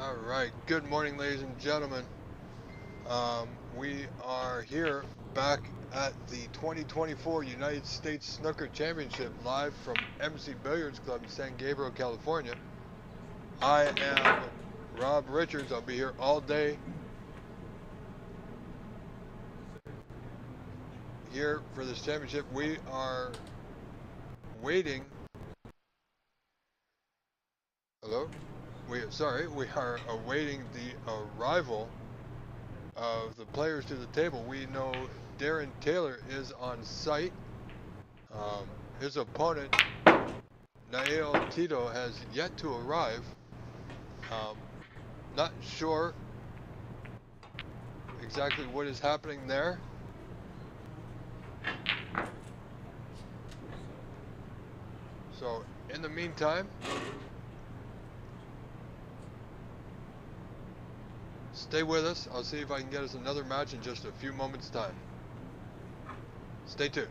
All right, good morning, ladies and gentlemen. We are here back at the 2024 United States Snooker Championship live from MC Billiards Club in San Gabriel, California. I am Rob Richards. I'll be here all day here for this championship. We are waiting. Hello? We are awaiting the arrival of the players to the table. We know Darren Taylor is on site. His opponent, Nael Tito, has yet to arrive. Not sure exactly what is happening there. So, in the meantime, stay with us. I'll see if I can get us another match in just a few moments' time. Stay tuned.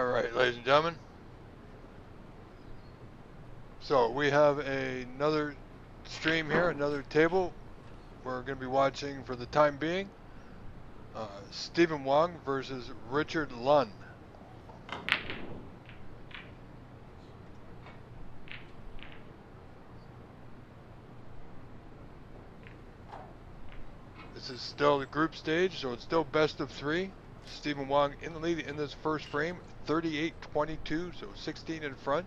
All right, ladies and gentlemen. So we have another stream here, another table. We're going to be watching for the time being Stephen Wong versus Richard Lunn. This is still the group stage, so it's still best of 3. Stephen Wong in the lead in this first frame, 38-22, so 16 in front.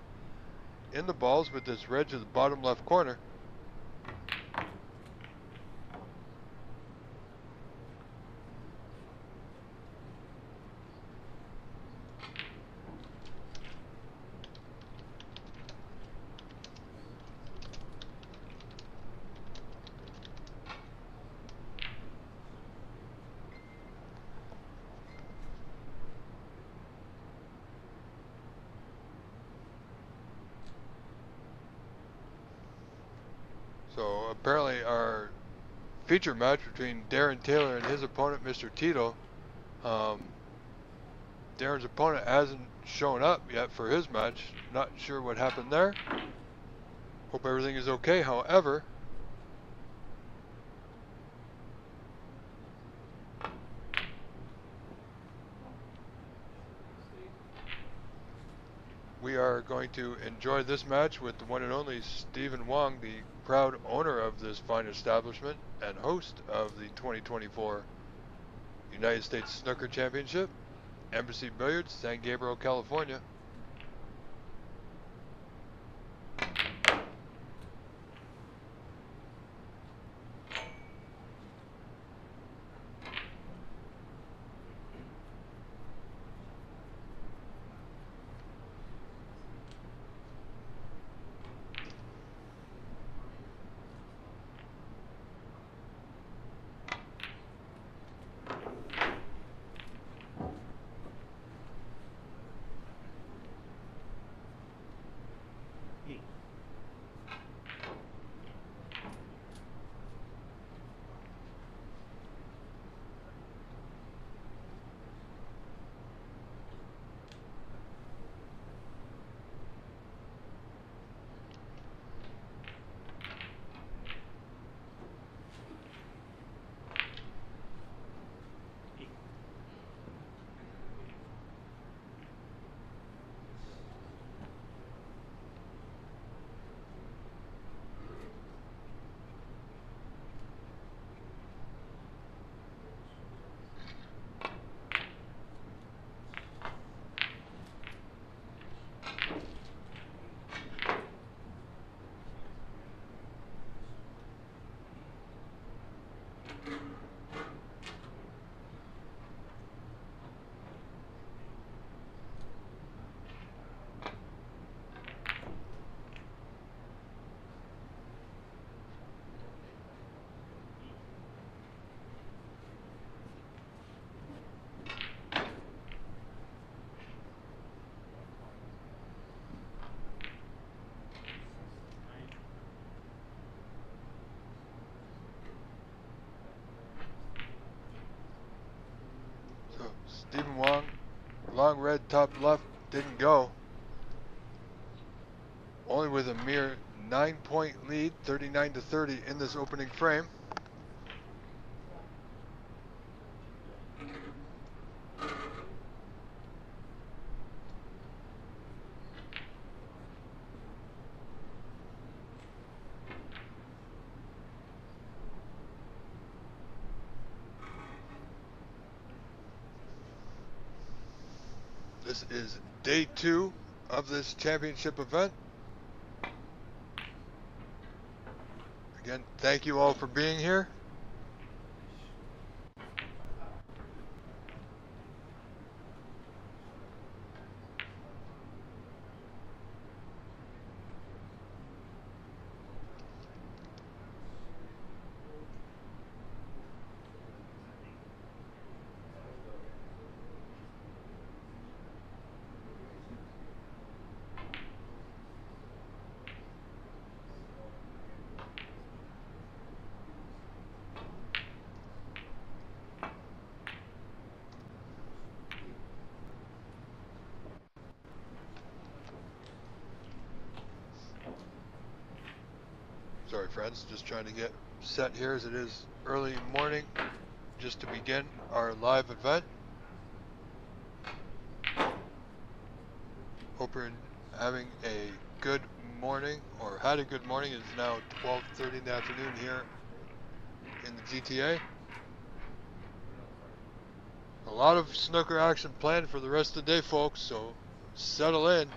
In the balls with this red to the bottom left corner. So apparently our feature match between Darren Taylor and his opponent, Mr. Tito. Darren's opponent hasn't shown up yet for his match. Not sure what happened there. Hope everything is okay. However, we are going to enjoy this match with the one and only Stephen Wong, the proud owner of this fine establishment and host of the 2024 United States Snooker Championship, Embassy Billiards, San Gabriel, California. Stephen Wong, long red top left, didn't go. Only with a mere 9-point lead, 39-30 in this opening frame. This is day 2 of this championship event. Again, thank you all for being here. friends. Just trying to get set here as it is early morning, just to begin our live event. Hope you're having a good morning, or had a good morning. It's now 12:30 in the afternoon here in the GTA. A lot of snooker action planned for the rest of the day, folks, so settle in.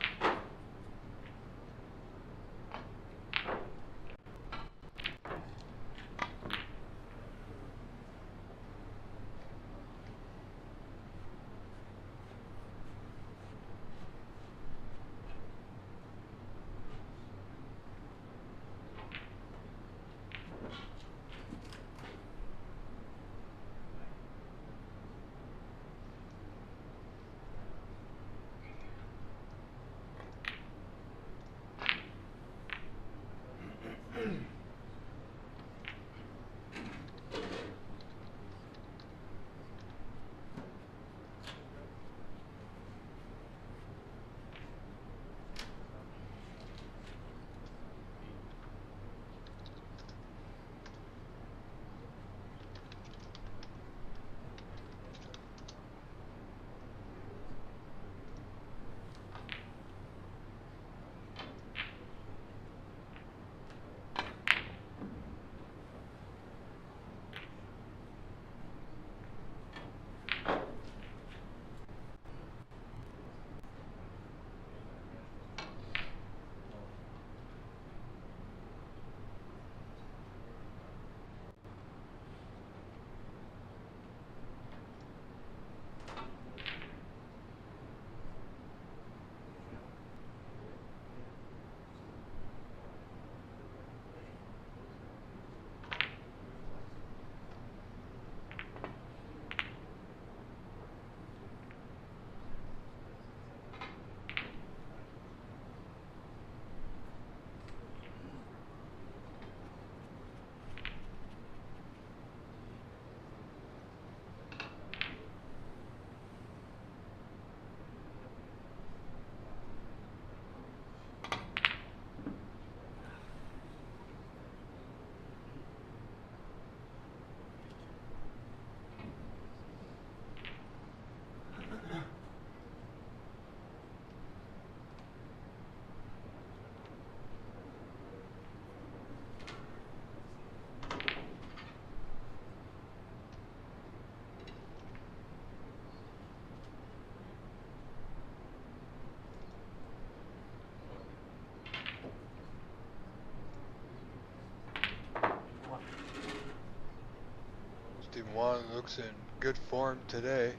Wong looks in good form today.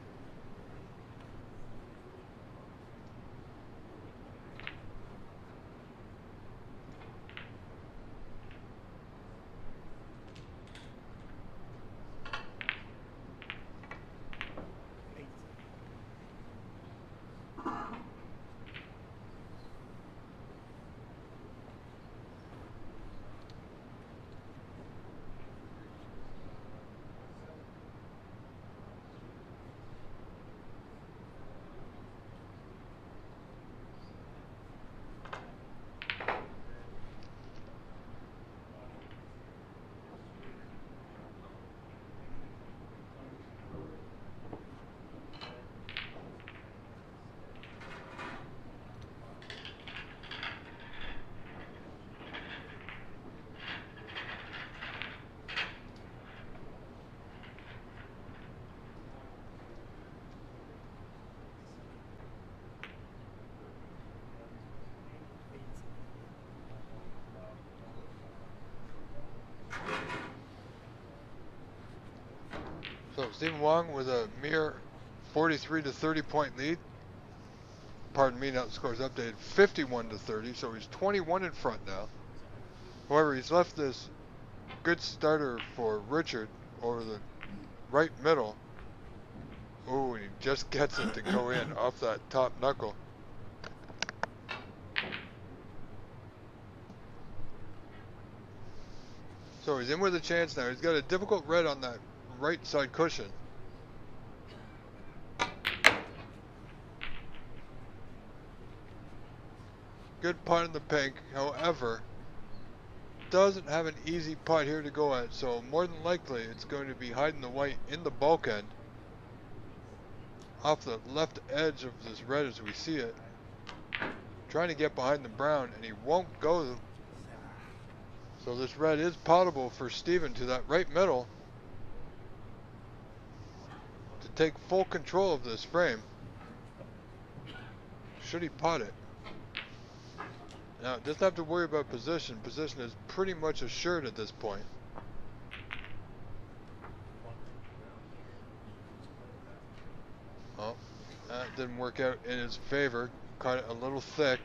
So Stephen Wong with a mere 43 to 30 point lead. Pardon me, now the score's updated 51 to 30, so he's 21 in front now. However, he's left this good starter for Richard over the right middle. Ooh, and he just gets it to go in off that top knuckle. So he's in with a chance now. He's got a difficult red on that right side cushion. Good putt in the pink, however, doesn't have an easy putt here to go at, so more than likely it's going to be hiding the white in the bulkhead off the left edge of this red as we see it. Trying to get behind the brown, and he won't go. So this red is potable for Steven to that right middle to take full control of this frame. Should he putt it? Now, it doesn't have to worry about position. Position is pretty much assured at this point. Oh, that didn't work out in his favor. Caught it a little thick.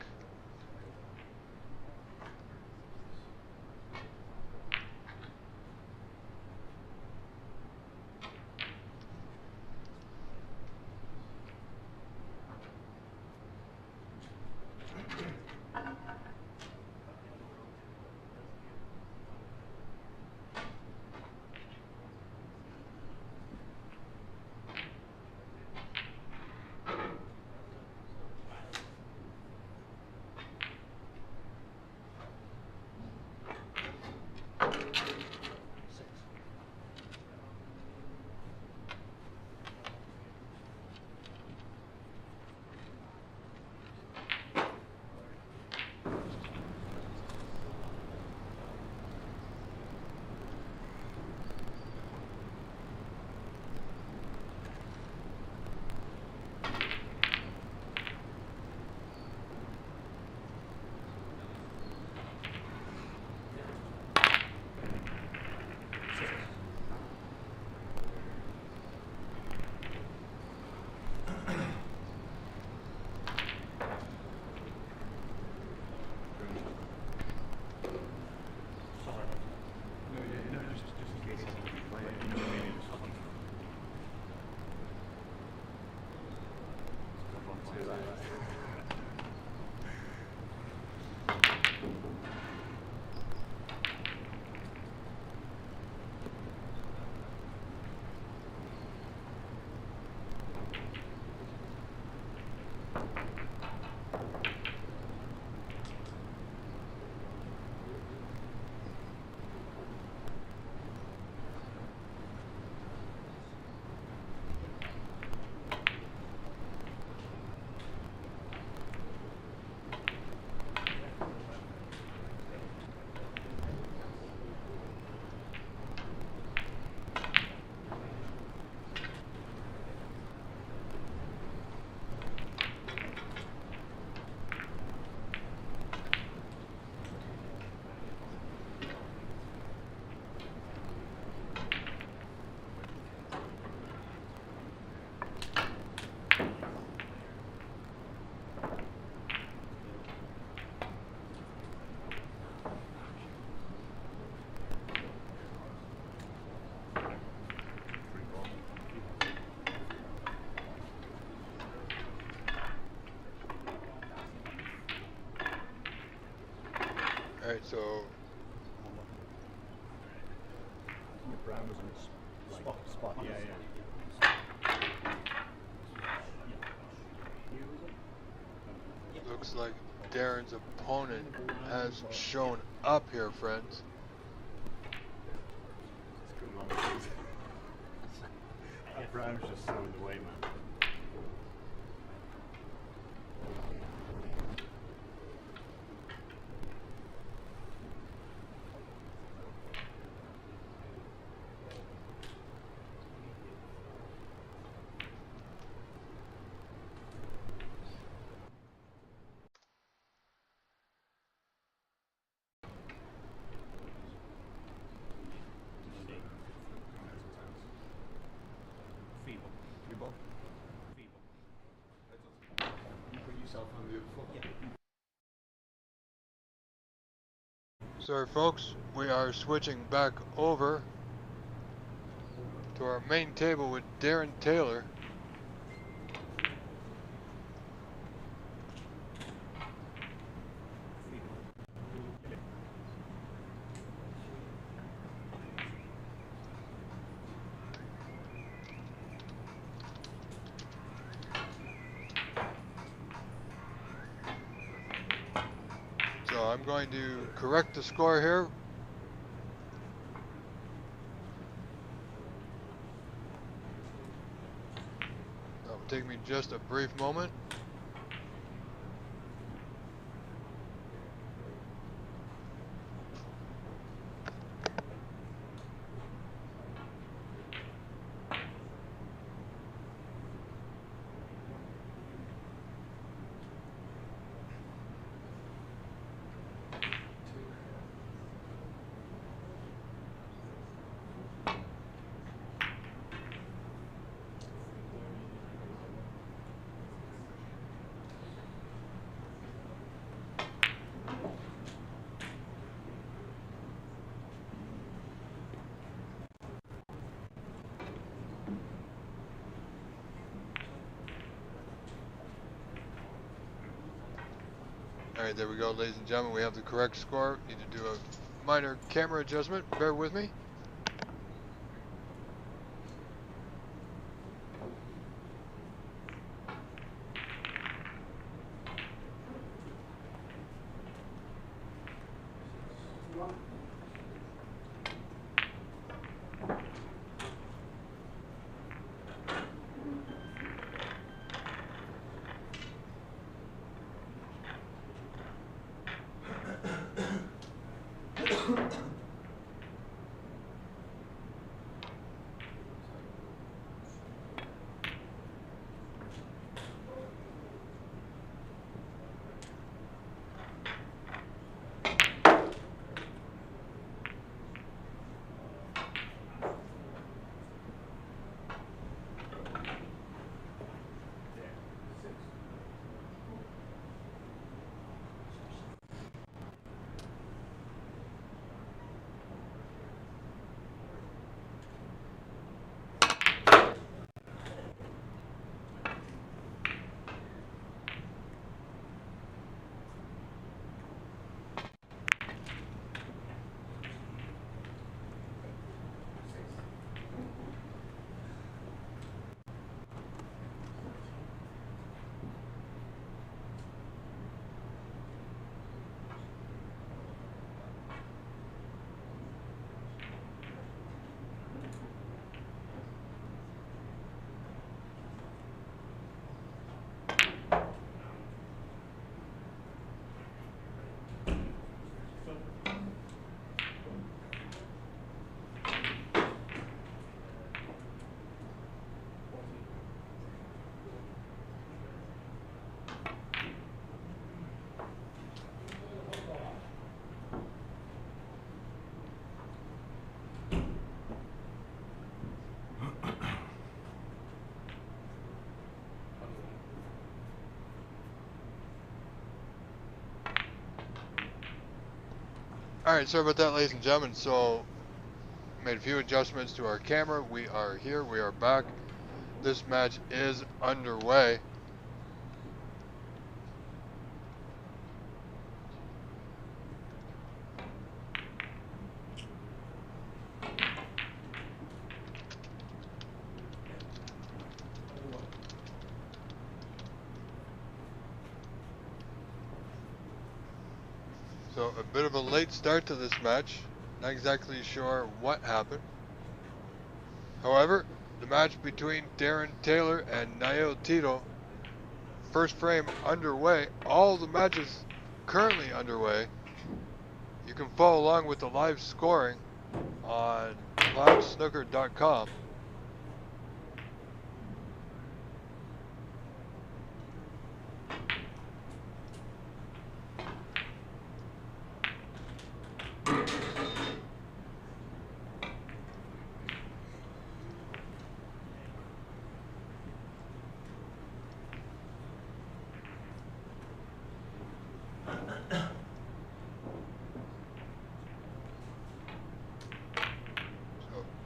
Alright, so Brown was in spot. Yeah. looks like Darren's opponent has shown up here, friends. Brown's just so in the way, man. Sorry folks, we are switching back over to our main table with Darren Taylor. So I'm going to correct the score here take me just a brief moment. Alright, there we go, ladies and gentlemen. We have the correct score. Need to do a minor camera adjustment. Bear with me. Alright, sorry about that, ladies and gentlemen. So, made a few adjustments to our camera. We are here, we are back. This match is underway. So a bit of a late start to this match. Not exactly sure what happened. However, the match between Darren Taylor and Nail Tito, first frame underway. All the matches currently underway. You can follow along with the live scoring on cloudsnooker.com.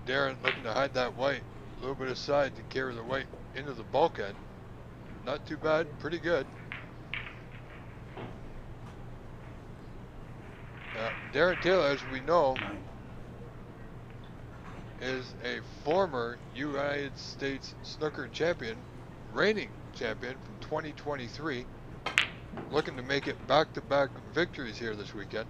Darren looking to hide that white, a little bit of side to carry the white into the bulkhead. Not too bad, pretty good. Darren Taylor, as we know, is a former United States snooker champion, reigning champion from 2023, looking to make it back-to-back victories here this weekend.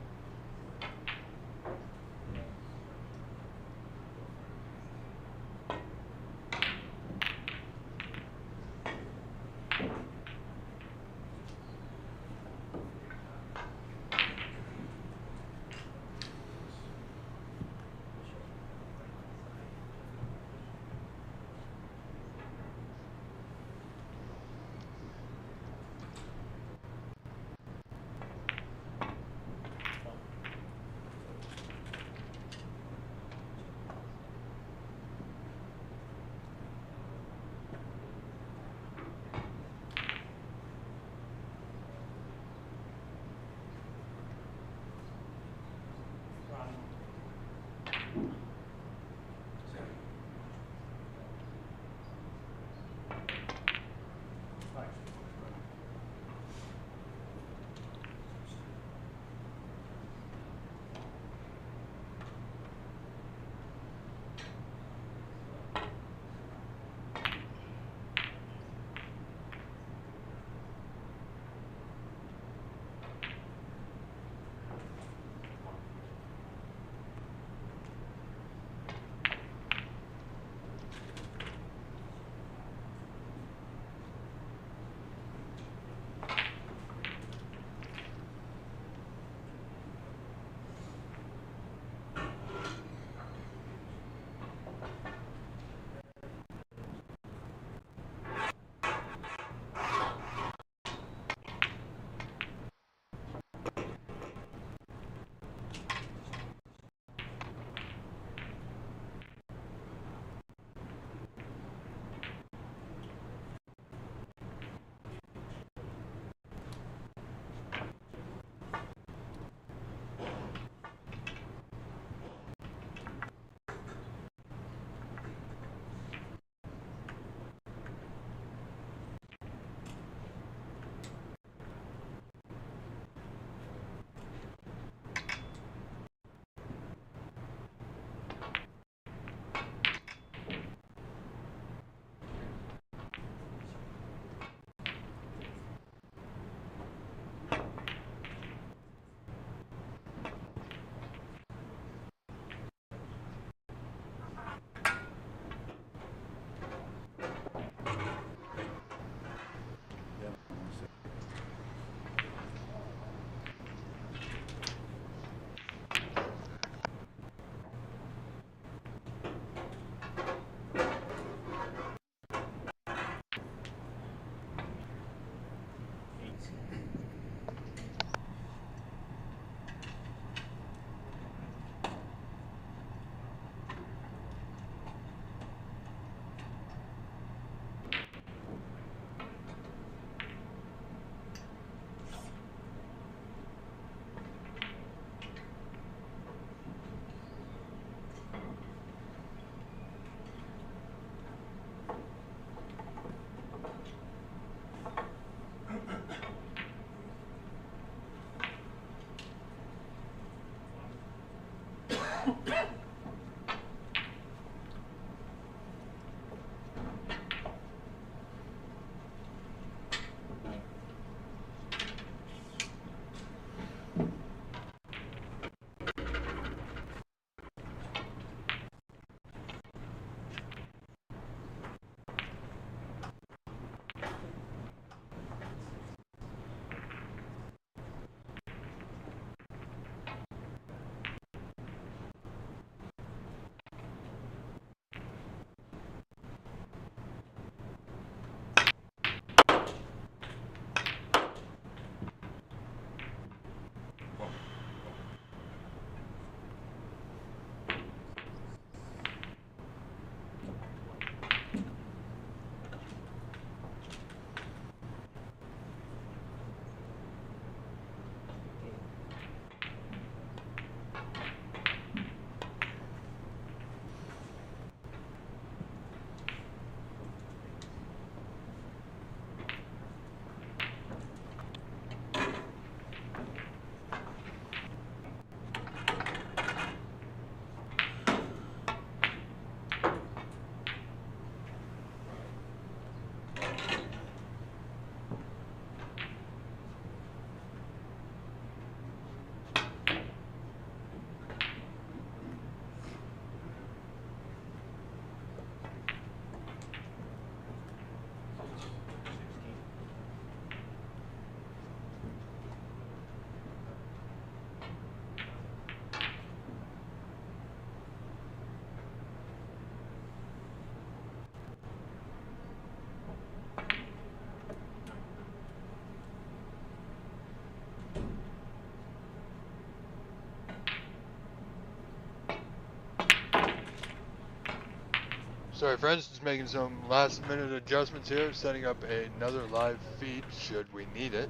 Sorry friends, just making some last minute adjustments here, setting up another live feed should we need it.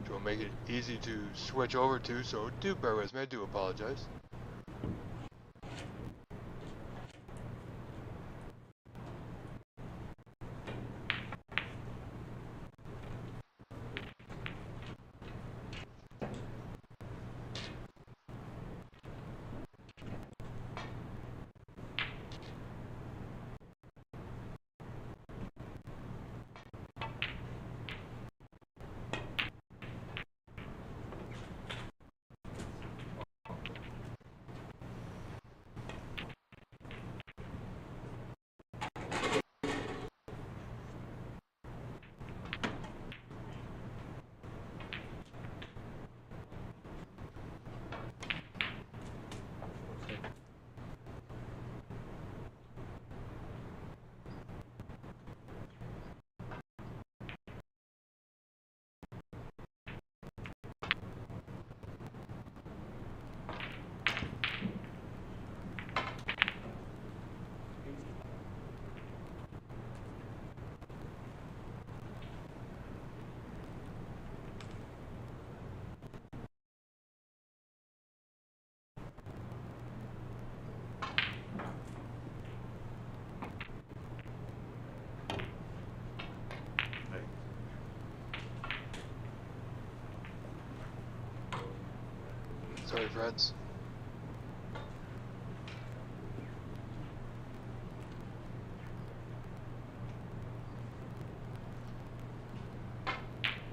Which will make it easy to switch over to, so do bear with me, I do apologize. Sorry friends.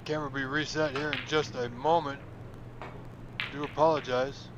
Camera will be reset here in just a moment. Do apologize.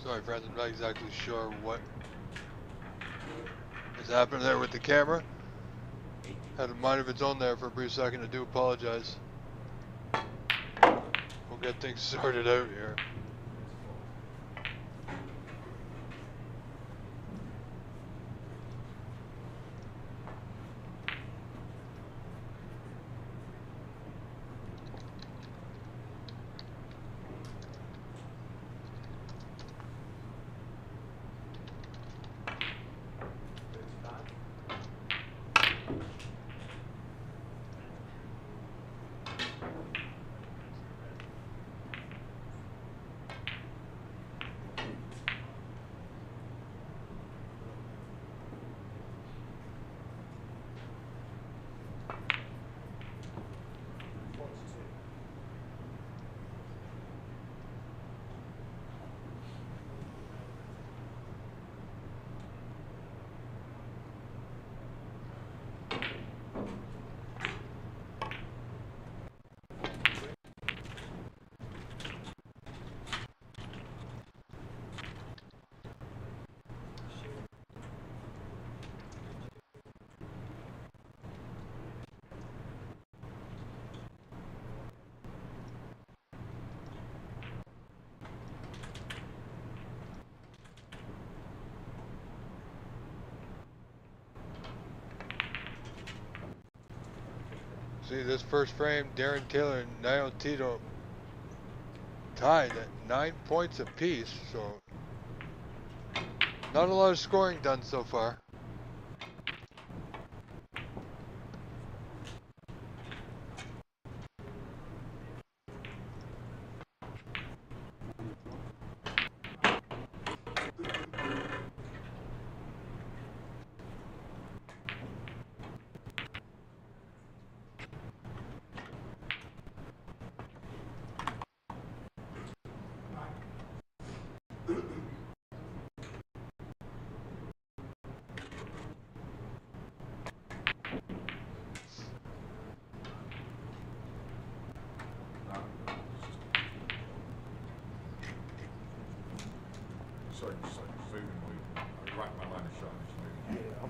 Sorry friends, I'm not exactly sure what is happening there with the camera. Had a mind of its own there for a brief second. I do apologize. We'll get things sorted out here. See this first frame, Darren Taylor and Aotani tied at 9 points apiece, so not a lot of scoring done so far. sorry, zooming with. I rack my line of shot and just moving. Yeah.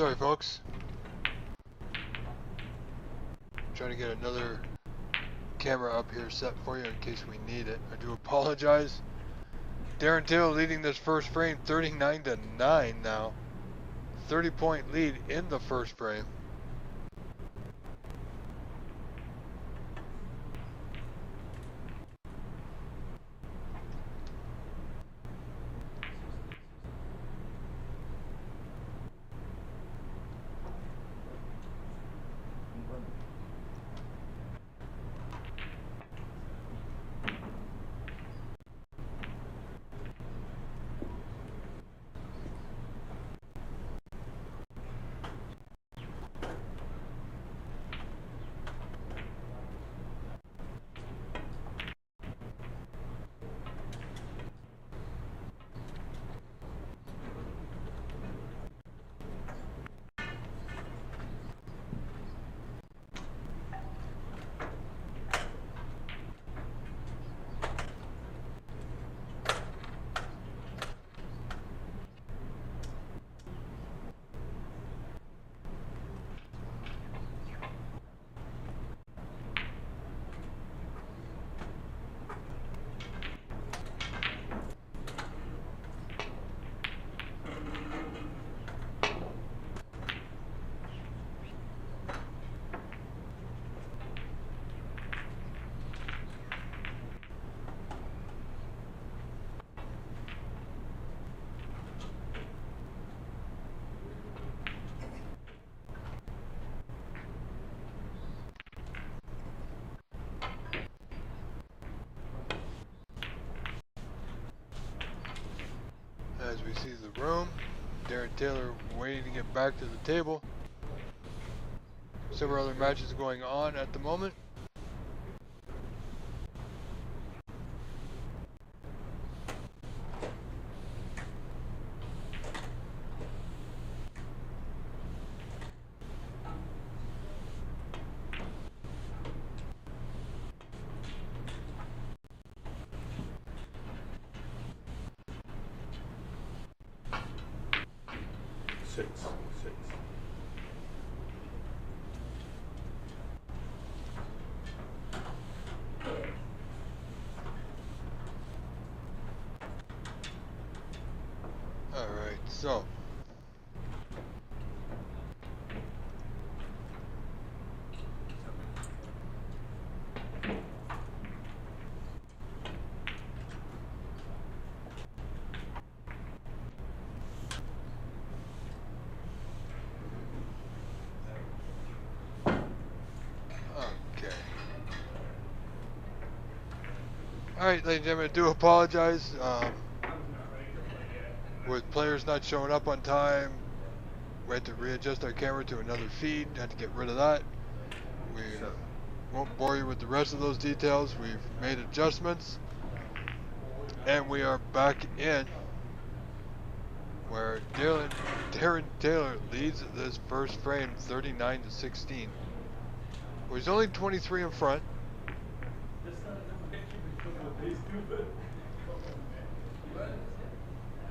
Sorry, folks. Trying to get another camera up here set for you in case we need it. I do apologize. Darren Taylor leading this first frame 39-9 now. 30-point lead in the first frame. As we see the room, Darren Taylor waiting to get back to the table. Several other matches going on at the moment. Six. All right, so alright, ladies and gentlemen, I do apologize. With players not showing up on time, we had to readjust our camera to another feed, had to get rid of that. We won't bore you with the rest of those details. We've made adjustments, and we are back in where Darren Taylor leads this first frame 39-16. Well, he's only 23 in front.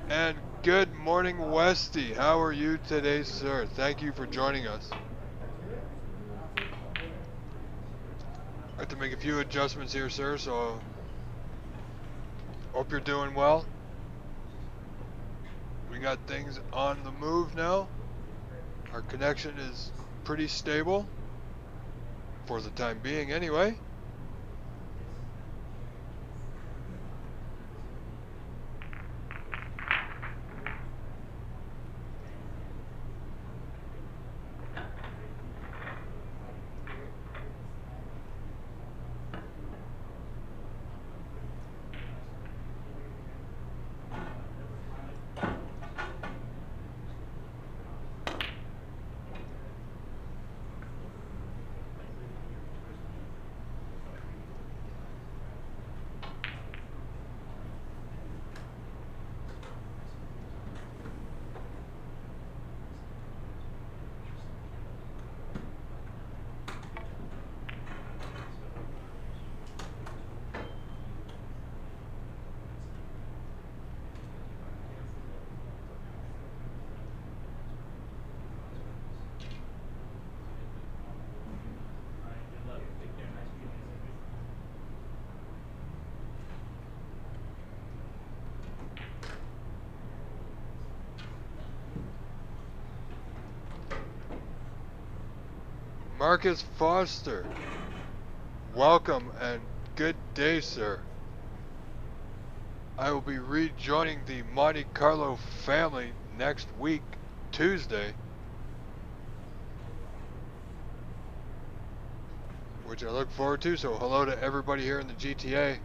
And good morning, Westy. How are you today, sir? Thank you for joining us. I have to make a few adjustments here, sir, so hope you're doing well. We got things on the move now. Our connection is pretty stable, for the time being anyway. Marcus Foster, welcome and good day, sir. I will be rejoining the Monte Carlo family next week, Tuesday, which I look forward to. So hello to everybody here in the GTA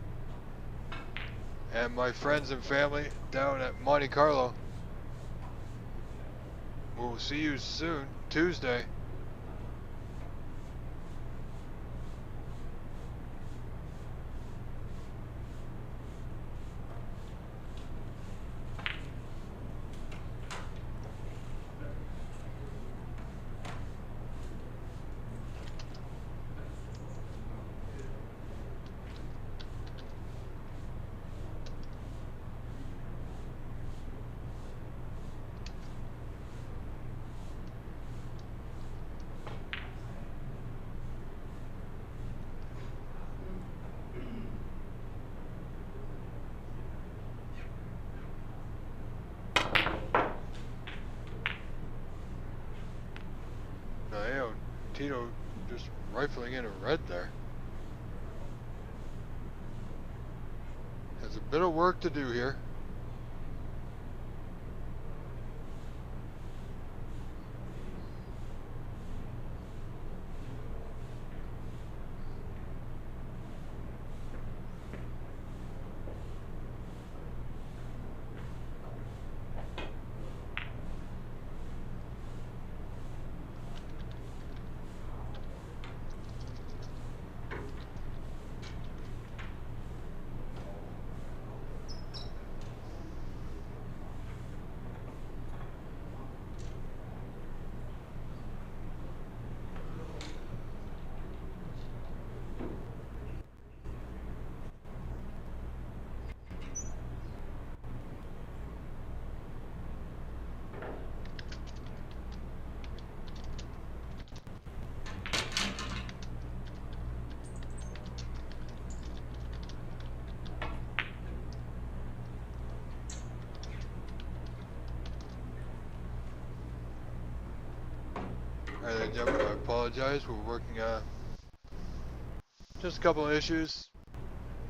and my friends and family down at Monte Carlo. We'll see you soon, Tuesday. Tito just rifling in a red there. Has a bit of work to do here. Alright, gentlemen, I apologize. We're working on just a couple of issues.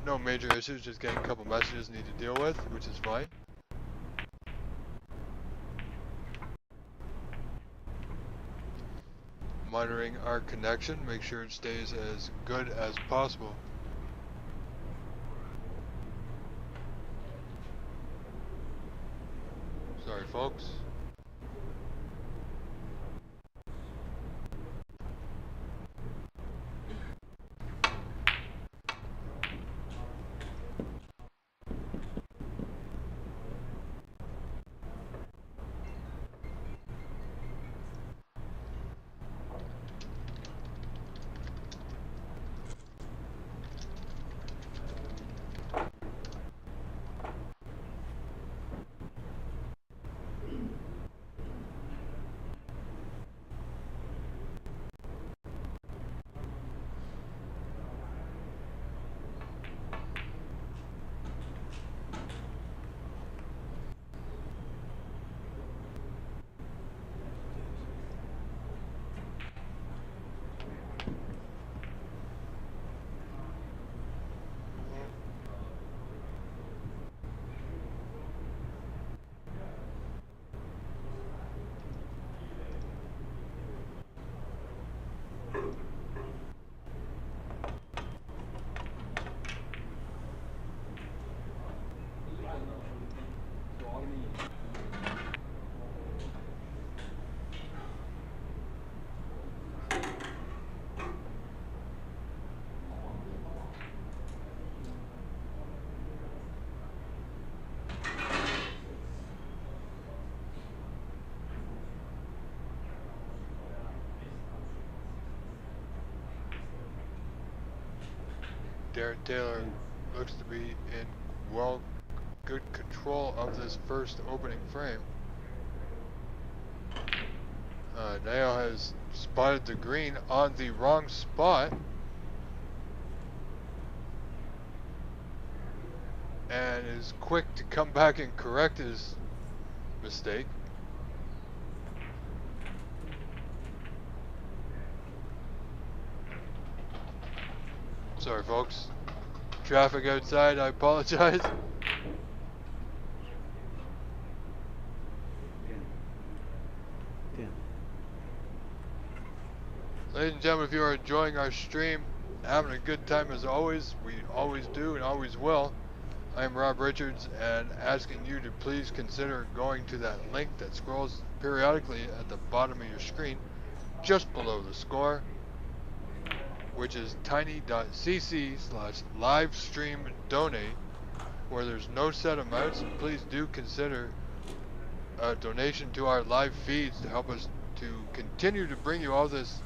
No major issues, just getting a couple messages need to deal with, which is fine. Monitoring our connection, make sure it stays as good as possible. Sorry, folks. Darren Taylor looks to be in good control of this first opening frame. Nail has spotted the green on the wrong spot and is quick to come back and correct his mistake. Sorry, folks. Traffic outside, I apologize. Ladies and gentlemen, if you are enjoying our stream, having a good time as always, we always do and always will. I am Rob Richards, and asking you to please consider going to that link that scrolls periodically at the bottom of your screen, just below the score, which is tiny.cc/livestream-donate, where there's no set amounts. And please do consider a donation to our live feeds to help us to continue to bring you all this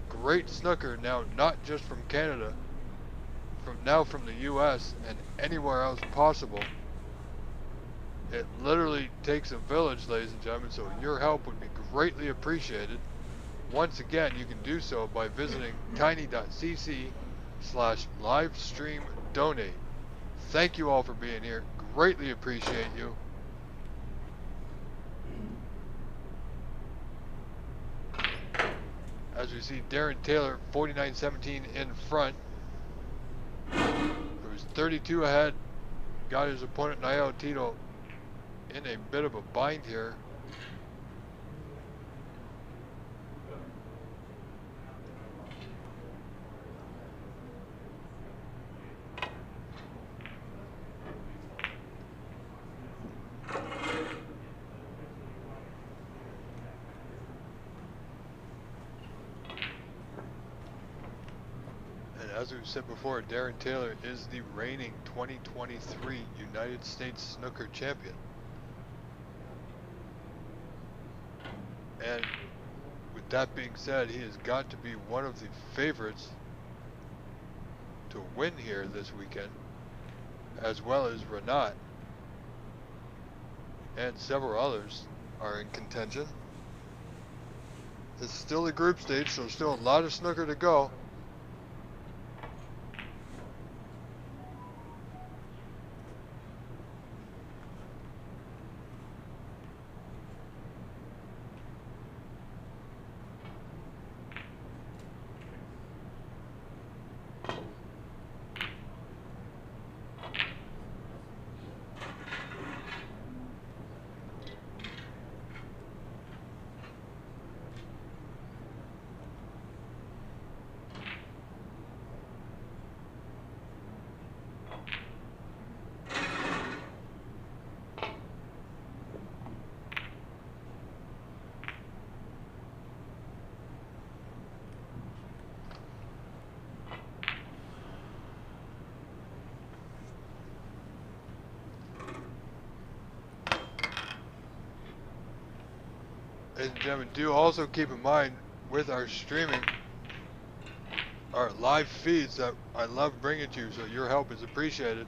great snooker, now not just from Canada, from the US and anywhere else possible. It literally takes a village, ladies and gentlemen, so your help would be greatly appreciated. Once again, you can do so by visiting tiny.cc/livestream-donate. Thank you all for being here. Greatly appreciate you. As we see Darren Taylor, 49-17 in front. It was 32 ahead. Got his opponent Al-Aotani in a bit of a bind here. As we've said before, Darren Taylor is the reigning 2023 United States Snooker Champion. And with that being said, he has got to be one of the favorites to win here this weekend, as well as Renat and several others are in contention. It's still a group stage, so still a lot of snooker to go. Ladies and gentlemen, do also keep in mind with our streaming, our live feeds that I love bringing to you, so your help is appreciated.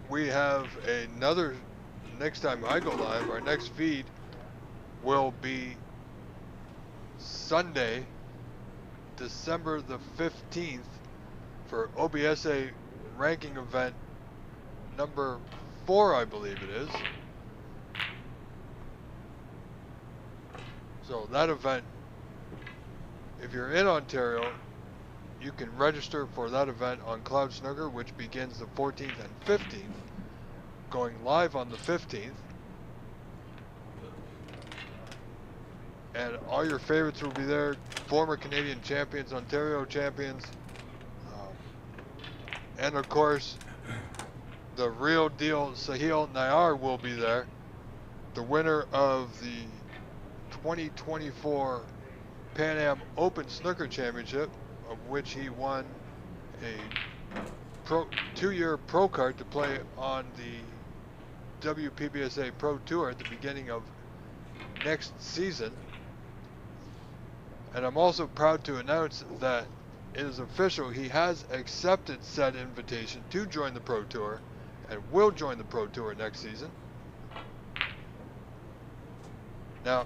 We have another, next time I go live, our next feed will be Sunday, December the 15th for OBSA ranking event number 4, I believe it is. So that event, if you're in Ontario, you can register for that event on Cloud Snooker, which begins the 14th and 15th, going live on the 15th. And all your favorites will be there, former Canadian champions, Ontario champions, and of course, the real deal Sahil Nair will be there, the winner of the 2024 Pan Am Open Snooker Championship, of which he won a 2-year pro card to play on the WPBSA Pro Tour at the beginning of next season. And I'm also proud to announce that it is official, he has accepted said invitation to join the Pro Tour and will join the Pro Tour next season. Now,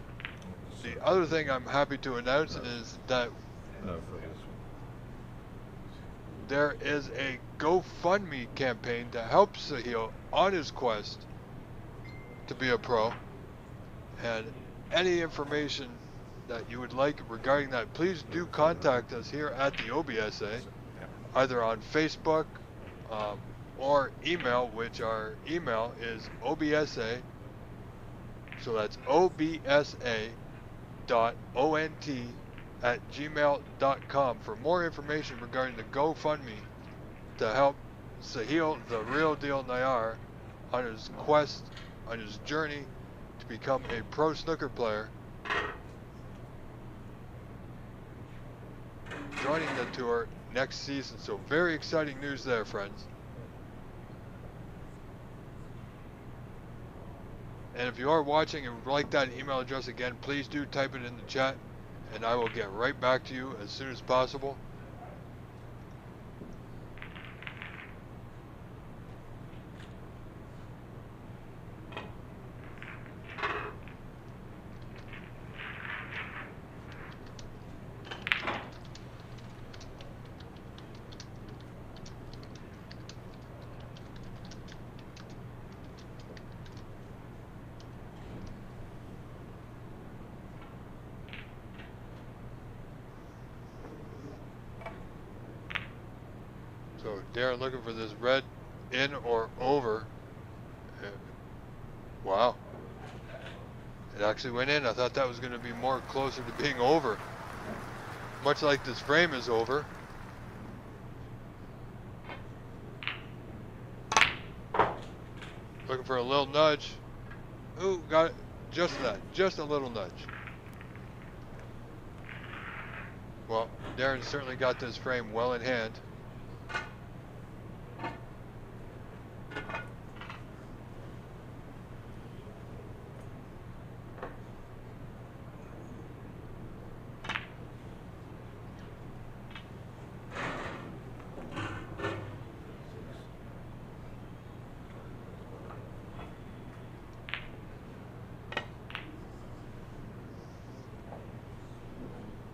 the other thing I'm happy to announce is that there is a GoFundMe campaign to help Sahil on his quest to be a pro. And any information that you would like regarding that, please do contact us here at the OBSA. either on Facebook or email, which our email is obsa, so that's obsa.ont@gmail.com for more information regarding the GoFundMe to help Sahil, the real deal Nayar, on his quest, on his journey to become a pro snooker player, joining the tour next season. So very exciting news there, friends. And if you are watching and would like that email address again, please do type it in the chat and I will get right back to you as soon as possible. So Darren looking for this red in or over. Wow. It actually went in. I thought that was going to be more closer to being over. Much like this frame is over. Looking for a little nudge. Ooh, got it. Just that. Just a little nudge. Well, Darren certainly got this frame well in hand.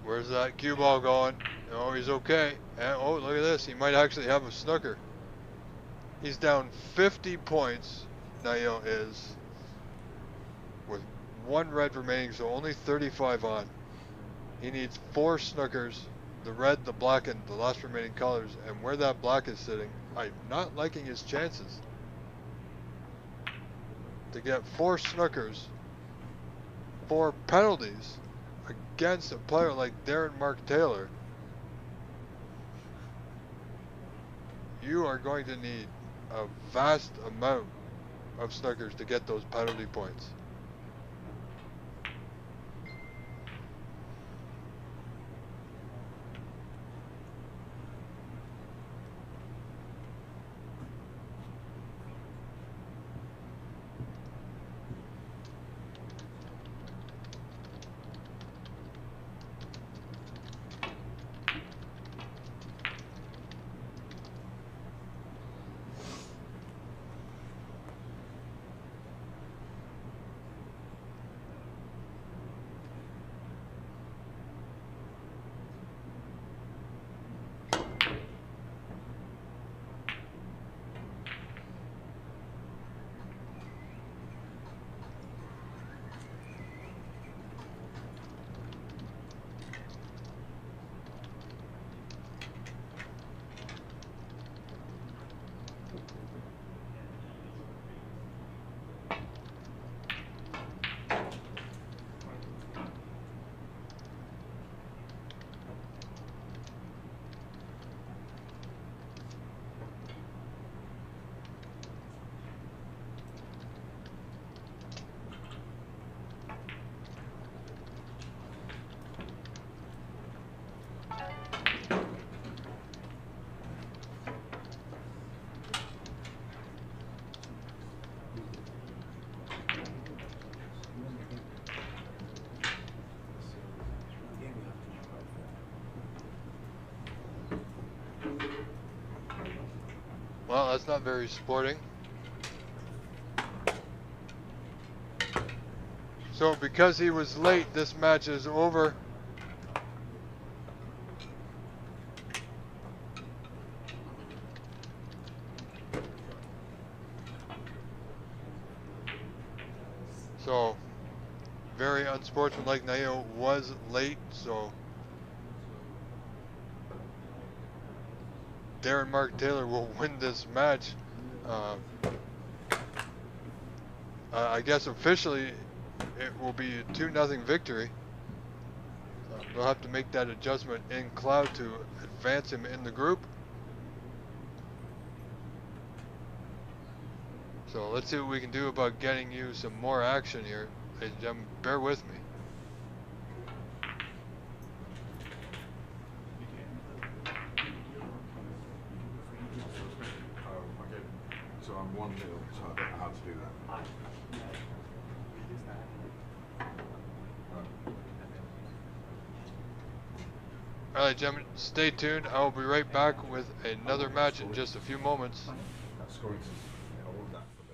Where's that cue ball going? Oh, he's okay. And, oh, look at this. He might actually have a snooker. He's down 50 points, Nayo is, with one red remaining, so only 35 on. He needs 4 snookers, the red, the black, and the last remaining colors. And where that black is sitting, I'm not liking his chances. To get 4 snookers, 4 penalties, against a player like Darren Taylor, you are going to need a vast amount of snookers to get those penalty points. Well, that's not very sporting. So because he was late, this match is over. So very unsportsmanlike. Nayo was late, so Darren Mark Taylor will win this match. I guess officially it will be a 2-0 victory. They'll have to make that adjustment in Cloud to advance him in the group. So let's see what we can do about getting you some more action here. Ladies and gentlemen, bear with me. Okay. So I'm 1-0, so I don't know how to do that. Alright, gentlemen, stay tuned. I will be right back with another match in just a few moments. That scoring system. I want that for the.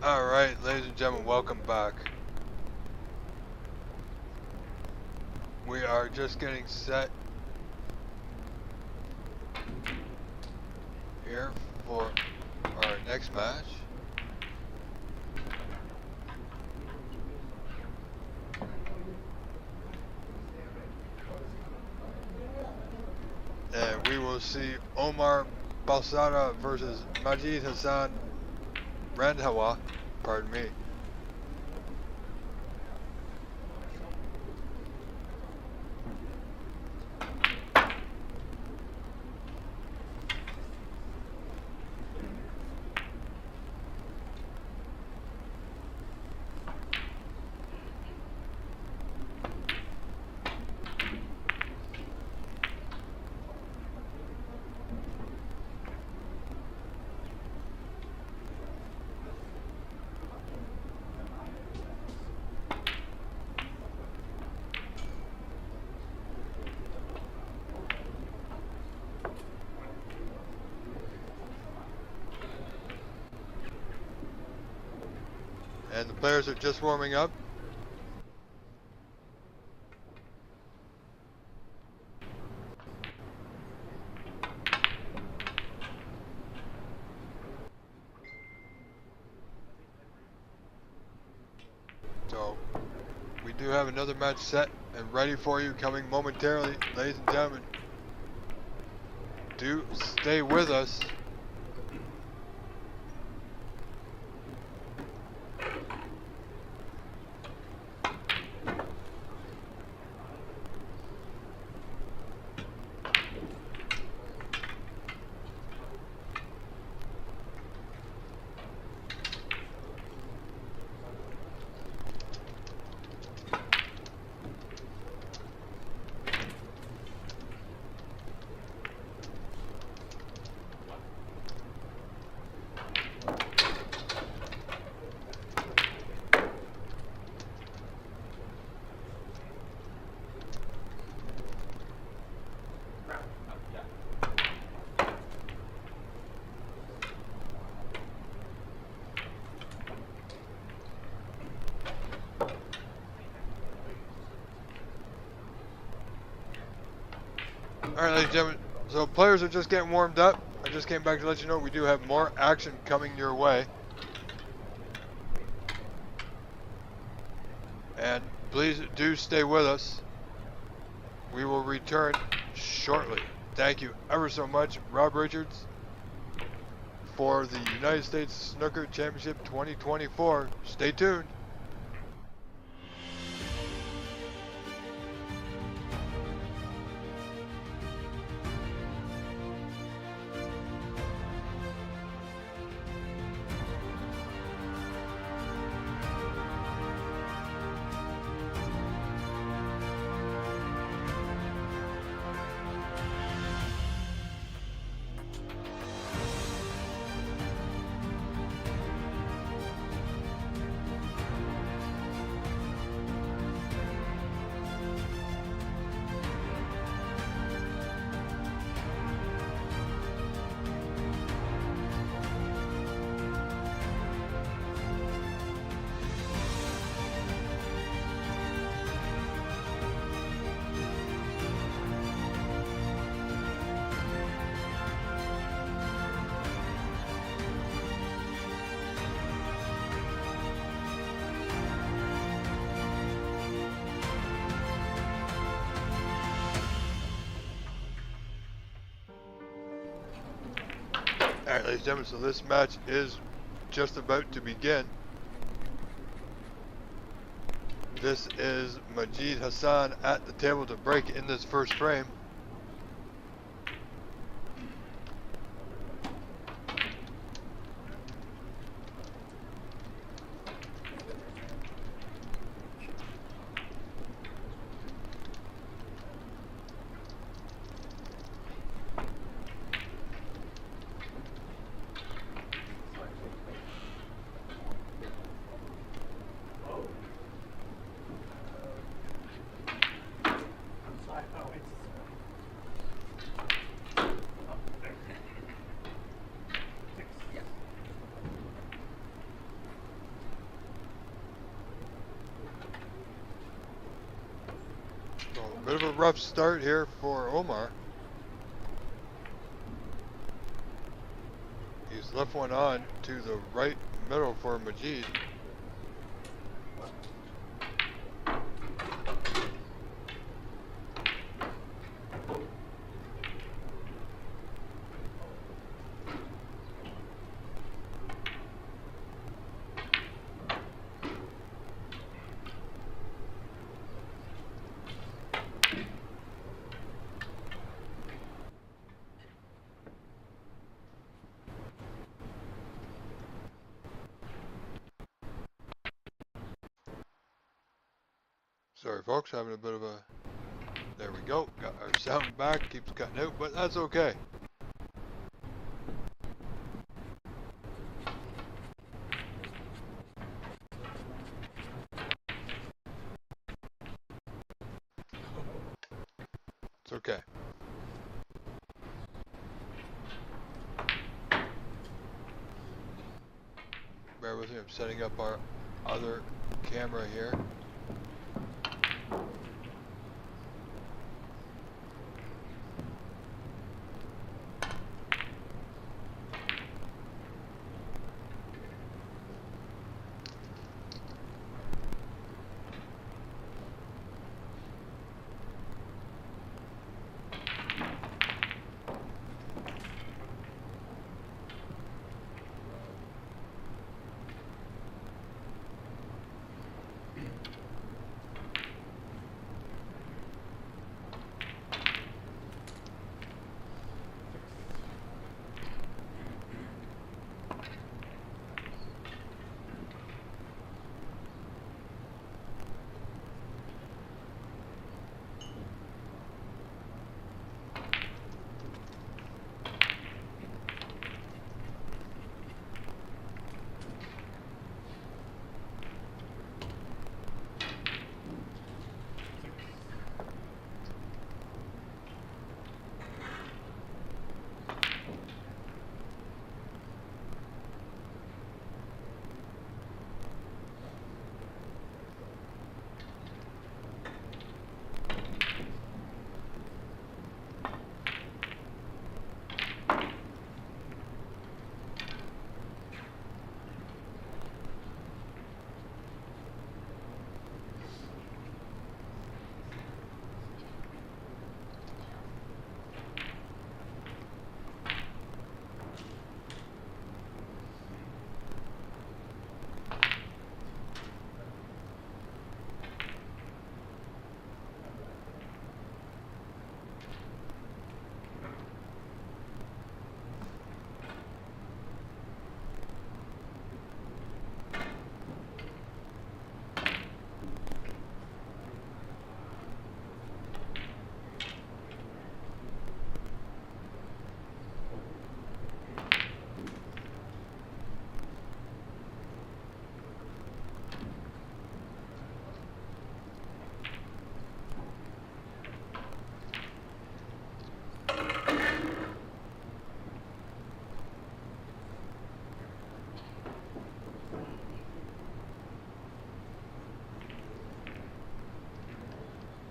Alright, ladies and gentlemen, welcome back. We are just getting set here for our next match. And we will see Omar Basara versus Majid Hassan Al-Aotani, pardon me. And the players are just warming up. So, we do have another match set and ready for you coming momentarily. Ladies and gentlemen, do stay with us. Alright, ladies and gentlemen, so players are just getting warmed up. I just came back to let you know we do have more action coming your way. And please do stay with us. We will return shortly. Thank you ever so much, Rob Richards, for the United States Snooker Championship 2024. Stay tuned. Alright, ladies and gentlemen, so this match is just about to begin. This is Majid Hassan at the table to break in this first frame. So a bit of a rough start here for Omar. He's left one on to the right middle for Majid. Sorry folks, having a bit of a, there we go, got our sound back, keeps cutting out, but that's okay. It's okay. Bear with me, I'm setting up our other camera here.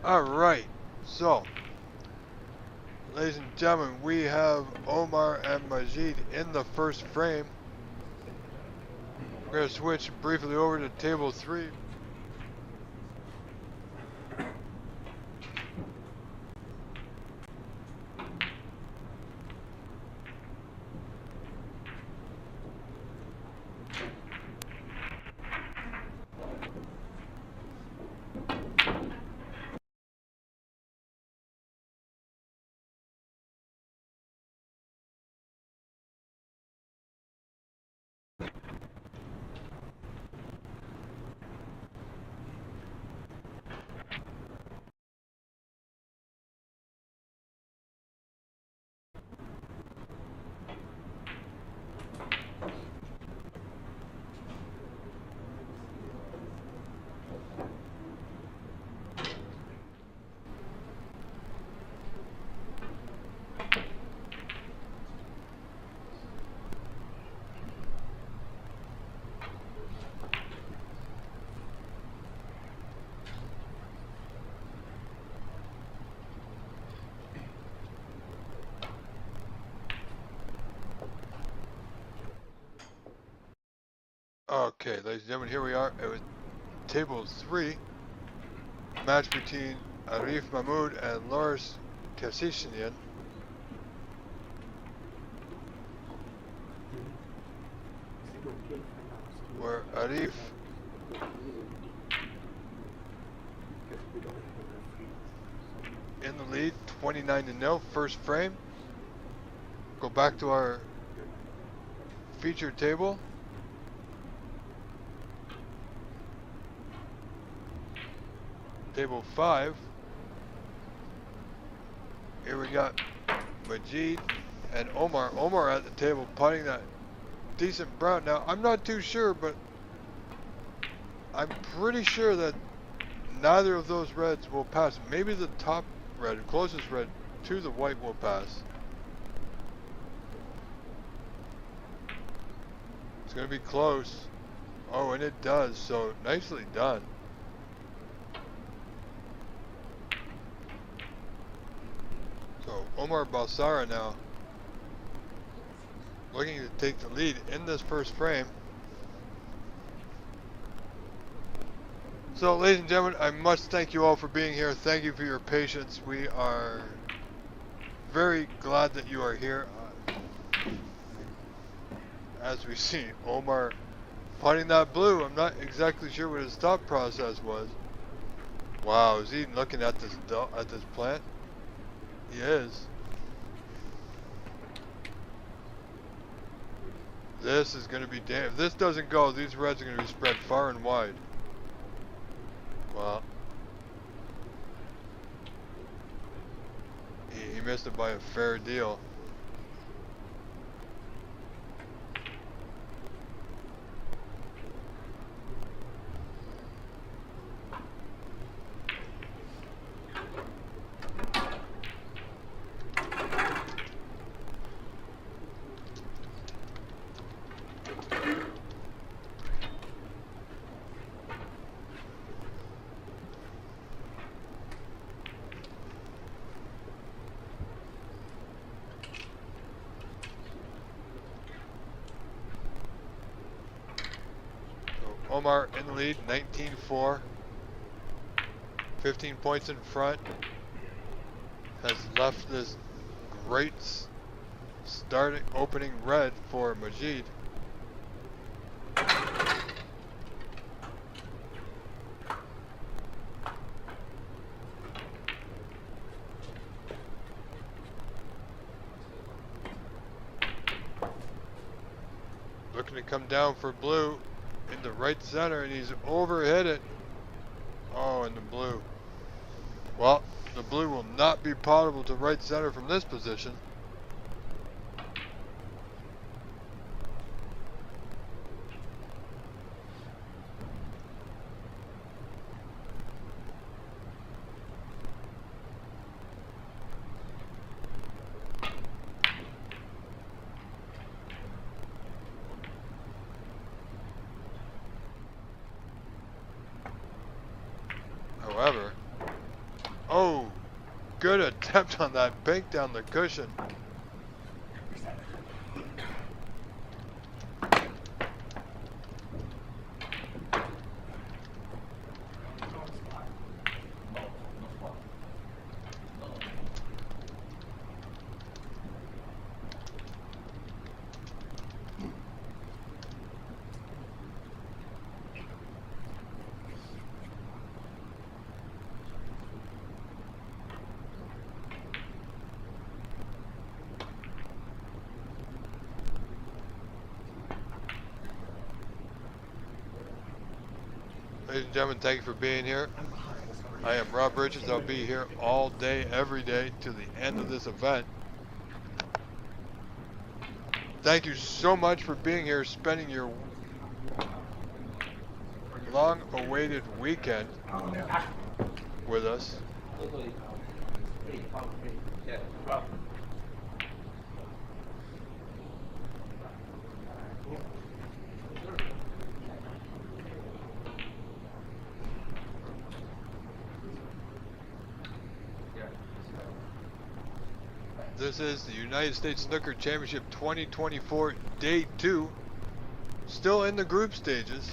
Alright, so, ladies and gentlemen, we have Omar and Majid in the first frame. We're going to switch briefly over to table 3. Okay, ladies and gentlemen, here we are at table 3. Match between Arif Mahmoud and Loris Kasishinian. Where Arif in the lead, 29-0, first frame. Go back to our feature table. Table 5. Here we got Majid and Omar. Omar at the table putting that decent brown. Now, I'm not too sure, but I'm pretty sure that neither of those reds will pass. Maybe the top red, closest red to the white, will pass. It's going to be close. Oh, and it does, so nicely done. So Omar Basara now looking to take the lead in this first frame. So ladies and gentlemen, I must thank you all for being here. Thank you for your patience. We are very glad that you are here. As we see Omar putting that blue, I'm not exactly sure what his thought process was. Wow, is he looking at this plant? He is. This is going to be damn. If this doesn't go, these reds are going to be spread far and wide. Well, he missed it by a fair deal. Omar in the lead, 19-4, 15 points in front, has left this great opening red for Majid. Looking to come down for blue. In the right center, and he's overhit it. Oh, and the blue. Well, the blue will not be potable to right center from this position. However, oh, good attempt on that pink down the cushion. Ladies and gentlemen, thank you for being here. I am Rob Richards. I'll be here all day, every day, to the end of this event. Thank you so much for being here, spending your long-awaited weekend with us. This is the United States Snooker Championship 2024 Day 2. still in the group stages.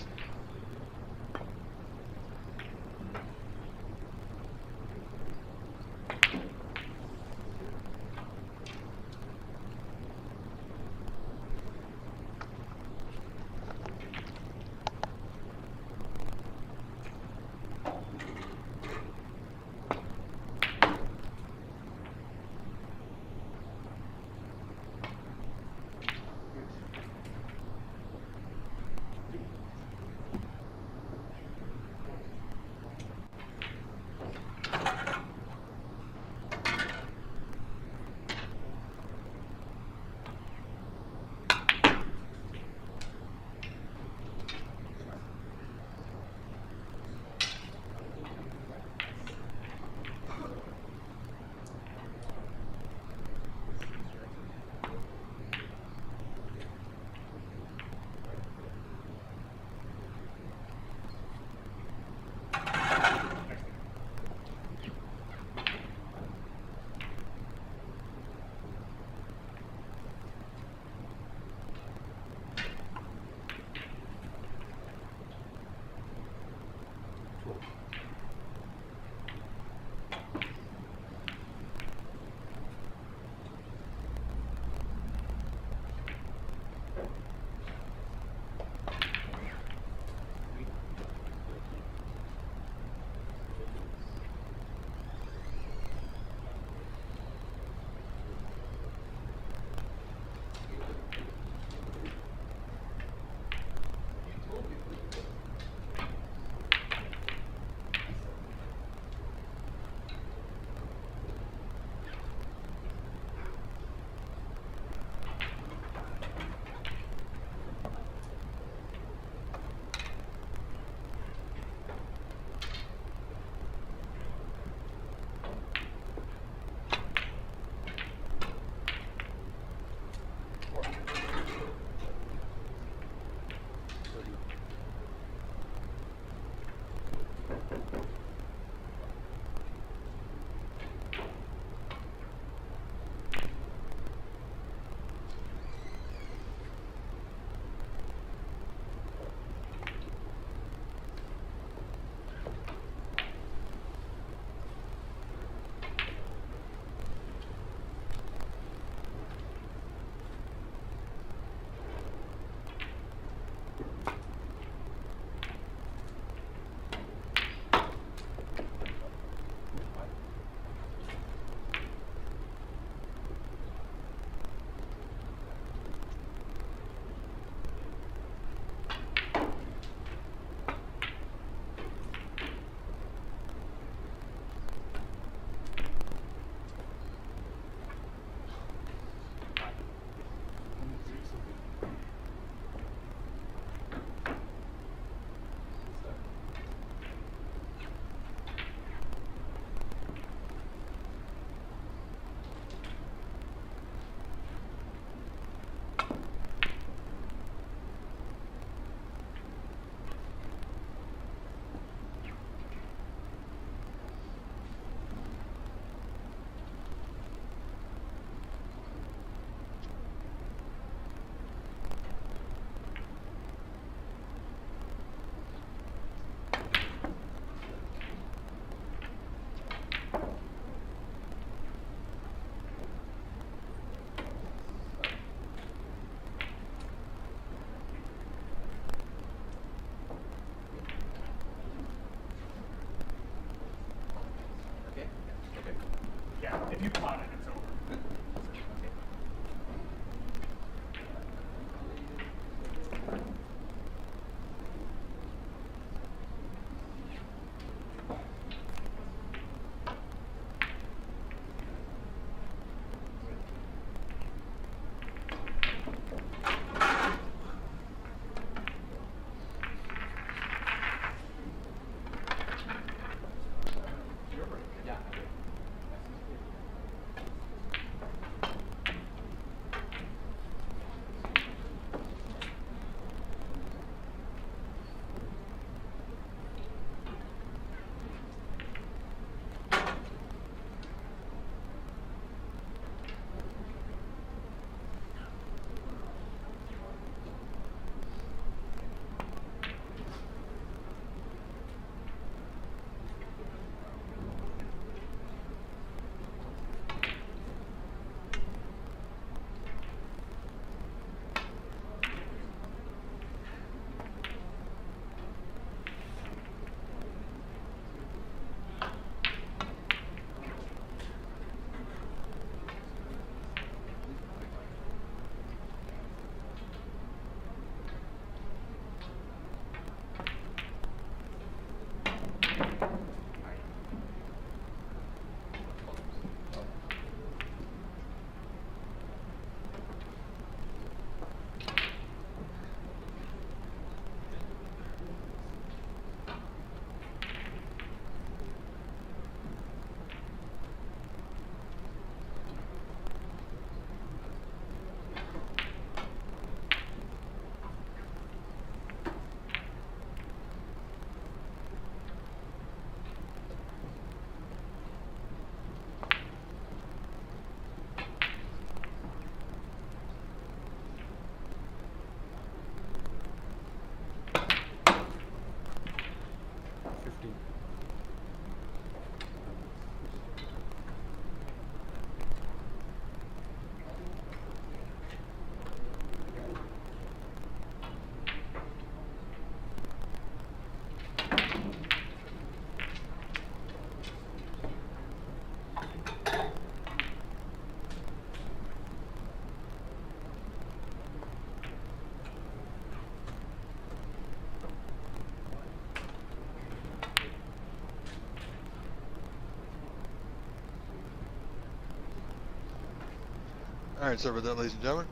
Alright, sorry about that, ladies and gentlemen.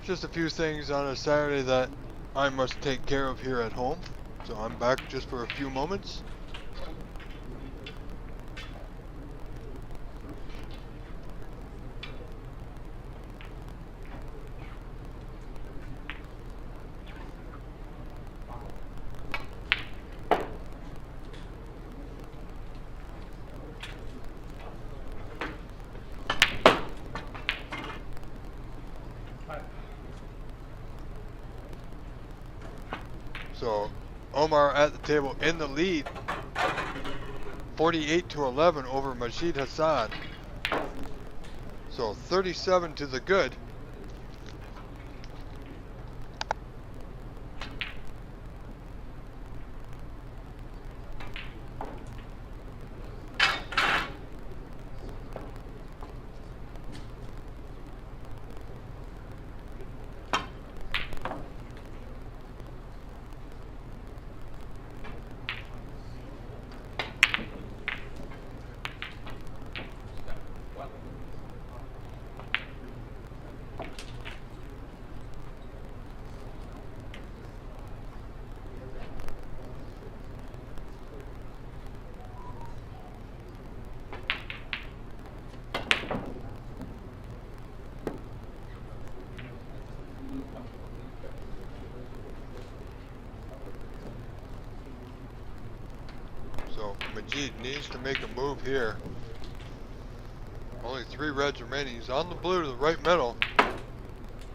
Just a few things on a Saturday that I must take care of here at home. So I'm back just for a few moments. So Omar at the table in the lead, 48-11 over Majid Hassan. So 37 to the good. So Majid needs to make a move here. Only 3 reds remaining. He's on the blue to the right middle.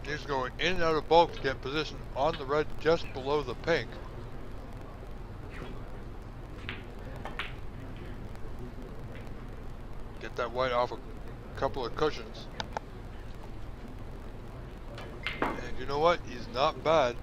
He's going in and out of bulk to get position on the red just below the pink. Get that white off a couple of cushions. And you know what? He's not bad.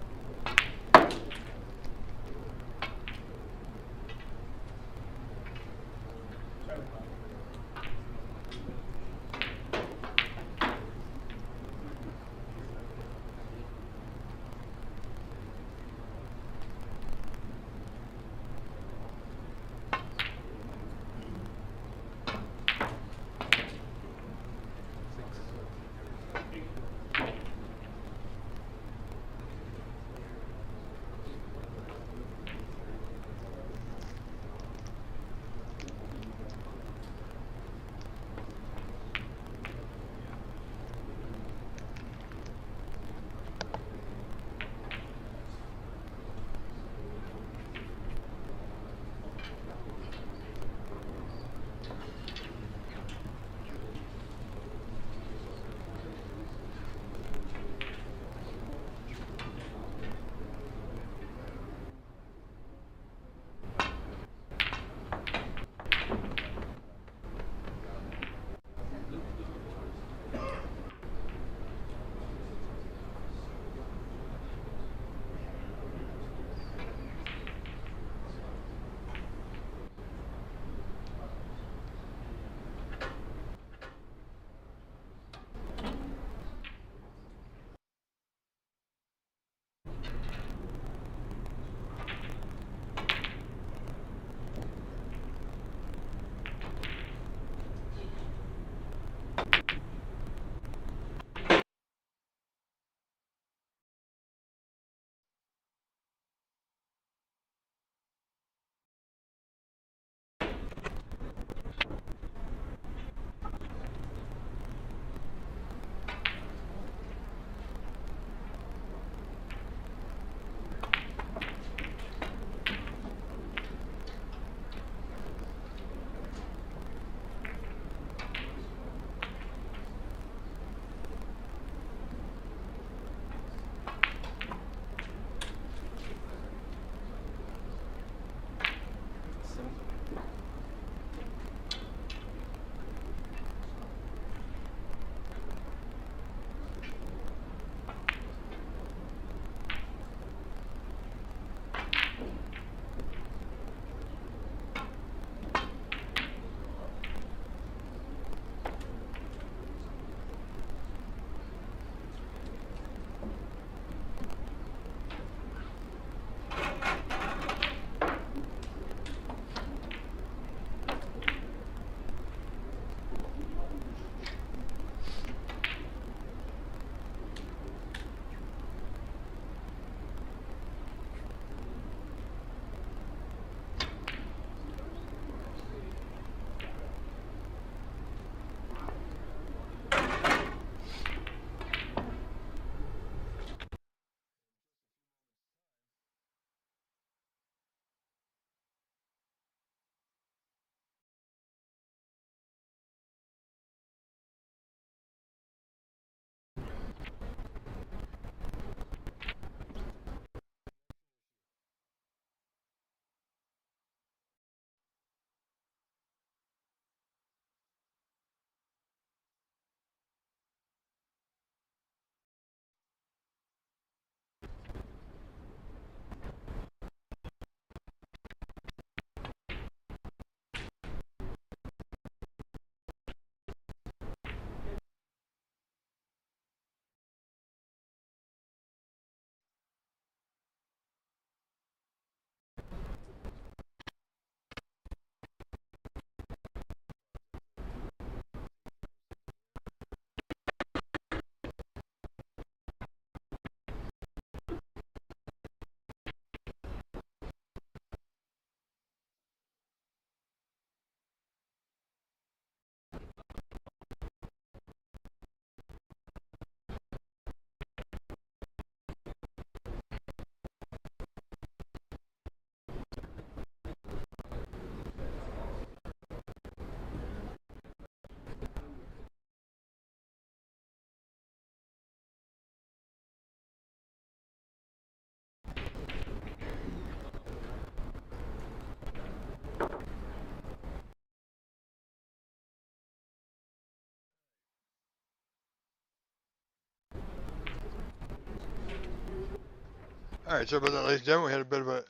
Alright, sorry about that, ladies and gentlemen. We had a bit of an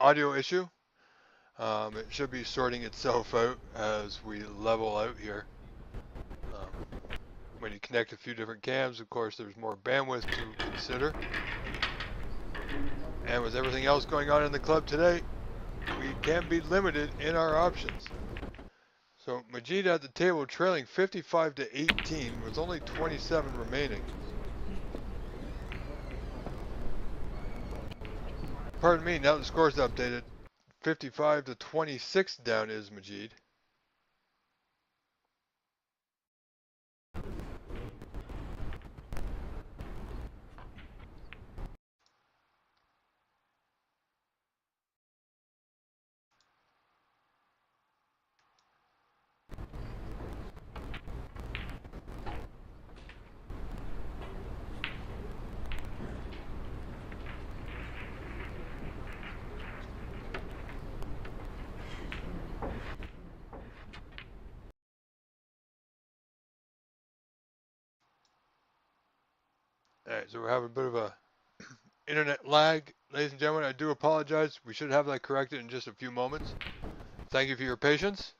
audio issue. It should be sorting itself out as we level out here. When you connect a few different cams, of course, there's more bandwidth to consider. And with everything else going on in the club today, we can be limited in our options. So Majid at the table trailing 55 to 18 with only 27 remaining. Pardon me, now the score's updated. 55 to 26 down is Majid. Alright, so we're having a bit of a internet lag. Ladies and gentlemen, I do apologize. We should have that corrected in just a few moments. Thank you for your patience.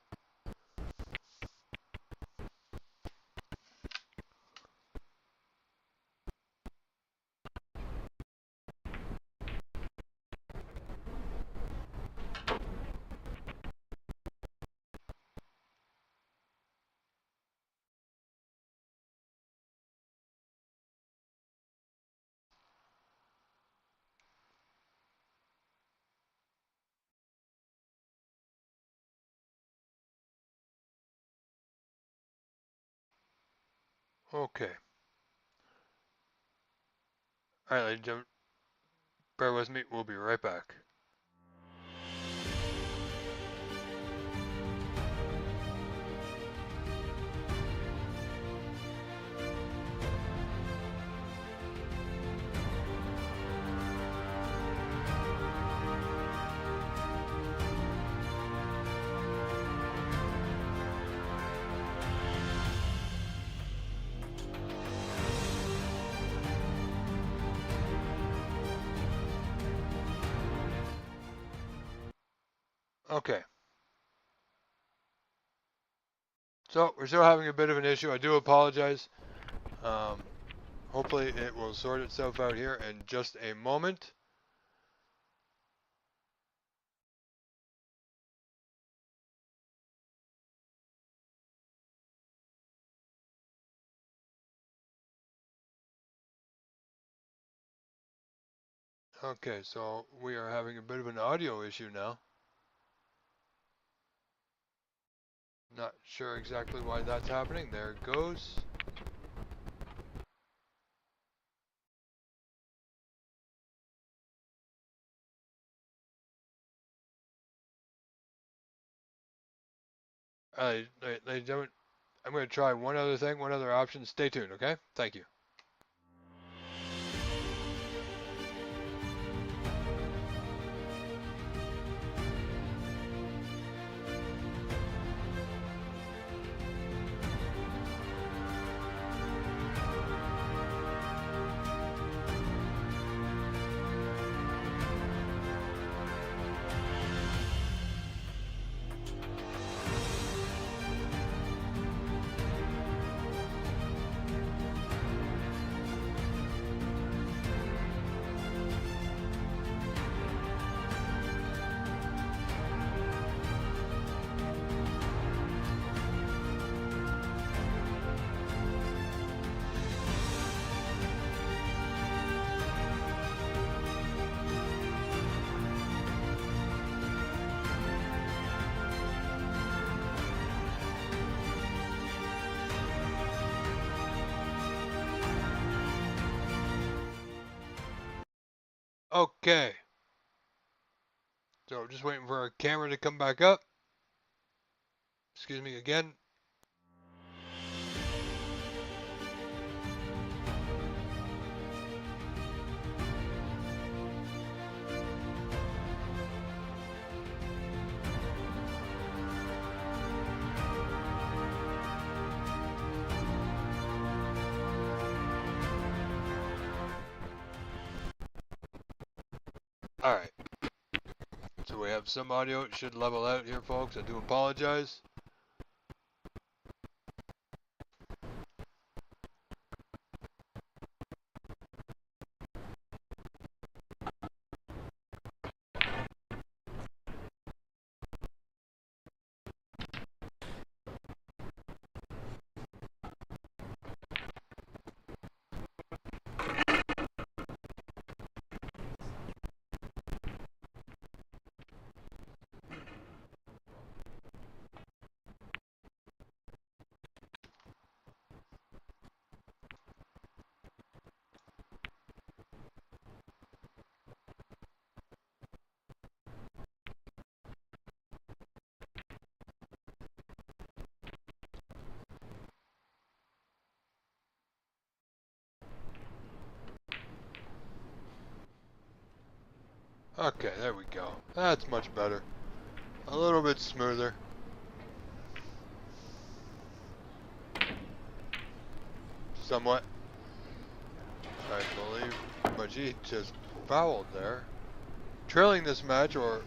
Okay. Alright, ladies and gentlemen, bear with me. We'll be right back. Okay. So, we're still having a bit of an issue. I do apologize. Hopefully it will sort itself out here in just a moment. Okay, so we are having a bit of an audio issue now. Not sure exactly why that's happening. There it goes. Ladies and gentlemen, I'm going to try one other thing, one other option. Stay tuned, okay? Thank you. Okay. So just waiting for our camera to come back up. Excuse me again. Alright. So we have some audio. It should level out here, folks. I do apologize. Okay, there we go. That's much better. A little bit smoother. Somewhat. I believe Majid just fouled there. Trailing this match, or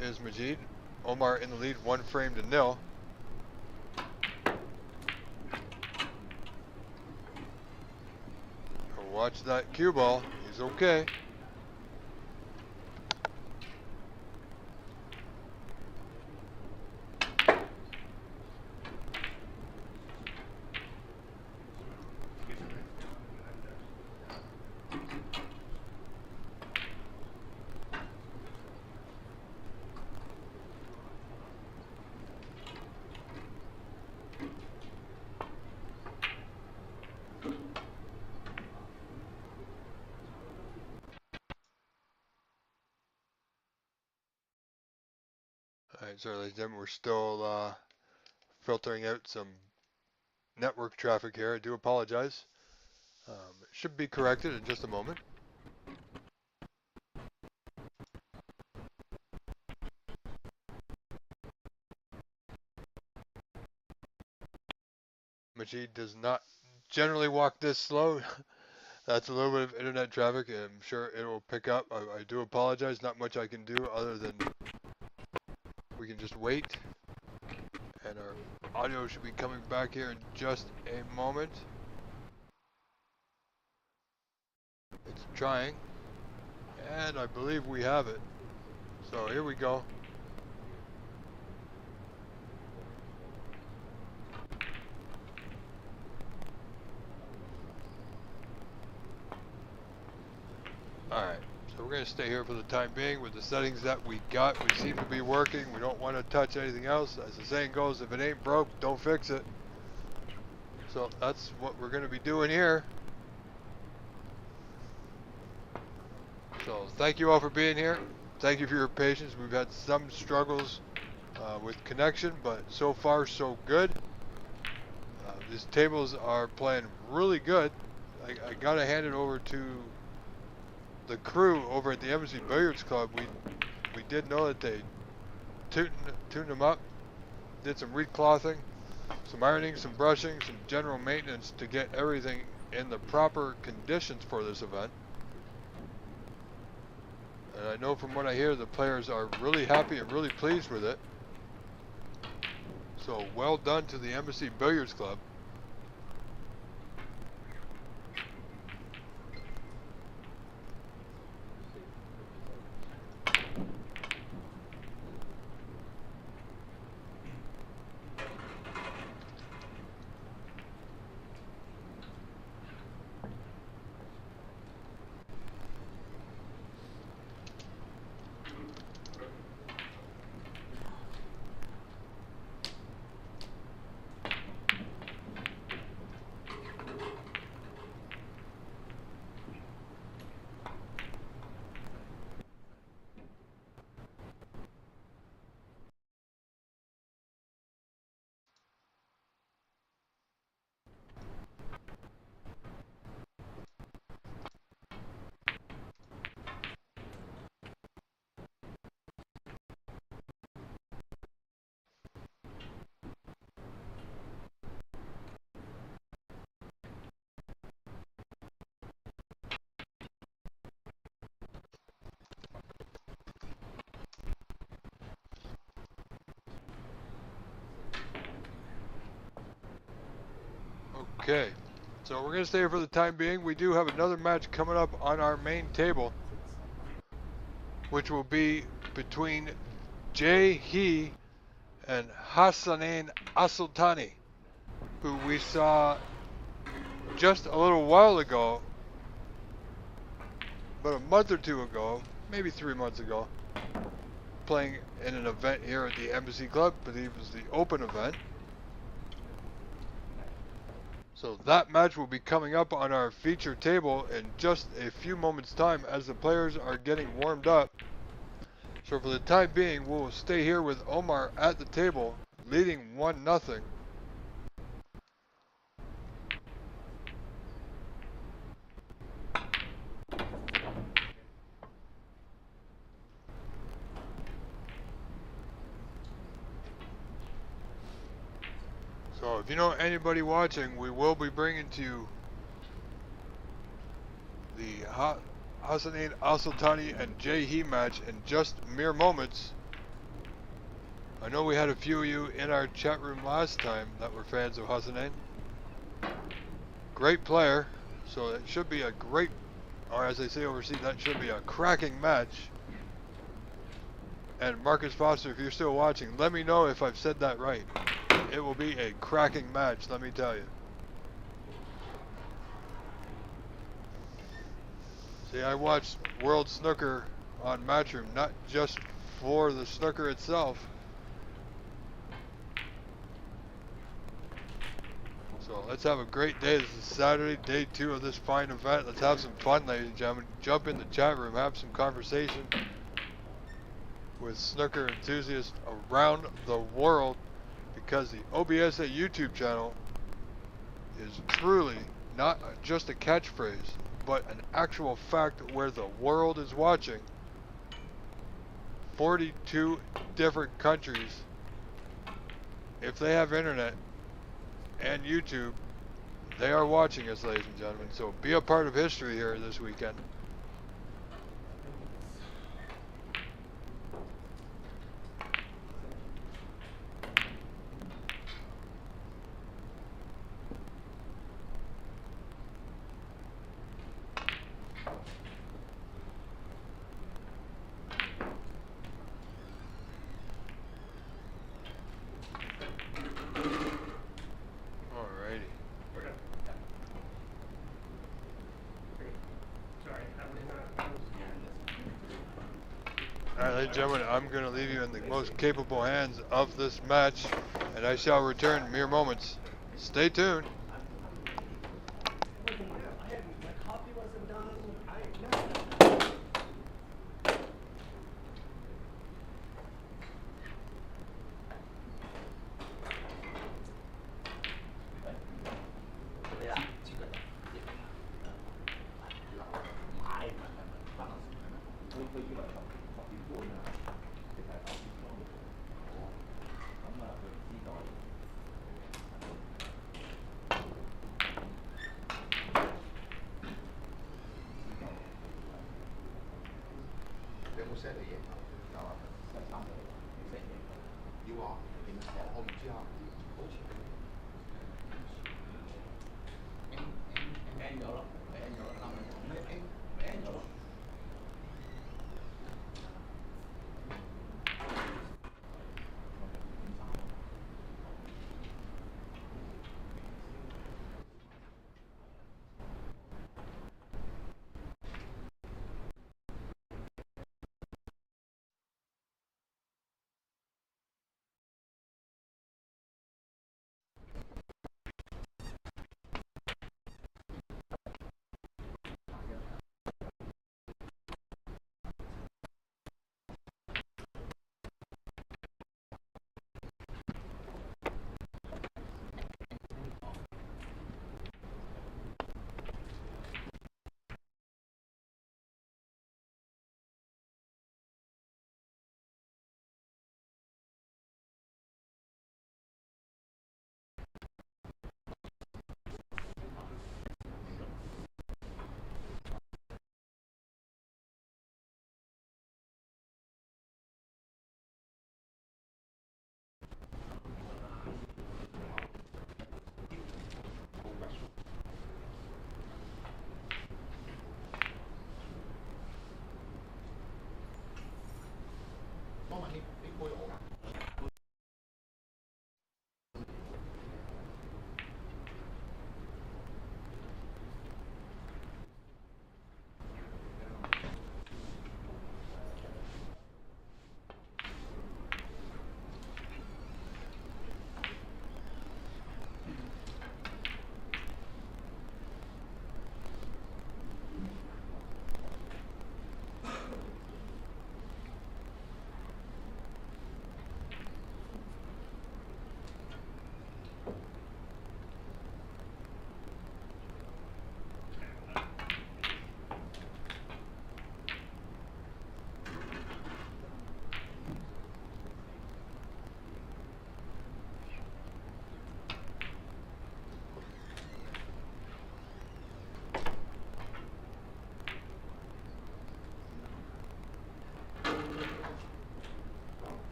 is Majid? Omar in the lead, 1-0. Watch that cue ball. He's okay. Alright, so ladies and gentlemen, we're still filtering out some network traffic here. I do apologize. It should be corrected in just a moment. Majid does not generally walk this slow. That's a little bit of internet traffic. I'm sure it will pick up. I do apologize. Not much I can do other than we can just wait. And our audio should be coming back here in just a moment. It's trying. And I believe we have it. So here we go. Alright, so we're going to stay here for the time being with the settings that we got. We seem to be working. We don't want to touch anything else. As the saying goes, if it ain't broke, don't fix it. So that's what we're going to be doing here. So thank you all for being here. Thank you for your patience. We've had some struggles with connection, but so far so good. These tables are playing really good. I got to hand it over to the crew over at the Embassy Billiards Club. We did know that they tuned them up, did some reclothing, some ironing, some brushing, some general maintenance to get everything in the proper conditions for this event. And I know from what I hear, the players are really happy and really pleased with it. So well done to the Embassy Billiards Club. Okay, so we're going to stay here for the time being. We do have another match coming up on our main table, which will be between He and Hassan Al-Aotani, who we saw just a little while ago, about a month or two ago, maybe 3 months ago, playing in an event here at the Embassy Club. I believe it was the open event. So that match will be coming up on our feature table in just a few moments time as the players are getting warmed up. So for the time being, we'll stay here with Omar at the table, leading 1-0. So if you know anybody watching, we will be bringing to you the Hassan Al-Aotani and He match in just mere moments. I know we had a few of you in our chat room last time that were fans of Hassan. Great player, so it should be a great, or as they say overseas, that should be a cracking match. And Marcus Foster, if you're still watching, let me know if I've said that right. It will be a cracking match, let me tell you. See, I watched World Snooker on Matchroom, not just for the snooker itself. So let's have a great day. This is Saturday, day 2 of this fine event. Let's have some fun, ladies and gentlemen. Jump in the chat room, have some conversation with snooker enthusiasts around the world, because the OBSA YouTube channel is truly not just a catchphrase, but an actual fact where the world is watching. 42 different countries, if they have internet and YouTube, they are watching us, ladies and gentlemen. So be a part of history here this weekend. Alright, ladies and gentlemen, I'm going to leave you in the most capable hands of this match, and I shall return in mere moments. Stay tuned.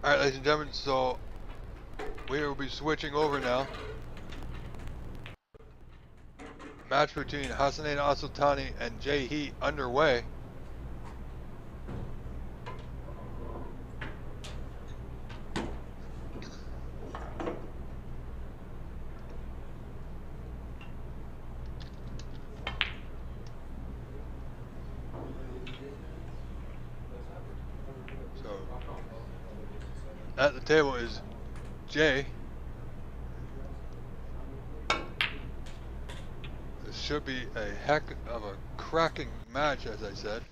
Alright, ladies and gentlemen, so we will be switching over now. Match between Hassan Al-Aotani and Jay underway. So at the table is Jay. This should be a heck of a cracking match, as I said.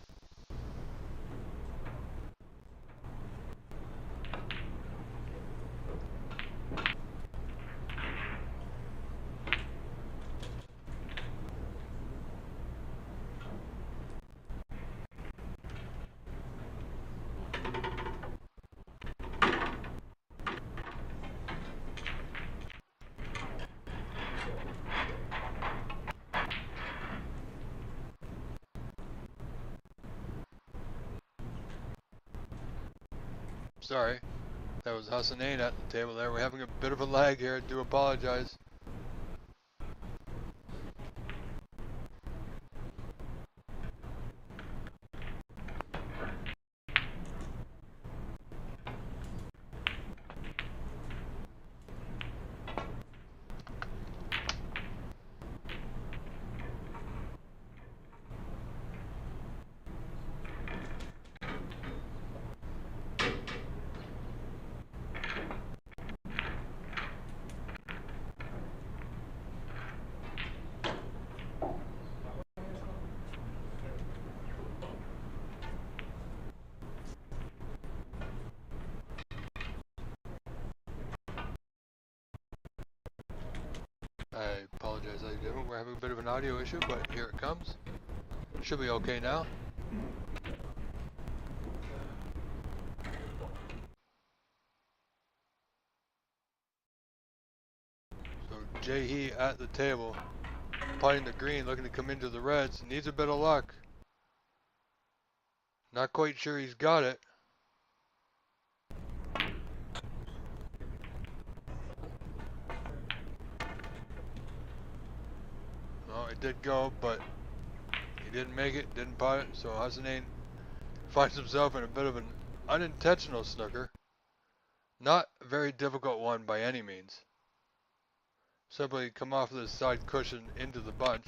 Sorry, that was Hassan at the table there. We're having a bit of a lag here. I do apologize. I apologize, we're having a bit of an audio issue, but here it comes. Should be okay now. So Jay at the table, playing the green, looking to come into the reds. Needs a bit of luck. Not quite sure he's got it. No, it did go, but he didn't make it, didn't pot it, so Hassan finds himself in a bit of an unintentional snooker. Not a very difficult one by any means. Simply come off of the side cushion into the bunch.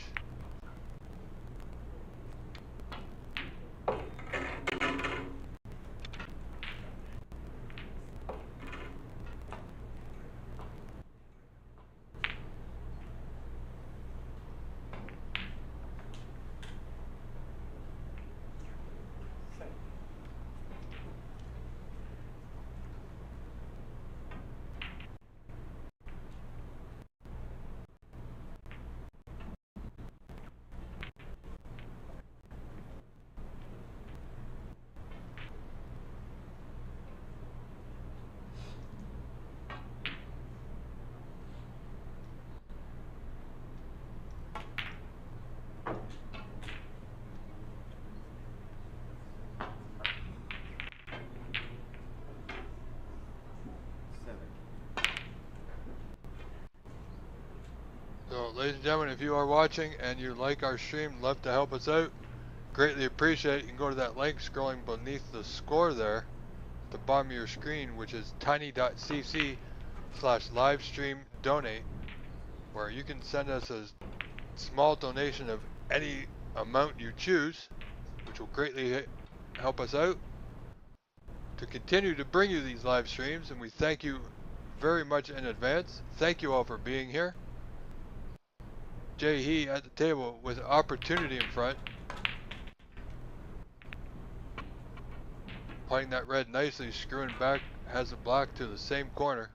So, ladies and gentlemen, if you are watching and you like our stream, love to help us out, greatly appreciate it. You can go to that link scrolling beneath the score there at the bottom of your screen, which is tiny.cc/livestream-donate, where you can send us a small donation of any amount you choose, which will greatly help us out to continue to bring you these live streams, and we thank you very much in advance. Thank you all for being here. Jay at the table with opportunity in front. Playing that red nicely, screwing back, has the black to the same corner.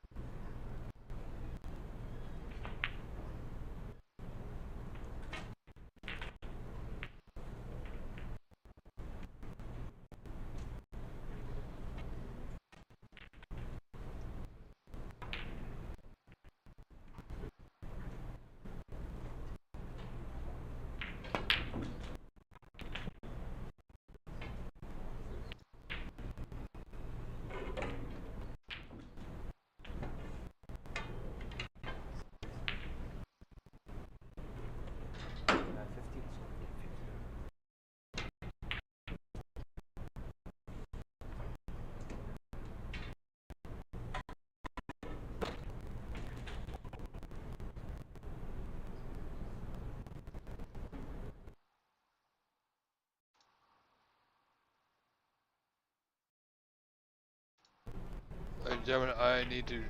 and gentlemen, I need to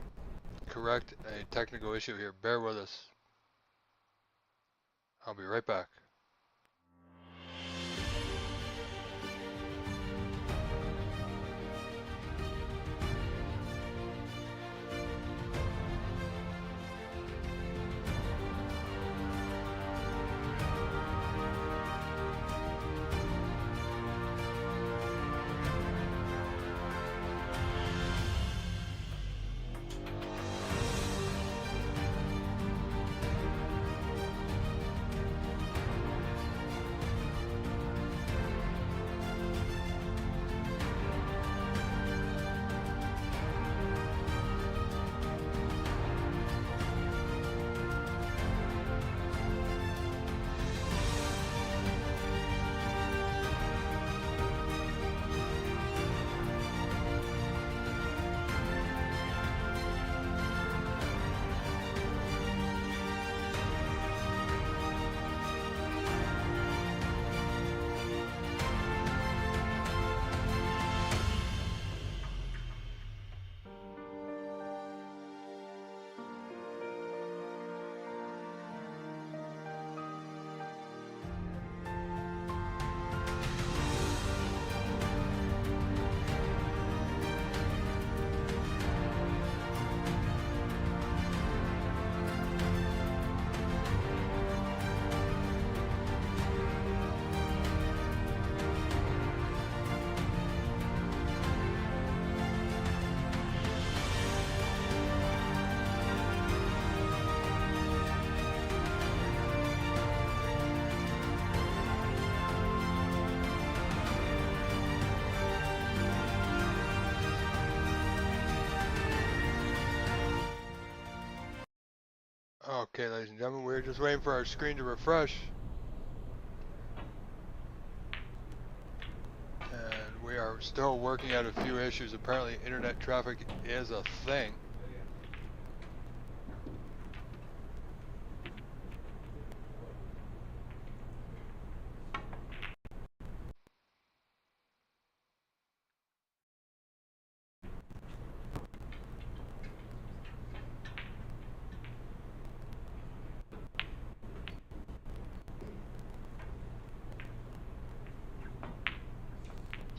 correct a technical issue here. Bear with us. I'll be right back. Okay, ladies and gentlemen, we're just waiting for our screen to refresh. And we are still working out a few issues. Apparently, internet traffic is a thing.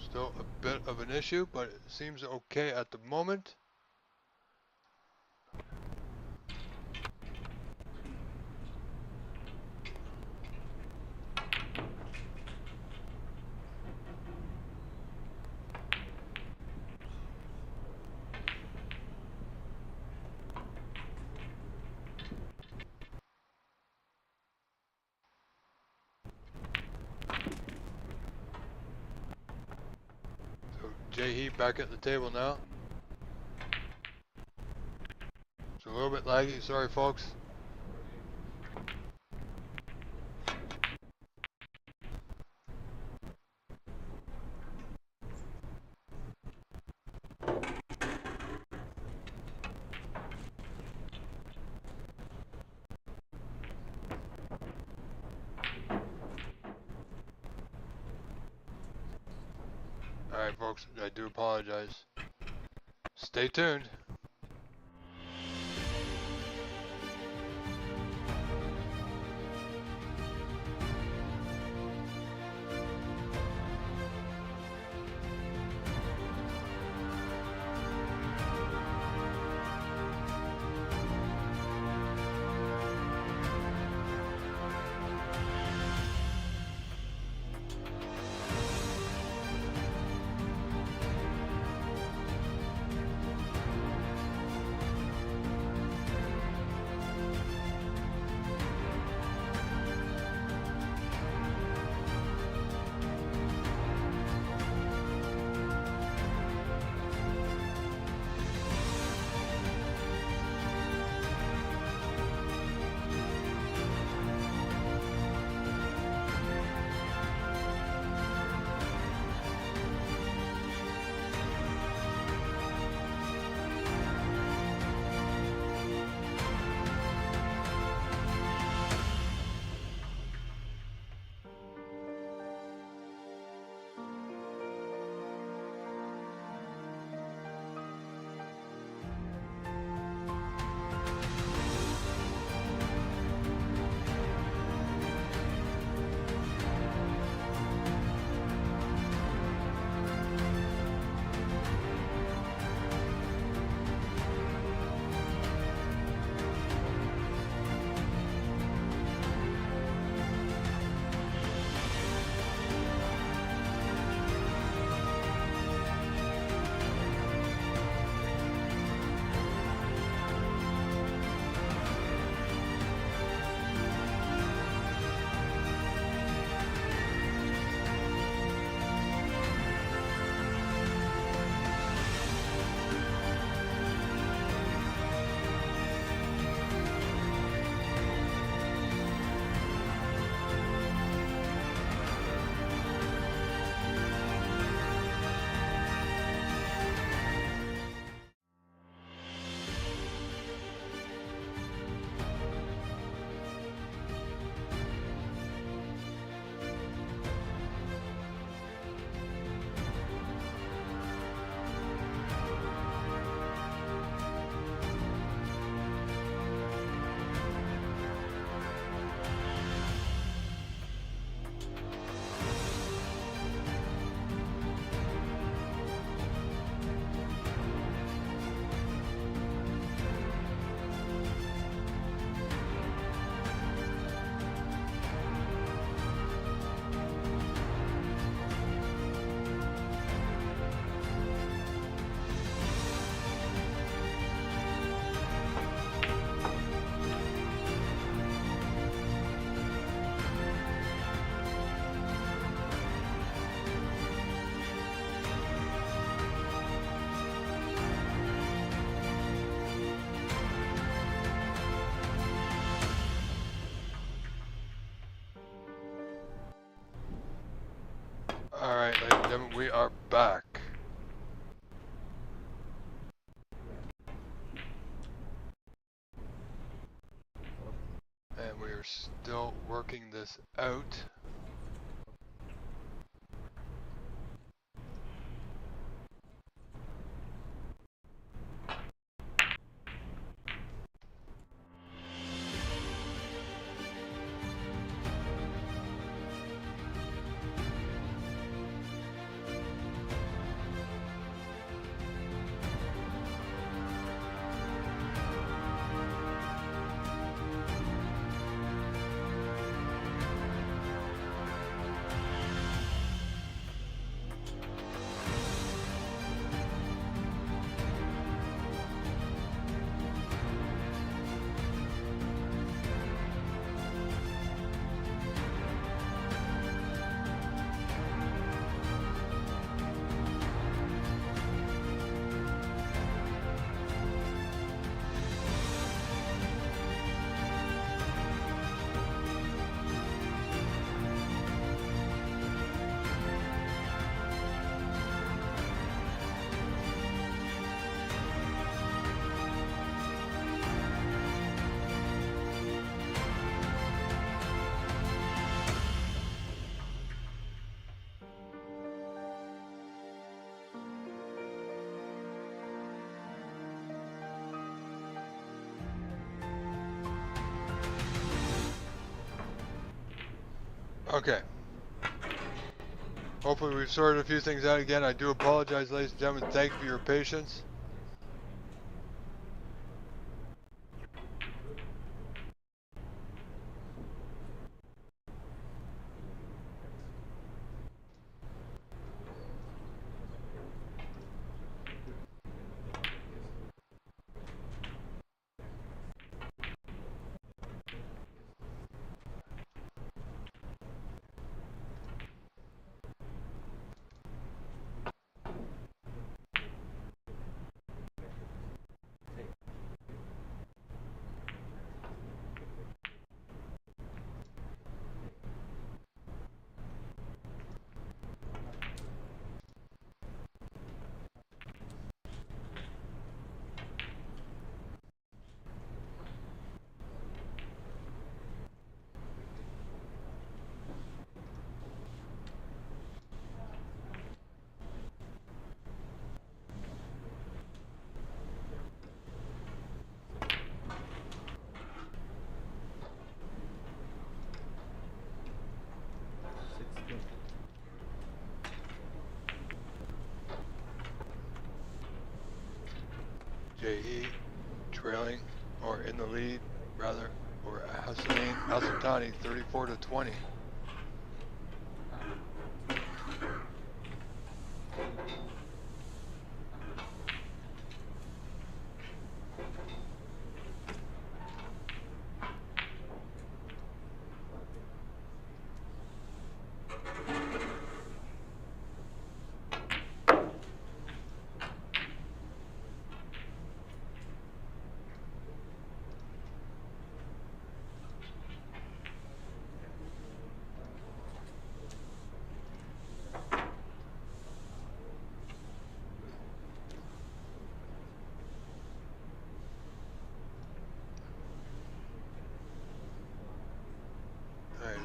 Still a bit of an issue, but it seems okay at the moment. Jay back at the table now. It's a little bit laggy, sorry folks. Alright folks, I do apologize. Stay tuned. are still working this out. Okay. Hopefully we've sorted a few things out again. I do apologize, ladies and gentlemen. Thank you for your patience. JE trailing, or in the lead, rather, or Hassan Al-Aotani 34-20.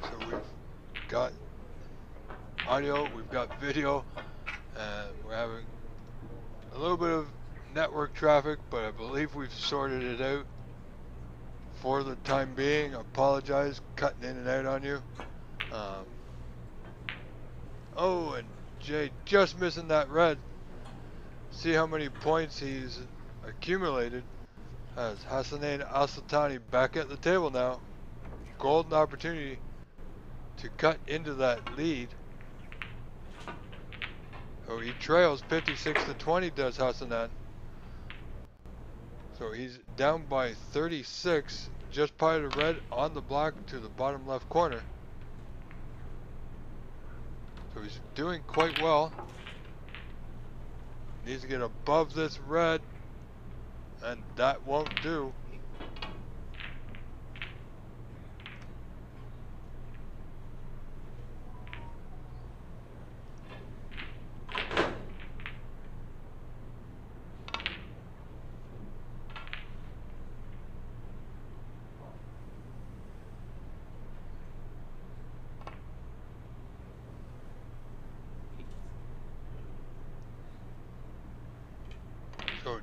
So we've got audio, we've got video, and we're having a little bit of network traffic, but I believe we've sorted it out for the time being. I apologize, cutting in and out on you. Oh, and Jay just missing that red. See how many points he's accumulated. Has Hassan Al-Aotani back at the table now. Golden opportunity to cut into that lead. Oh, he trails 56-20, does Hassan. So he's down by 36, just pied a red on the block to the bottom left corner. So he's doing quite well. Needs to get above this red, and that won't do.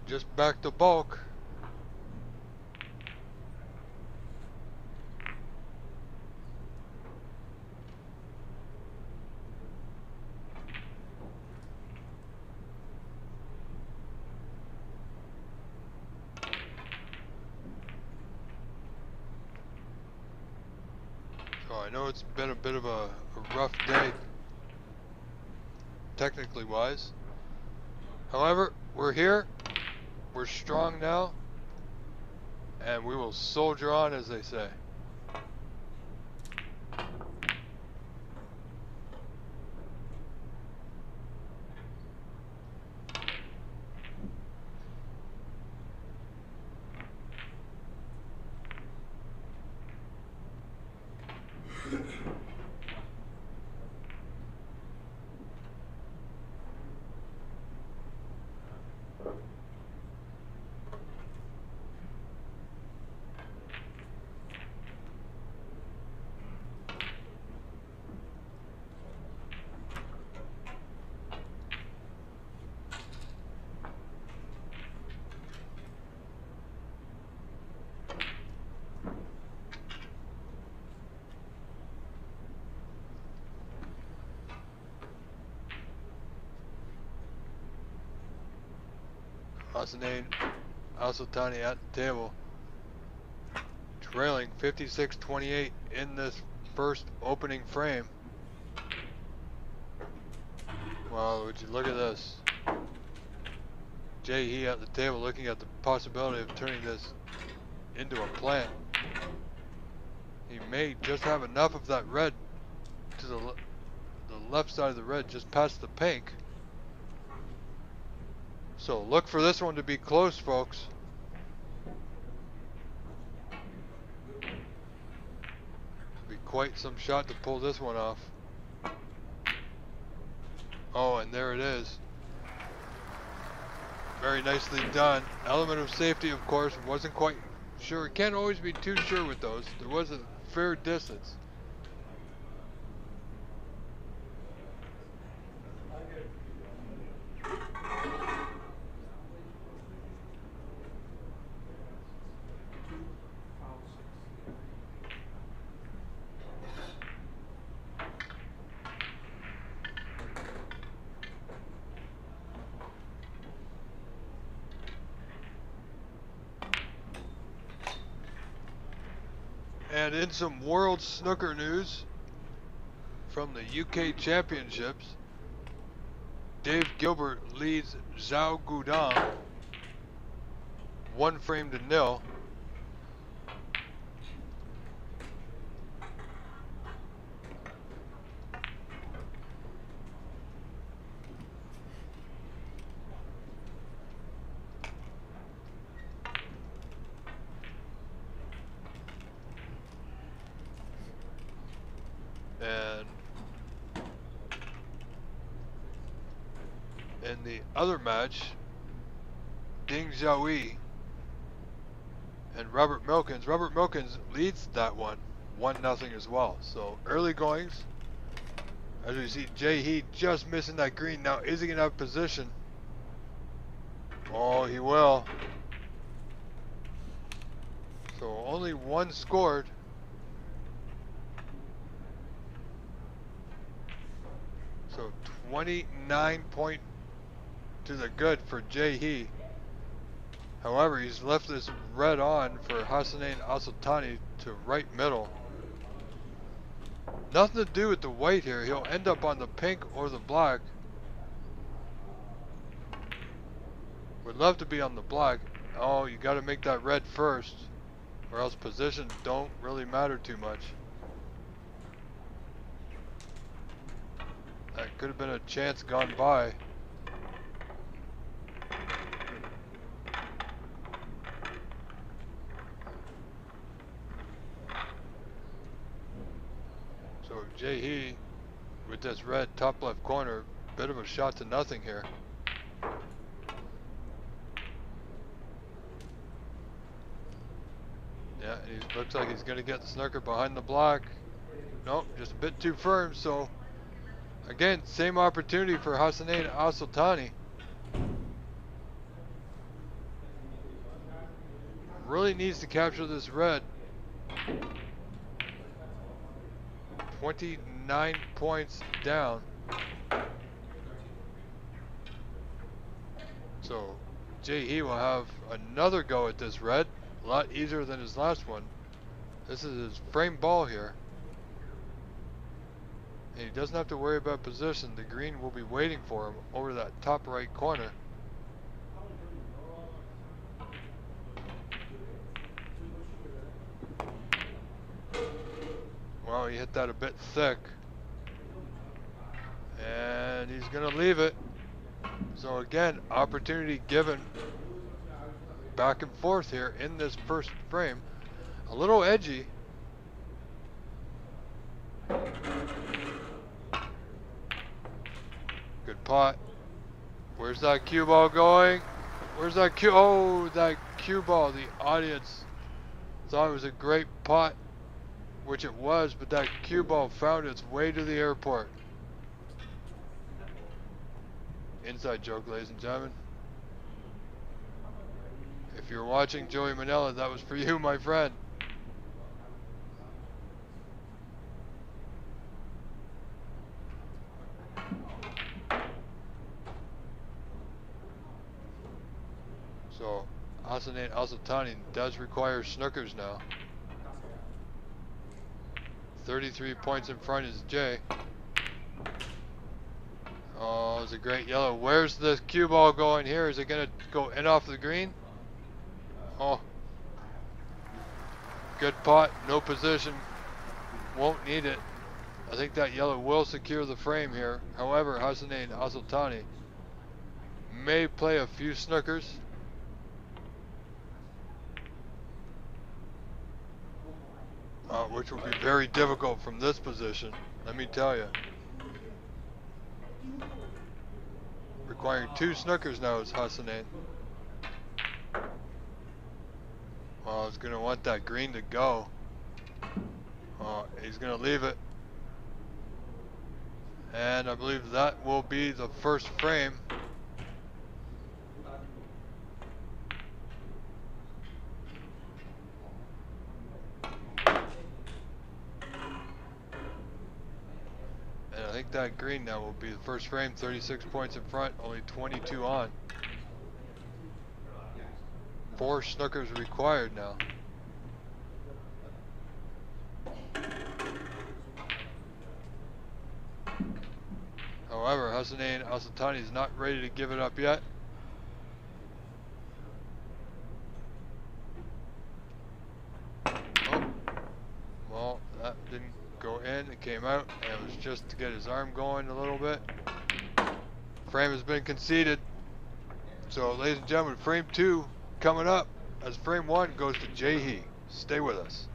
just back to bulk. So I know it's been a bit of a rough day, technically wise. However, we're here, we're strong now, and we will soldier on, as they say. Hassan Al-Aotani at the table, trailing 56-28 in this first opening frame. Well, would you look at this? He at the table looking at the possibility of turning this into a plant. He may just have enough of that red to the left side of the red, just past the pink. So look for this one to be close, folks. Be quite some shot to pull this one off. Oh, and there it is. Very nicely done. Element of safety, of course, wasn't quite sure. Can't always be too sure with those. There was a fair distance. And in some World Snooker news from the UK Championships, Dave Gilbert leads Zhao Guodong 1-0. And in the other match, Ding Xiaoyi and Robert Milkins leads that one 1-0 as well. So early goings, as we see He just missing that green. Now is he gonna have position? Oh, he will. So only one scored. So 29 point to the good for He. However, he's left this red on for Hassan Al-Aotani to right middle. Nothing to do with the white here. He'll end up on the pink or the black. Would love to be on the black. Oh, you got to make that red first, or else positions don't really matter too much. That could have been a chance gone by. So He with this red top left corner, bit of a shot to nothing here. Yeah, and he looks like he's gonna get the snooker behind the block. Nope, just a bit too firm. So again, same opportunity for Hassan Al-Aotani. really needs to capture this red. 29 points down. So Jae will have another go at this red. A lot easier than his last one. This is his frame ball here. And he doesn't have to worry about position. The green will be waiting for him over that top right corner. Well, he hit that a bit thick. And he's going to leave it. So again, opportunity given back and forth here in this first frame. A little edgy. Good pot. Where's that cue ball going? Where's that cue? Oh, that cue ball. The audience thought it was a great pot, which it was, but that cue ball found its way to the airport. Inside joke, ladies and gentlemen. If you're watching Joey Manella, that was for you, my friend. So, Hassan Al-Aotani does require snookers now. 33 points in front is Jay. Oh, it's a great yellow. Where's the cue ball going here? Is it going to go in off the green? Oh. Good pot. No position. Won't need it. I think that yellow will secure the frame here. However, Hassan Al-Aotani may play a few snookers. Which will be very difficult from this position, let me tell you. Requiring 2 snookers now is Hassan. Well, he's going to want that green to go. He's going to leave it. And I believe that will be the first frame. I think that green now will be the first frame. 36 points in front, only 22 on. 4 snookers required now. However, Hassan Al-Aotani is not ready to give it up yet. Oh, well, that didn't go in, it came out, and it was just to get his arm going a little bit. Frame has been conceded. So, ladies and gentlemen, frame 2 coming up as frame 1 goes to Jae. Stay with us.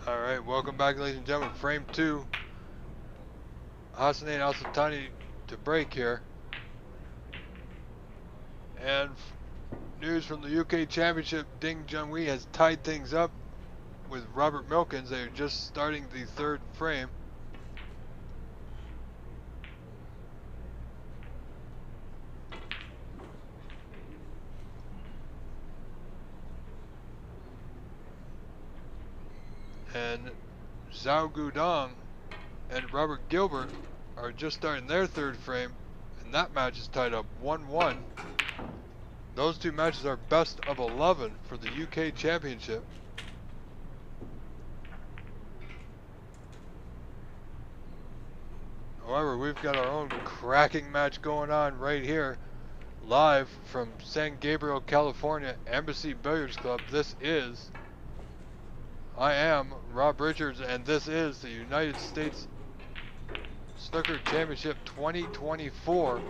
Alright, welcome back, ladies and gentlemen. Frame 2. Hassan Al-Aotani to break here. And news from the UK Championship, Ding Junhui has tied things up with Robert Milkins. They are just starting the 3rd frame. And Zhao Gudong and Robert Gilbert are just starting their 3rd frame, and that match is tied up 1-1. Those 2 matches are best of 11 for the UK Championship. However, we've got our own cracking match going on right here, live from San Gabriel, California, Embassy Billiards Club. I am Rob Richards, and this is the United States Snooker Championship 2024.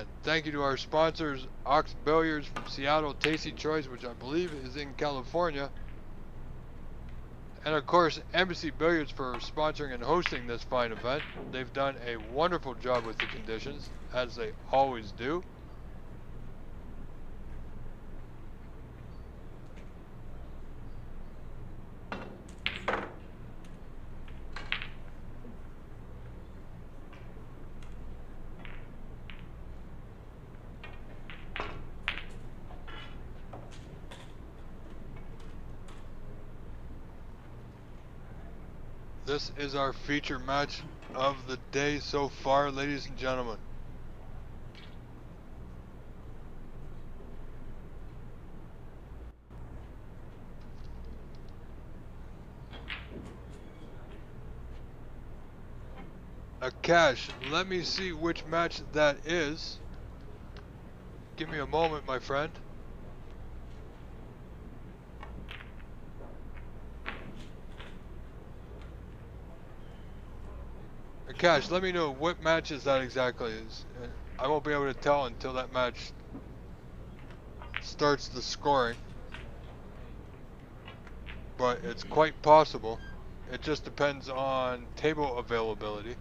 And thank you to our sponsors, Ox Billiards from Seattle, Tasty Choice, which I believe is in California. And of course, Embassy Billiards for sponsoring and hosting this fine event. They've done a wonderful job with the conditions, as they always do. This is our feature match of the day so far, ladies and gentlemen. Akash, let me see which match that is. Give me a moment, my friend. Akash, let me know what matches that exactly is. I won't be able to tell until that match starts the scoring. But it's quite possible. It just depends on table availability.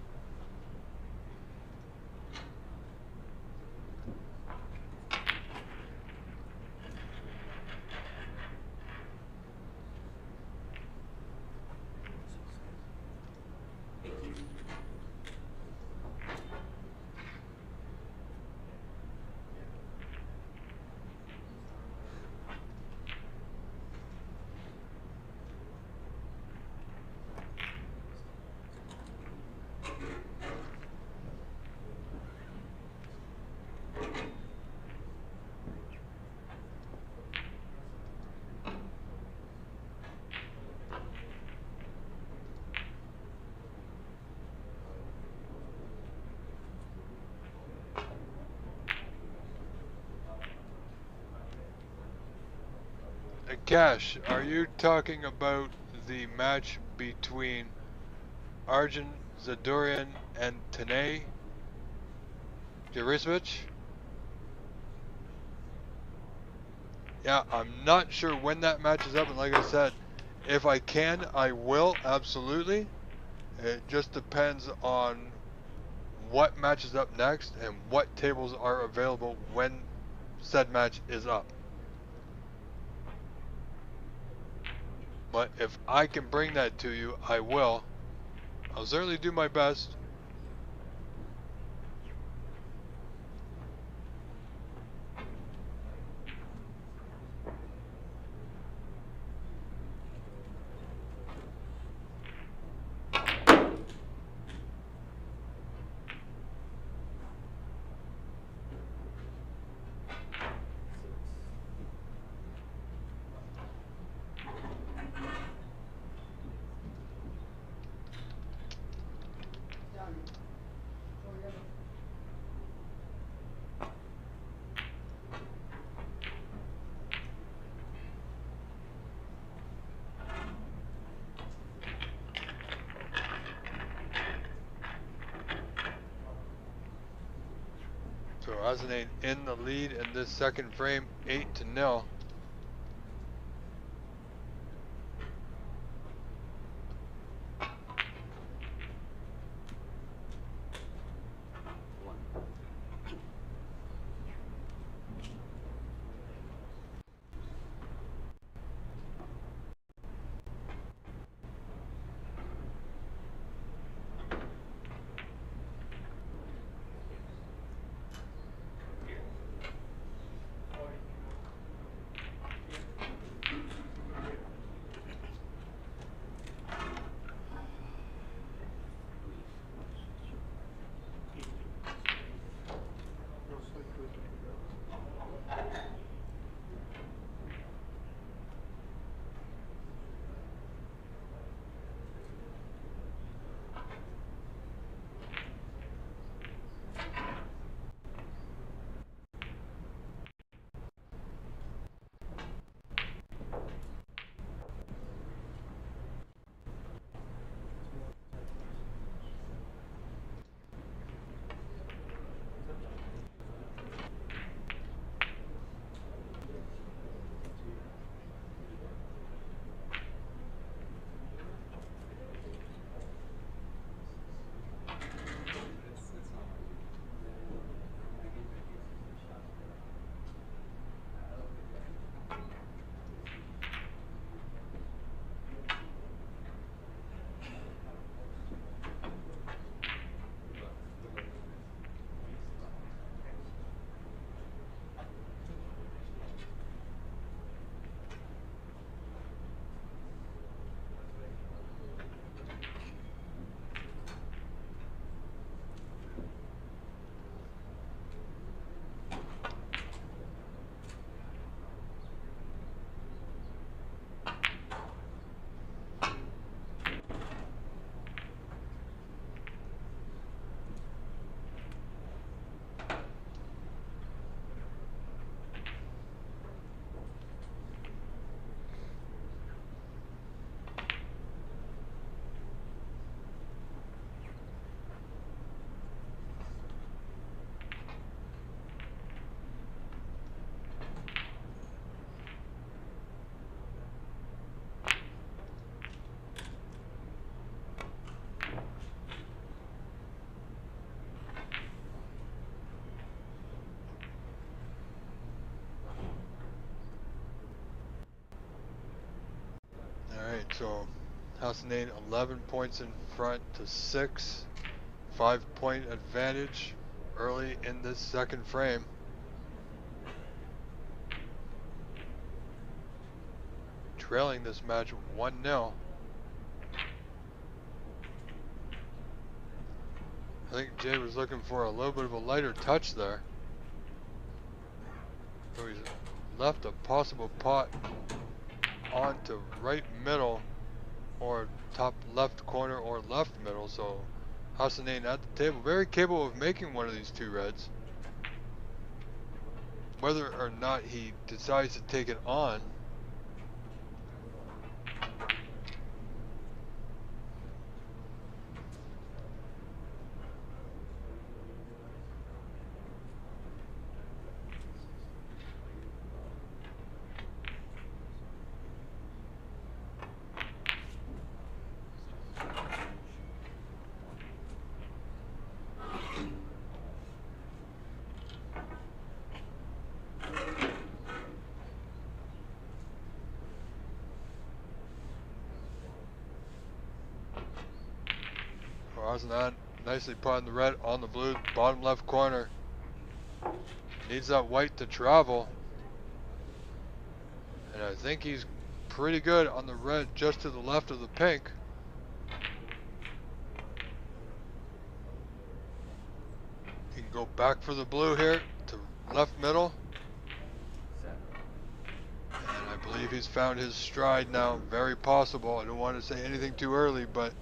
Cash, are you talking about the match between Arjun Zadorian and Tanay Jarisvich? Yeah, I'm not sure when that match is up, and like I said, if I can, I will, absolutely. It just depends on what match is up next and what tables are available when said match is up. But if I can bring that to you, I will. I'll certainly do my best. So Hassan in the lead in this second frame, 8-0. Hassan 11 points in front to 6. 5-point advantage early in this second frame. Trailing this match 1-0. I think Jay was looking for a little bit of a lighter touch there. So he's left a possible pot onto right middle or top left corner or left middle. So Hassan at the table, very capable of making one of these two reds. Whether or not he decides to take it on, Hassan nicely putting the red on the blue, bottom left corner. Needs that white to travel. And I think he's pretty good on the red just to the left of the pink. He can go back for the blue here to left middle. And I believe he's found his stride now. Very possible. I don't want to say anything too early, but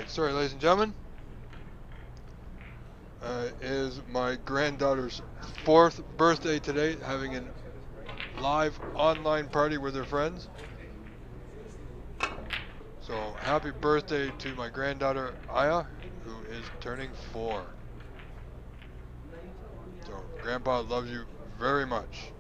Alright, sorry ladies and gentlemen. Is my granddaughter's 4th birthday today, having a live online party with her friends. So happy birthday to my granddaughter Aya, who is turning 4. So Grandpa loves you very much.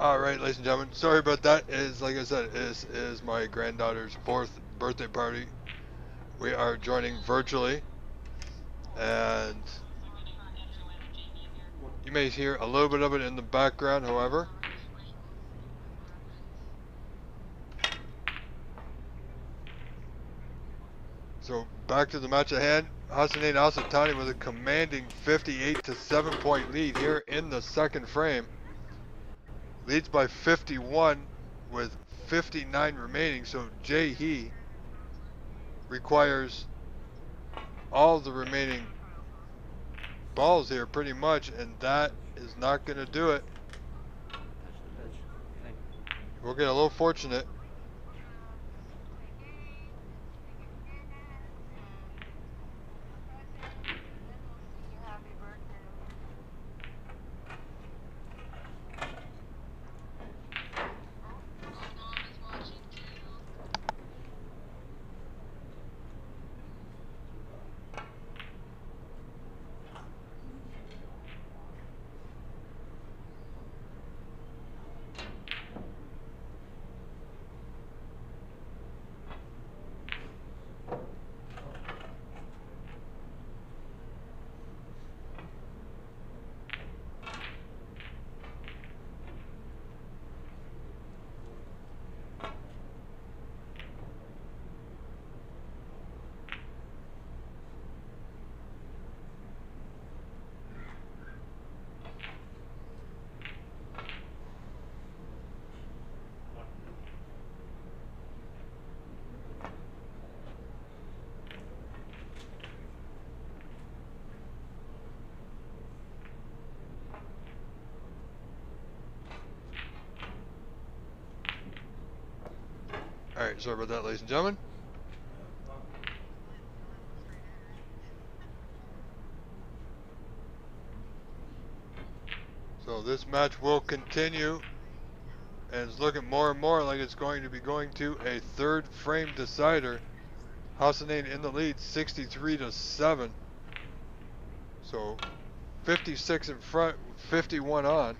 All right, ladies and gentlemen. Sorry about that. Is like I said, is my granddaughter's 4th birthday party. We are joining virtually, and you may hear a little bit of it in the background. However, so back to the match at hand. Hassan Al-Aotani with a commanding 58 to 7-point lead here in the second frame. Leads by 51 with 59 remaining. So He requires all the remaining balls here pretty much, and that is not going to do it. We'll get a little fortunate. Alright, sorry about that, ladies and gentlemen. So this match will continue, and it's looking more and more like it's going to be going to a third frame decider. Hassan in the lead, 63 to 7. So 56 in front, 51 on.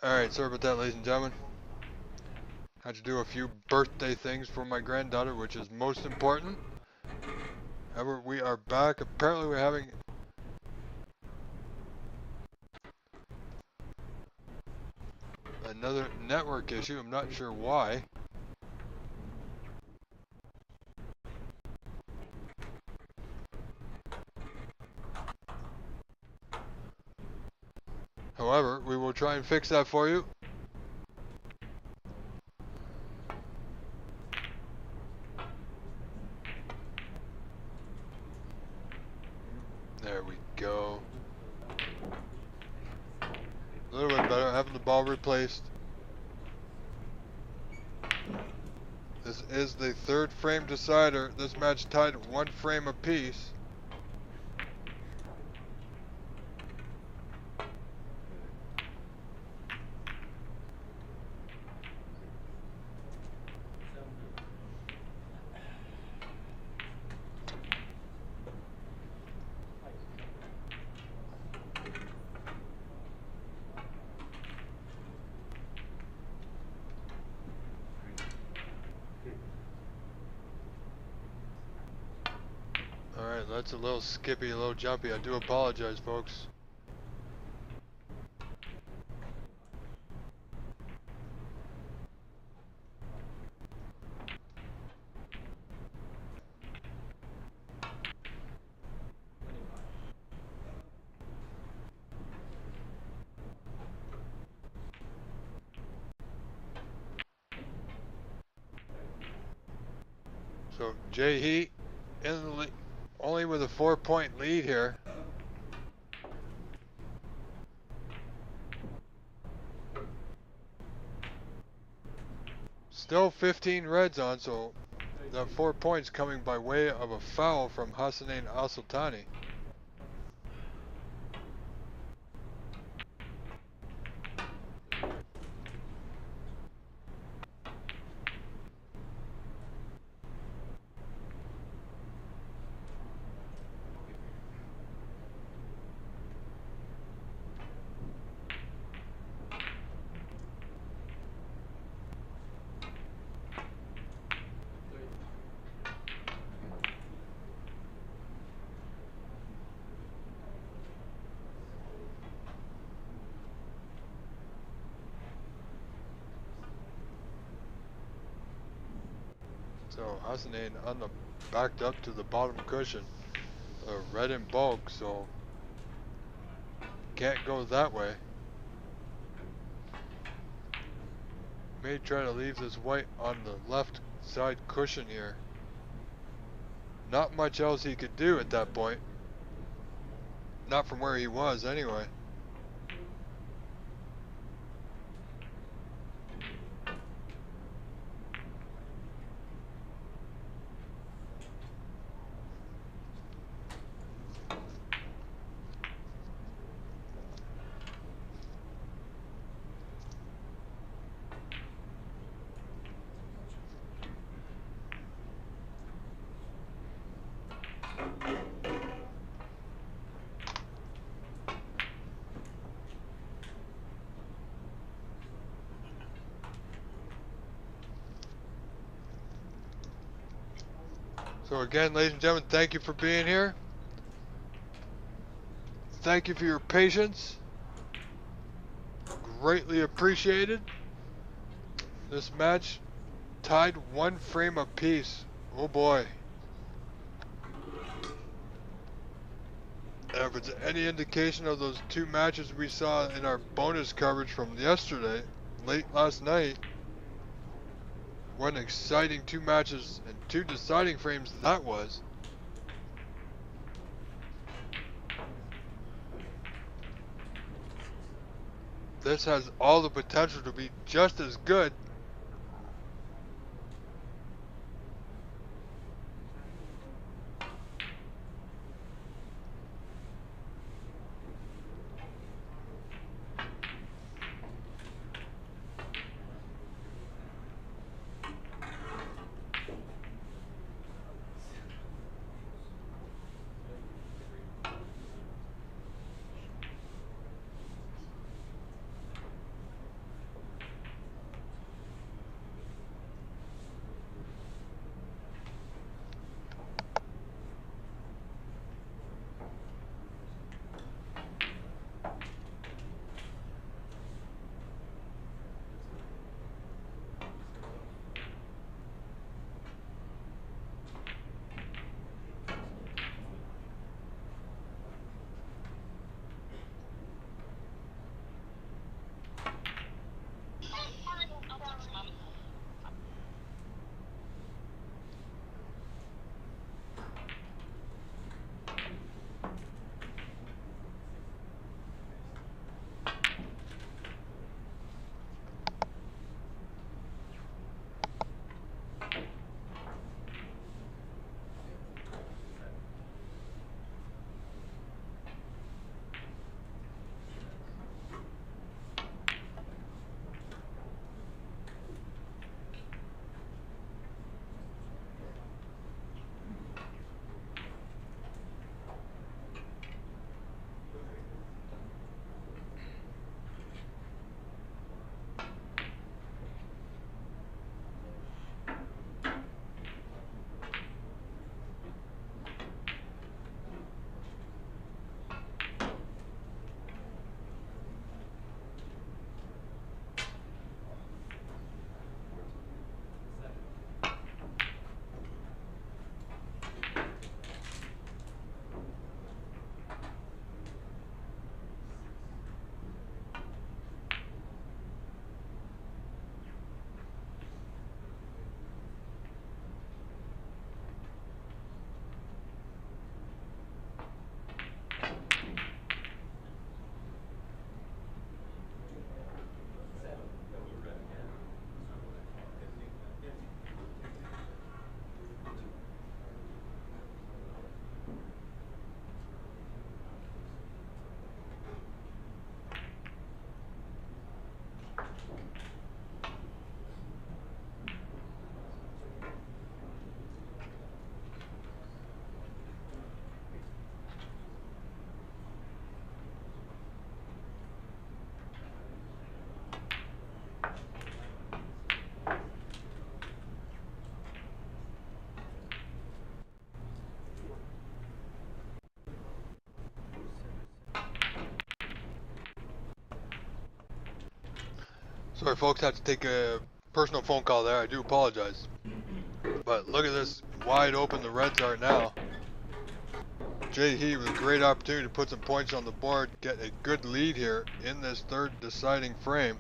Alright, sorry about that, ladies and gentlemen. Had to do a few birthday things for my granddaughter, which is most important. However, we are back. Apparently we're having another network issue. I'm not sure why. However, we will try and fix that for you. There we go. A little bit better, having the ball replaced. This is the third frame decider. This match tied at 1 frame apiece. Alright, that's a little skippy, a little jumpy. I do apologize, folks. So, Jay Heat in the lead, only with a 4-point lead here. Still 15 reds on, so that 4 points coming by way of a foul from Hassan Al-Aotani. So Hassan on the backed up to the bottom cushion, red in bulk, so can't go that way. May try to leave this white on the left side cushion here. Not much else he could do at that point. Not from where he was anyway. So again, ladies and gentlemen, thank you for being here. Thank you for your patience. Greatly appreciated. This match tied 1 frame apiece. Oh boy. And if it's any indication of those 2 matches we saw in our bonus coverage from yesterday, late last night, what an exciting 2 matches and 2 deciding frames that was. This has all the potential to be just as good. Sorry folks, had to take a personal phone call there, I do apologize. But look at this wide open the Reds are now. Jay He with a great opportunity to put some points on the board, get a good lead here in this third deciding frame.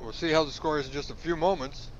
We'll see how the score is in just a few moments.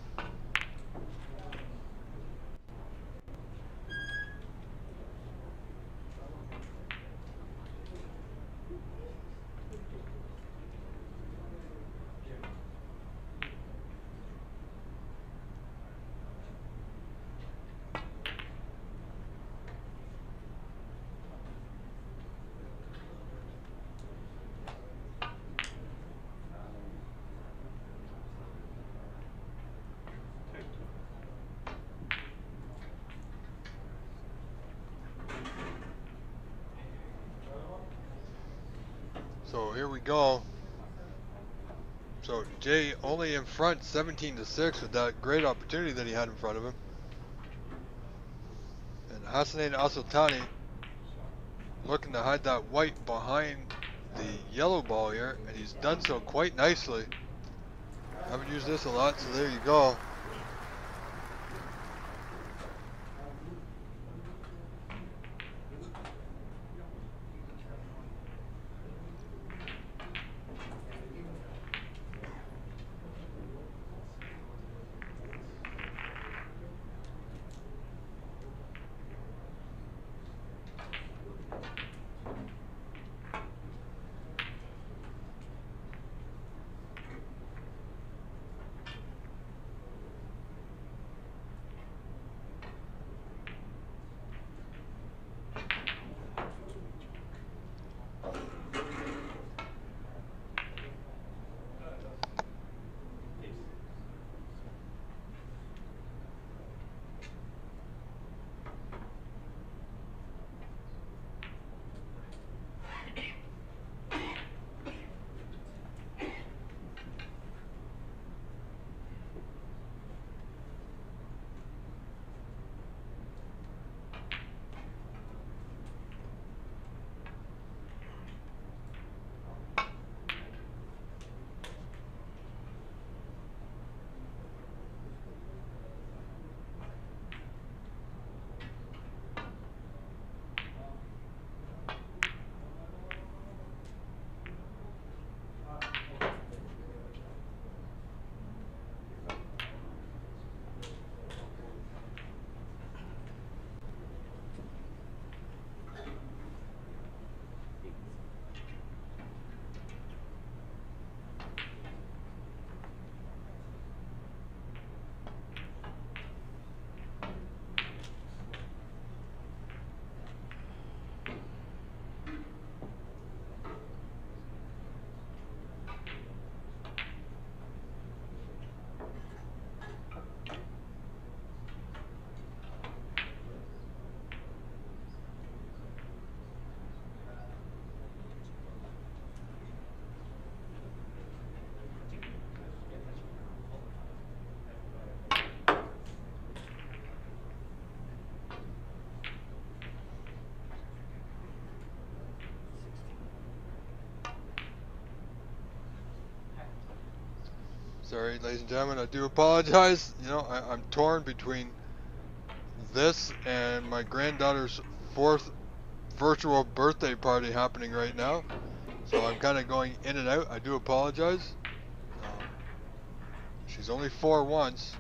So here we go. So Jay only in front 17-6 with that great opportunity that he had in front of him. And Hassan Al-Aotani looking to hide that white behind the yellow ball here, and he's done so quite nicely. Haven't used this a lot, so there you go. Sorry, ladies and gentlemen, I do apologize. You know, I'm torn between this and my granddaughter's 4th virtual birthday party happening right now. So I'm kind of going in and out. I do apologize. She's only 4 once.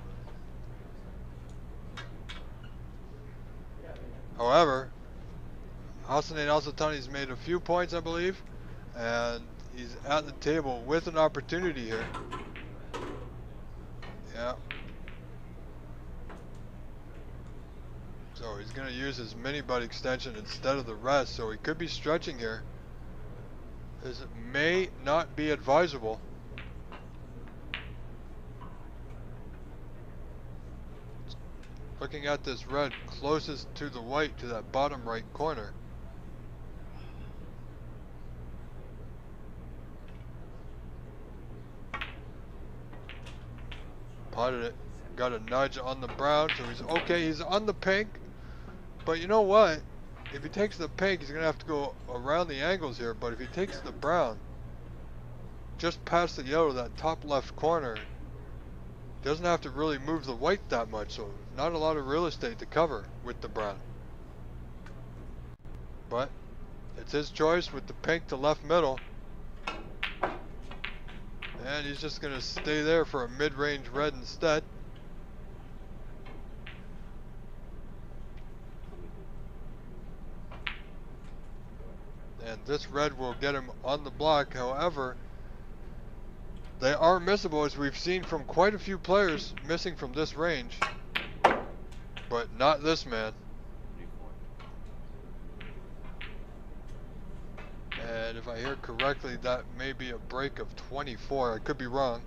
However, Hassan Al-Aotani's made a few points, I believe, and he's at the table with an opportunity here. Yeah. So he's going to use his mini butt extension instead of the rest, so he could be stretching here. This may not be advisable. Looking at this red closest to the white, to that bottom right corner. Potted it. Got a nudge on the brown, so he's okay. He's on the pink. But you know what? If he takes the pink, he's going to have to go around the angles here. But if he takes the brown, just past the yellow, that top left corner, doesn't have to really move the white that much. So not a lot of real estate to cover with the brown. But it's his choice with the pink to left middle. And he's just going to stay there for a mid-range red instead. And this red will get him on the block. However, they are missable, as we've seen from quite a few players missing from this range. But not this man. And if I hear correctly, that may be a break of 24. I could be wrong.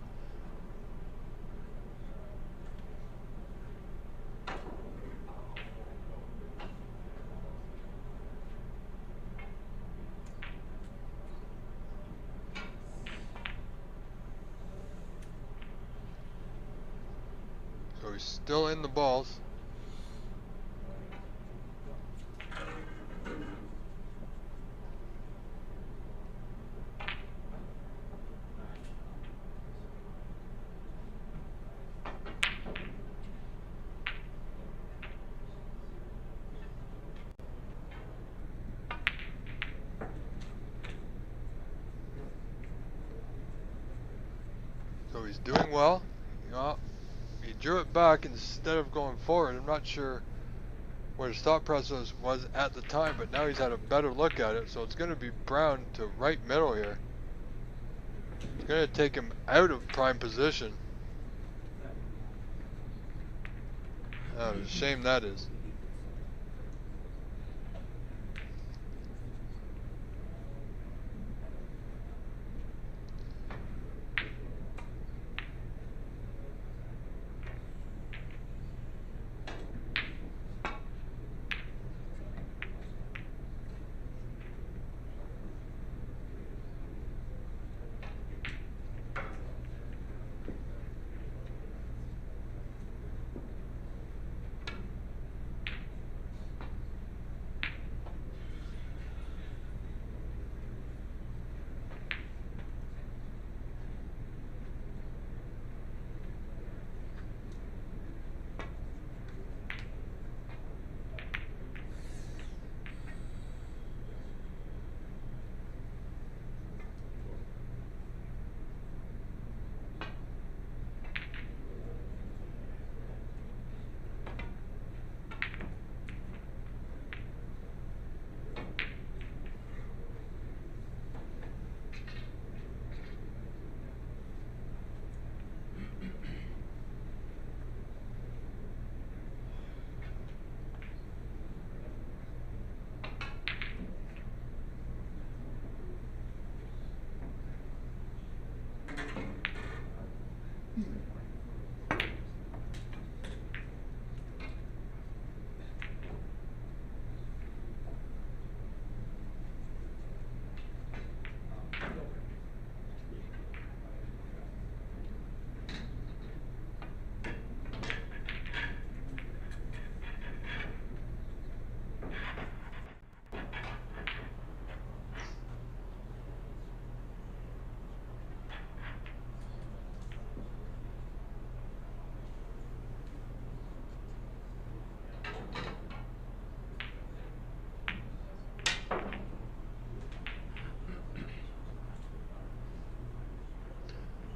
So he's still in the balls. So he's doing well. You know, he drew it back instead of going forward. I'm not sure what his thought process was at the time, but now he's had a better look at it. So it's going to be brown to right middle here. It's going to take him out of prime position. Oh, what a shame that is.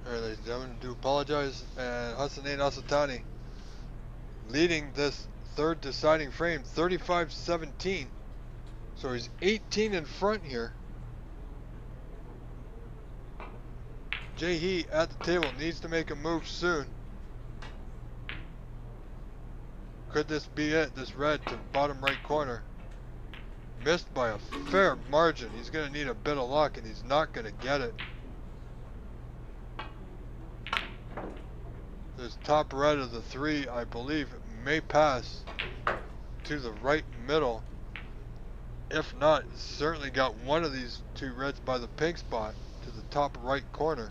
Alright, ladies and gentlemen, I do apologize. And Hassan Al-Aotani leading this third deciding frame, 35-17. So he's 18 in front here. Jae at the table needs to make a move soon. Could this be it? This red to bottom right corner. Missed by a fair margin. He's going to need a bit of luck, and he's not going to get it. This top red of the three, I believe, may pass to the right middle. If not, certainly got one of these two reds by the pink spot to the top right corner.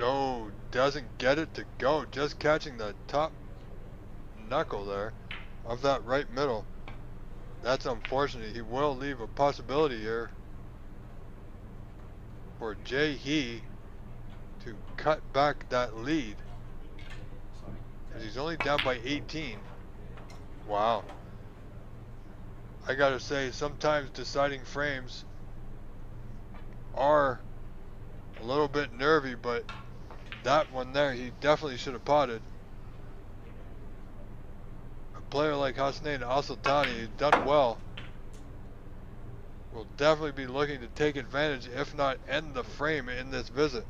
Oh, doesn't get it to go. Just catching the top knuckle there of that right middle. That's unfortunate. He will leave a possibility here for Jae to cut back that lead. Because he's only down by 18. Wow. I gotta say, sometimes deciding frames are a little bit nervy, but that one there, he definitely should have potted. A player like Hassan Al-Aotani, he's done well. Will definitely be looking to take advantage, if not end the frame in this visit.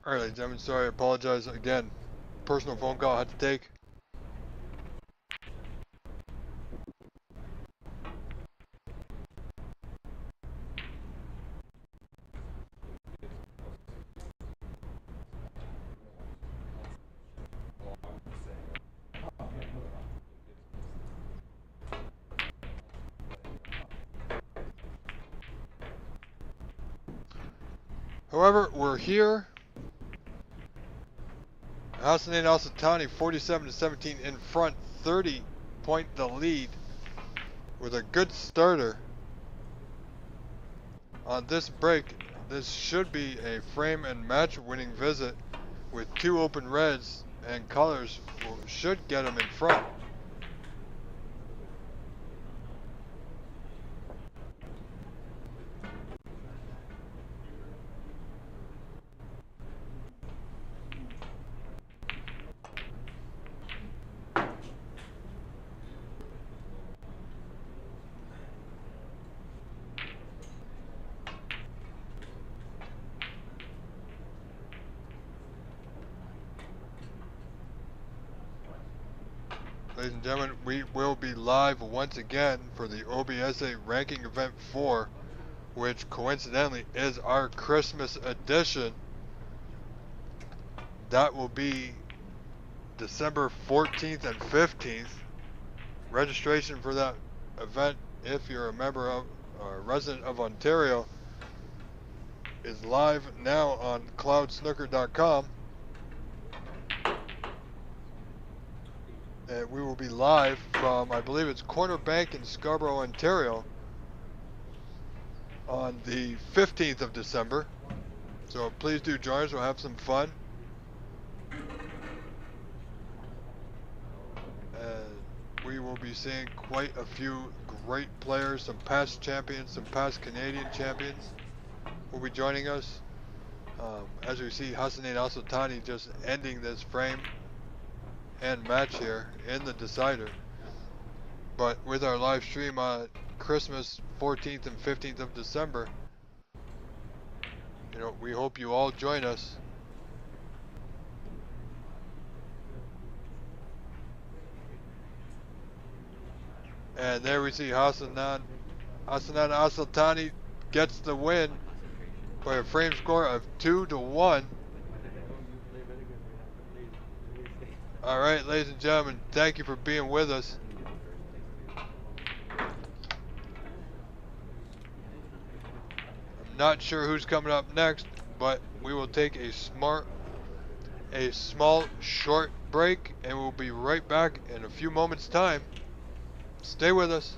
Alright, ladies and gentlemen, sorry, I apologize again. Personal phone call I had to take. However, we're here. Hassan Al-Aotani 47-17 in front, 30-point the lead with a good starter. On this break, this should be a frame and match winning visit with 2 open reds, and colors should get him in front. Ladies and gentlemen, we will be live once again for the OBSA Ranking Event 4, which coincidentally is our Christmas edition. That will be December 14th and 15th. Registration for that event, if you're a member of or a resident of Ontario, is live now on cloudsnooker.com. And we will be live from, I believe it's Corner Bank in Scarborough, Ontario on the 15th of December. So please do join us, we'll have some fun. And we will be seeing quite a few great players, some past champions, some past Canadian champions will be joining us. As we see Hassan Al-Aotani just ending this frame and match here in the decider. But with our live stream on Christmas 14th and 15th of December, you know, we hope you all join us. And there we see Hassan Al-Aotani gets the win by a frame score of 2-1. All right, ladies and gentlemen, thank you for being with us. I'm not sure who's coming up next, but we will take a small short break, and we'll be right back in a few moments' time. Stay with us.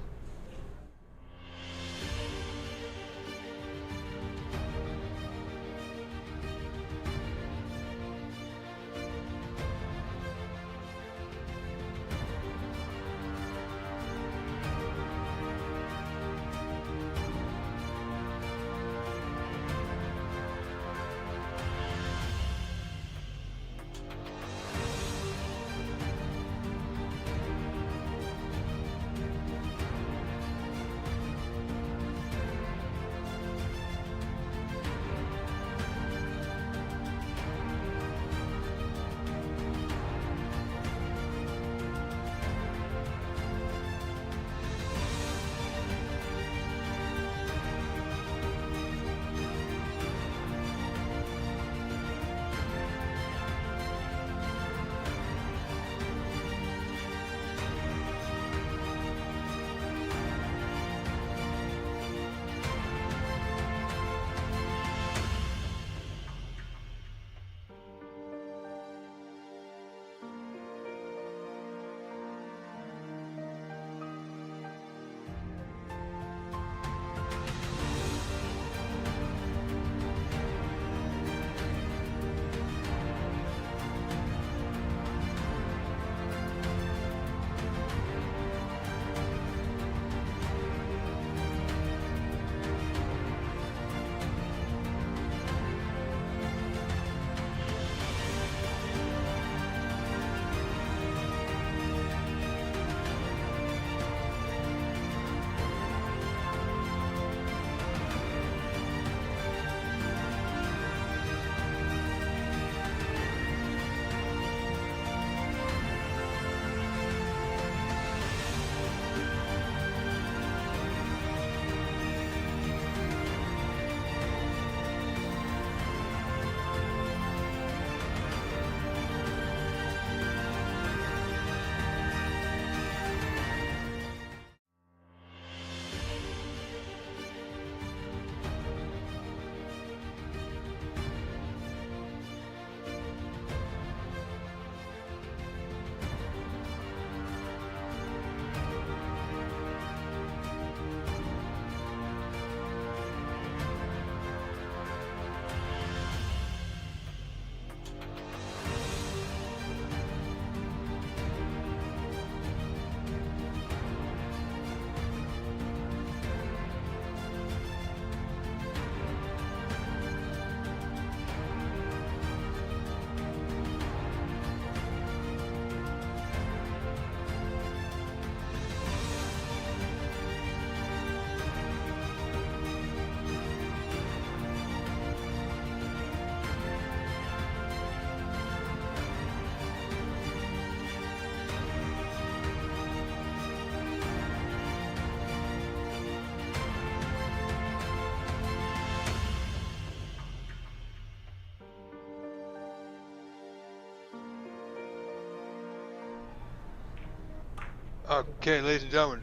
Okay, ladies and gentlemen,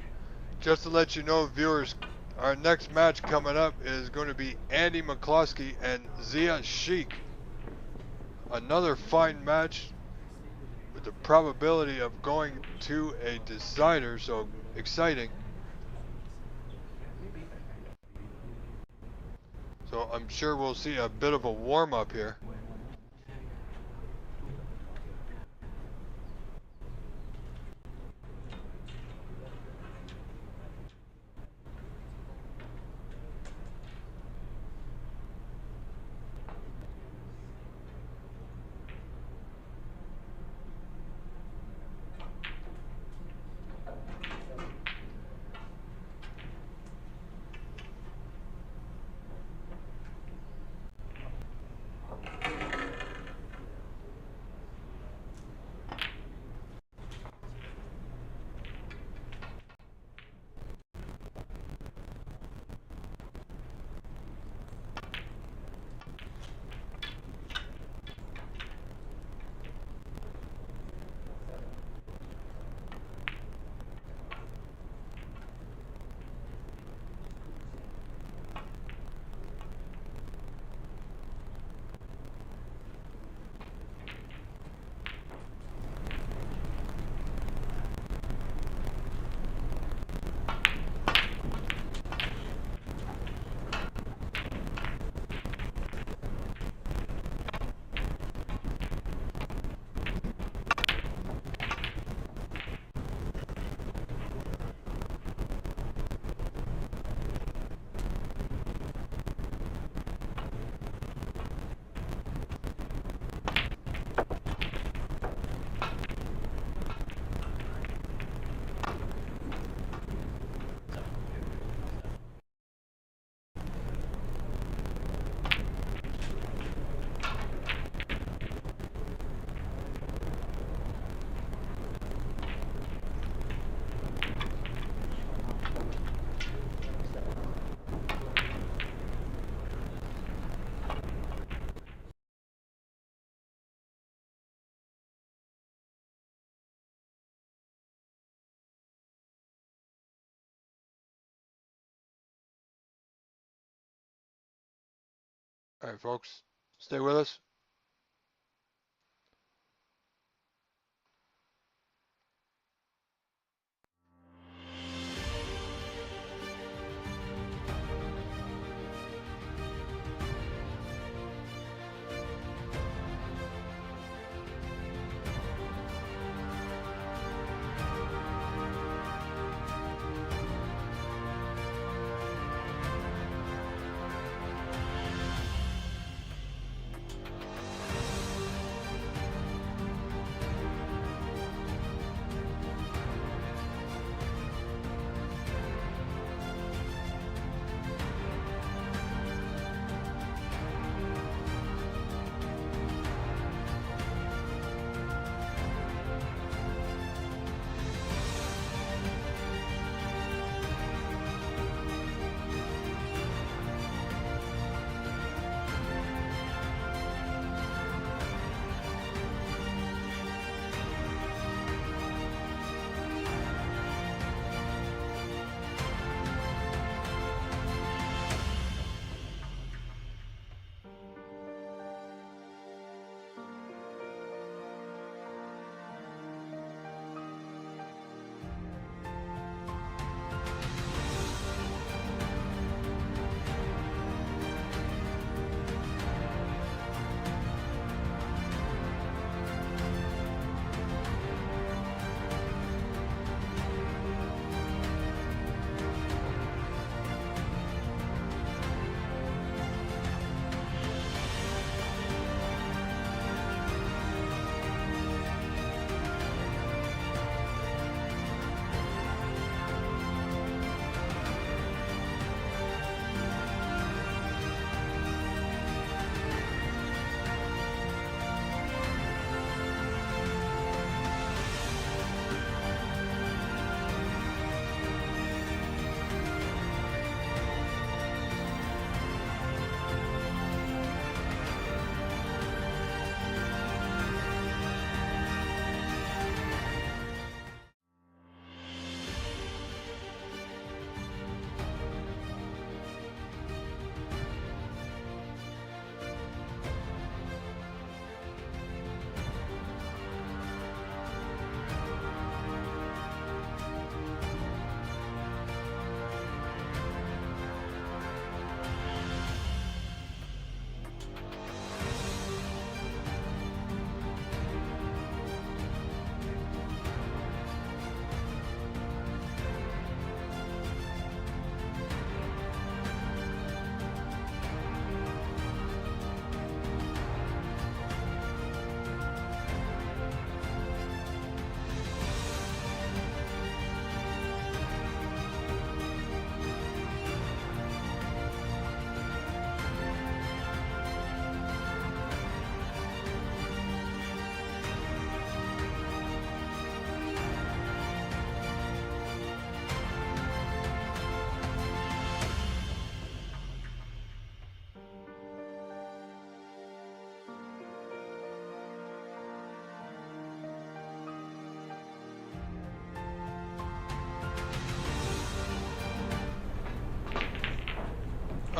just to let you know, viewers, our next match coming up is going to be Andy McCloskey and Zia Sheik. Another fine match with the probability of going to a decider, so exciting. So I'm sure we'll see a bit of a warm-up here. All right, folks, stay with us.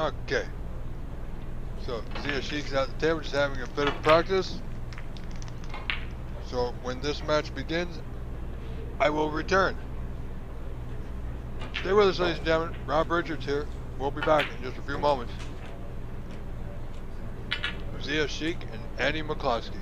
Okay. So Zia Sheik's at the table just having a bit of practice. So when this match begins, I will return. Stay with us, ladies and gentlemen. Rob Richards here. We'll be back in just a few moments. Zia Sheik and Annie McCloskey.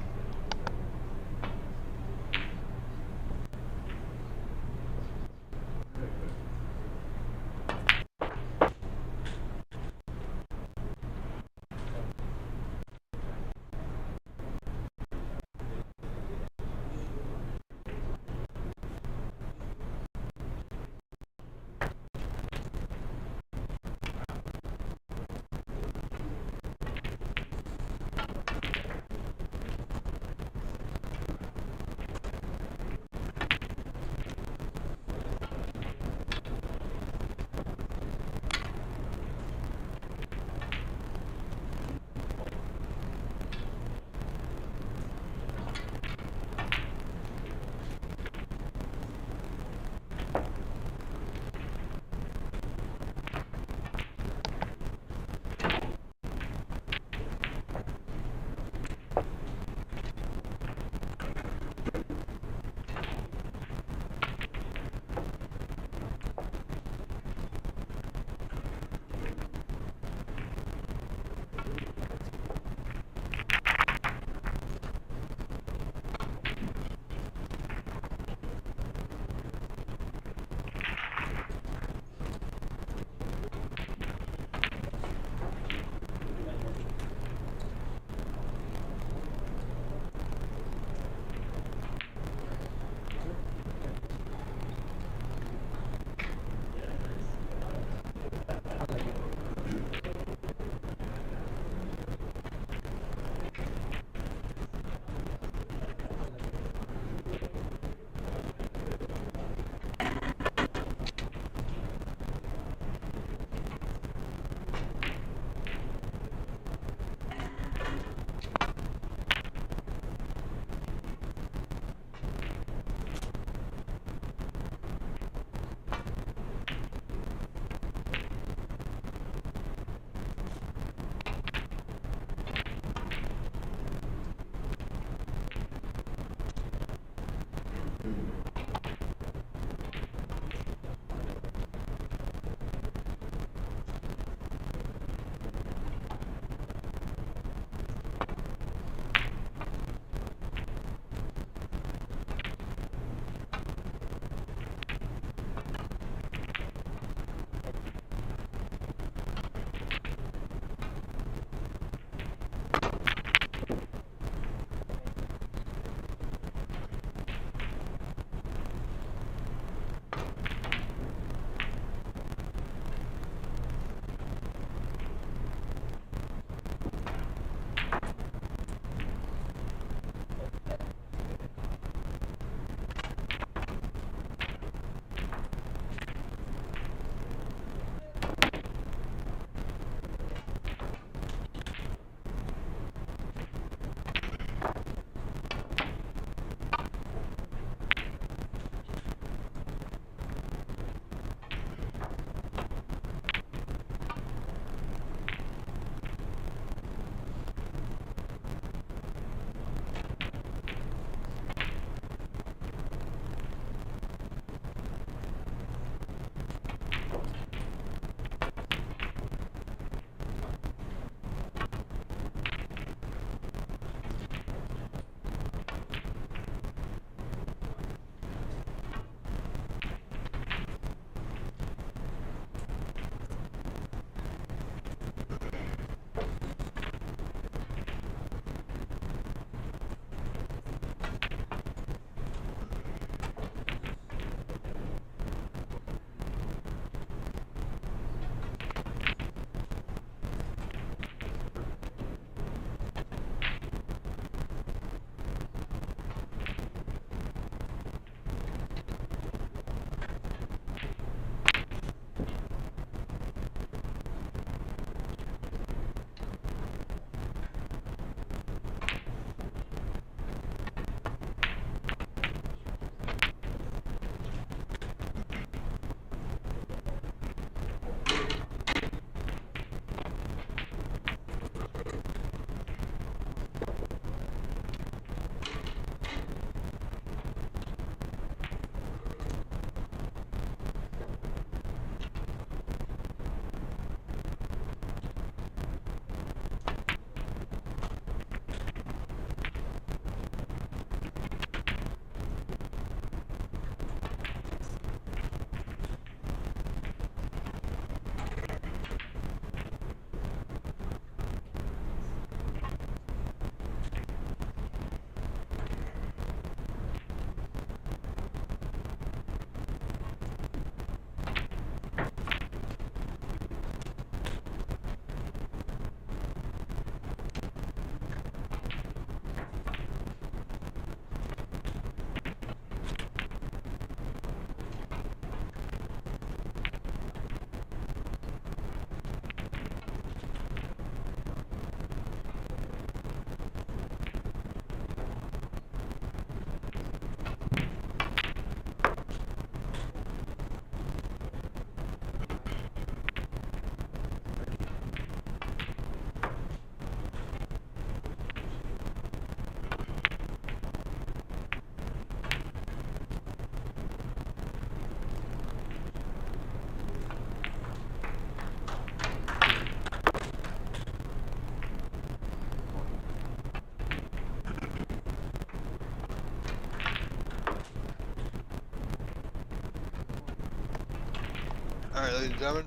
Alright, ladies and gentlemen,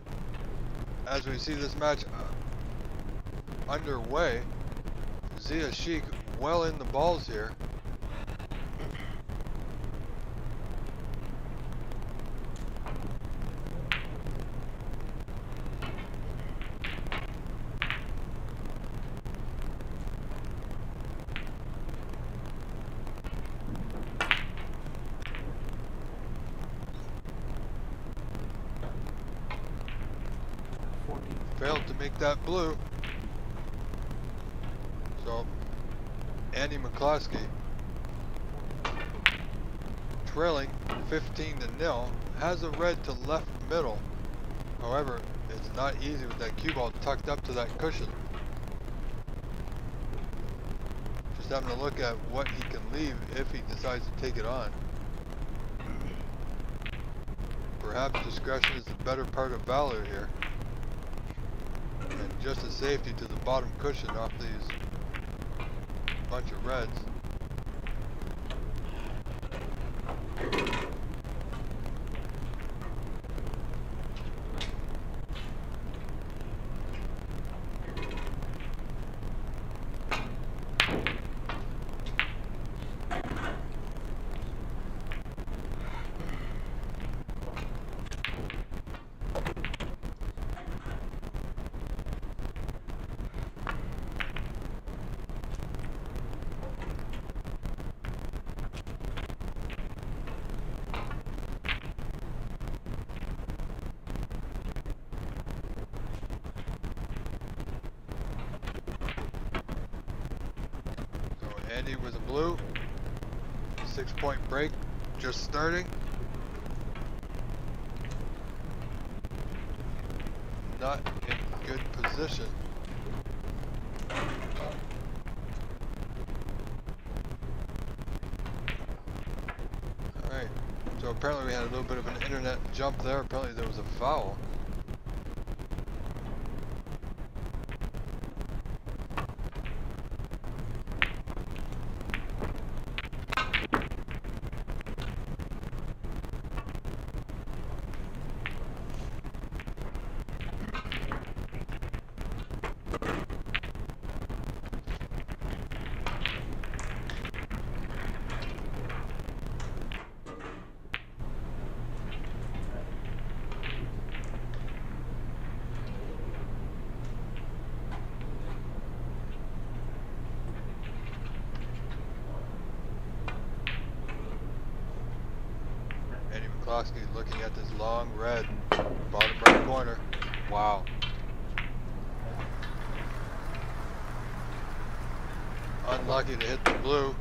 as we see this match underway, Sheik well in the balls here. Failed to make that blue. So, Andy McCloskey trailing 15-0, has a red to left middle. However, it's not easy with that cue ball tucked up to that cushion. Just having to look at what he can leave if he decides to take it on. Perhaps discretion is the better part of valor here. And just a safety to the bottom cushion off these bunch of reds. Andy with a blue, 6-point break, just starting. Not in good position. Alright, so apparently we had a little bit of an internet jump there. Apparently there was a foul. Looking at this long red, bottom right corner. Wow. Unlucky to hit the blue.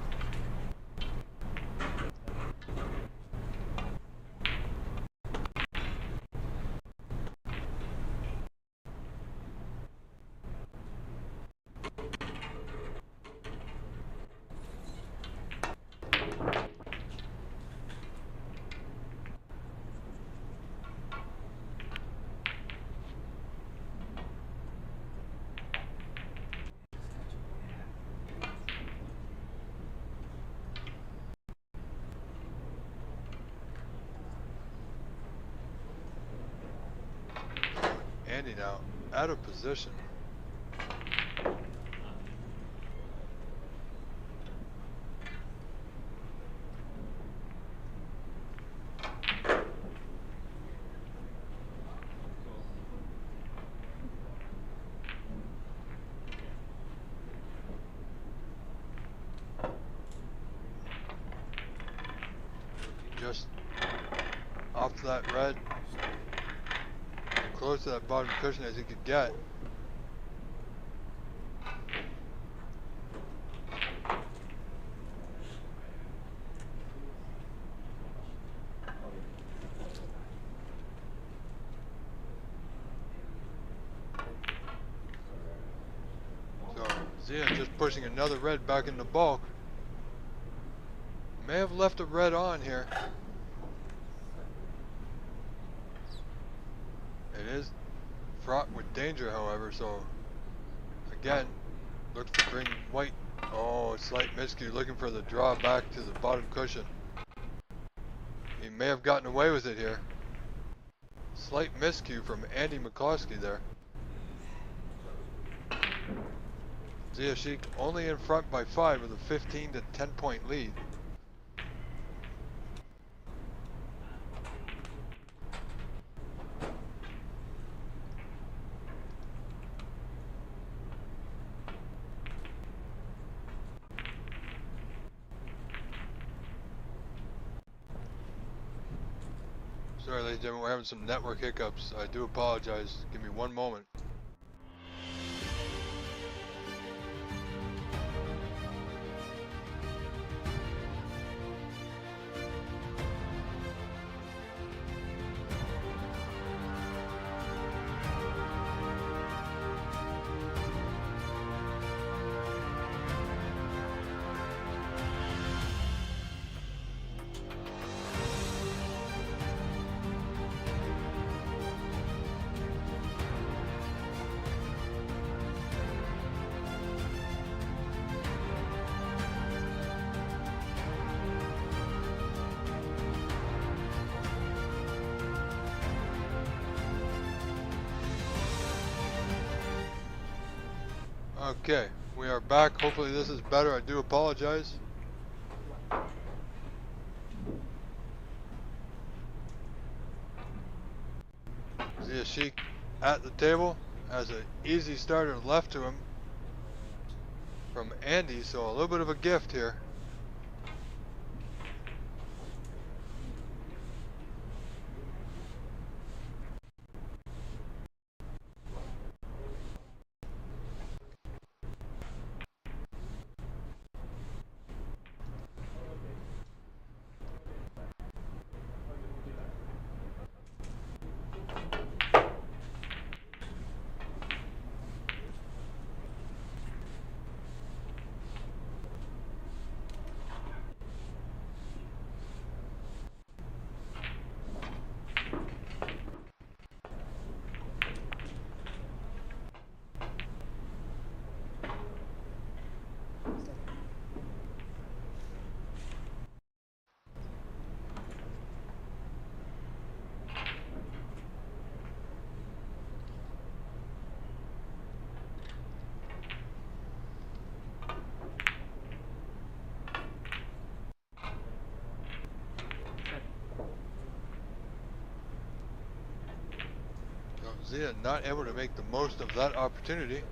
Andy now out of position. Just off that red. Close to that bottom cushion as he could get. So Zia just pushing another red back in the bulk. May have left a red on here. It is fraught with danger, however, so again, looks to bring white. Oh, slight miscue, looking for the draw back to the bottom cushion. He may have gotten away with it here. Slight miscue from Andy McCloskey there. Sheik only in front by 5 with a 15 to 10 point lead. Sorry, ladies and gentlemen, we're having some network hiccups. I do apologize. Give me one moment. Okay, we are back. Hopefully this is better. I do apologize. Sheik at the table has an easy starter left to him from Andy, so a little bit of a gift here. Zia not able to make the most of that opportunity.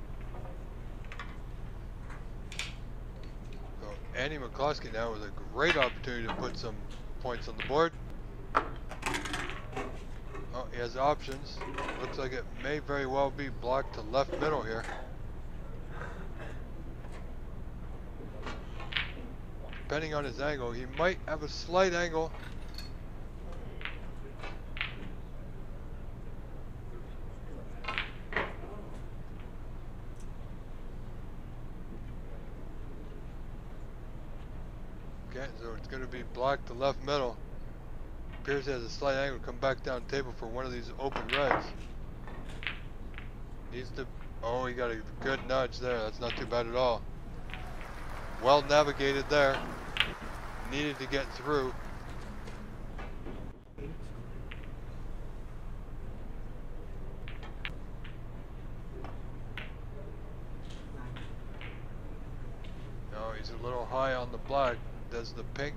So Andy McCloskey now with a great opportunity to put some points on the board. Oh, he has options. Looks like it may very well be blocked to left middle here. Depending on his angle, he might have a slight angle. Okay, so it's going to be blocked to left middle. Appears he has a slight angle to come back down table for one of these open reds. Needs to, oh, he got a good nudge there. That's not too bad at all. Well navigated there. Needed to get through. No, he's a little high on the black. Does the pink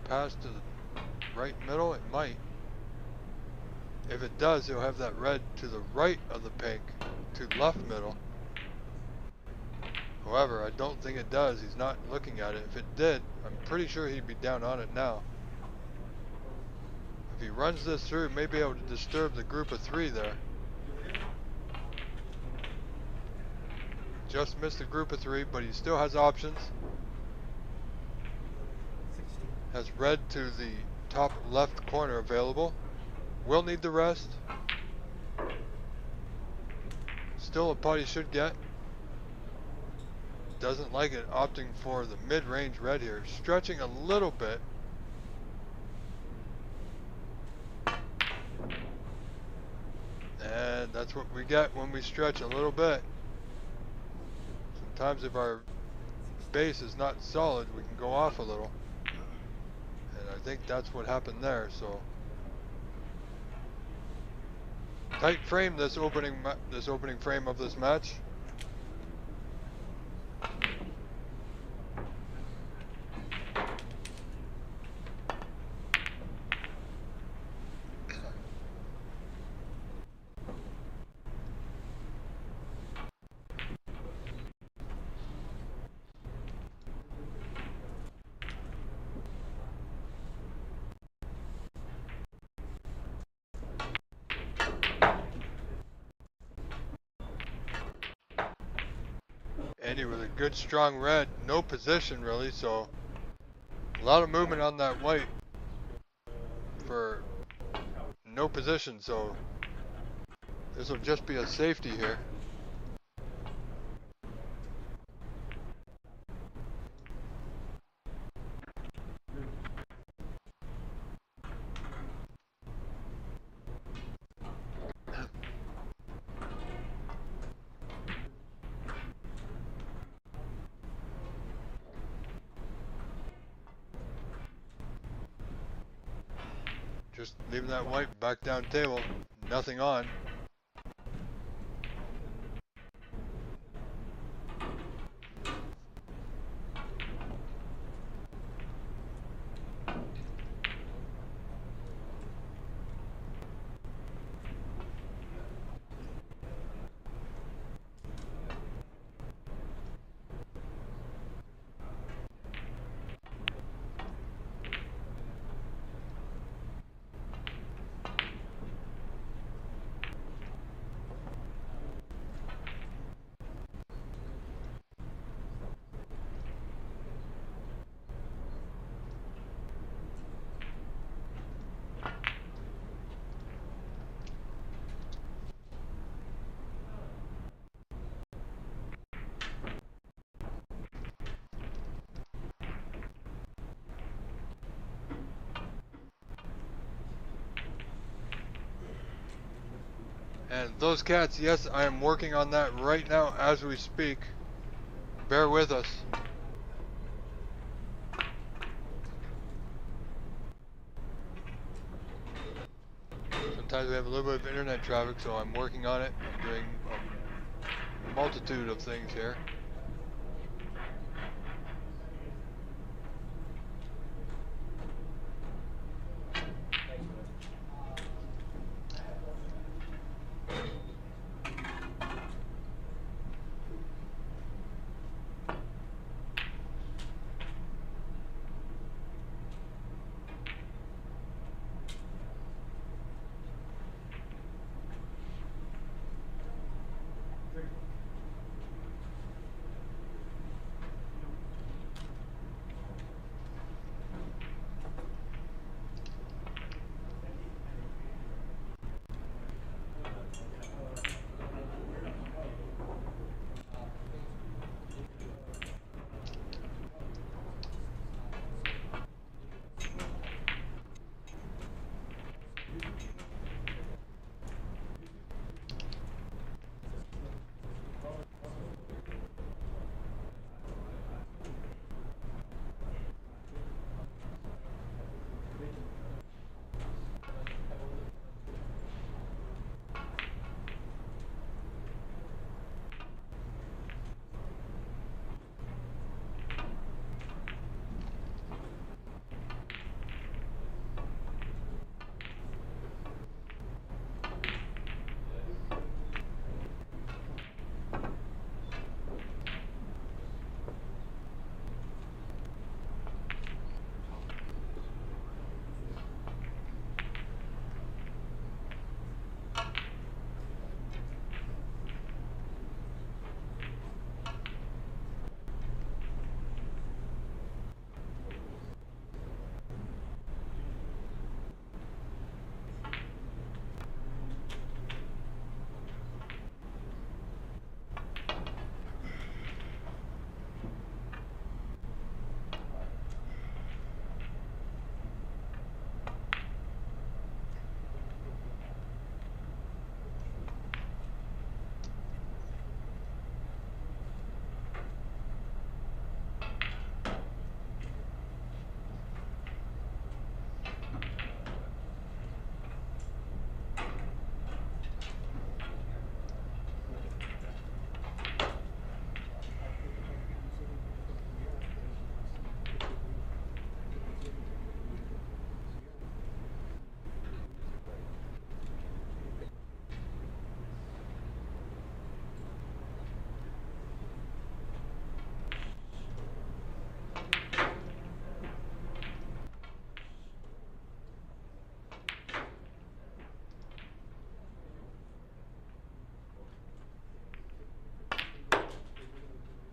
pass to the right middle? It might. If it does, he'll have that red to the right of the pink to left middle. However, I don't think it does. He's not looking at it. If it did, I'm pretty sure he'd be down on it now. If he runs this through, he may be able to disturb the group of 3 there. Just missed the group of 3, but he still has options. Has red to the top left corner available. Will need the rest. Still a pot he should get. Doesn't like it, opting for the mid-range red here. Stretching a little bit. And that's what we get when we stretch a little bit. Sometimes if our base is not solid, we can go off a little. And I think that's what happened there, so. Tight frame this opening frame of this match. Andy with a good strong red, no position really, so a lot of movement on that white for no position, so this will just be a safety here. Just leaving that white back down table, nothing on. And those cats, yes, I am working on that right now as we speak. Bear with us. Sometimes we have a little bit of internet traffic, so I'm working on it. I'm doing a multitude of things here.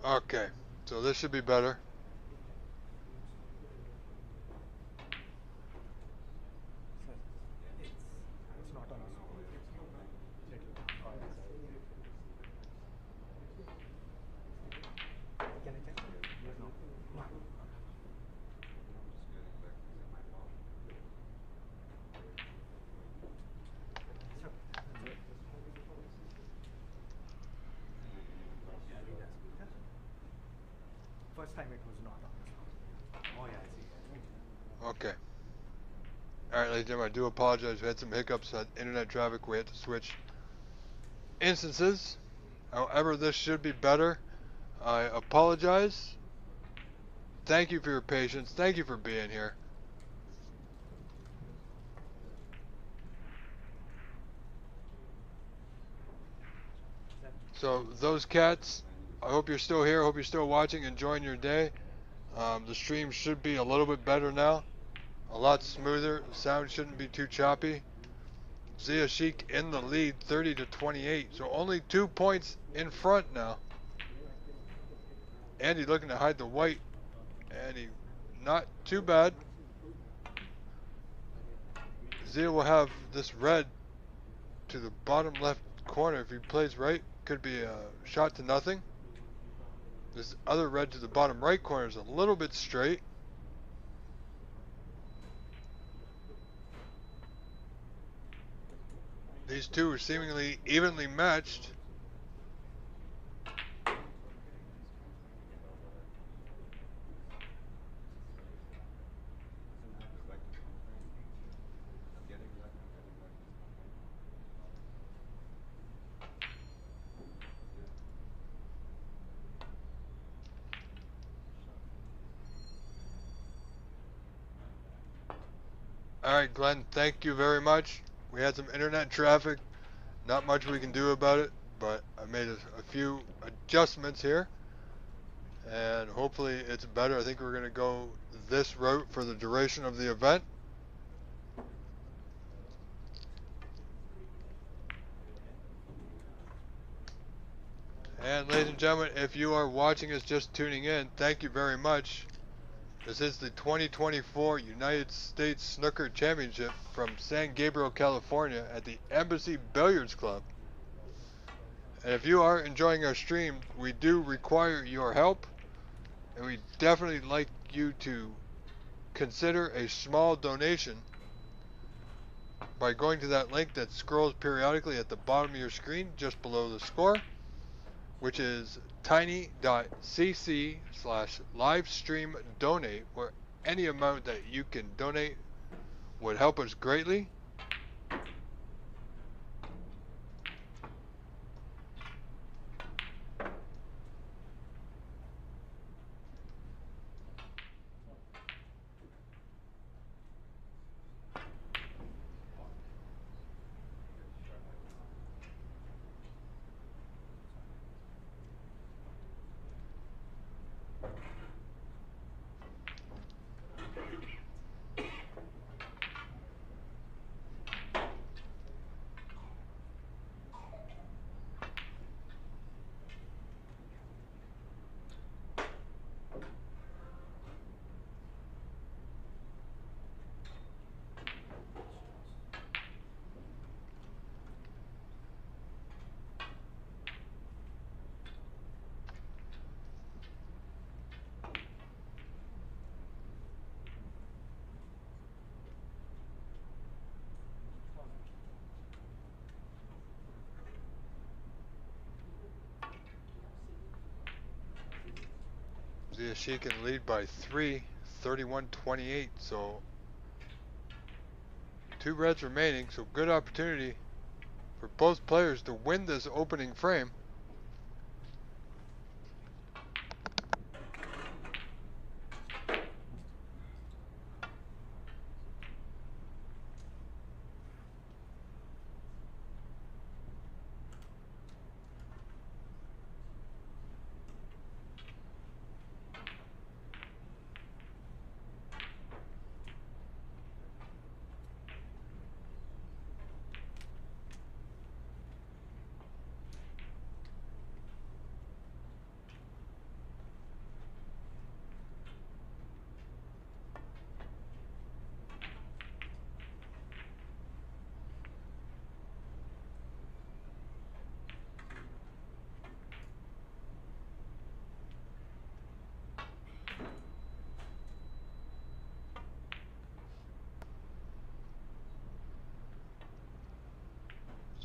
Okay, so this should be better. It's not on us. Check it. Can I check? No. First time it was not on. Oh yeah, I see. Okay. Alright, ladies and gentlemen, I do apologize. We had some hiccups at internet traffic. We had to switch instances. However, this should be better. I apologize. Thank you for your patience. Thank you for being here. So, those cats, I hope you're still here. I hope you're still watching, enjoying your day. The stream should be a little bit better now. A lot smoother. The sound shouldn't be too choppy. Sheik in the lead, 30 to 28. So only 2 points in front now. Andy looking to hide the white. Andy, not too bad. Zia will have this red to the bottom left corner. If he plays right, could be a shot to nothing. This other red to the bottom right corner is a little bit straight. These two are seemingly evenly matched. Alright, Glenn, thank you very much. We had some internet traffic. Not much we can do about it, but I made a few adjustments here. And hopefully it's better. I think we're going to go this route for the duration of the event. And ladies and gentlemen, if you are watching us just tuning in, thank you very much. This is the 2024 United States Snooker Championship from San Gabriel, California at the Embassy Billiards Club. And if you are enjoying our stream, we do require your help. And we definitely like you to consider a small donation by going to that link that scrolls periodically at the bottom of your screen just below the score, which is tiny.cc/livestream-donate, where any amount that you can donate would help us greatly. Sheik can lead by 3, 31-28. So 2 reds remaining. So good opportunity for both players to win this opening frame.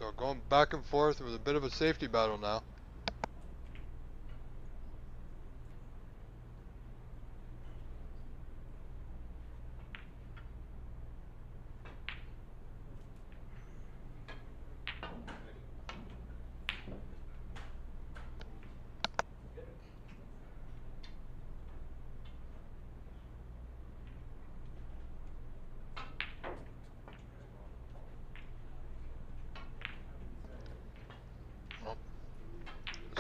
So going back and forth with a bit of a safety battle now.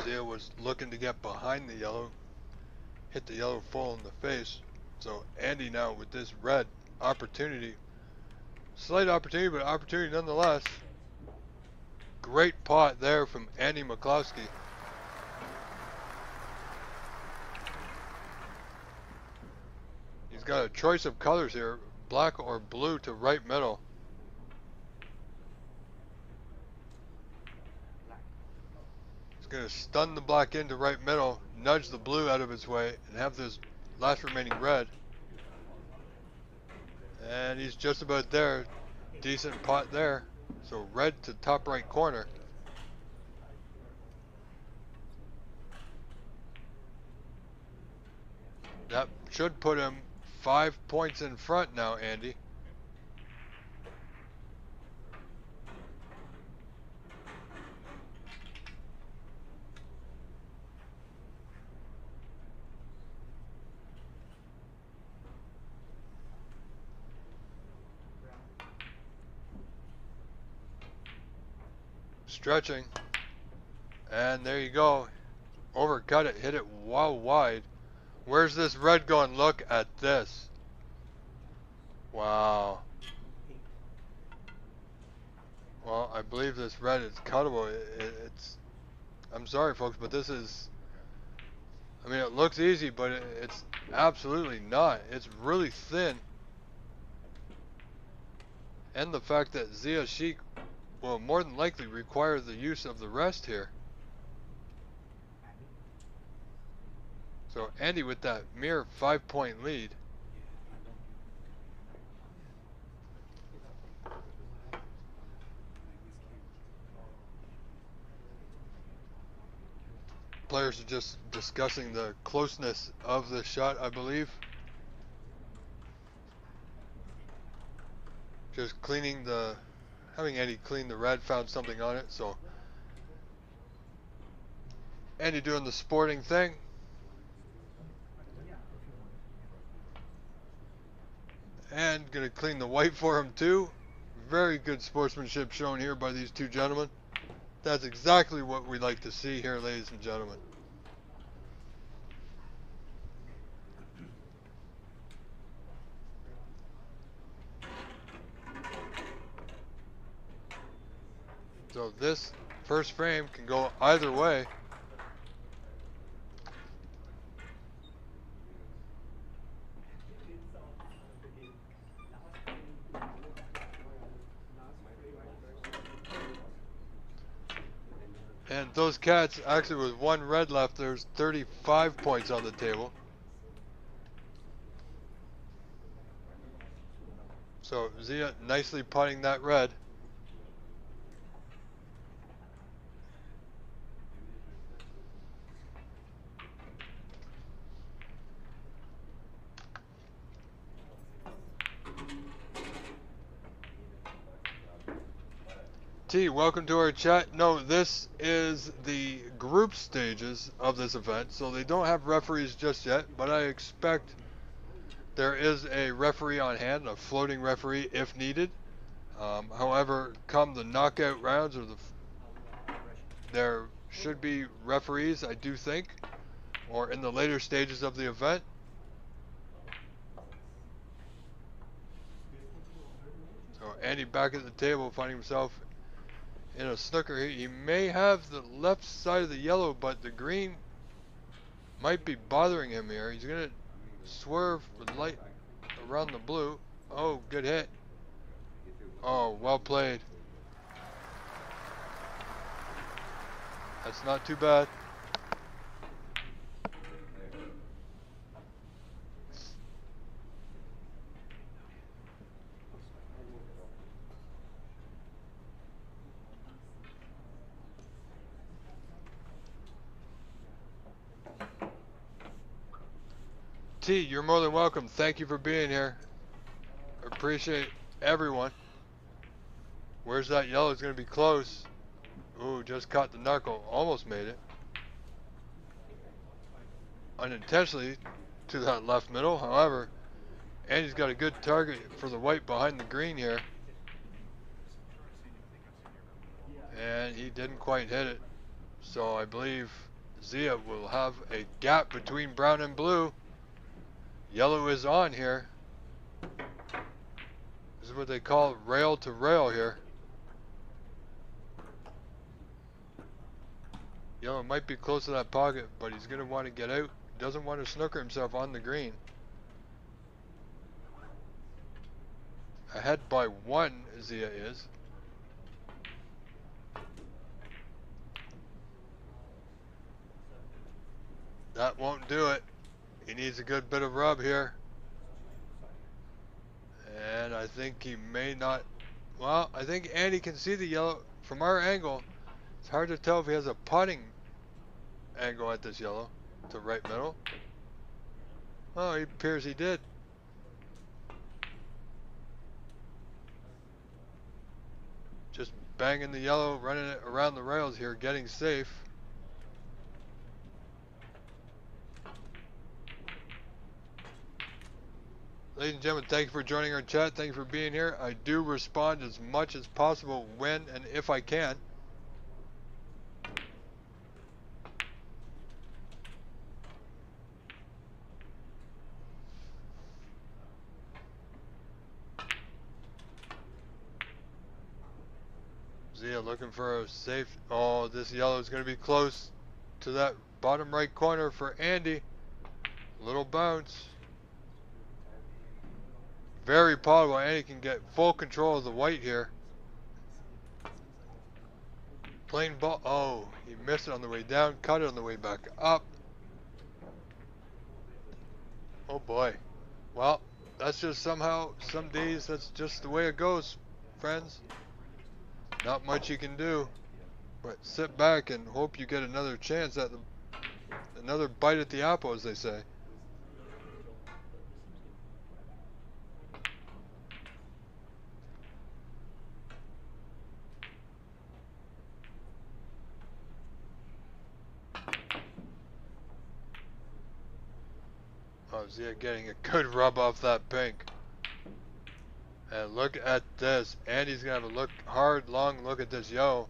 Zia was looking to get behind the yellow, hit the yellow full in the face. So Andy now with this red opportunity, slight opportunity, but opportunity nonetheless. Great pot there from Andy McCloskey. He's got a choice of colors here, black or blue to right middle. Going to stun the black into right middle, nudge the blue out of its way, and have this last remaining red. And he's just about there. Decent pot there. So red to top right corner. That should put him 5 points in front now, Andy. Stretching, and there you go. Overcut it, hit it wide. Where's this red going? Look at this. Wow. Well, I believe this red is cuttable. It's, I'm sorry folks, but this is, I mean, it looks easy, but it's absolutely not. It's really thin. And the fact that Zia Sheik will more than likely require the use of the rest here. So Andy with that mere 5-point lead. Players are just discussing the closeness of the shot, I believe. Just cleaning the, having Andy clean the red, found something on it, so Andy doing the sporting thing. And gonna clean the white for him too. Very good sportsmanship shown here by these two gentlemen. That's exactly what we like to see here, ladies and gentlemen. So this first frame can go either way. And those cats, actually with one red left, there's 35 points on the table. So Zia nicely putting that red. T, welcome to our chat. No, this is the group stages of this event, so they don't have referees just yet, but I expect there is a referee on hand, a floating referee if needed. However, come the knockout rounds, or there should be referees, I do think, or in the later stages of the event. So Andy back at the table, finding himself in a snooker here. He may have the left side of the yellow, but the green might be bothering him here. He's gonna swerve with light around the blue. Oh, good hit. Oh, well played. That's not too bad. T, you're more than welcome. Thank you for being here. Appreciate everyone. Where's that yellow? It's going to be close. Ooh, just caught the knuckle. Almost made it. Unintentionally to that left middle. However, Andy's got a good target for the white behind the green here. And he didn't quite hit it. So I believe Zia will have a gap between brown and blue. Yellow is on here. This is what they call rail to rail here. Yellow might be close to that pocket, but he's going to want to get out. He doesn't want to snooker himself on the green. Ahead by one, Zia is. That won't do it. He needs a good bit of rub here. And I think he may not. Well, I think Andy can see the yellow from our angle. It's hard to tell if he has a putting angle at this yellow to right middle. Oh, it appears he did. Just banging the yellow, running it around the rails here, getting safe. Ladies and gentlemen, thank you for joining our chat. Thank you for being here. I do respond as much as possible when and if I can. Zia looking for a safe. Oh, this yellow is going to be close to that bottom right corner for Andy. Little bounce. Very possible Andy can get full control of the white here. Plain ball. Oh, he missed it on the way down, cut it on the way back up. Oh boy. Well, that's just somehow, some days, that's just the way it goes, friends. Not much you can do, but sit back and hope you get another chance at another bite at the apple, as they say. Oh, Zia getting a good rub off that pink. And look at this. Andy's gonna have a look, hard, long look at this yellow.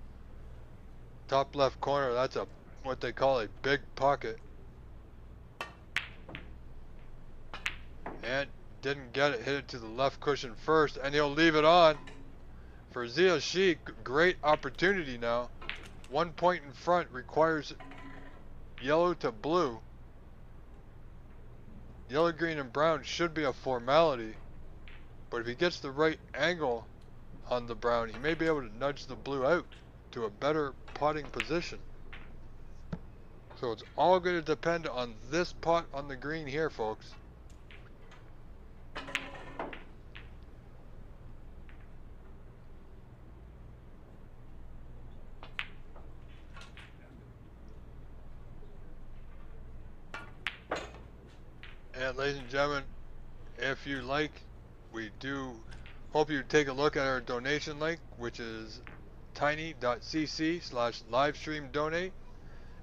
Top left corner, that's a what they call a big pocket. And didn't get it, hit it to the left cushion first, and he'll leave it on. For Zia Sheik, great opportunity now. 1 point in front, requires yellow to blue. Yellow, green, and brown should be a formality. But if he gets the right angle on the brown, he may be able to nudge the blue out to a better potting position. So it's all going to depend on this pot on the green here, folks. And ladies and gentlemen, if you like, we do hope you take a look at our donation link, which is tiny.cc/livestream donate.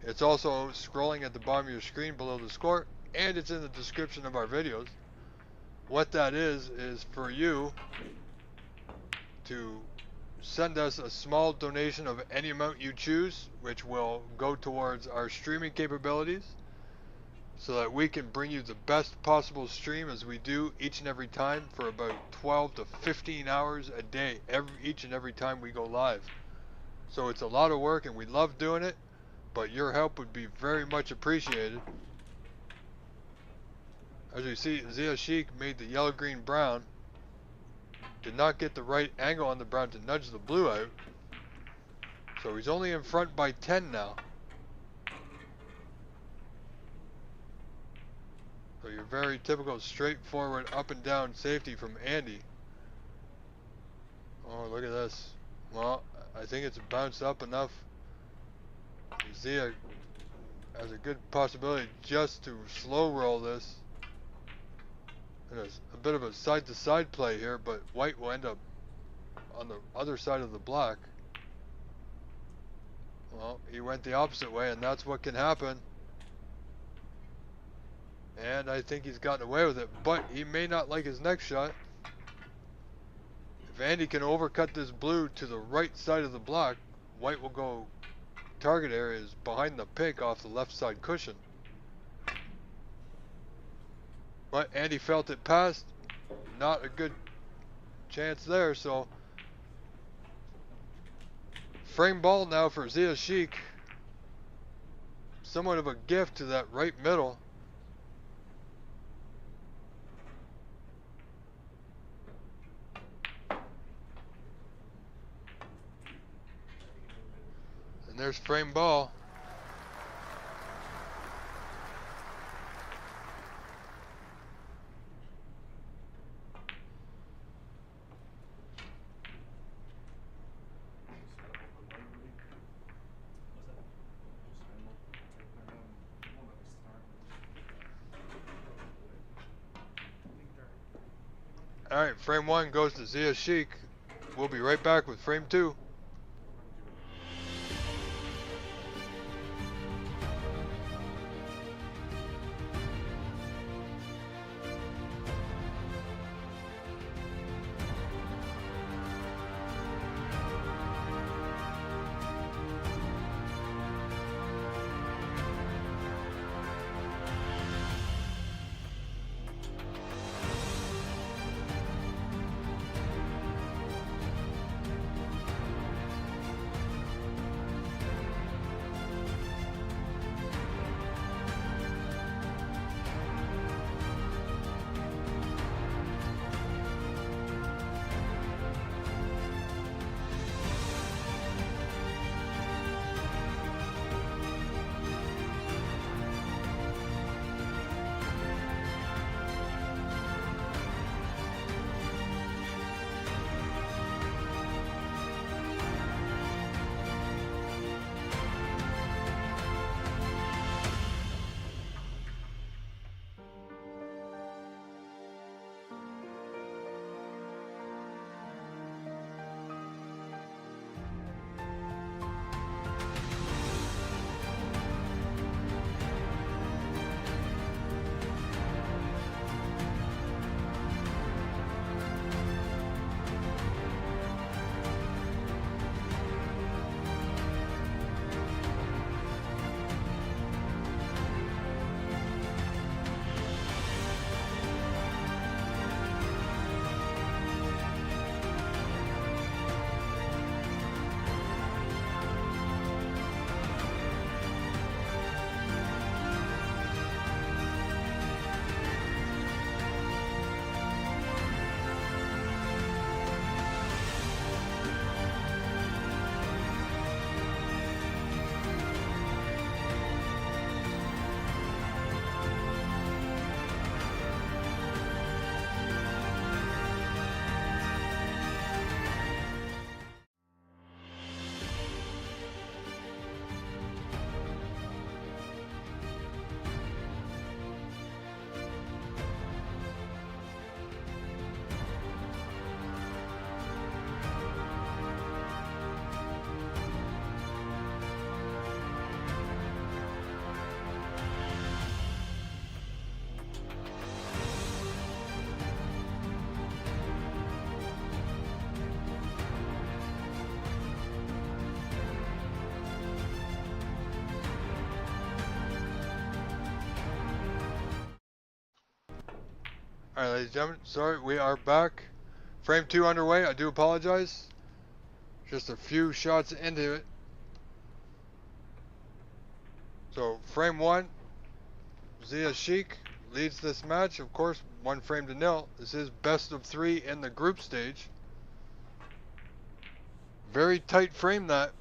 It's also scrolling at the bottom of your screen below the score, and it's in the description of our videos. What that is for you to send us a small donation of any amount you choose, which will go towards our streaming capabilities, so that we can bring you the best possible stream as we do each and every time for about 12 to 15 hours a day, each and every time we go live. So it's a lot of work and we love doing it, but your help would be very much appreciated. As you see, Zia Sheik made the yellow, green, brown. Did not get the right angle on the brown to nudge the blue out. So he's only in front by 10 now. So your very typical straightforward up and down safety from Andy. Oh, look at this. Well, I think it's bounced up enough. Zia has a good possibility just to slow roll this. And it's a bit of a side-to-side play here, but white will end up on the other side of the black. Well, he went the opposite way, and that's what can happen. And I think he's gotten away with it, but he may not like his next shot. If Andy can overcut this blue to the right side of the black, white will go target areas behind the pink off the left side cushion. But Andy felt it passed. Not a good chance there, so frame ball now for Sheik. Somewhat of a gift to that right middle. And there's frame ball. Alright, frame 1 goes to Sheik. We'll be right back with frame 2. Alright, ladies and gentlemen, sorry, we are back. Frame 2 underway, I do apologize. Just a few shots into it. So, frame 1, Sheik leads this match, of course, 1 frame to 0. This is best of 3 in the group stage. Very tight frame that.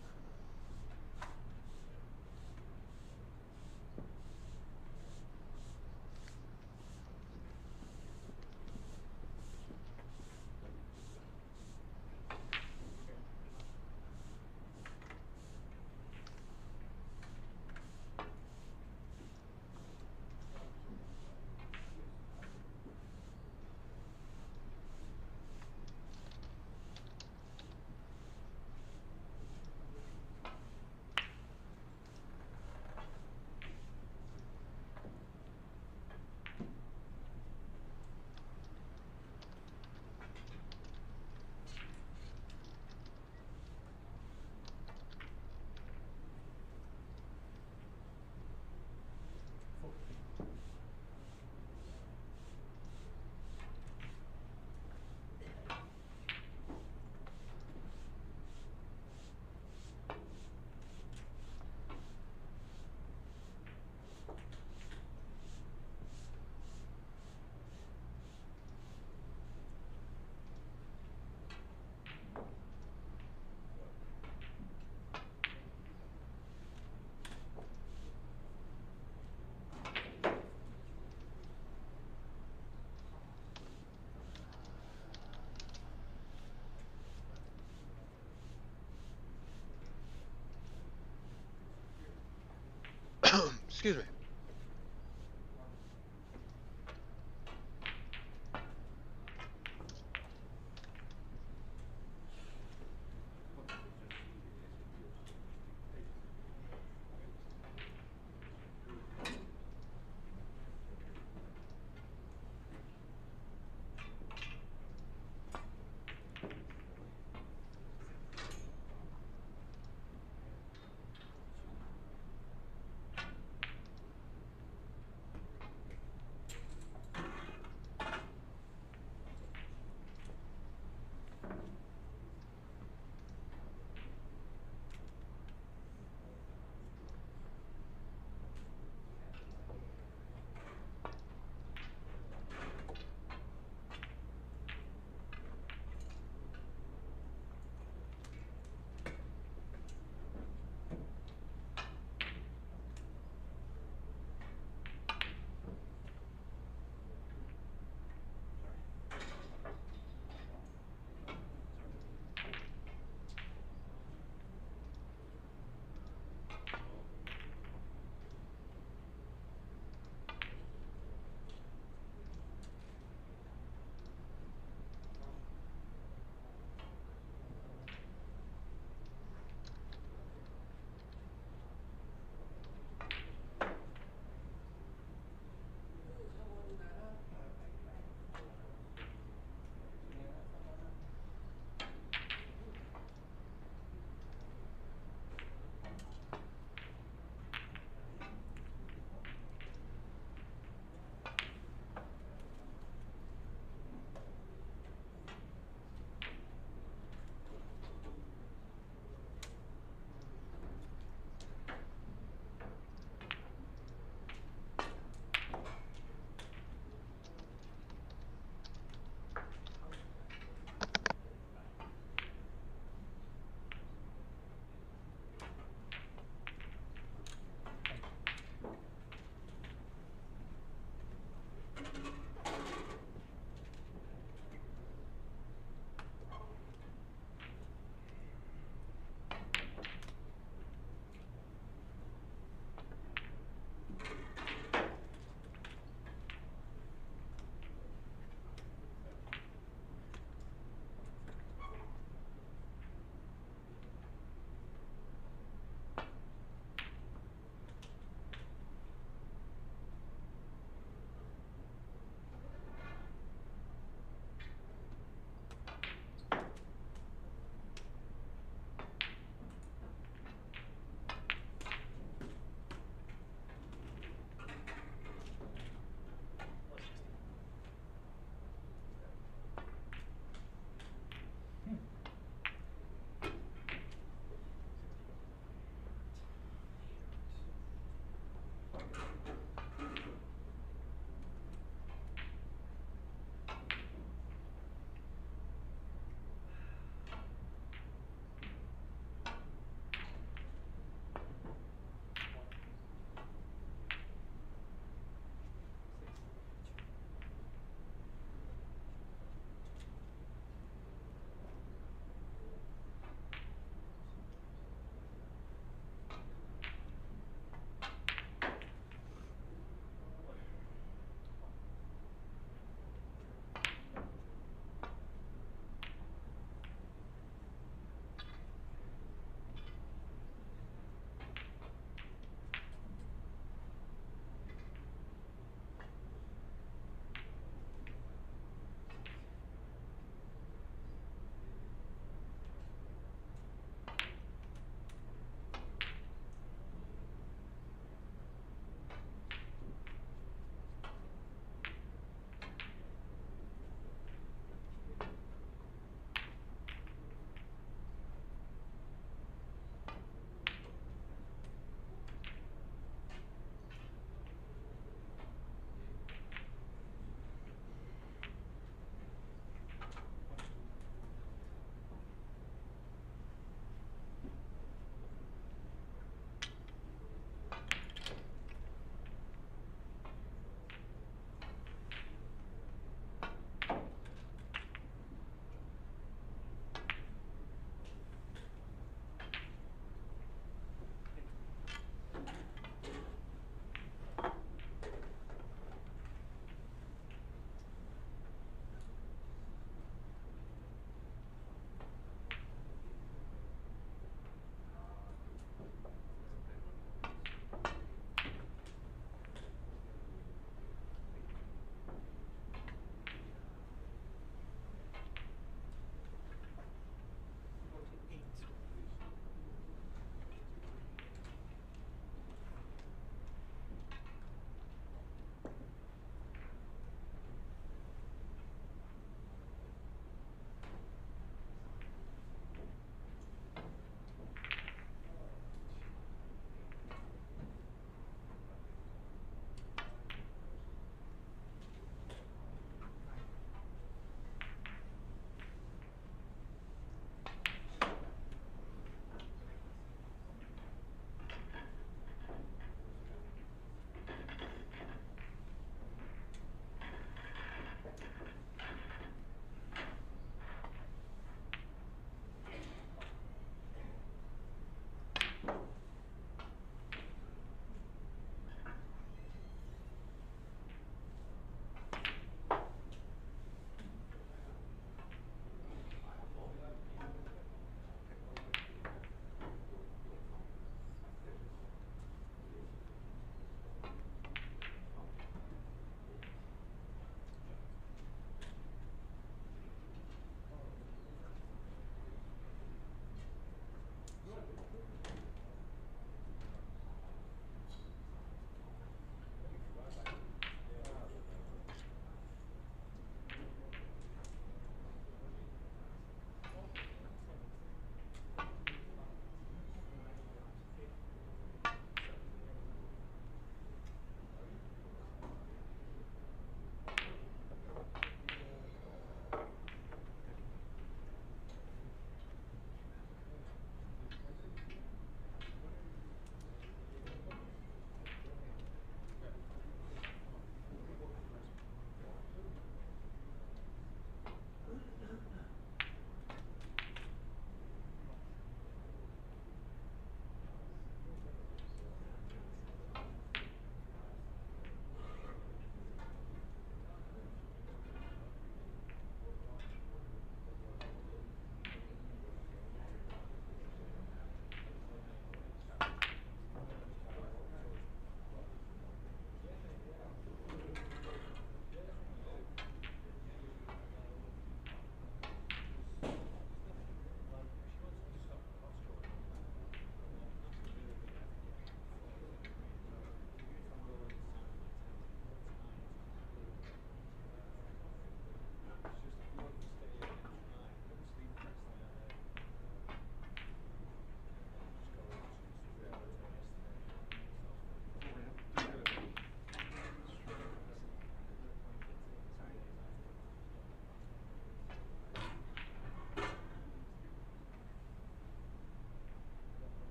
Excuse me.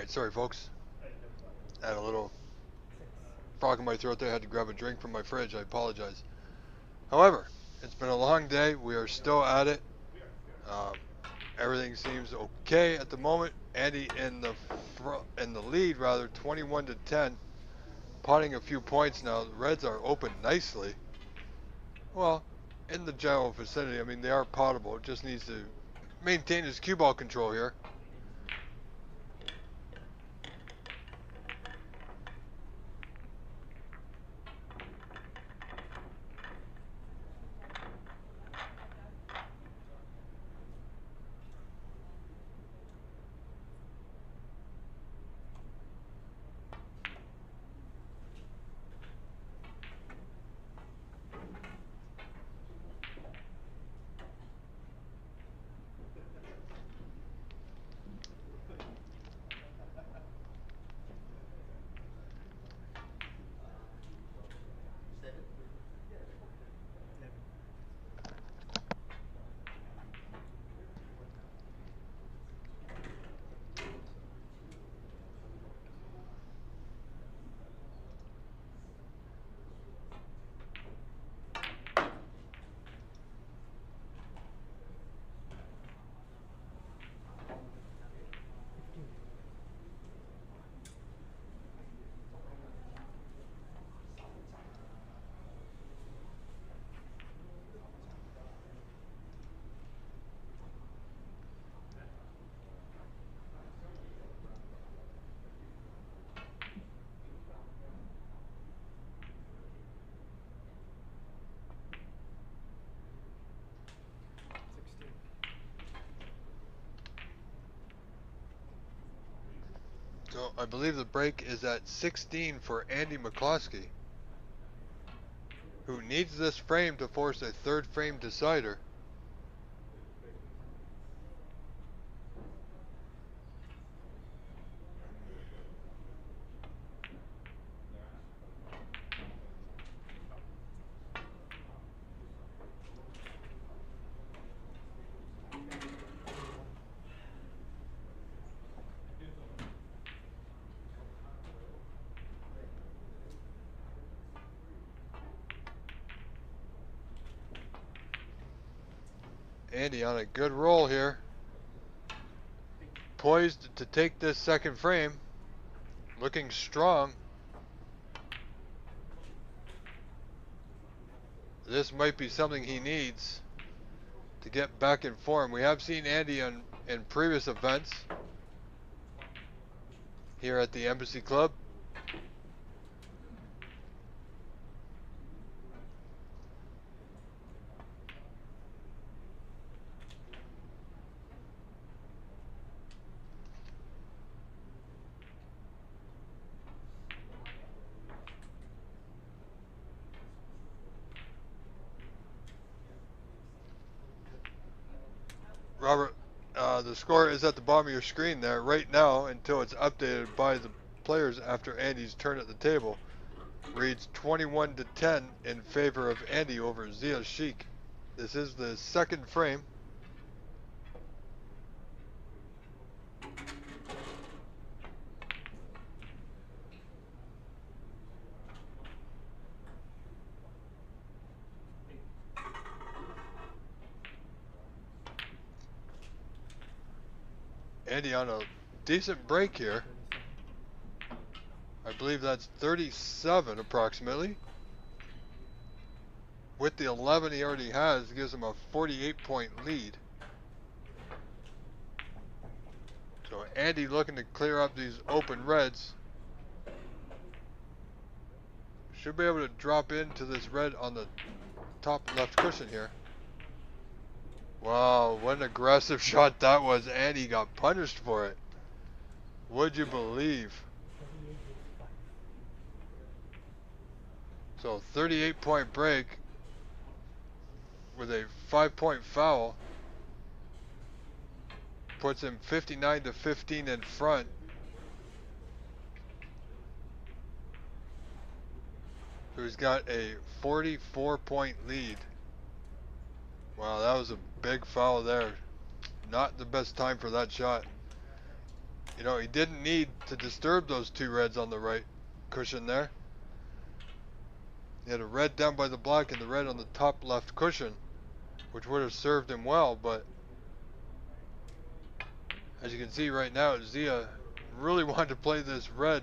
Alright, sorry folks. I had a little frog in my throat there. I had to grab a drink from my fridge. I apologize. However, it's been a long day. We are still at it. Everything seems okay at the moment. Andy in the lead, rather, 21 to 10. Potting a few points now. The Reds are open nicely. Well, in the general vicinity. I mean, they are potable. It just needs to maintain his cue ball control here. So I believe the break is at 16 for Andy McCloskey, who needs this frame to force a third frame decider. Andy on a good roll here. Poised to take this second frame. Looking strong. This might be something he needs to get back in form. We have seen Andy in previous events here at the Embassy Club. Robert, the score is at the bottom of your screen there right now until it's updated by the players after Andy's turn at the table. Reads 21 to 10 in favor of Andy over Zia Sheik. This is the second frame. Andy on a decent break here. I believe that's 37 approximately. With the 11 he already has, it gives him a 48-point lead. So Andy looking to clear up these open reds. Should be able to drop into this red on the top left cushion here. Wow, what an aggressive shot that was. Andy got punished for it. Would you believe? So 38-point break with a 5-point foul puts him 59 to 15 in front. So he's got a 44-point lead. Wow, that was a big foul there. Not the best time for that shot. You know, he didn't need to disturb those two reds on the right cushion there. He had a red down by the black and the red on the top left cushion, which would have served him well, but as you can see right now, Zia really wanted to play this red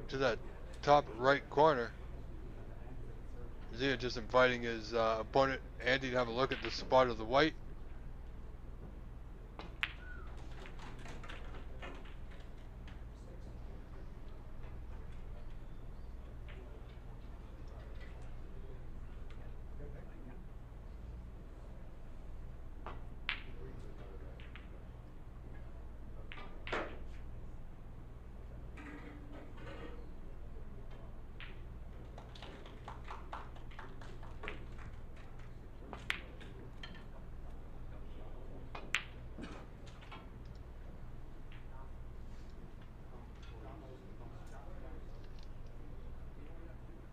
to that top right corner. Zia just inviting his opponent, Andy, to have a look at the spot of the white.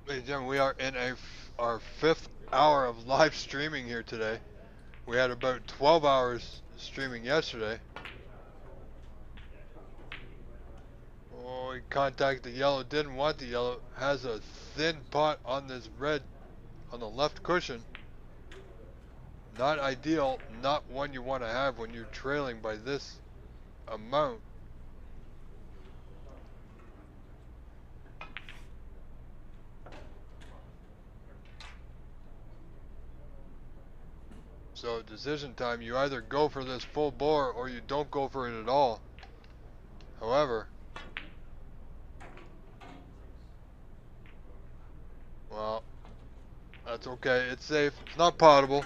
Ladies and gentlemen, we are in our 5th hour of live streaming here today. We had about 12 hours streaming yesterday. Oh, he contacted the yellow, didn't want the yellow. Has a thin pot on this red on the left cushion. Not ideal, not one you want to have when you're trailing by this amount. So decision time, you either go for this full bore or you don't go for it at all. However, well, that's okay. It's safe. It's not potable.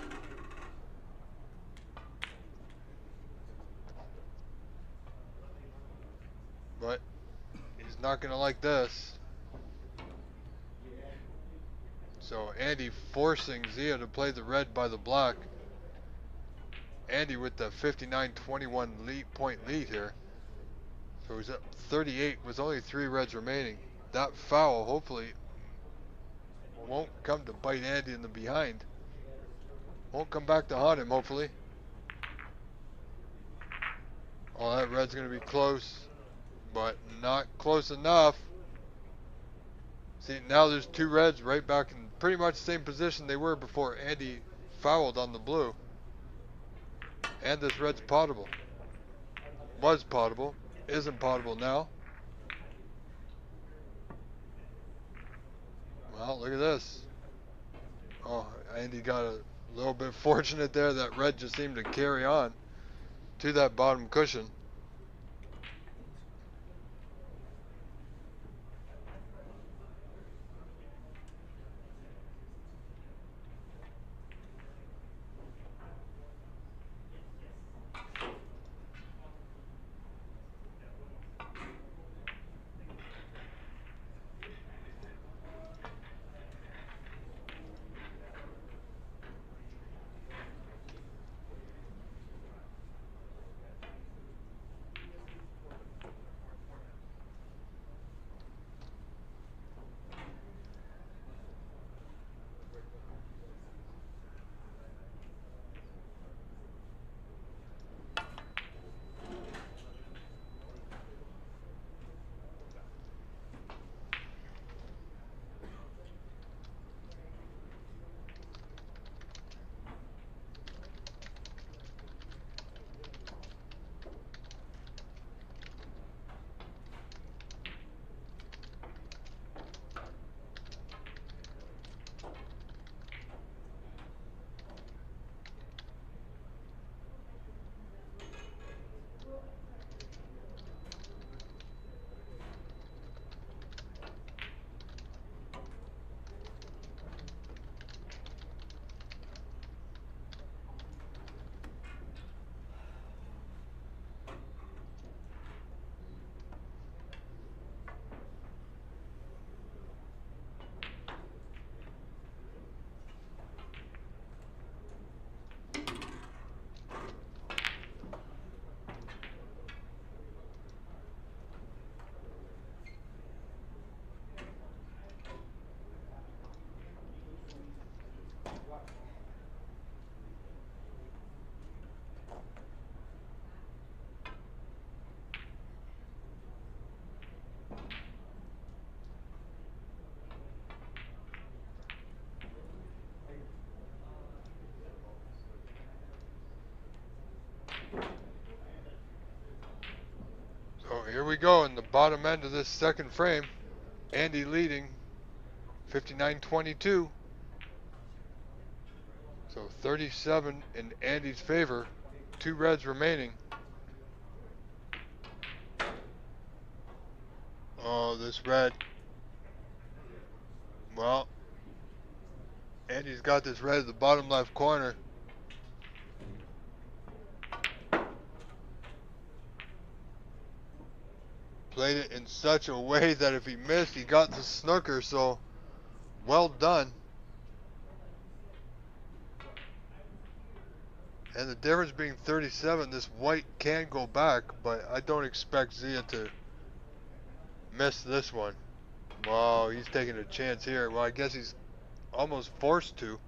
But he's not going to like this. So Andy forcing Zia to play the red by the black. Andy with the 59-21 point lead here. So he's at 38 with only 3 reds remaining. That foul hopefully won't come to bite Andy in the behind. Won't come back to haunt him, hopefully. Oh, that red's going to be close, but not close enough. See, now there's 2 reds right back in pretty much the same position they were before Andy fouled on the blue. And this red's potable. Was potable. Isn't potable now. Well, look at this. Oh, Andy got a little bit fortunate there. That red just seemed to carry on to that bottom cushion. So here we go in the bottom end of this second frame. Andy leading 59-22. So 37 in Andy's favor. 2 reds remaining. Oh, this red. Well, Andy's got this red at the bottom left corner. Played it in such a way that if he missed, he got the snooker, so well done. And the difference being 37, this white can go back, but I don't expect Zia to miss this one. Wow, he's taking a chance here. Well, I guess he's almost forced to.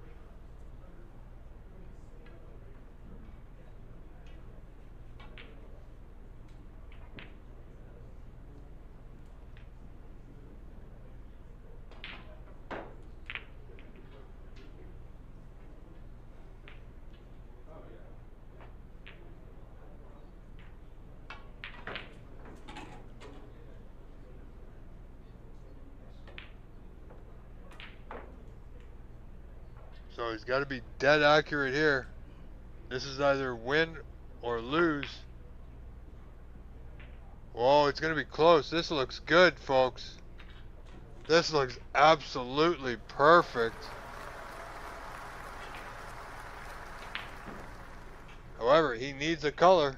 So he's got to be dead accurate here. This is either win or lose. Whoa, it's going to be close. This looks good, folks. This looks absolutely perfect. However, he needs a color.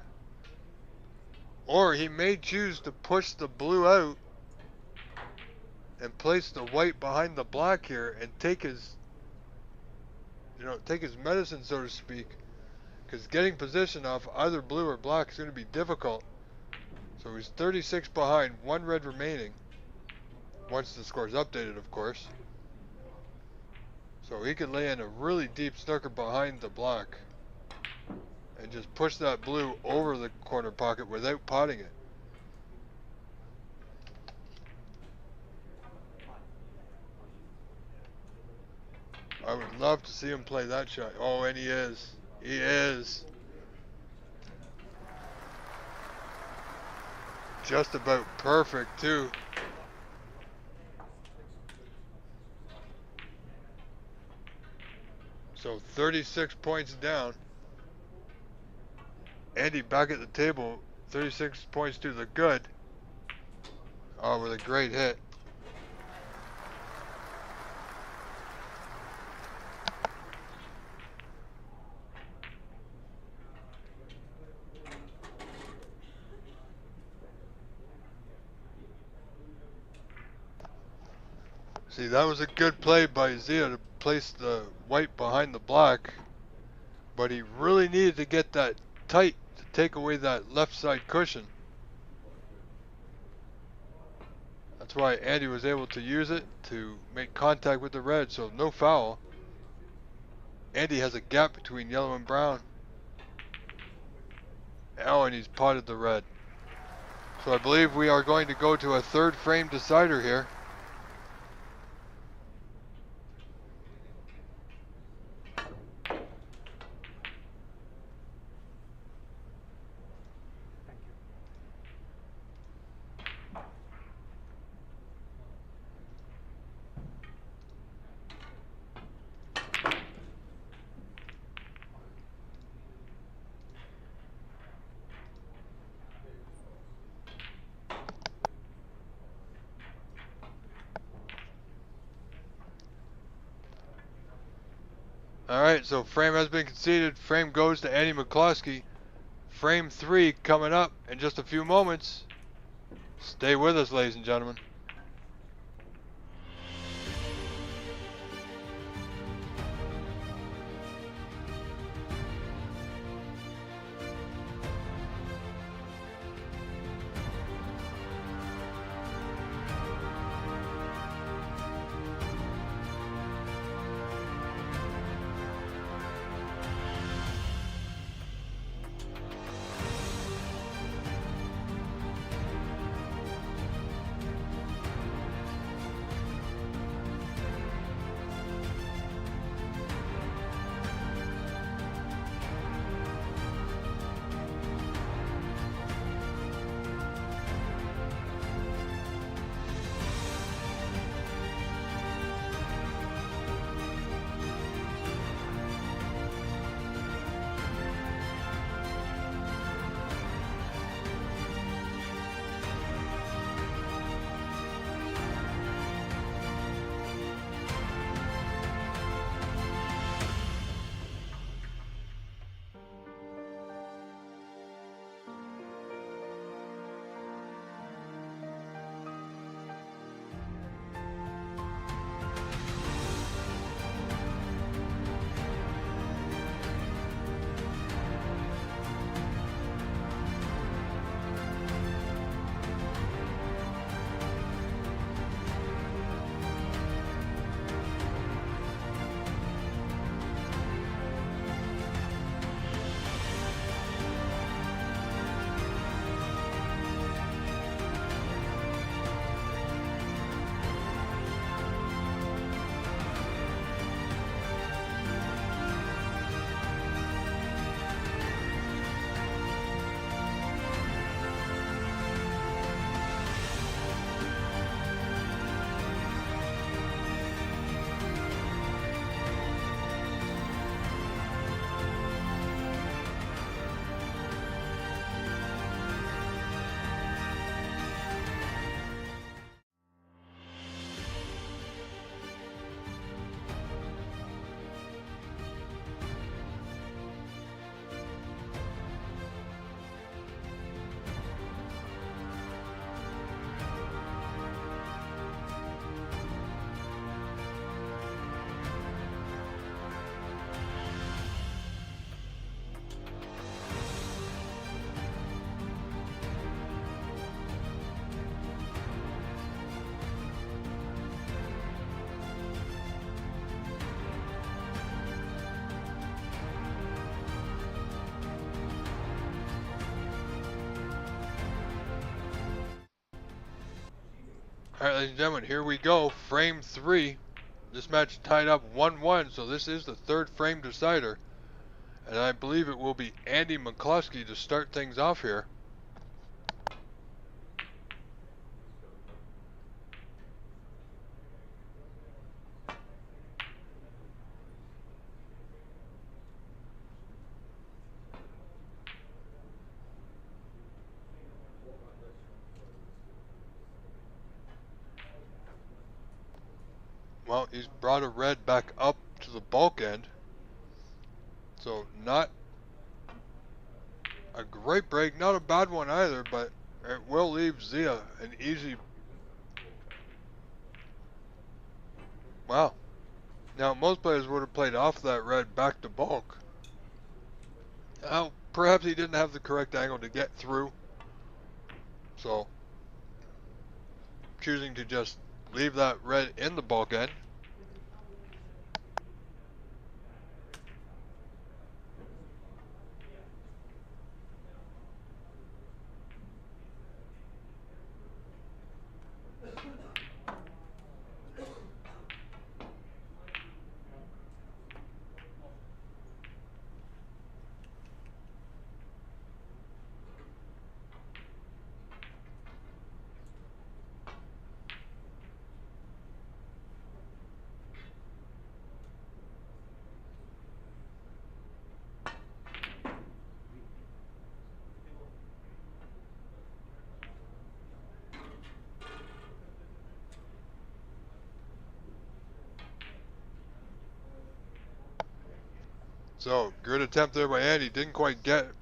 Or he may choose to push the blue out and place the white behind the black here and take his medicine, so to speak, because getting position off either blue or black is going to be difficult. So he's 36 behind, 1 red remaining, once the score's updated, of course. So he could lay in a really deep snooker behind the black and just push that blue over the corner pocket without potting it. I would love to see him play that shot. Oh, and he is. He is. Just about perfect, too. So 36 points down. Andy back at the table. 36 points to the good. Oh, with a great hit. See, that was a good play by Zia to place the white behind the black, but he really needed to get that tight to take away that left side cushion. That's why Andy was able to use it to make contact with the red, so no foul. Andy has a gap between yellow and brown. Oh, and he's potted the red. So I believe we are going to go to a third frame decider here. Alright, so frame has been conceded. Frame goes to Andy McCloskey. Frame 3 coming up in just a few moments. Stay with us, ladies and gentlemen. Alright, ladies and gentlemen, here we go. Frame 3. This match tied up 1-1, so this is the third frame decider. And I believe it will be Andy McCluskey to start things off here. Well, he's brought a red back up to the bulk end. So not a great break, not a bad one either, but it will leave Zia an easy... Wow. Now, most players would have played off that red back to bulk. Now, perhaps he didn't have the correct angle to get through. So, choosing to just leave that red in the bulk end. So, good attempt there by Andy, didn't quite get it.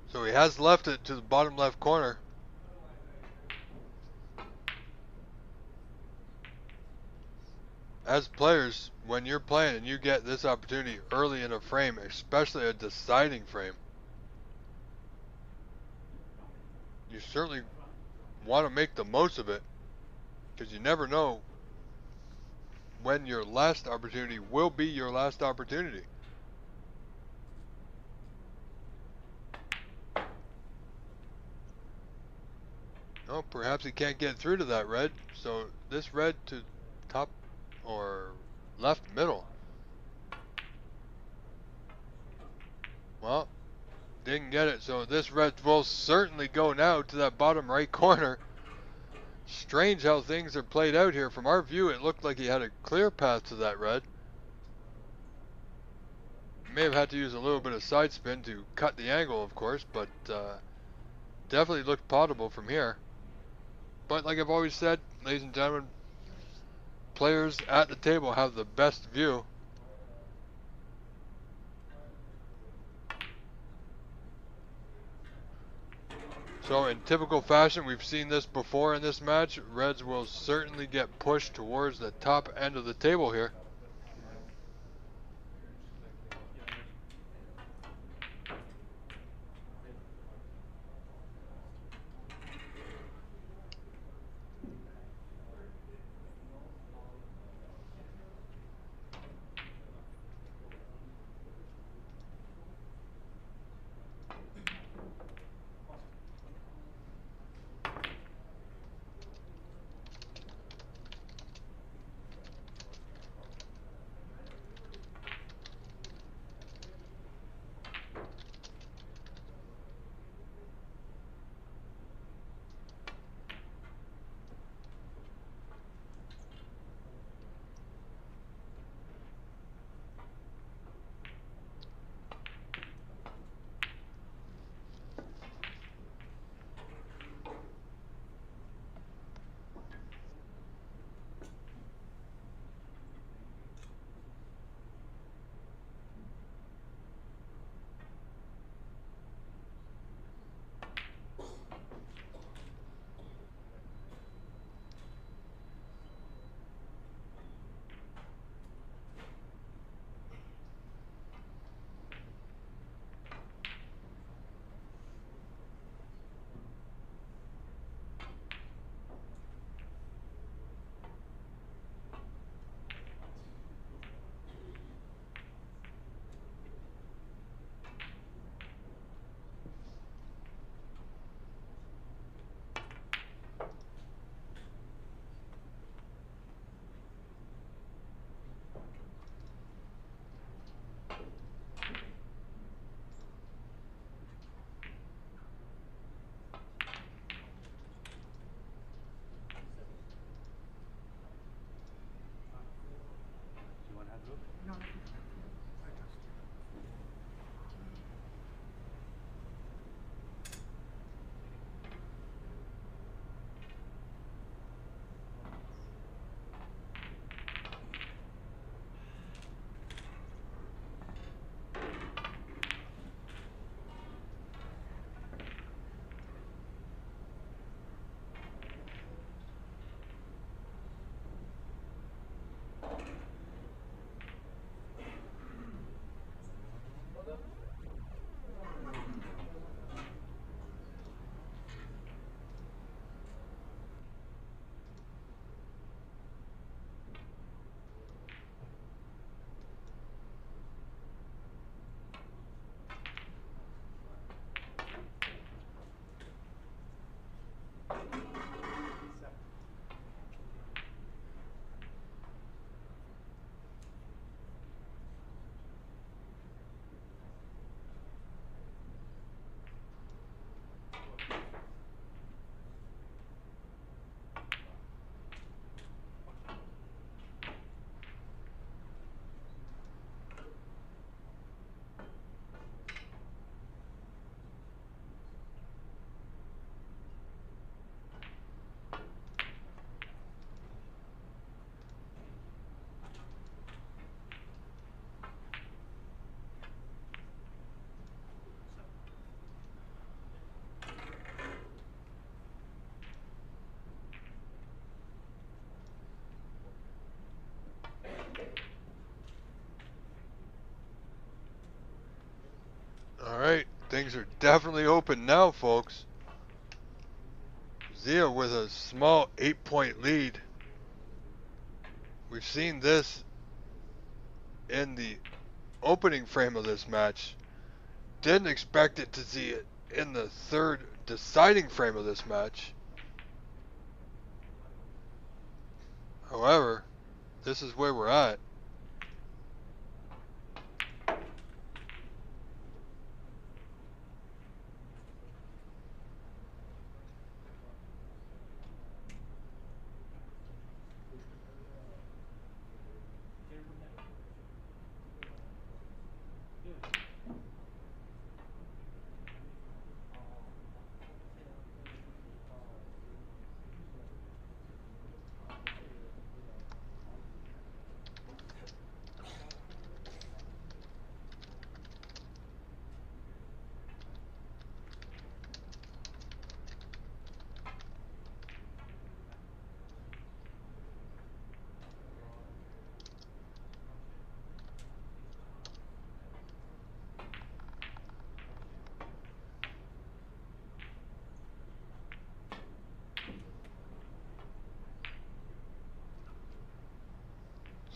So he has left it to the bottom left corner. As players, when you're playing and you get this opportunity early in a frame, especially a deciding frame, you certainly want to make the most of it, because you never know when your last opportunity will be your last opportunity. Oh, perhaps he can't get through to that red, so this red to top or left middle. Well, didn't get it, so this red will certainly go now to that bottom right corner. Strange how things are played out here. From our view, it looked like he had a clear path to that red. May have had to use a little bit of side spin to cut the angle, of course, but definitely looked potable from here. But like I've always said, ladies and gentlemen, players at the table have the best view. So in typical fashion, we've seen this before in this match. Reds will certainly get pushed towards the top end of the table here. things are definitely open now, folks. Zia with a small 8-point lead. We've seen this in the opening frame of this match. Didn't expect it to see it in the third deciding frame of this match. However, this is where we're at.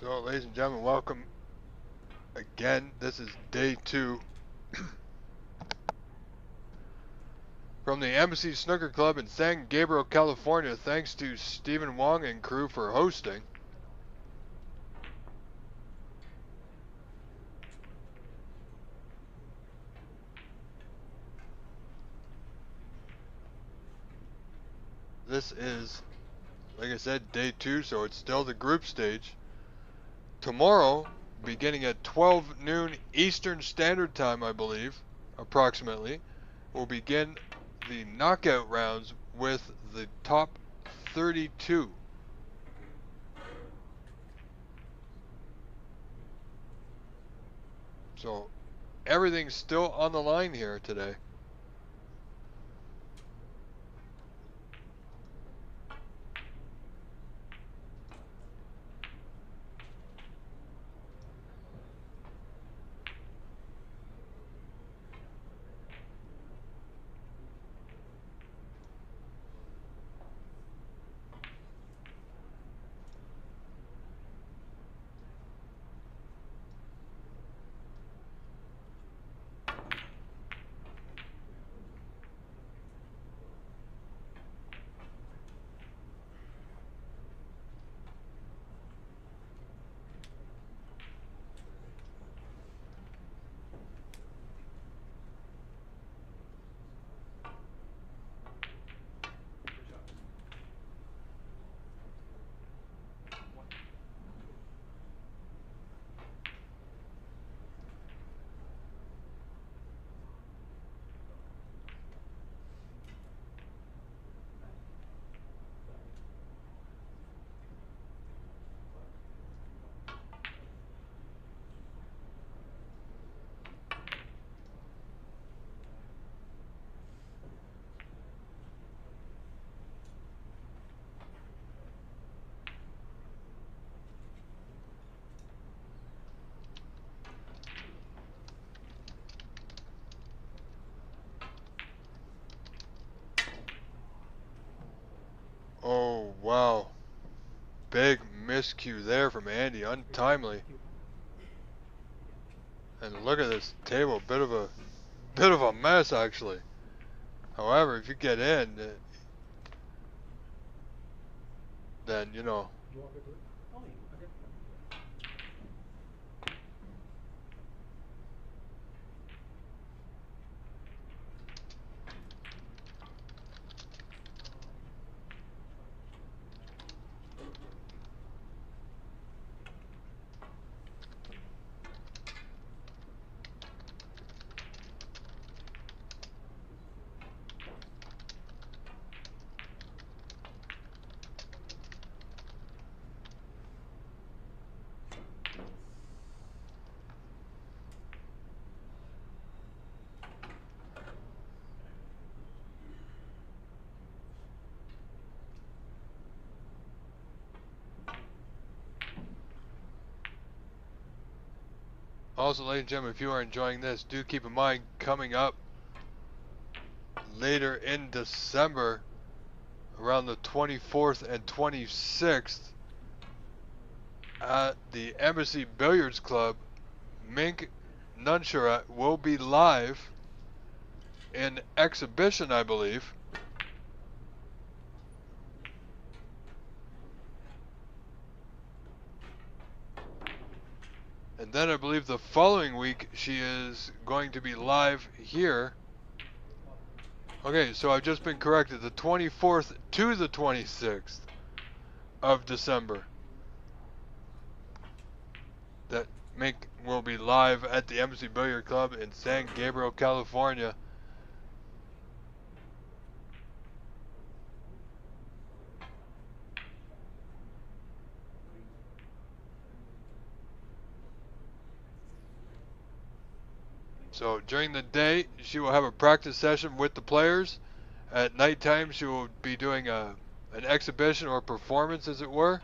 So, ladies and gentlemen, welcome again. This is day 2 from the Embassy Snooker Club in San Gabriel, California. Thanks to Stephen Wong and crew for hosting. This is, like I said, day 2, so it's still the group stage. Tomorrow, beginning at 12 noon Eastern Standard Time, I believe, approximately, we'll begin the knockout rounds with the top 32. So, everything's still on the line here today. Oh, wow. Big miscue there from Andy, untimely. And look at this table, bit of a mess actually. However, if you get in, then you know. Also, ladies and gentlemen, if you are enjoying this, do keep in mind coming up later in December, around the 24th and 26th, at the Embassy Billiards Club. Mink Nuncharat will be live in exhibition, I believe. And then I believe the following week she is going to be live here. Okay, so I've just been corrected. The 24th to the 26th of December. That Mink will be live at the Embassy Billiard Club in San Gabriel, California. So during the day, she will have a practice session with the players. At nighttime, she will be doing an exhibition or performance, as it were.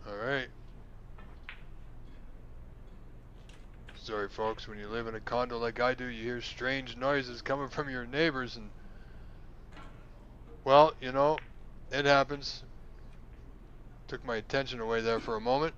Alright. Sorry folks, when you live in a condo like I do, you hear strange noises coming from your neighbors, and well, you know, it happens. Took my attention away there for a moment.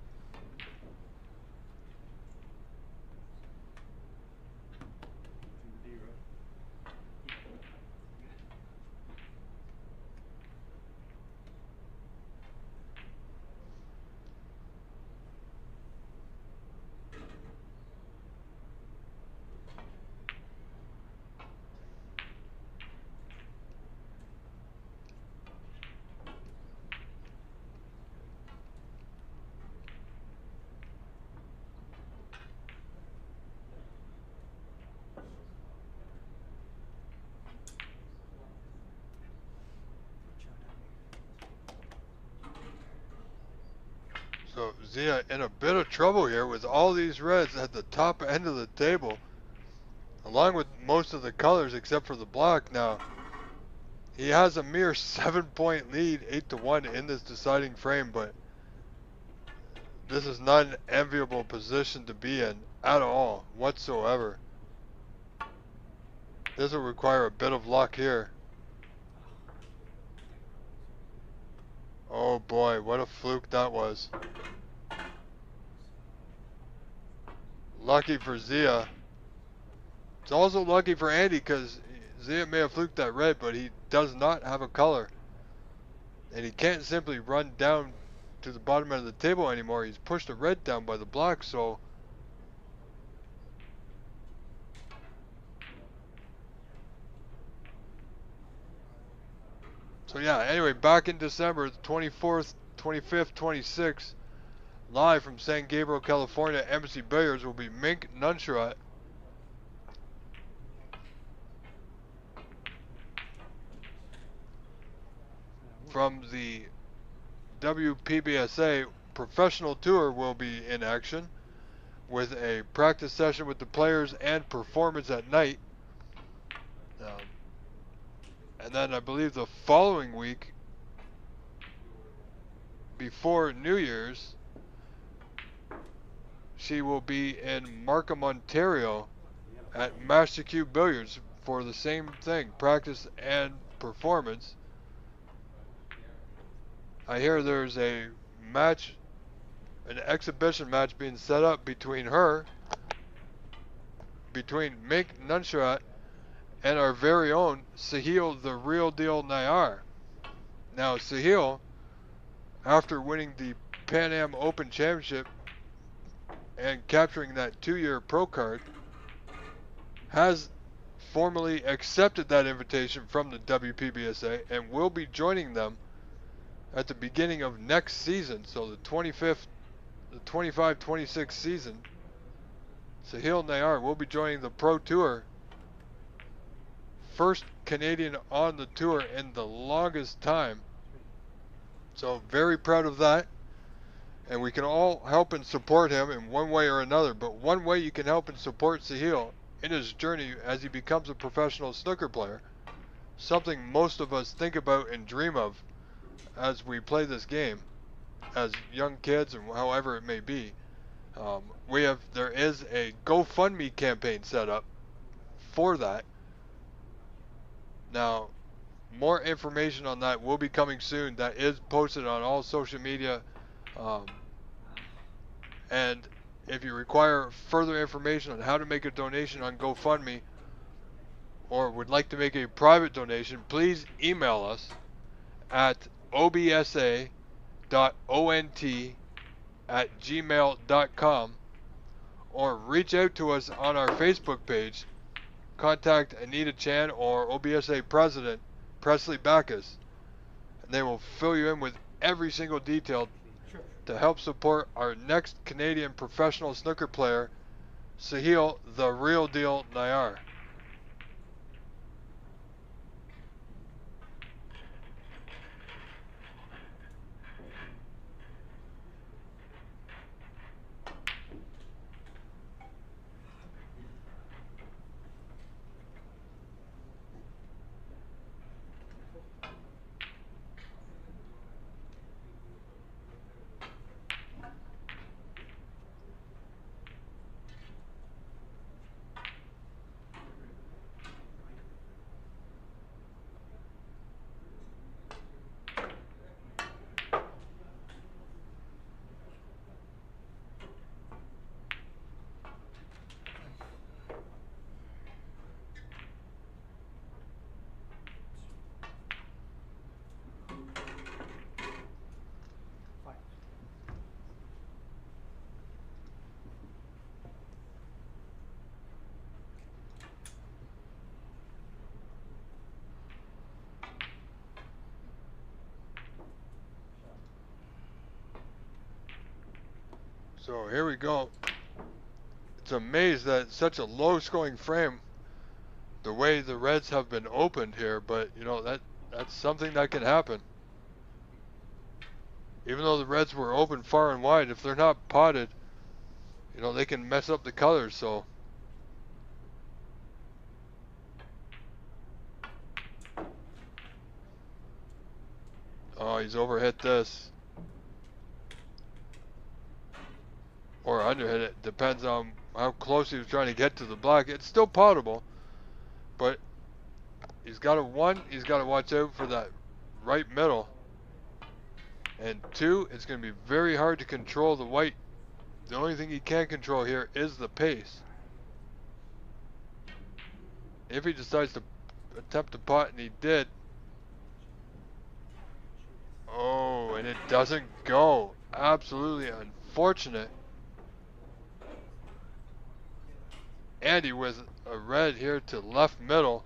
So Zia in a bit of trouble here with all these reds at the top end of the table, along with most of the colors except for the black. Now he has a mere 7-point lead, 8-1 in this deciding frame, but this is not an enviable position to be in at all whatsoever. This will require a bit of luck here. Oh boy, what a fluke that was. Lucky for Zia. It's also lucky for Andy because Zia may have fluked that red, but he does not have a color. And he can't simply run down to the bottom end of the table anymore. He's pushed the red down by the black, so... So yeah, anyway, back in December, the 24th, 25th, 26th, live from San Gabriel, California, Embassy Billiards will be Mink Nuncharat. From the WPBSA Professional Tour will be in action with a practice session with the players and performance at night. And then I believe the following week, before New Year's, she will be in Markham, Ontario at Master Cube Billiards for the same thing, practice and performance. I hear there's a match, an exhibition match being set up between Mink Nuncharat and our very own Sahil the Real Deal Nayar. Now Sahil, after winning the Pan Am Open Championship and capturing that 2-year pro card, has formally accepted that invitation from the WPBSA and will be joining them at the beginning of next season, so the 25-26 season. Sahil Nayar will be joining the Pro Tour, first Canadian on the tour in the longest time. So very proud of that, and we can all help and support him in one way or another. But one way you can help and support Sahil in his journey as he becomes a professional snooker player, something most of us think about and dream of as we play this game as young kids and however it may be. There is a GoFundMe campaign set up for that. Now, more information on that will be coming soon. That is posted on all social media. And if you require further information on how to make a donation on GoFundMe or would like to make a private donation, please email us at obsa.ont@gmail.com or reach out to us on our Facebook page. Contact Anita Chan or OBSA President Presley Backus, and they will fill you in with every single detail to help support our next Canadian professional snooker player, Sahil the Real Deal Nayar. So here we go. It's amazed that such a low scoring frame, the way the Reds have been opened here, but you know that's something that can happen. Even though the Reds were open far and wide, if they're not potted, you know, they can mess up the colors. So oh, he's overhit this. Or underhit it, depends on how close he was trying to get to the block. It's still potable, but he's got to watch out for that right middle. And 2, it's going to be very hard to control the white. The only thing he can control here is the pace. If he decides to attempt to pot, and he did. Oh, and it doesn't go. Absolutely unfortunate. Andy with a red here to left middle.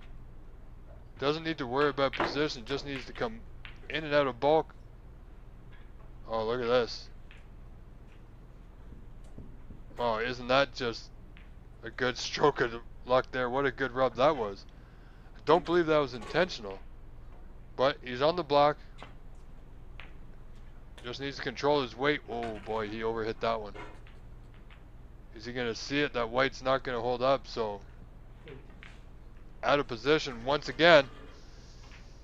Doesn't need to worry about position, just needs to come in and out of bulk. Oh, look at this. Oh, isn't that just a good stroke of luck there? What a good rub that was. I don't believe that was intentional. But he's on the block. Just needs to control his weight. Oh boy, he overhit that one. Is he going to see it? That white's not going to hold up, so out of position once again.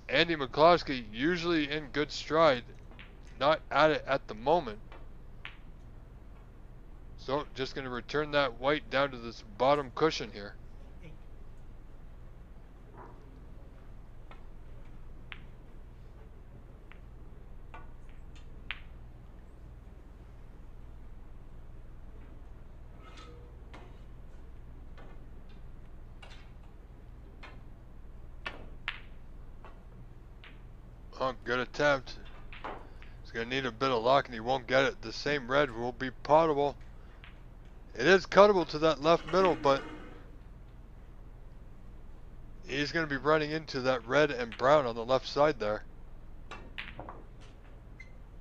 Andy McCloskey usually in good stride, not at it at the moment. So just going to return that white down to this bottom cushion here. Oh, good attempt. He's going to need a bit of luck and he won't get it. The same red will be potable. It is cuttable to that left middle, but he's going to be running into that red and brown on the left side there.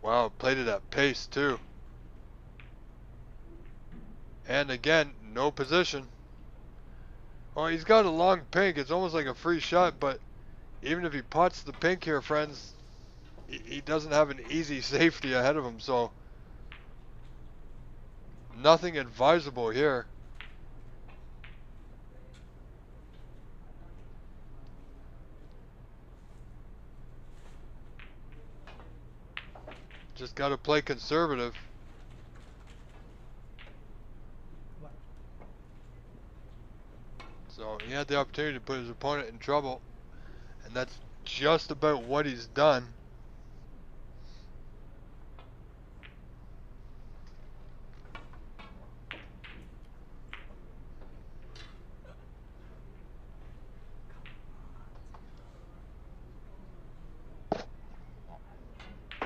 Wow, played it at pace too. And again, no position. Oh, he's got a long pink. It's almost like a free shot, but even if he pots the pink here, friends, he doesn't have an easy safety ahead of him, so nothing advisable here. Just got to play conservative. So he had the opportunity to put his opponent in trouble, and that's just about what he's done.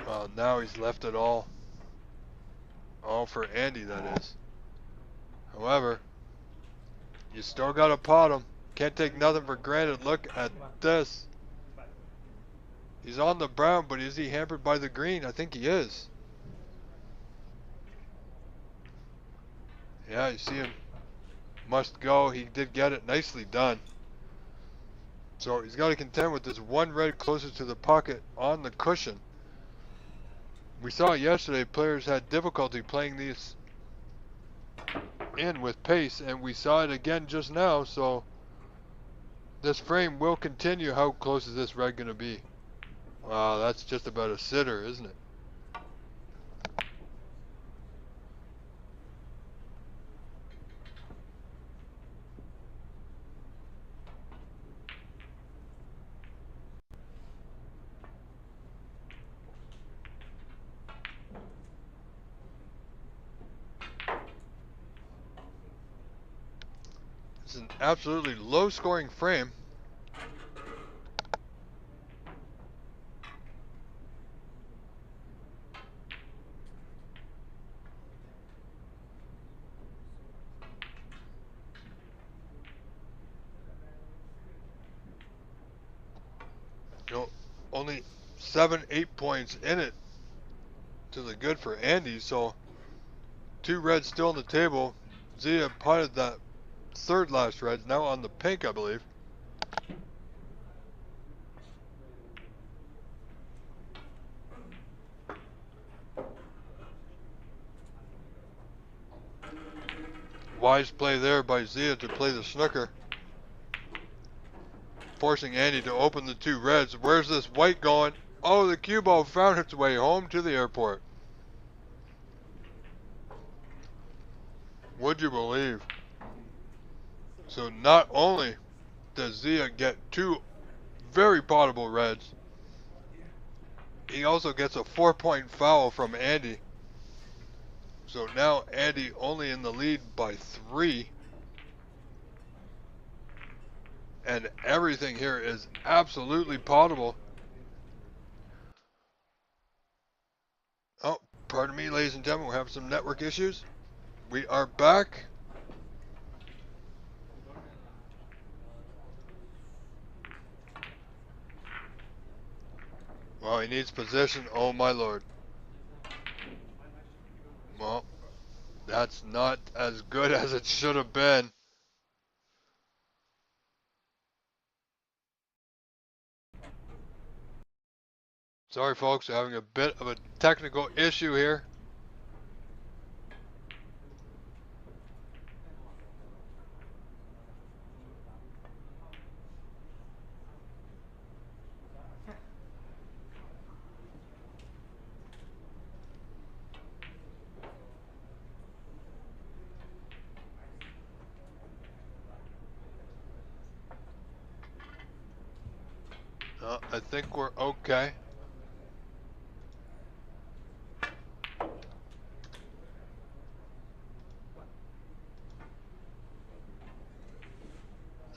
Well, now he's left it all for Andy, that is. However, you still gotta pot him. Can't take nothing for granted. Look at this. He's on the brown, but is he hampered by the green? I think he is. Yeah, you see him. Must go. He did get it. Nicely done. So he's got to contend with this one red closest to the pocket on the cushion. We saw yesterday players had difficulty playing these in with pace, and we saw it again just now, so this frame will continue. How close is this red going to be? Wow, that's just about a sitter, isn't it? It's an absolutely low scoring frame. You know, only 7-8 points in it to the good for Andy, so 2 reds still on the table. Zia potted that third last red, now on the pink, I believe. Wise play there by Zia to play the snooker, forcing Andy to open the 2 reds. Where's this white going? Oh, the cue ball found its way home to the airport. Would you believe? So not only does Zia get 2 very potable reds, he also gets a 4-point foul from Andy. So now Andy only in the lead by 3. And everything here is absolutely potable. Oh, pardon me, ladies and gentlemen, we have some network issues. We are back. Well, he needs position. Oh, my lord. Well, that's not as good as it should have been. Sorry, folks, we're having a bit of a technical issue here. I think we're okay.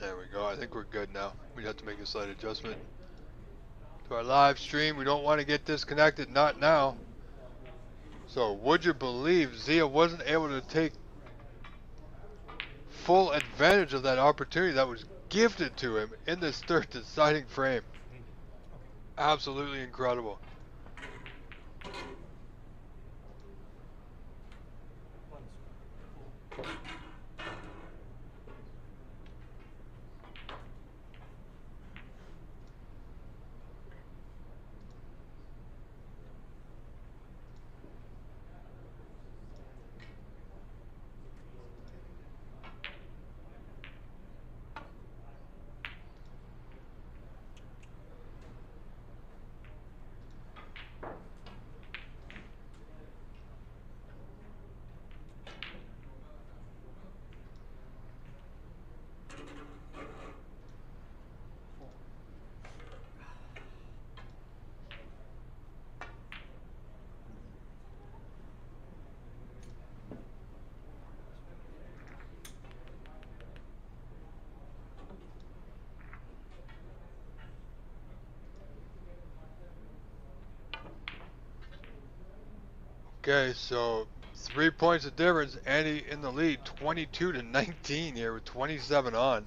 There we go. I think we're good now. We have to make a slight adjustment to our live stream. We don't want to get disconnected, not now. So would you believe Zia wasn't able to take full advantage of that opportunity that was gifted to him in this third deciding frame. Absolutely incredible. Okay, so 3 points of difference. Andy in the lead, 22-19 here with 27 on.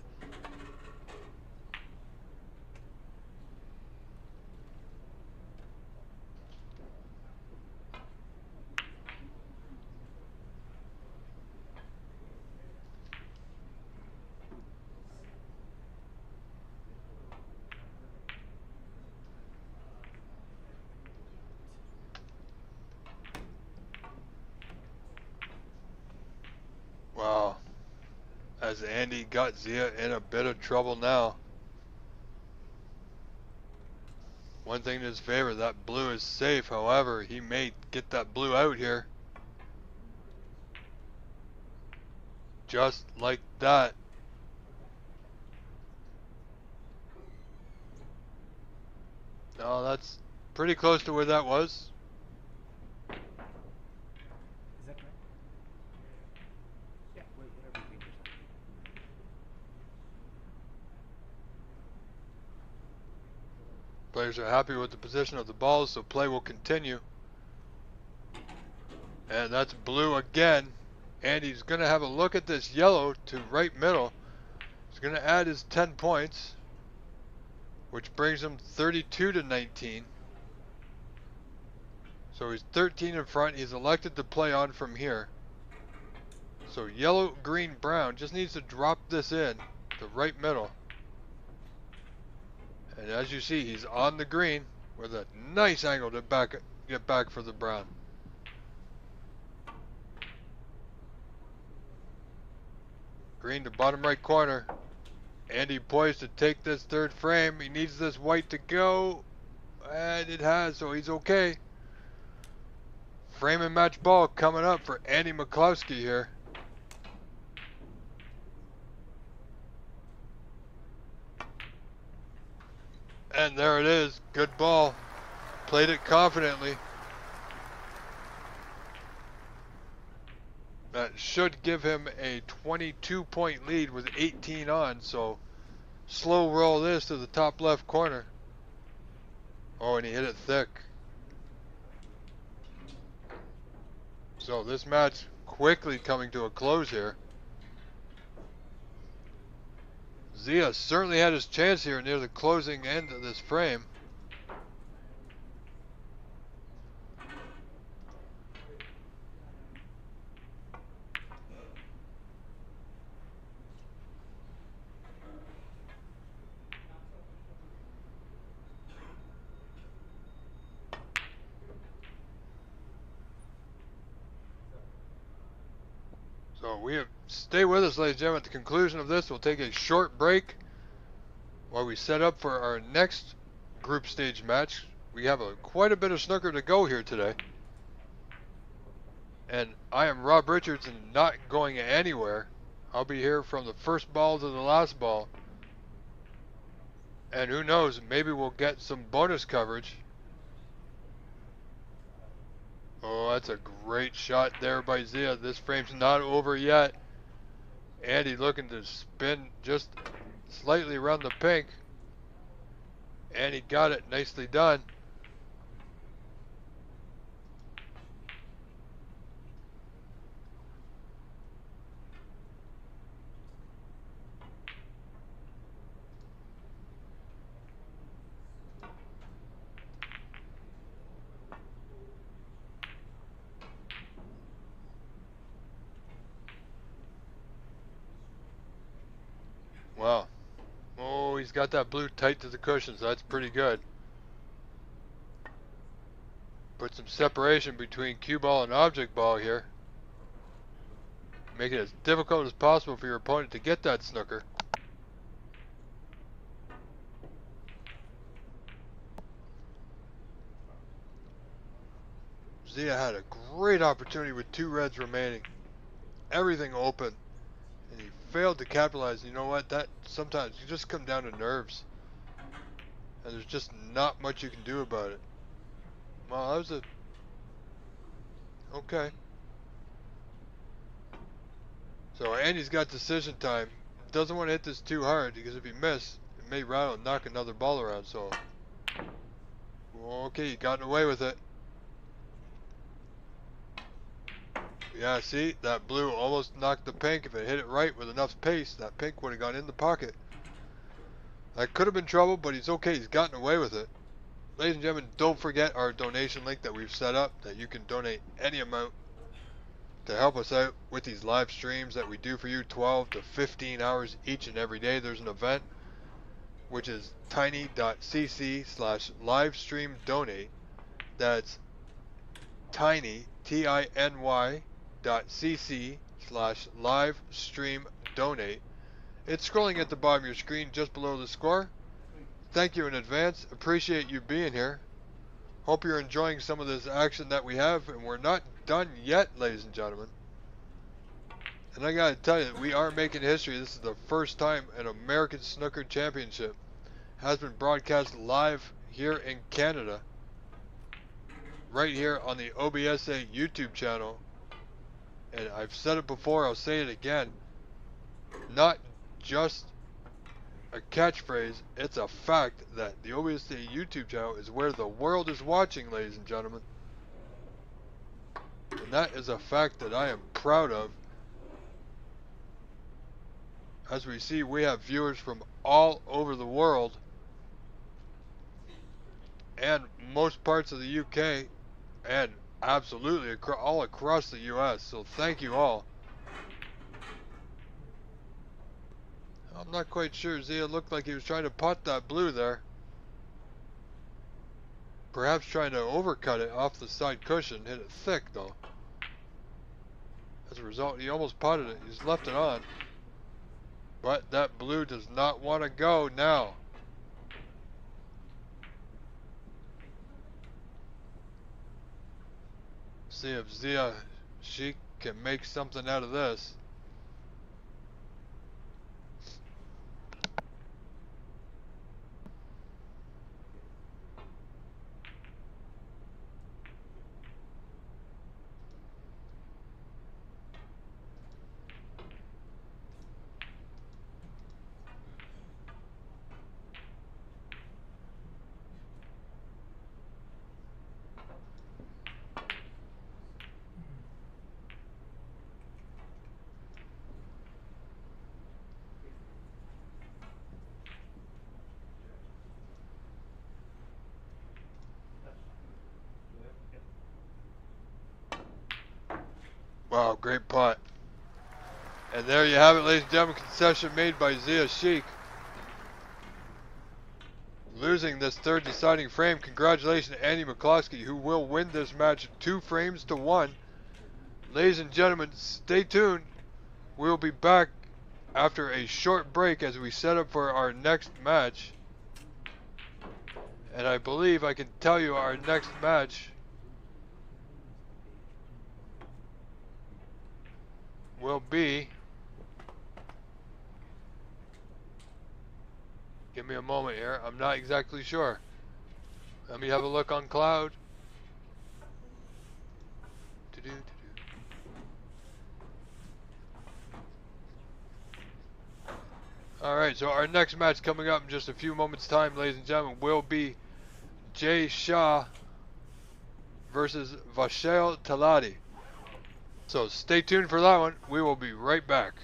Wow. As Andy got Zia in a bit of trouble now. One thing in his favor, that blue is safe. However, he may get that blue out here. Just like that. No, that's pretty close to where that was. Is that correct? Yeah, wait, whatever you think. Players are happy with the position of the balls, so play will continue. And that's blue again. Andy's going to have a look at this yellow to right middle. He's going to add his 10 points, which brings him 32-19. So he's 13 in front. He's elected to play on from here. So yellow, green, brown just needs to drop this in to right middle. And as you see, he's on the green with a nice angle to get back for the brown. Green to bottom right corner. Andy poised to take this third frame. He needs this white to go. And it has, so he's okay. Frame and match ball coming up for Andy McCloskey here. And there it is. Good ball. Played it confidently. That should give him a 22-point lead with 18 on, so slow roll this to the top left corner. Oh, and he hit it thick. So this match quickly coming to a close here. Zia certainly had his chance here near the closing end of this frame. So stay with us, ladies and gentlemen. At the conclusion of this, we'll take a short break while we set up for our next group stage match. We have quite a bit of snooker to go here today. And I am Rob Richards and not going anywhere. I'll be here from the first ball to the last ball. And who knows, maybe we'll get some bonus coverage. Oh, that's a great shot there by Zia. This frame's not over yet. Andy looking to spin just slightly around the pink. And he got it. Nicely done. Wow. Oh, he's got that blue tight to the cushions. That's pretty good. Put some separation between cue ball and object ball here. Make it as difficult as possible for your opponent to get that snooker. Zia had a great opportunity with 2 reds remaining. Everything open. And he failed to capitalize. You know what? That sometimes you just come down to nerves. And there's just not much you can do about it. Well, that was a... Okay. So Andy's got decision time. Doesn't want to hit this too hard because if he misses, it may rattle and knock another ball around. So, okay, you got away with it. Yeah, see, that blue almost knocked the pink. If it hit it right with enough pace, that pink would have gone in the pocket. That could have been trouble, but he's okay. He's gotten away with it. Ladies and gentlemen, don't forget our donation link that we've set up, that you can donate any amount to help us out with these live streams that we do for you 12 to 15 hours each and every day. There's an event which is tiny.cc/livestreamdonate. That's tiny, tiny.cc/livestreamdonate. It's scrolling at the bottom of your screen just below the score. Thank you in advance. Appreciate you being here. Hope you're enjoying some of this action that we have, and we're not done yet, ladies and gentlemen. And I gotta tell you, we are making history. This is the first time an American Snooker Championship has been broadcast live here in Canada, right here on the OBSA YouTube channel. And I've said it before, I'll say it again. Not just a catchphrase, it's a fact that the OBSA YouTube channel is where the world is watching, ladies and gentlemen. And that is a fact that I am proud of. As we see, we have viewers from all over the world and most parts of the UK and absolutely all across the US. So thank you all. I'm not quite sure. Zia looked like he was trying to pot that blue there. Perhaps trying to overcut it off the side cushion. Hit it thick though. As a result, he almost potted it. He's left it on. But that blue does not want to go now. See if Zia Sheik can make something out of this. Wow, great putt. And there you have it, ladies and gentlemen, concession made by Zia Sheik. Losing this third deciding frame. Congratulations to Andy McCloskey, who will win this match 2 frames to 1. Ladies and gentlemen, stay tuned. We'll be back after a short break as we set up for our next match. And I believe I can tell you our next match will be... Give me a moment here. I'm not exactly sure. Let me have a look on Cloud. Alright, so our next match coming up in just a few moments' time, ladies and gentlemen, will be Jay Shah versus Vashel Talati. So stay tuned for that one. We will be right back.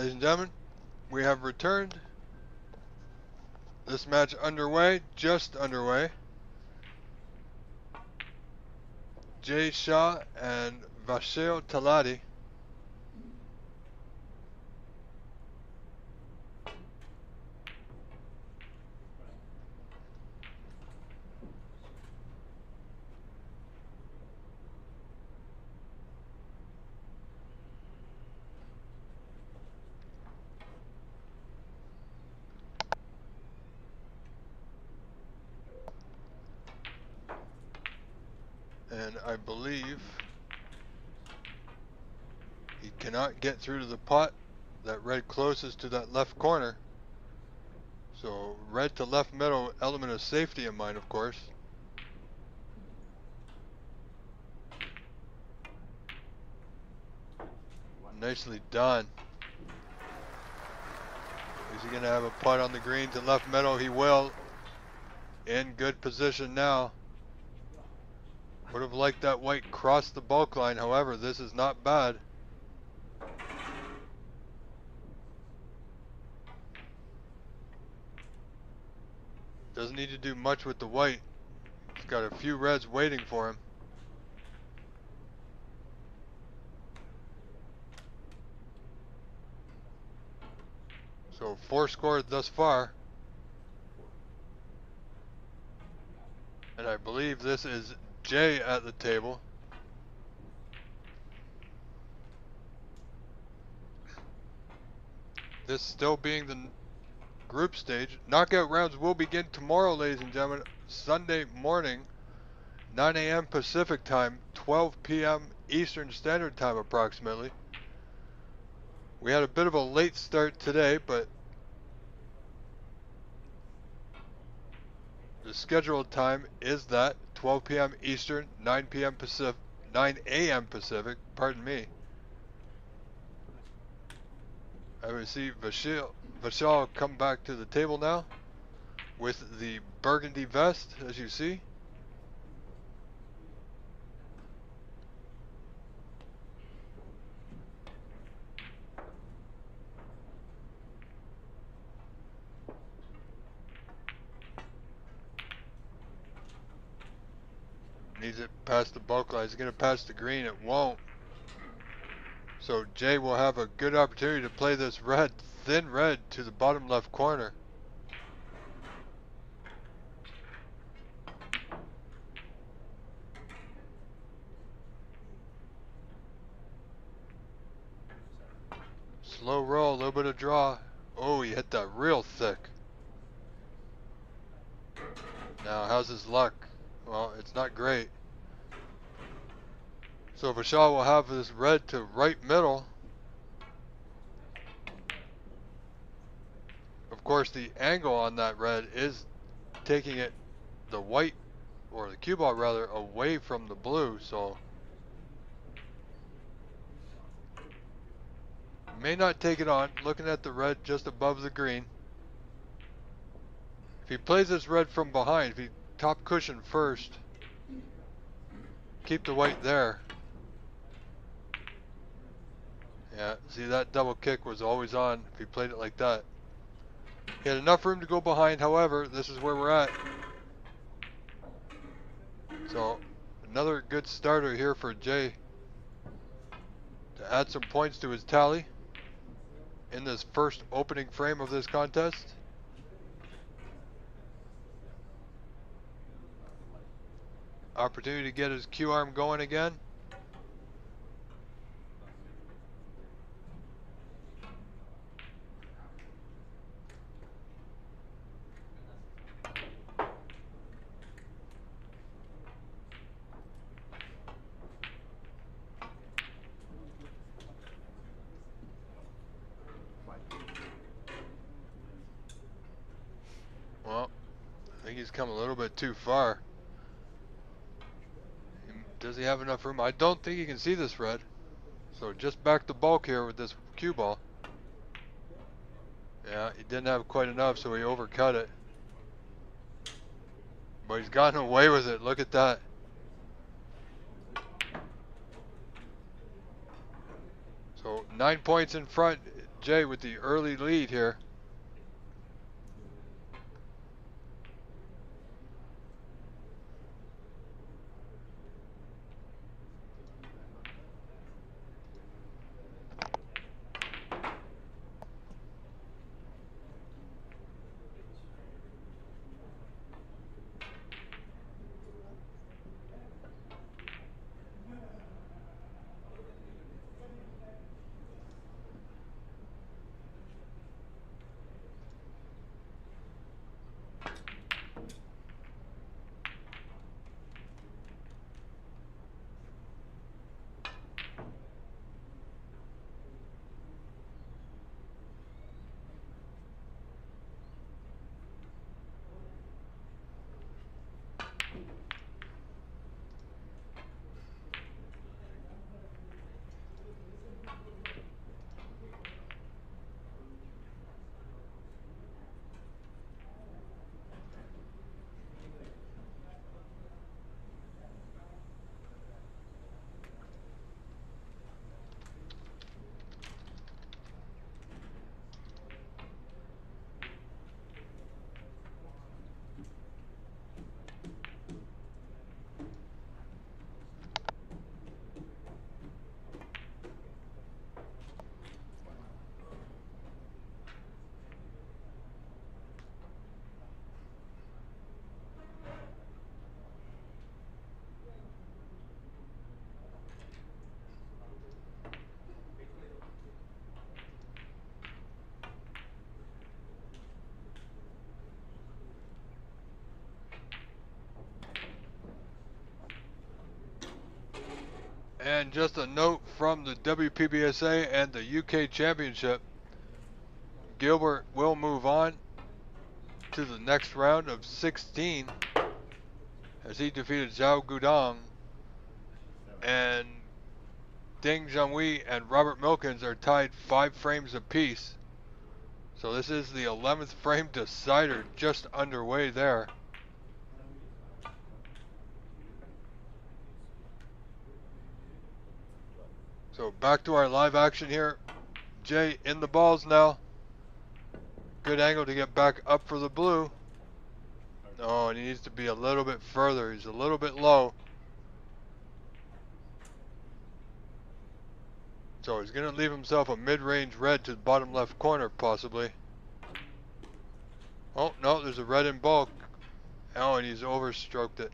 Ladies and gentlemen, we have returned. This match underway, just underway. Jay Shah and Vaseo Tadi. And I believe he cannot get through to the pot. That red closest to that left corner. So red to left middle, element of safety in mind, of course. Nicely done. Is he going to have a putt on the green to left middle? He will. In good position now. Would have liked that white cross the bulk line. However, this is not bad. Doesn't need to do much with the white. He's got a few reds waiting for him. So 4 scored thus far. And I believe this is Jay at the table. This still being the group stage. Knockout rounds will begin tomorrow, ladies and gentlemen. Sunday morning, 9 a.m. Pacific time, 12 p.m. Eastern Standard Time approximately. We had a bit of a late start today, but the scheduled time is that 12 p.m. Eastern, 9 p.m. Pacific, 9 a.m. Pacific, pardon me. I will see Vashal come back to the table now with the burgundy vest, as you see. Needs it past the bulk line. He's going to pass the green. It won't. So Jay will have a good opportunity to play this red, thin red, to the bottom left corner. Slow roll, a little bit of draw. Oh, he hit that real thick. Now, how's his luck? Well, it's not great. So Vashal will have this red to right middle. Of course, the angle on that red is taking it, the white, or the cue ball rather, away from the blue, so may not take it on. Looking at the red just above the green. If he plays this red from behind, if he top cushion first, keep the white there. Yeah, see, that double kick was always on if he played it like that. He had enough room to go behind, however, this is where we're at. So, another good starter here for Jay to add some points to his tally in this first opening frame of this contest. Opportunity to get his cue arm going again. Well, I think he's come a little bit too far. Does he have enough room? I don't think he can see this red. So just back the bulk here with this cue ball. Yeah, he didn't have quite enough, so he overcut it. But he's gotten away with it. Look at that. So 9 points in front. Jay with the early lead here. And just a note from the WPBSA and the UK Championship, Gilbert will move on to the next round of 16 as he defeated Zhao Gudong, and Ding Zhanghui and Robert Milkins are tied 5 frames apiece. So this is the 11th frame decider just underway there. So back to our live action here. Jay in the balls now. Good angle to get back up for the blue. Oh, and he needs to be a little bit further. He's a little bit low. So he's going to leave himself a mid-range red to the bottom left corner, possibly. Oh, no, there's a red in bulk. Oh, and he's overstroked it.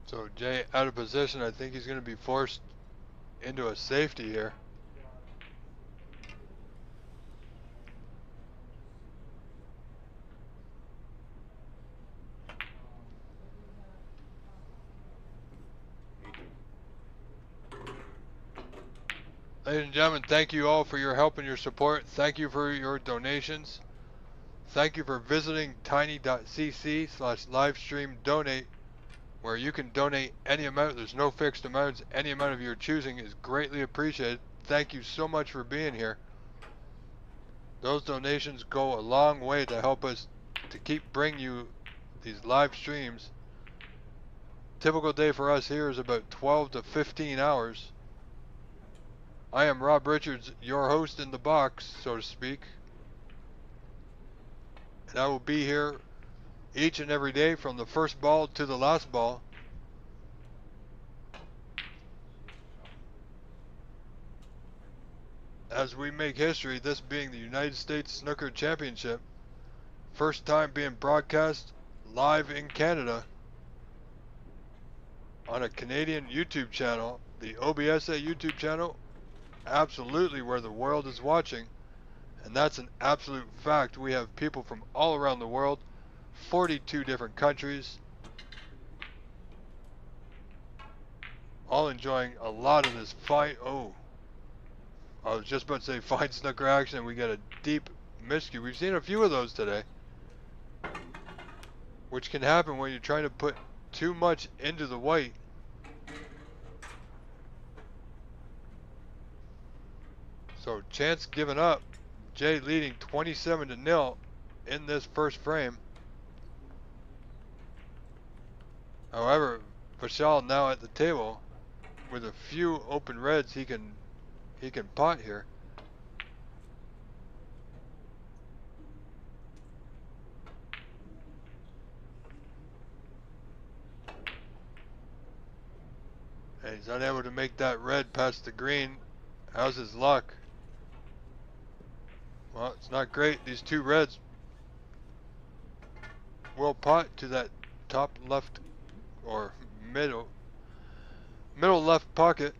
So Jay out of position. I think he's going to be forced into a safety here. Ladies and gentlemen, thank you all for your help and your support. Thank you for your donations. Thank you for visiting tiny.cc/livestream-donate, where you can donate any amount. There's no fixed amounts. Any amount of your choosing is greatly appreciated. Thank you so much for being here. Those donations go a long way to help us to keep bringing you these live streams. Typical day for us here is about 12 to 15 hours. I am Rob Richards, your host in the box, so to speak. And I will be here each and every day from the first ball to the last ball. As we make history, this being the United States Snooker Championship. First time being broadcast live in Canada on a Canadian YouTube channel, the OBSA YouTube channel, absolutely where the world is watching. And that's an absolute fact. We have people from all around the world, 42 different countries, all enjoying a lot of this fight. Oh, I was just about to say fine snooker action, and we get a deep miscue. We've seen a few of those today, which can happen when you're trying to put too much into the white. So chance given up. Jay leading 27-0 in this first frame. However, Vishal now at the table with a few open reds. He can pot here. And he's unable to make that red past the green. How's his luck? Well, it's not great. These two reds will pot to that top left or middle left pocket.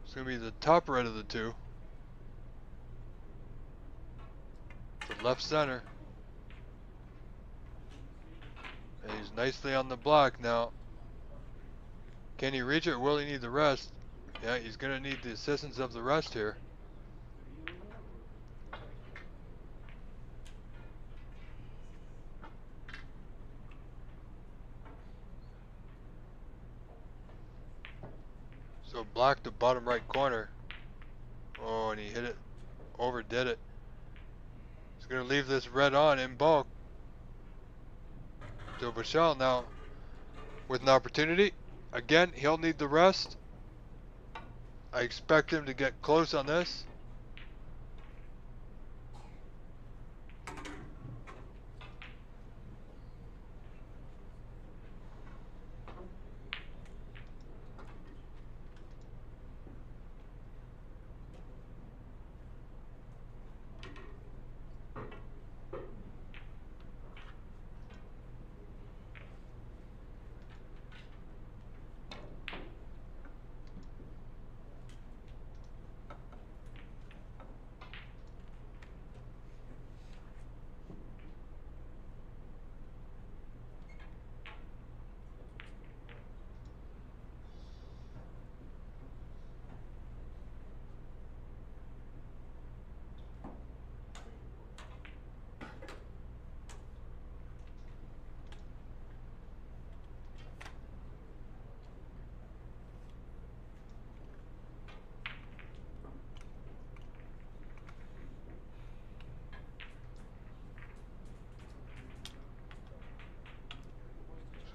It's going to be the top red of the two. The left center. And he's nicely on the block now. Can he reach it or will he need the rest? Yeah, he's going to need the assistance of the rest here. So black to bottom right corner. Oh, and he hit it. Overdid it. He's going to leave this red on in bulk. So Vishal now with an opportunity. Again, he'll need the rest. I expect him to get close on this.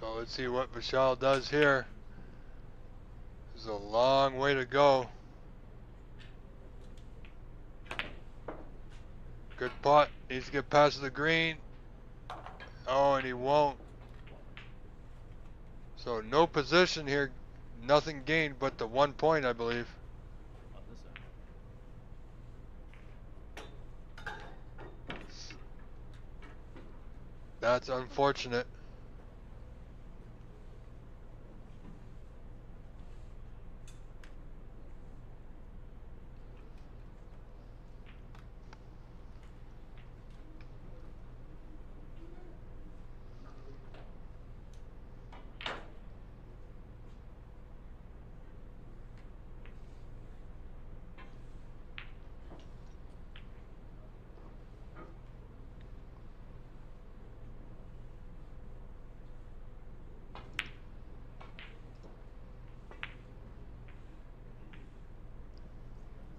So let's see what Vishal does here. There's a long way to go. Good pot. Needs to get past the green. Oh, and he won't. So no position here. Nothing gained but the 1 point, I believe. That's unfortunate.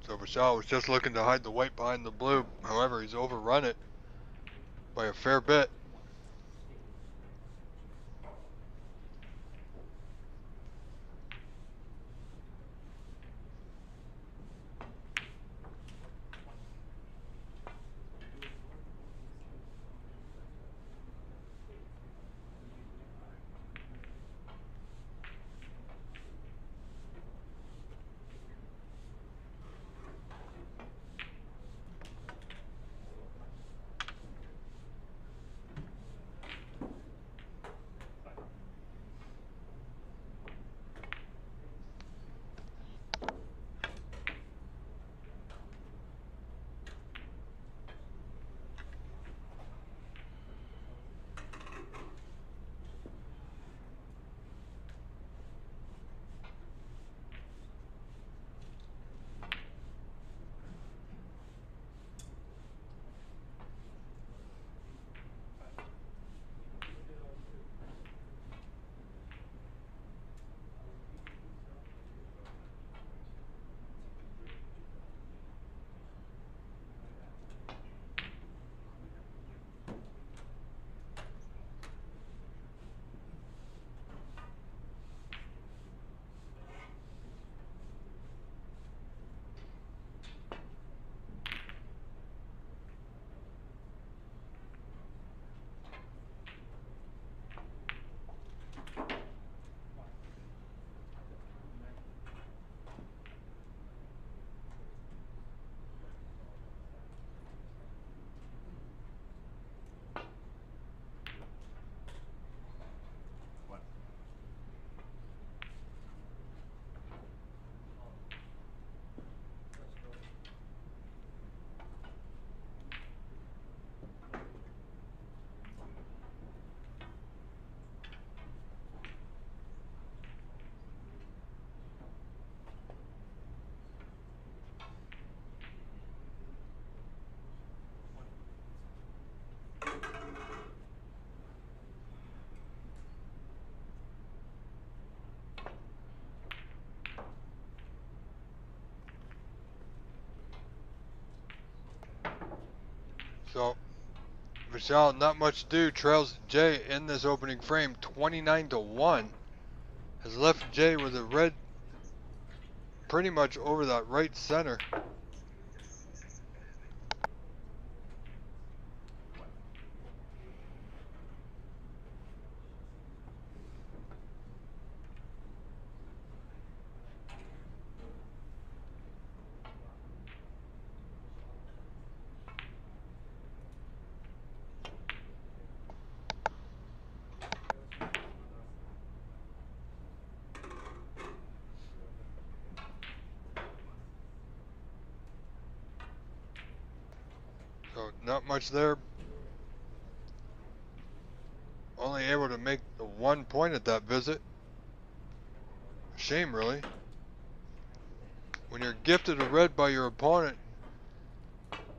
So Vishal was just looking to hide the white behind the blue. However, he's overrun it by a fair bit. So, Michelle, not much to do, trails Jay in this opening frame, 29-1. Has left Jay with a red pretty much over that right center. So not much there. Only able to make the 1 point at that visit. Shame, really. When you're gifted a red by your opponent,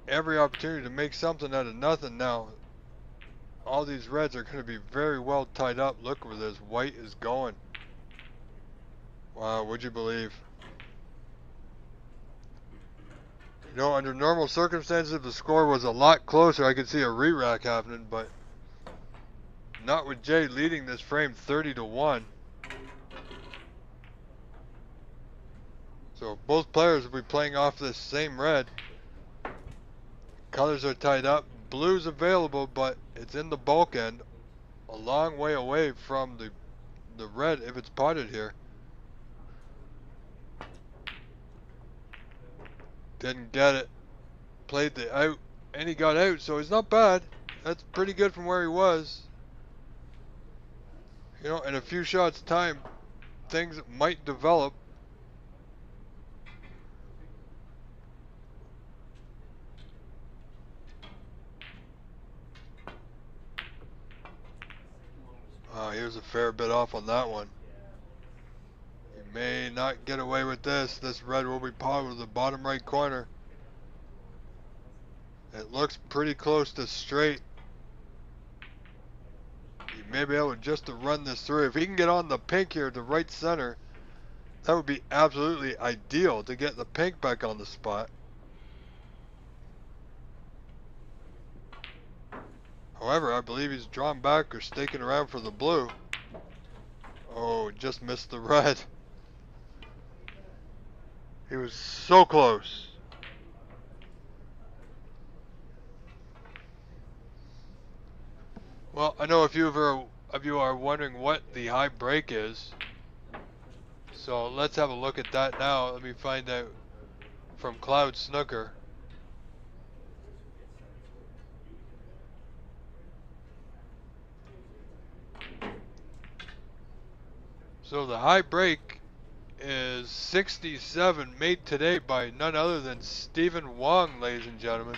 every opportunity to make something out of nothing now. All these reds are going to be very well tied up. Look where this white is going. Wow, would you believe? You know, under normal circumstances, if the score was a lot closer, I could see a re-rack happening, but not with Jay leading this frame 30-1. So both players will be playing off this same red. Colors are tied up. Blue's available, but it's in the bulk end, a long way away from the red if it's potted here. Didn't get it. Played the out, and he got out, so he's not bad. That's pretty good from where he was. You know, in a few shots time, things might develop. He was a fair bit off on that one. He may not get away with this. This red will be potted with the bottom right corner. It looks pretty close to straight. He may be able just to run this through. If he can get on the pink here at the right center, that would be absolutely ideal to get the pink back on the spot. However, I believe he's drawn back or staking around for the blue. Oh, just missed the red. He was so close. Well, I know a few of you are wondering what the high break is. So let's have a look at that now. Let me find out from Cloud Snooker. So the high break is 67, made today by none other than Stephen Wong, ladies and gentlemen.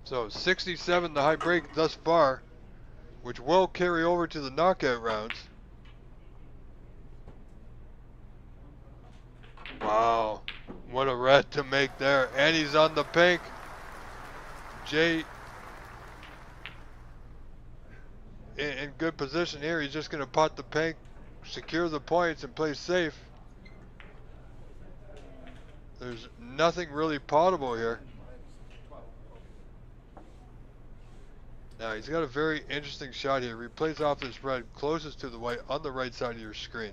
So 67 the high break thus far, which will carry over to the knockout rounds. Wow, what a red to make there. And he's on the pink. Jay in good position here. He's just going to pot the pink, secure the points, and play safe. There's nothing really potable here. Now he's got a very interesting shot here. He plays off this red closest to the white on the right side of your screen.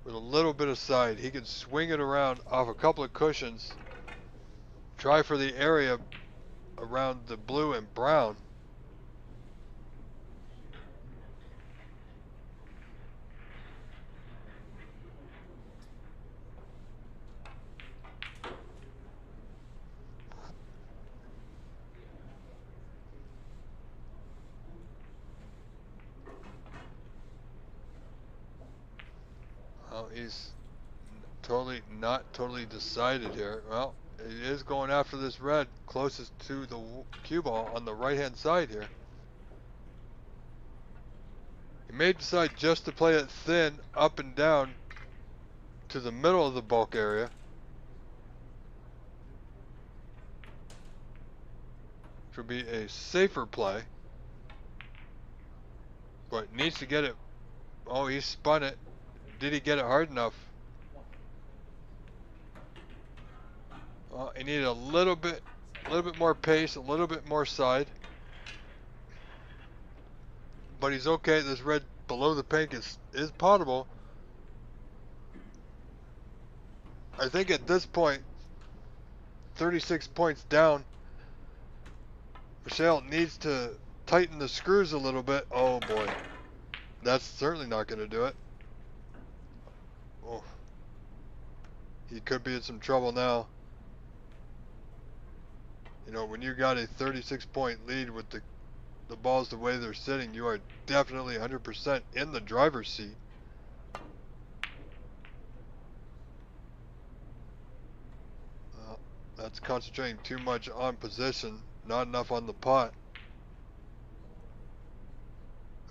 With a little bit of side, he can swing it around off a couple of cushions. Try for the area around the blue and brown. Well, he's not totally decided here. Well, he is going after this red closest to the cue ball on the right hand side here. He may decide just to play it thin up and down to the middle of the bulk area. Which would be a safer play. But needs to get it. Oh, he spun it. Did he get it hard enough? Well, he needed a little bit A little bit more pace, a little bit more side. But he's okay. This red below the pink is potable. I think at this point, 36 points down, Michelle needs to tighten the screws a little bit. Oh boy. That's certainly not going to do it. Oh. He could be in some trouble now. You know, when you got a 36 point lead with the balls the way they're sitting, you are definitely 100% in the driver's seat. That's concentrating too much on position, not enough on the pot.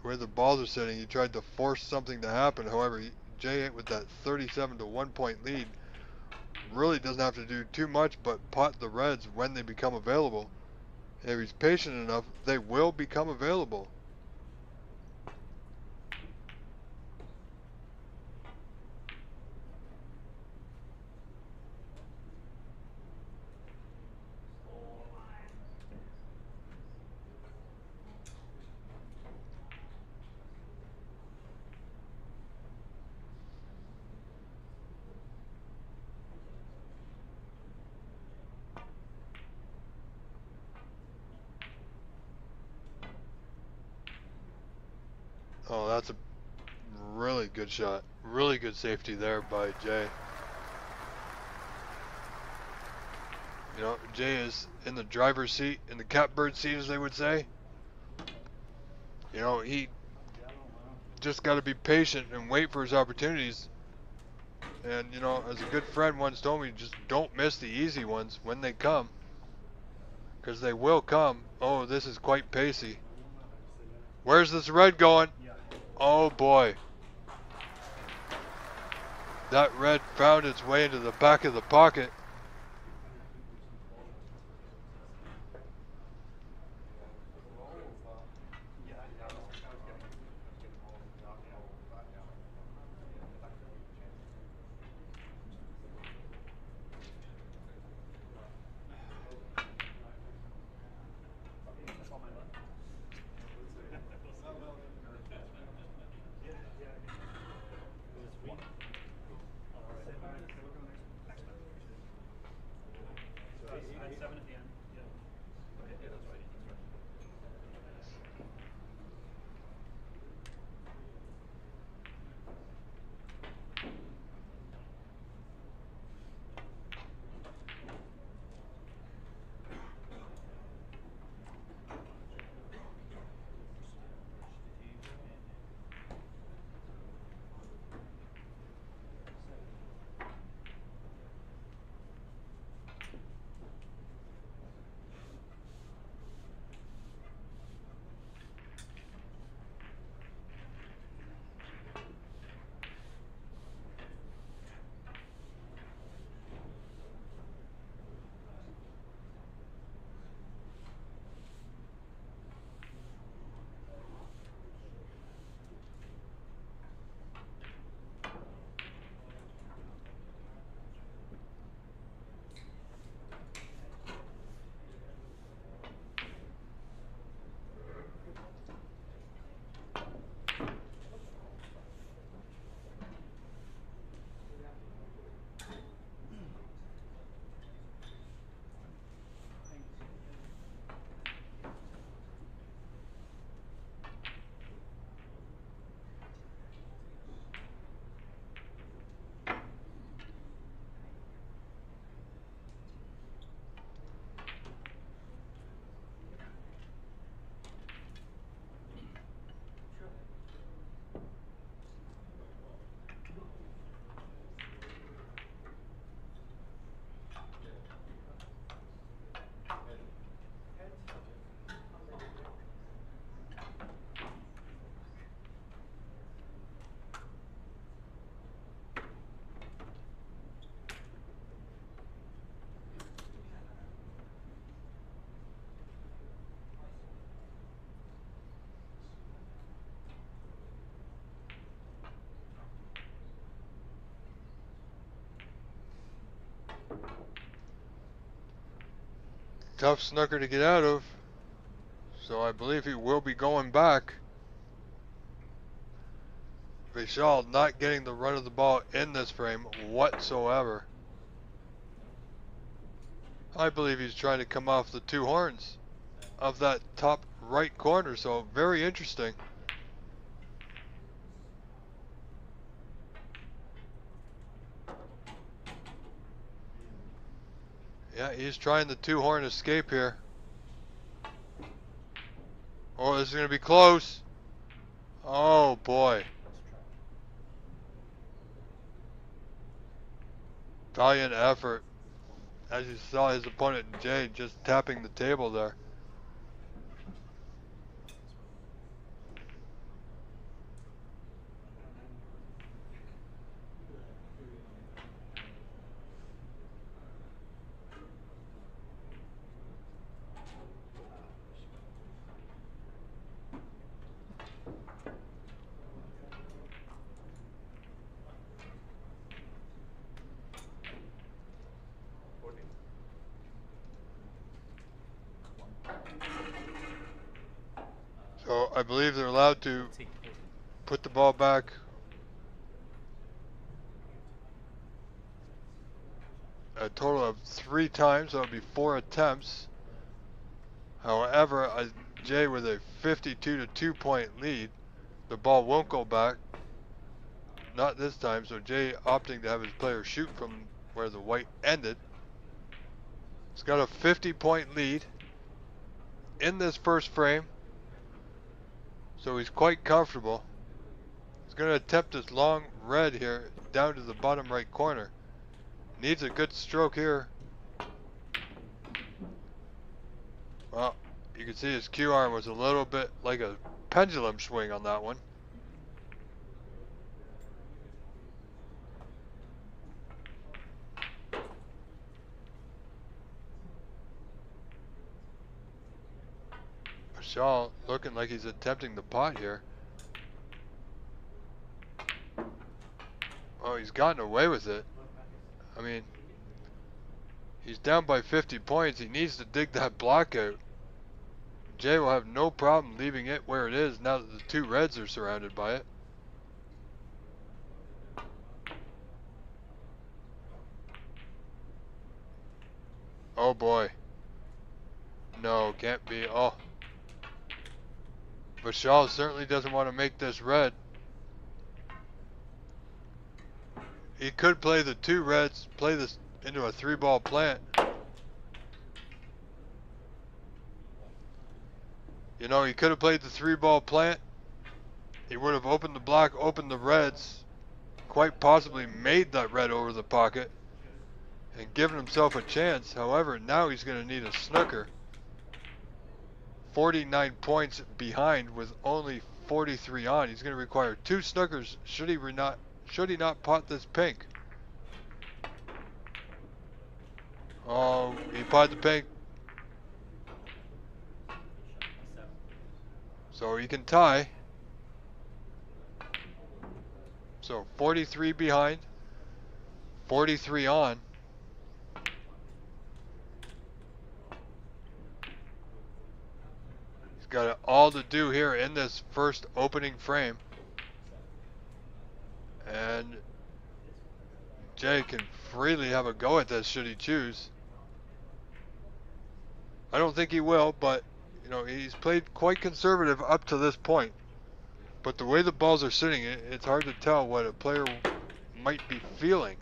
The way the balls are sitting, he tried to force something to happen. However, Jay, with that 37 to 1 point lead, really doesn't have to do too much but pot the reds when they become available. If he's patient enough, they will become available. Oh, that's a really good shot. Really good safety there by Jay. You know, Jay is in the driver's seat, in the catbird seat, as they would say. You know, he just got to be patient and wait for his opportunities. And, you know, as a good friend once told me, just don't miss the easy ones when they come. Because they will come. Oh, this is quite pacey. Where's this red going? Oh, boy. That red found its way into the back of the pocket. tough snooker to get out of. So I believe he will be going back. Vishal not getting the run of the ball in this frame whatsoever. I believe he's trying to come off the two horns of that top right corner, so very interesting. Yeah, he's trying the two horn escape here. Oh, this is going to be close. Oh boy. Valiant effort. As you saw his opponent Jay just tapping the table there. So I believe they're allowed to put the ball back a total of 3 times, so it'll be 4 attempts. However, Jay with a 52 to 2 point lead, the ball won't go back. Not this time, so Jay opting to have his player shoot from where the white ended. He's got a 50-point lead in this first frame, so he's quite comfortable. He's going to attempt this long red here down to the bottom right corner. Needs a good stroke here. Well, you can see his cue arm was a little bit like a pendulum swing on that one. Shaw looking like he's attempting the pot here. Oh, he's gotten away with it. I mean, he's down by 50 points. He needs to dig that block out. Jay will have no problem leaving it where it is now that the 2 reds are surrounded by it. Oh boy. No, can't be. Oh. Vishal certainly doesn't want to make this red. He could play the 2 reds, play this into a 3-ball plant. You know, he could have played the 3-ball plant. He would have opened the block, opened the reds, quite possibly made that red over the pocket, and given himself a chance. However, now he's going to need a snooker. 49 points behind with only 43 on. He's going to require 2 snookers should he not pot this pink. Oh, he potted the pink. So he can tie. So 43 behind, 43 on. He's got it all to do here in this first opening frame. And Jay can freely have a go at this should he choose. I don't think he will, but you know, he's played quite conservative up to this point. But the way the balls are sitting, it's hard to tell what a player might be feeling.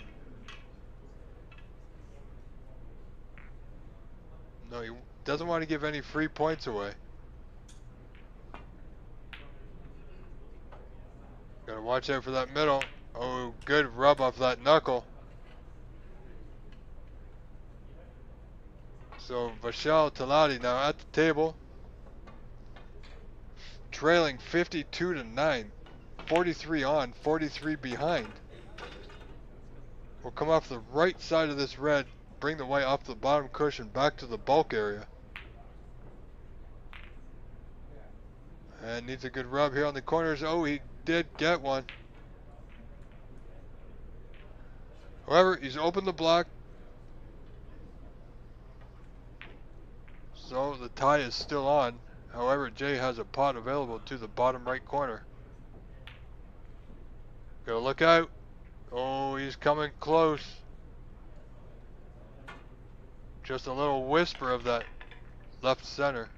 No, he doesn't want to give any free points away. Gotta watch out for that middle. Oh, good rub off that knuckle. So Vishal Talati now at the table, trailing 52 to 9, 43 on, 43 behind. Will come off the right side of this red, bring the white off the bottom cushion back to the bulk area. And needs a good rub here on the corners. Oh, he did get one. However, he's opened the block. So the tie is still on. However, Jay has a pot available to the bottom right corner. Gotta look out. Oh, he's coming close. Just a little whisper of that left center.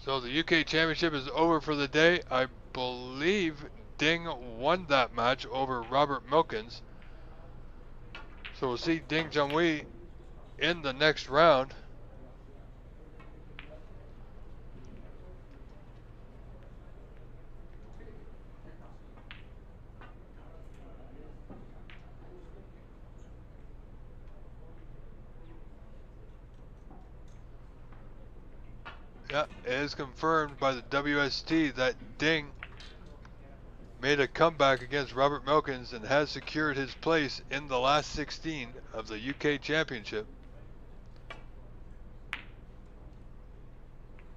So the UK Championship is over for the day. I believe Ding won that match over Robert Milkins. So we'll see Ding Junhui in the next round. Yeah, it is confirmed by the WST that Ding made a comeback against Robert Milkins and has secured his place in the last 16 of the UK Championship.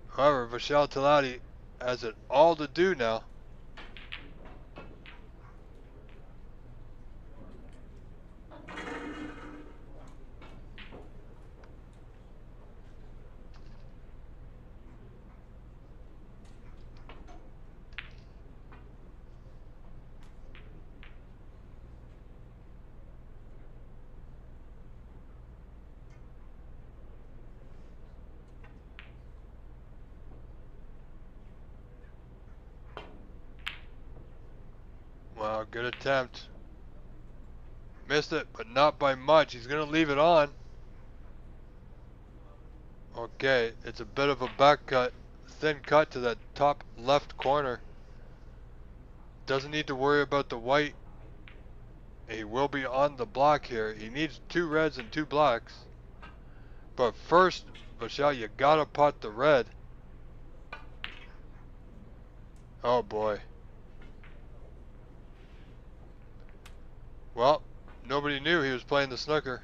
However, Vishal Talati has it all to do now. Wow, good attempt. Missed it, but not by much. He's going to leave it on. Okay, it's a bit of a back cut, thin cut to that top left corner. Doesn't need to worry about the white. He will be on the block here. He needs 2 reds and 2 blacks. But first, Vishal, you gotta pot the red. Oh boy. Well, nobody knew he was playing the snooker.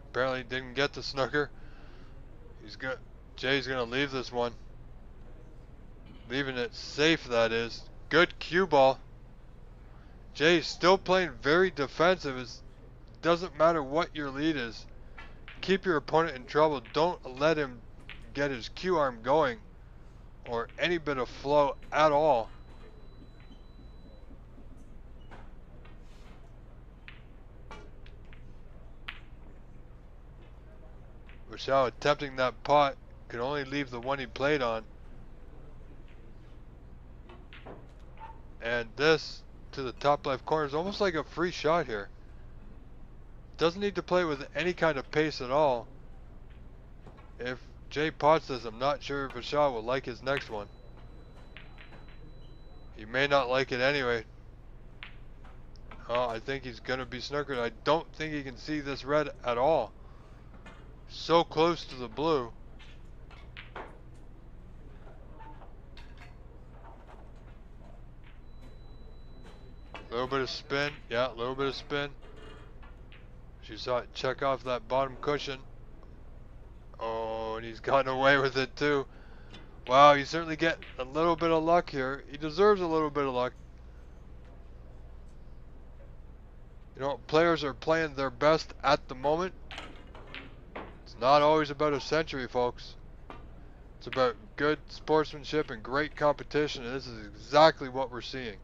Apparently didn't get the snooker. Jay's gonna leave this one. Leaving it safe, that is. Good cue ball. Jay's still playing very defensive. It doesn't matter what your lead is. Keep your opponent in trouble. Don't let him get his cue arm going or any bit of flow at all. Vishal attempting that pot could only leave the one he played on. And this to the top left corner is almost like a free shot here. Doesn't need to play with any kind of pace at all. If Jay pots this, I'm not sure if Vishal will like his next one. He may not like it anyway. Oh, I think he's going to be snookered. I don't think he can see this red at all. So close to the blue. A little bit of spin. Yeah, a little bit of spin. She saw it check off that bottom cushion. Oh, and he's gotten away with it too. Wow, you certainly get a little bit of luck here. He deserves a little bit of luck. You know, players are playing their best at the moment. It's not always about a century, folks. It's about good sportsmanship and great competition, and this is exactly what we're seeing.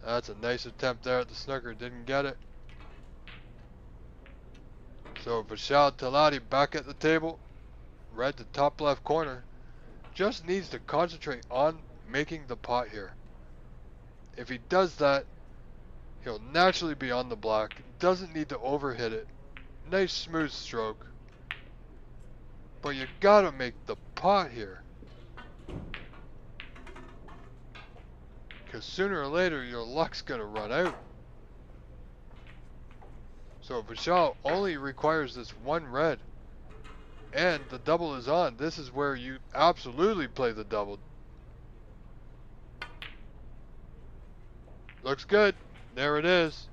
That's a nice attempt there at the snooker. Didn't get it. So Vishal Talati back at the table. Red to top left corner. Just needs to concentrate on making the pot here. If he does that, he'll naturally be on the block. Doesn't need to overhit it. Nice smooth stroke. But you gotta make the pot here. Because sooner or later your luck's gonna run out. So Vishal only requires this one red. And the double is on. This is where you absolutely play the double. Looks good. There it is.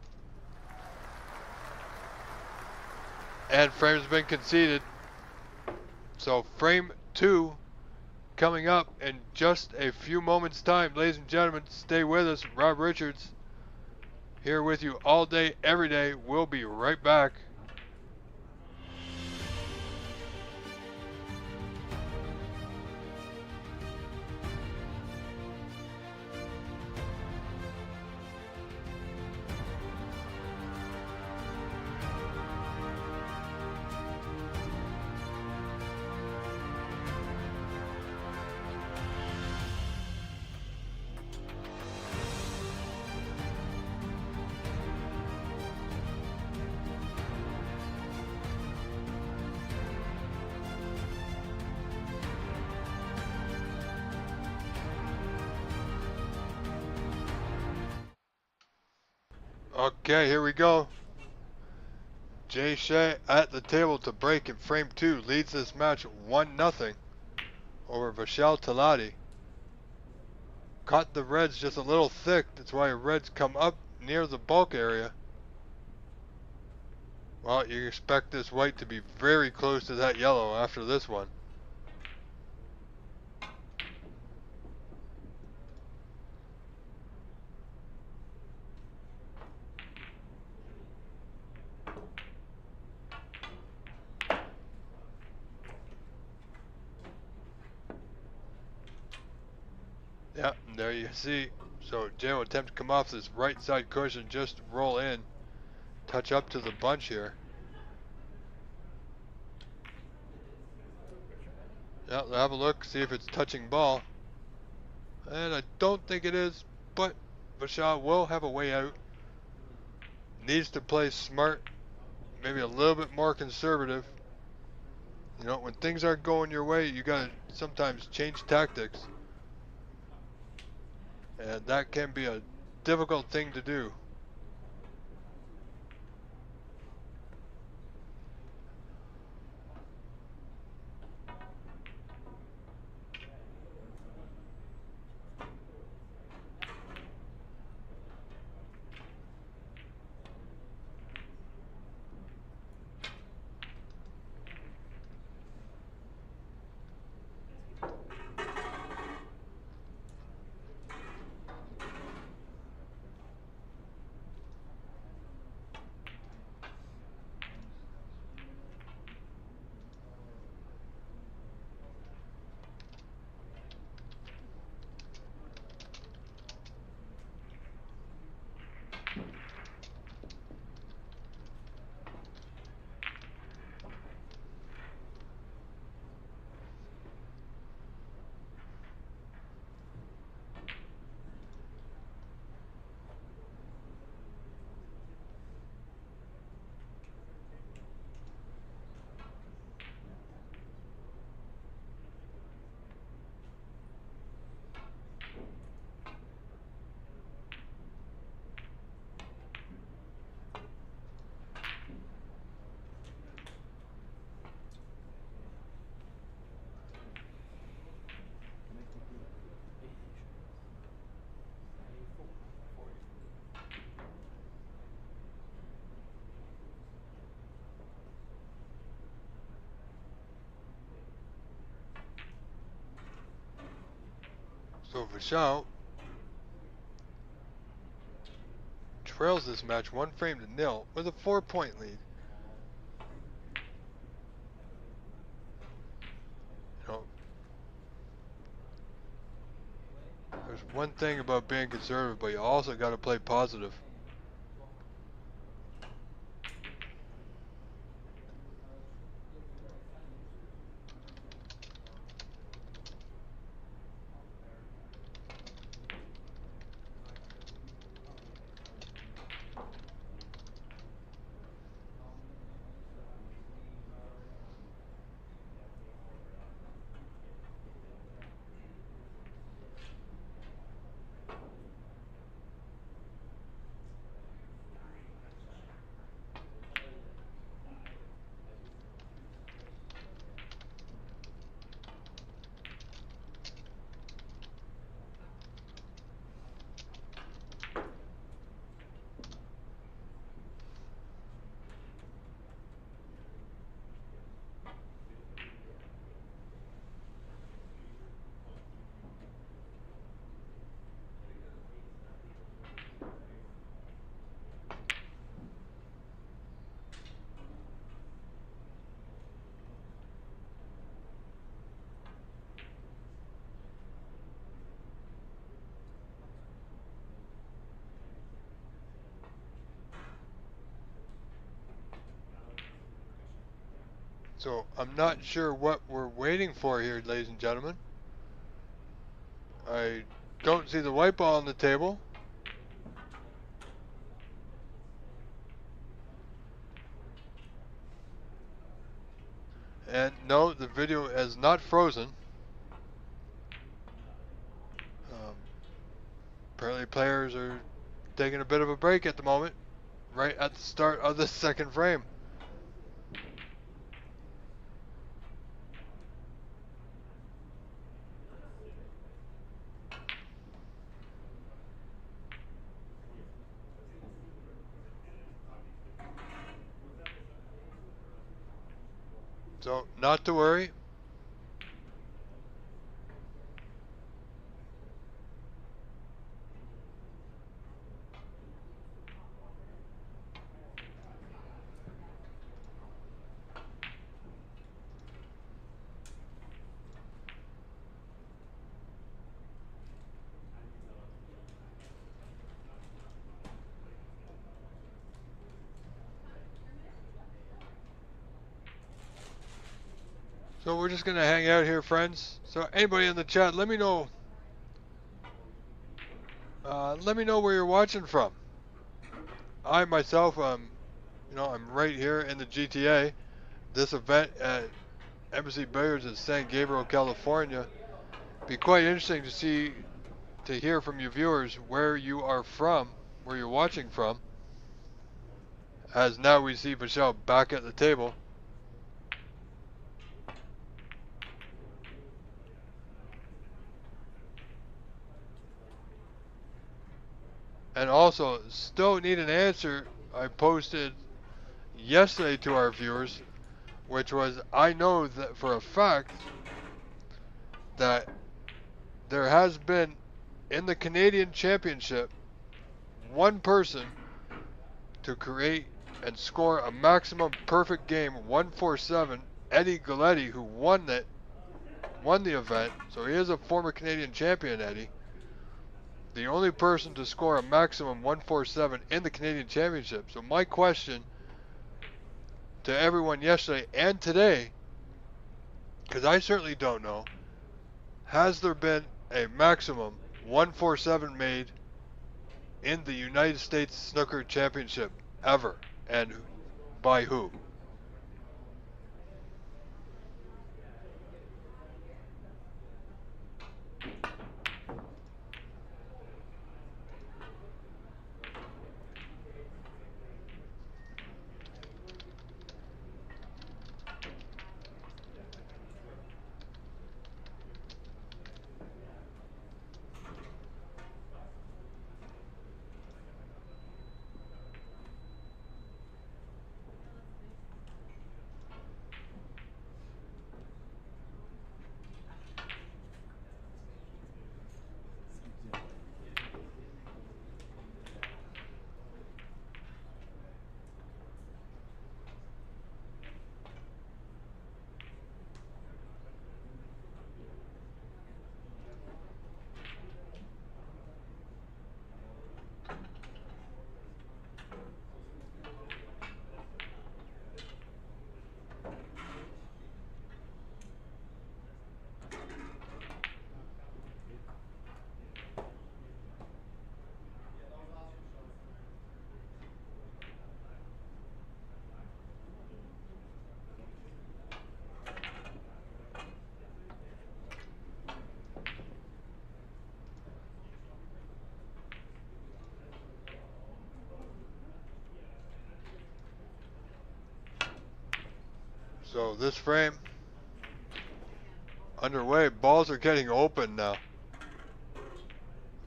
And frame's been conceded. So frame 2 coming up in just a few moments time. Ladies and gentlemen, stay with us. Rob Richards here with you all day, every day. We'll be right back. Okay, here we go. Jay Shea at the table to break in frame 2. Leads this match 1-0 over Vishal Talati. Caught the reds just a little thick. That's why reds come up near the bulk area. Well, you expect this white to be very close to that yellow after this one. Yeah, and there you see. So Jay will attempt to come off this right side cushion, just roll in, touch up to the bunch here. Yeah, we'll have a look, see if it's touching ball. And I don't think it is, but Vishal will have a way out. Needs to play smart, maybe a little bit more conservative. You know, when things aren't going your way, you gotta sometimes change tactics. And that can be a difficult thing to do. So Vishal trails this match 1-0 with a 4-point lead. You know, there's one thing about being conservative, but you also got to play positive. So I'm not sure what we're waiting for here, ladies and gentlemen. I don't see the white ball on the table. And no, the video is not frozen. Apparently players are taking a bit of a break at the moment, right at the start of the second frame. So, not to worry. So we're just gonna hang out here, friends. So anybody in the chat, let me know. Let me know where you're watching from. I myself, I'm right here in the GTA. This event at Embassy Billiards in San Gabriel, California. Be quite interesting to hear from you viewers where you are from, where you're watching from. As now we see Michelle back at the table. And also, still need an answer I posted yesterday to our viewers, which was, I know that for a fact that there has been in the Canadian Championship one person to create and score a maximum perfect game 147, Eddie Galletti, who won the event. So he is a former Canadian champion, Eddie. The only person to score a maximum 147 in the Canadian Championship. So my question to everyone yesterday and today, because I certainly don't know, has there been a maximum 147 made in the United States Snooker Championship ever? And by who? So this frame underway. Balls are getting open now.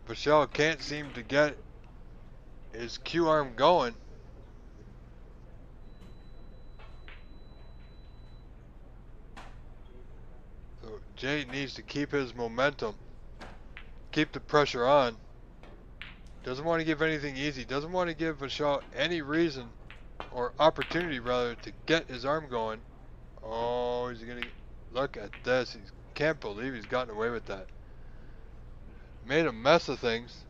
Michelle can't seem to get his Q arm going. So Jay needs to keep his momentum, keep the pressure on. Doesn't want to give anything easy. Doesn't want to give Michelle any reason or opportunity rather to get his arm going. Oh, he's gonna look at this. He can't believe he's gotten away with that. Made a mess of things.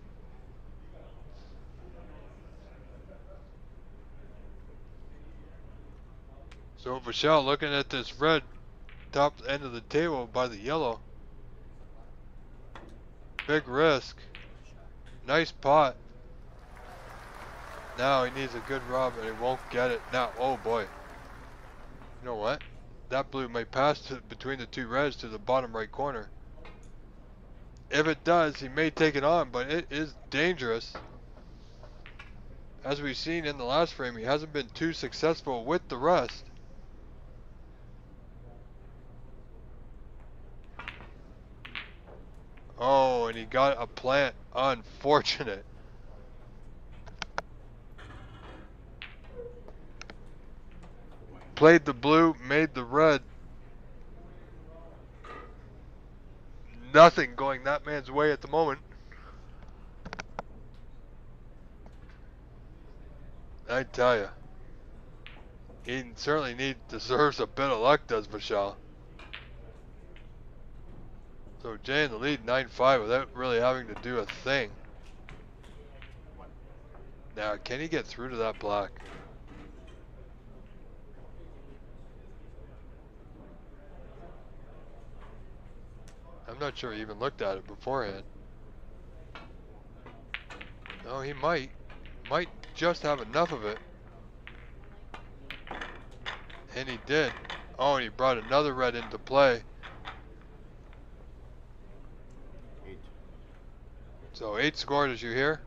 So Vishal looking at this red top end of the table by the yellow. Big risk. Nice pot. Now he needs a good rub and he won't get it. Now, oh boy. You know what? That blue might pass between the two reds to the bottom right corner. If it does, he may take it on, but it is dangerous. As we've seen in the last frame, he hasn't been too successful with the rest. Oh, and he got a plant. Unfortunate. Played the blue, made the red. Nothing going that man's way at the moment. I tell you. He certainly deserves a bit of luck, does Vishal. So Jay in the lead 9-5 without really having to do a thing. Now, can he get through to that black? I'm not sure he even looked at it beforehand. No, he might. Might just have enough of it. And he did. Oh, and he brought another red into play. 8. So 8 scored, as you hear.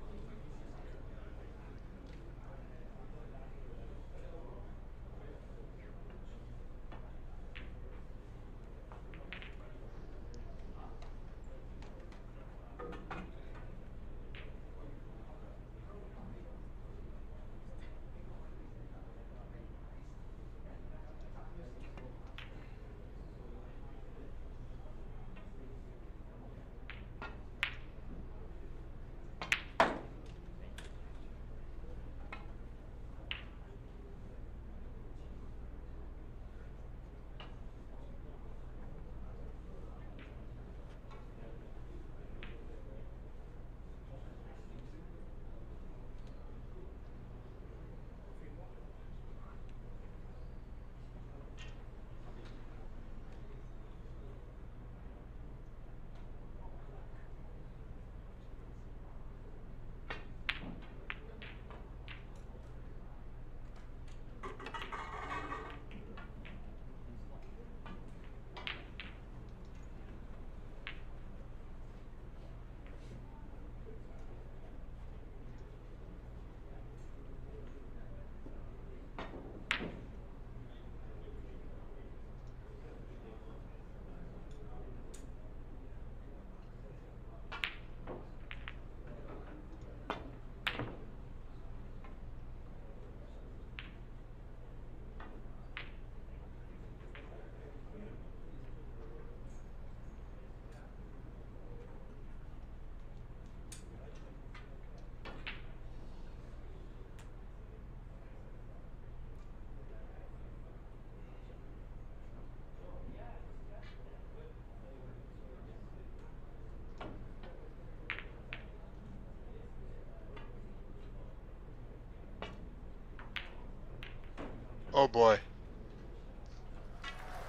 Oh boy.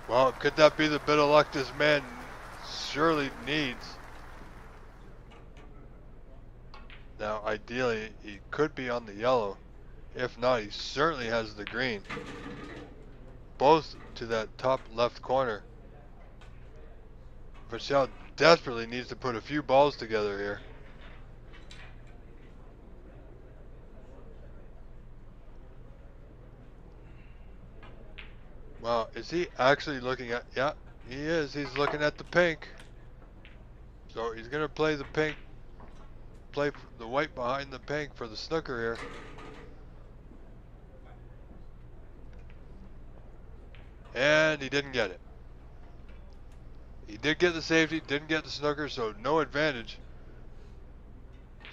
Well, could that be the bit of luck this man surely needs? Now, ideally, he could be on the yellow. If not, he certainly has the green. Both to that top left corner. Vishal desperately needs to put a few balls together here. Wow, is he actually looking at... Yeah, he is. He's looking at the pink. So he's going to play the pink. Play the white behind the pink for the snooker here. And he didn't get it. He did get the safety, didn't get the snooker, so no advantage.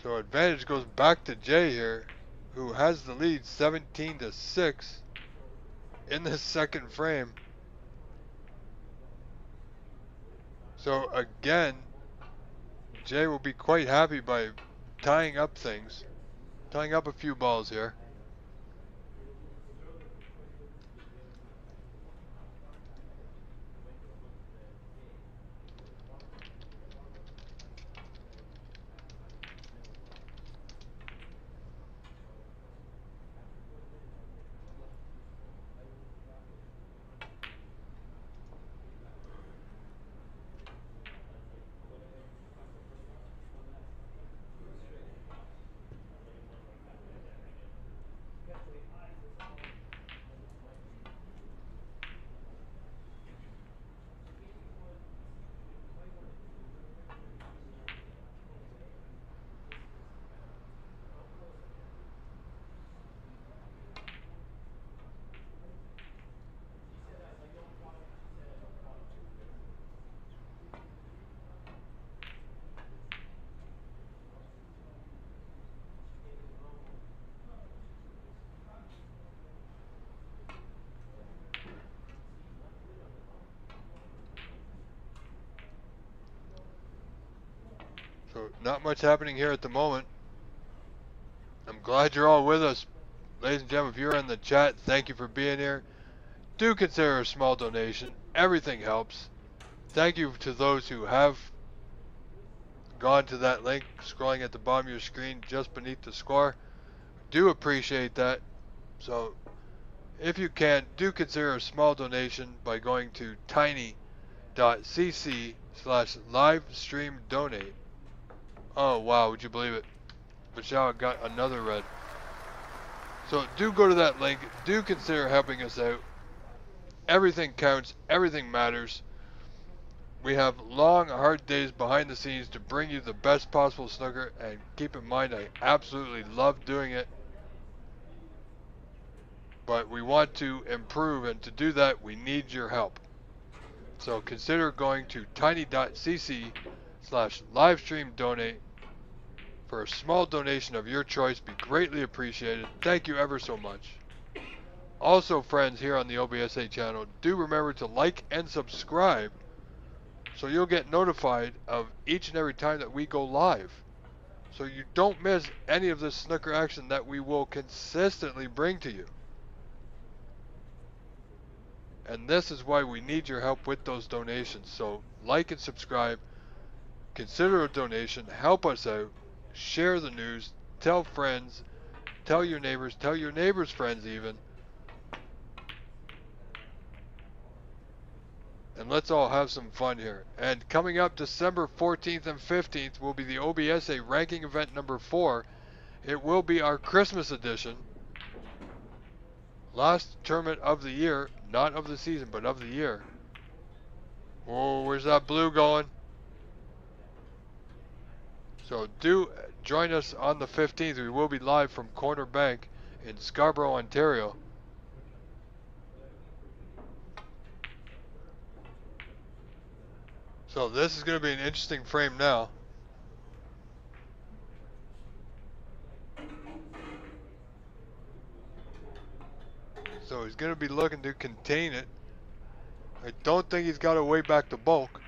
So advantage goes back to Jay here, who has the lead 17-6 in the second frame. So again, Jay will be quite happy by tying up things, tying up a few balls here. not much happening here at the moment. I'm glad you're all with us. Ladies and gentlemen, if you're in the chat, thank you for being here. Do consider a small donation. Everything helps. Thank you to those who have gone to that link scrolling at the bottom of your screen just beneath the score. Do appreciate that. So if you can, do consider a small donation by going to tiny.cc/livestreamdonate. Oh wow, would you believe it? Michelle got another red. So do go to that link. Do consider helping us out. Everything counts. Everything matters. We have long, hard days behind the scenes to bring you the best possible snooker, and keep in mind I absolutely love doing it. But we want to improve, and to do that we need your help. So consider going to tiny.cc/livestreamdonate. For a small donation of your choice, be greatly appreciated. Thank you ever so much. Also, friends here on the OBSA channel, do remember to like and subscribe so you'll get notified of each and every time that we go live. So you don't miss any of the snooker action that we will consistently bring to you. And this is why we need your help with those donations. So like and subscribe, consider a donation, help us out, share the news, tell friends, tell your neighbors' friends even. And let's all have some fun here. And coming up December 14th and 15th will be the OBSA ranking event number 4. It will be our Christmas edition. Last tournament of the year, not of the season, but of the year. Oh, where's that blue going? So do join us on the 15th. We will be live from Corner Bank in Scarborough, Ontario. So this is going to be an interesting frame now. So he's going to be looking to contain it. I don't think he's got a way back to bulk.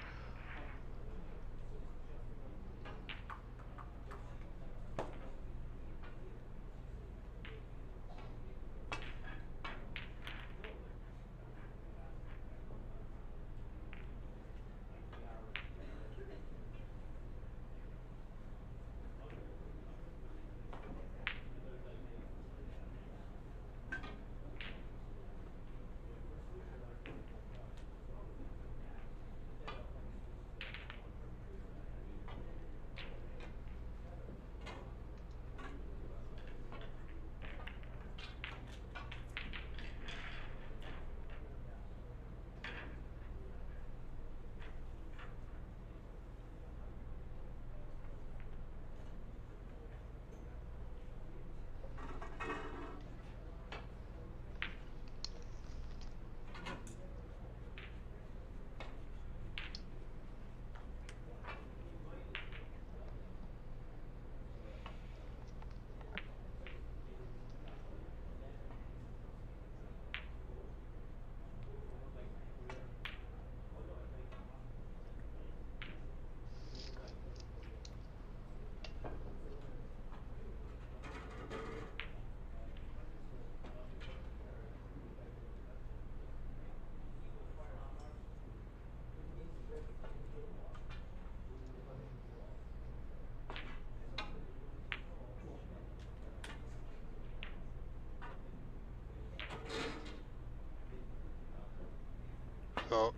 So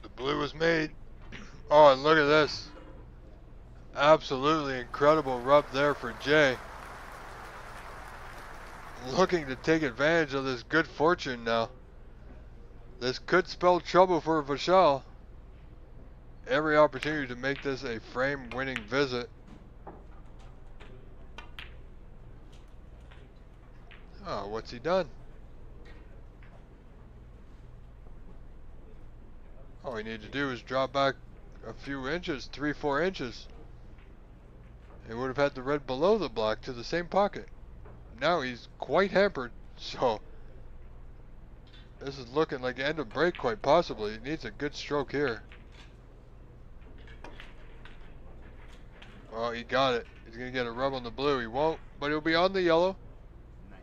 the blue was made. Oh, and look at this. Absolutely incredible rub there for Jay. Looking to take advantage of this good fortune now. This could spell trouble for Vishal. Every opportunity to make this a frame-winning visit. Oh, what's he done? All he needed to do is drop back a few inches, 3-4 inches. He would have had the red below the black to the same pocket. Now he's quite hampered, so this is looking like end of break quite possibly. He needs a good stroke here. Oh, he got it. He's gonna get a rub on the blue. He won't, but he'll be on the yellow. Nice.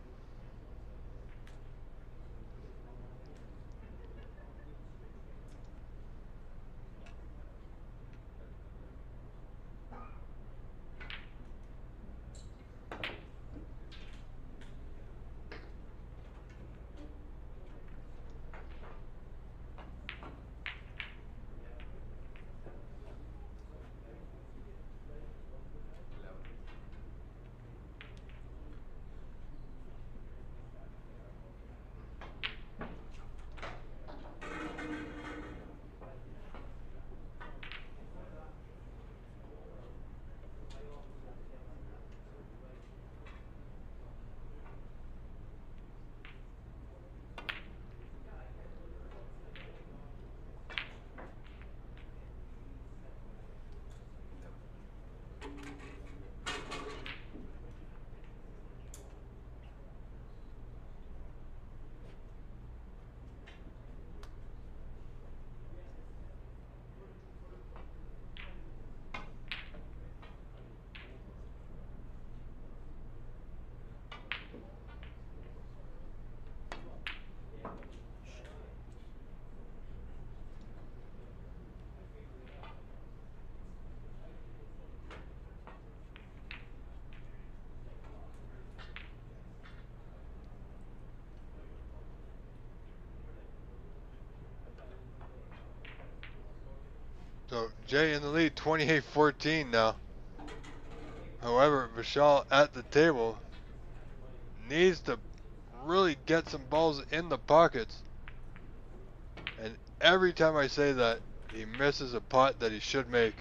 So Jay in the lead, 28-14 now. However, Vishal at the table needs to really get some balls in the pockets. And every time I say that, he misses a putt that he should make.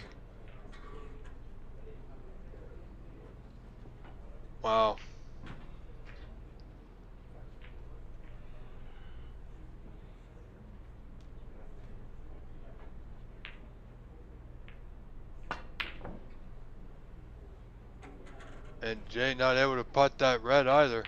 Wow. And Jay not able to putt that red either.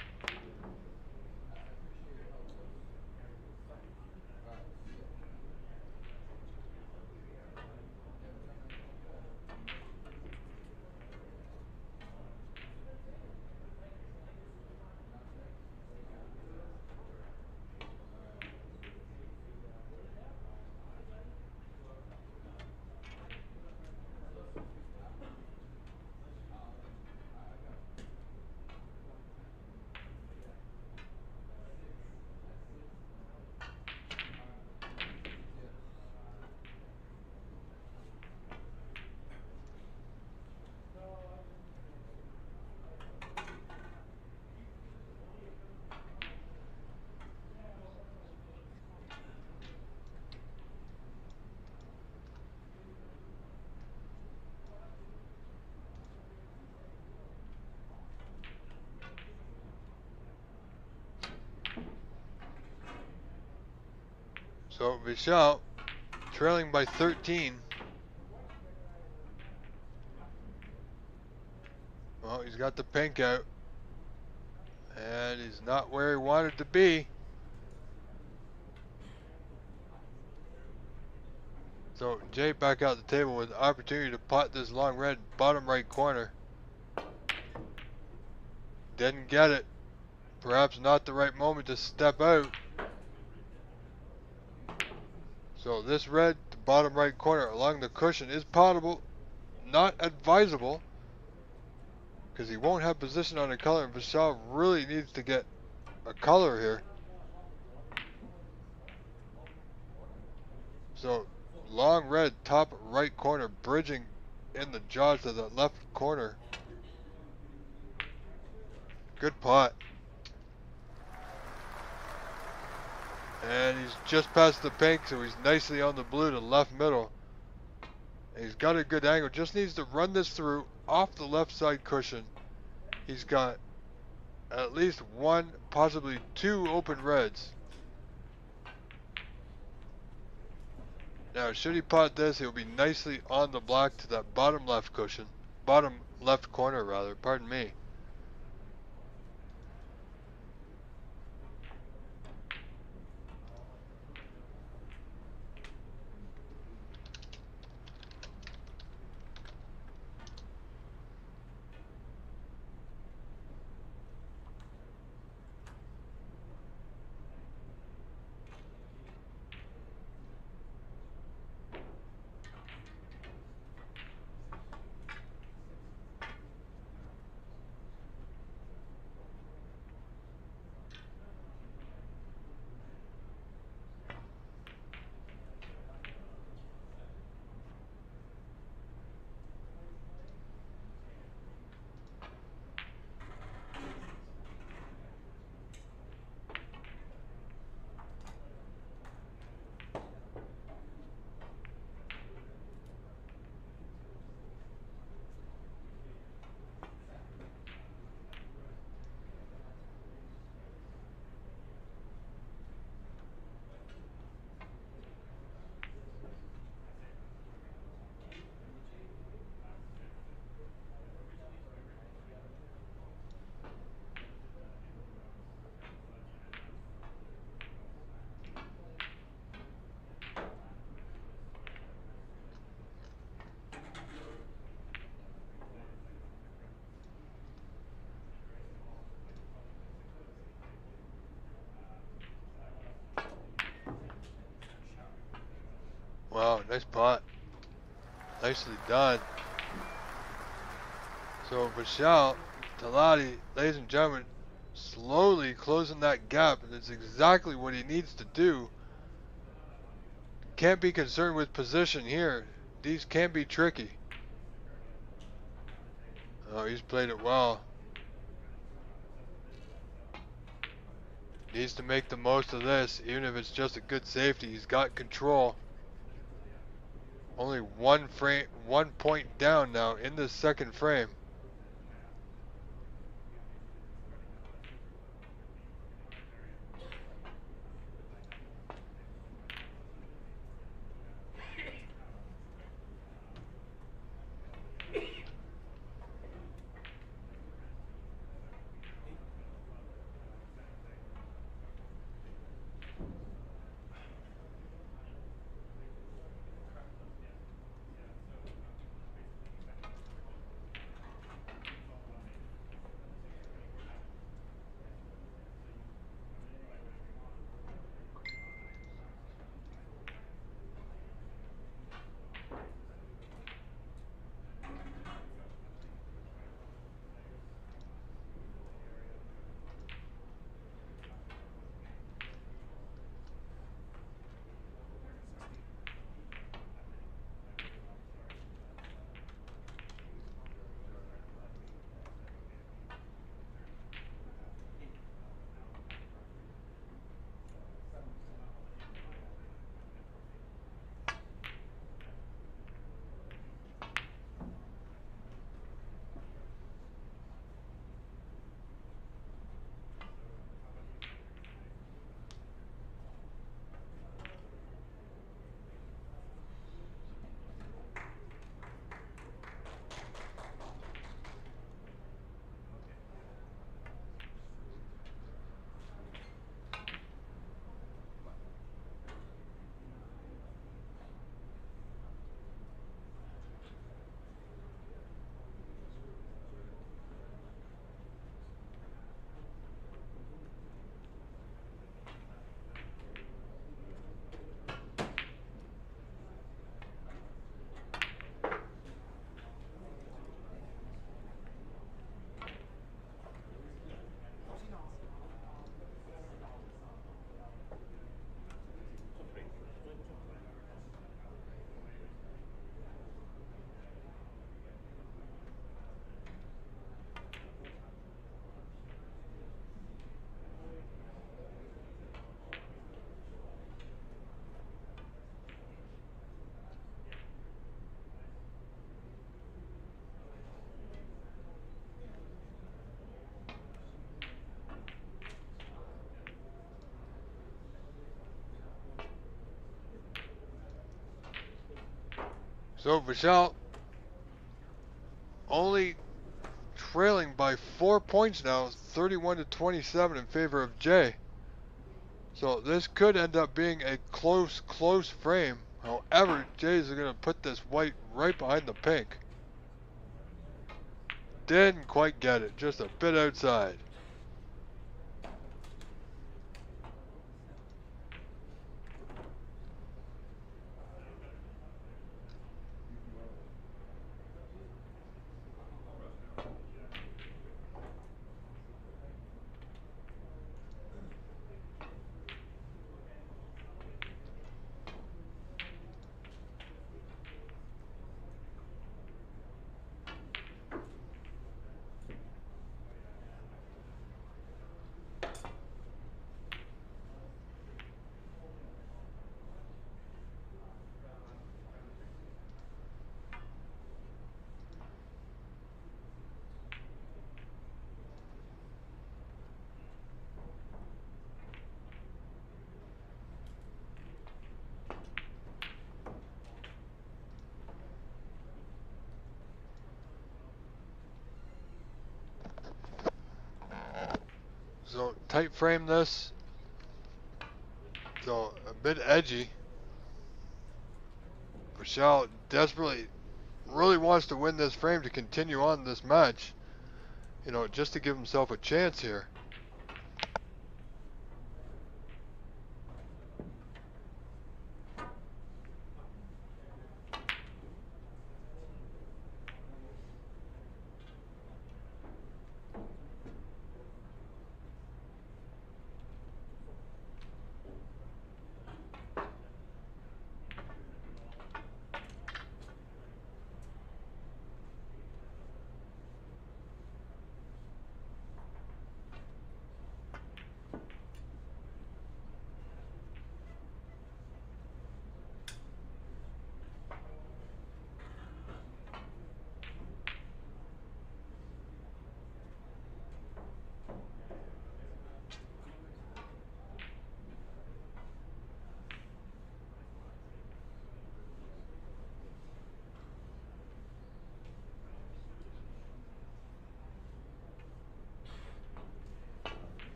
So Vishal trailing by 13. Well, he's got the pink out. And he's not where he wanted to be. So Jay back out the table with the opportunity to putt this long red bottom right corner. Didn't get it. Perhaps not the right moment to step out. So this red, the bottom right corner along the cushion is potable. Not advisable. Because he won't have position on the color, and Vishal really needs to get a color here. So long red top right corner bridging in the jaws to the left corner. Good pot. And he's just past the pink, so he's nicely on the blue to left middle. And he's got a good angle, just needs to run this through off the left side cushion. He's got at least one, possibly two open reds. Now, should he pot this, he'll be nicely on the block to that bottom left cushion. Bottom left corner, rather. Pardon me. Nice pot. Nicely done. So Vishal, Tadi, ladies and gentlemen, slowly closing that gap, and it's exactly what he needs to do. Can't be concerned with position here. These can be tricky. Oh, he's played it well. Needs to make the most of this, even if it's just a good safety. He's got control. Only 1 point down now in this second frame. So Vishal only trailing by 4 points now, 31 to 27 in favor of Jay. So this could end up being a close frame. However, Jay's going to put this white right behind the pink. Didn't quite get it, just a bit outside. So tight frame this. So a bit edgy. Vishal desperately really wants to win this frame to continue on this match. You know, just to give himself a chance here.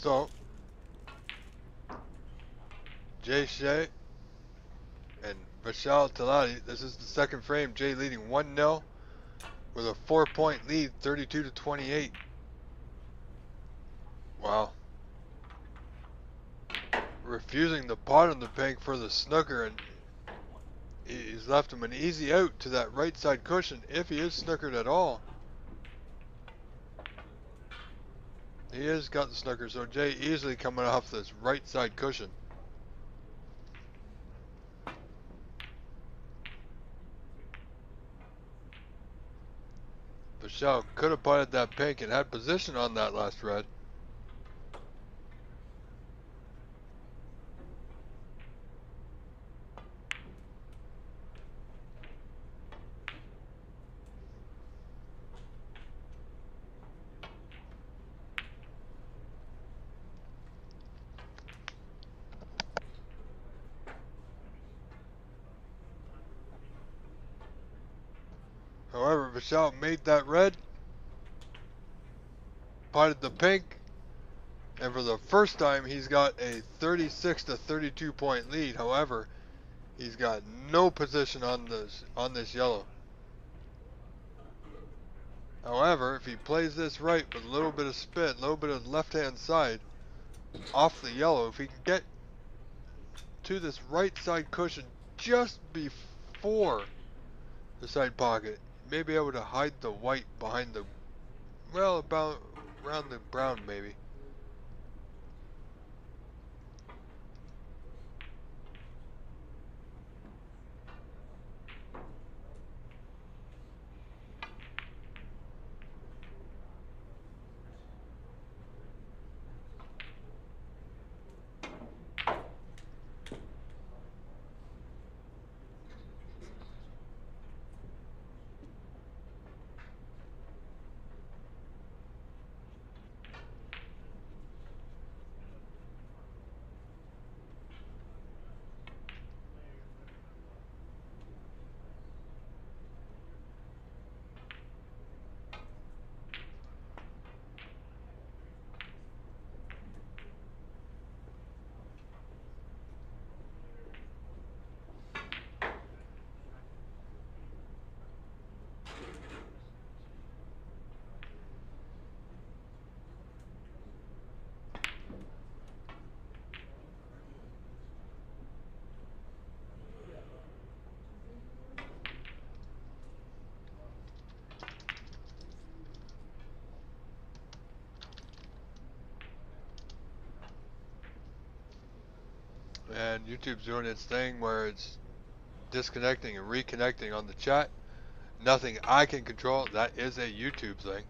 So, Sheik and Hassan Al-Aotani, this is the second frame. Jay leading 1-0 with a 4-point lead, 32 to 28. Wow. Refusing the pot on the pink for the snooker, and he's left him an easy out to that right side cushion if he is snookered at all. He has got the snooker, so Jay easily coming off this right side cushion. Vishal could have potted that pink and had position on that last red. However, Vishal made that red, potted the pink, and for the first time he's got a 36 to 32 point lead. However, he's got no position on this yellow. However, if he plays this right with a little bit of spin, a little bit of left hand side off the yellow, if he can get to this right side cushion just before the side pocket, he may be able to hide the white behind the, well, about around the brown maybe. And YouTube's doing its thing where it's disconnecting and reconnecting on the chat. Nothing I can control. That is a YouTube thing.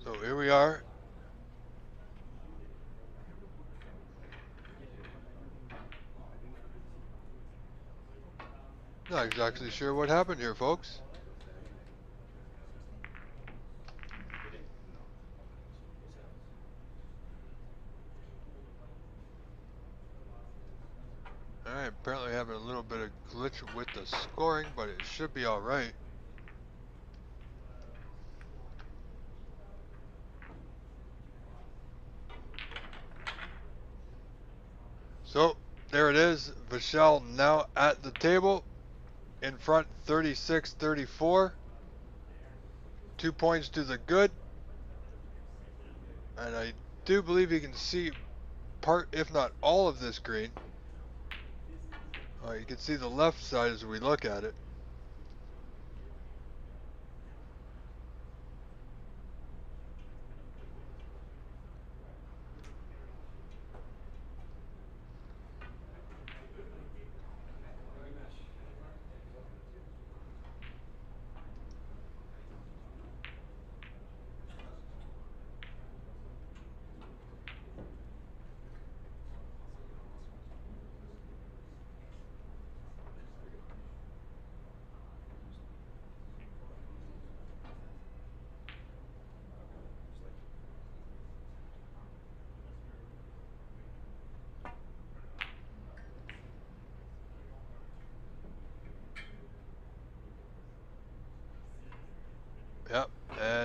So here we are. Not exactly sure what happened here, folks. Alright, apparently having a little bit of glitch with the scoring, but it should be alright. So, there it is. Vishal now at the table. In front 36-34. 2 points to the good. And I do believe you can see part, if not all of this green. You can see the left side as we look at it.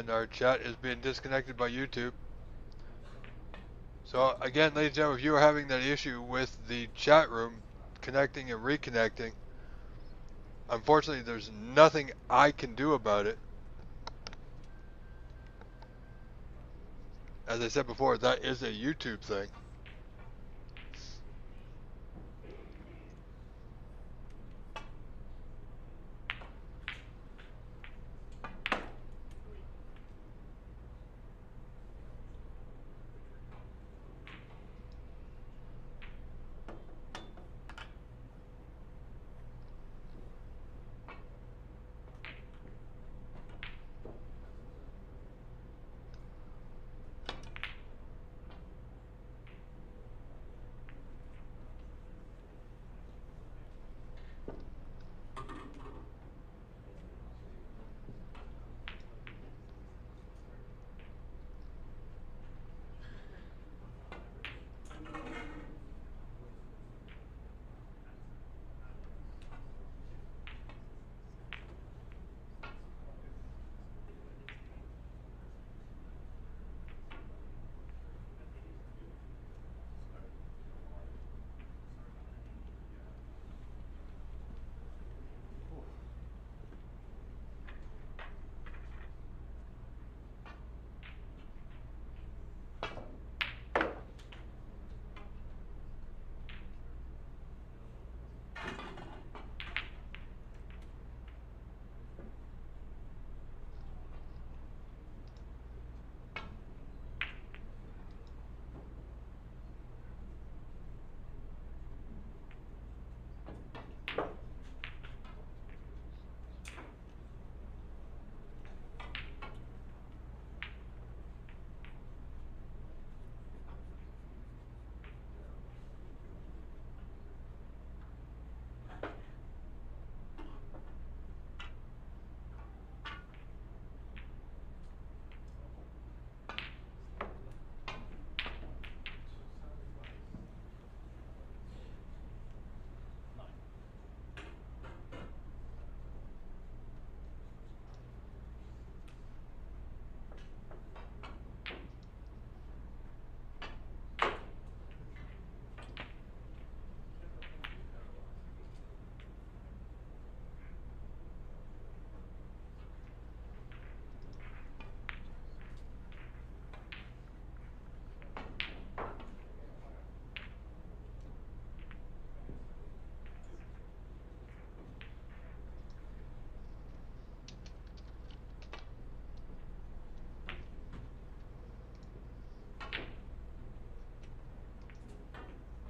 and our chat is being disconnected by YouTube. So again, ladies and gentlemen, if you are having that issue with the chat room connecting and reconnecting, unfortunately there's nothing I can do about it. As I said before, that is a YouTube thing.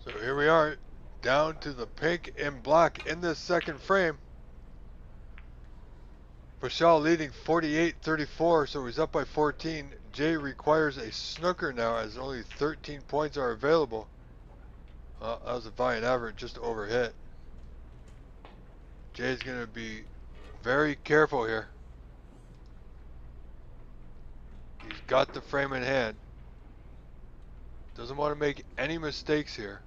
So here we are, down to the pink and black in this second frame. Bashal leading 48-34, so he's up by 14. Jay requires a snooker now as only 13 points are available. That was a valiant effort, just overhit. Jay's going to be very careful here. He's got the frame in hand. Doesn't want to make any mistakes here.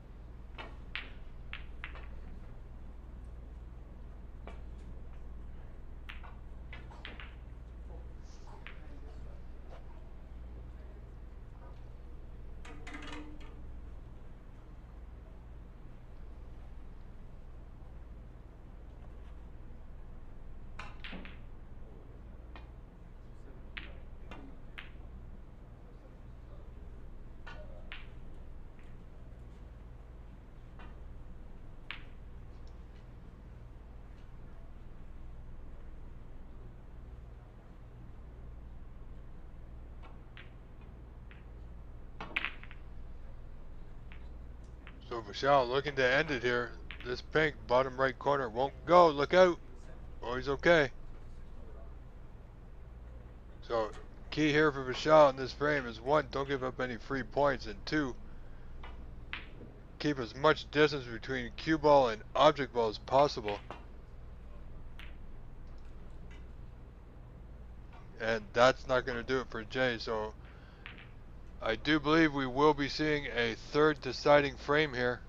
So Bashal looking to end it here. This pink bottom right corner won't go. Look out. Oh, he's okay. So key here for Bashal in this frame is 1, don't give up any free points, and 2, keep as much distance between cue ball and object ball as possible. And that's not going to do it for Jay, so I do believe we will be seeing a third deciding frame here.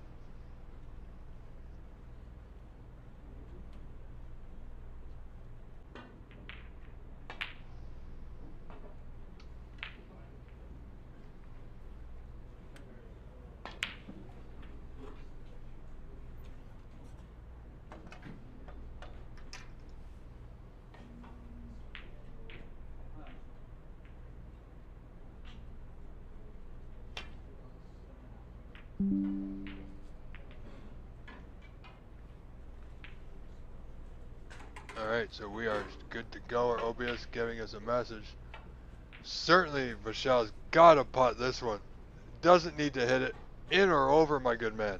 Alright, so we are good to go. Our OBS giving us a message. Certainly, Michelle's gotta putt this one. Doesn't need to hit it in or over, my good man.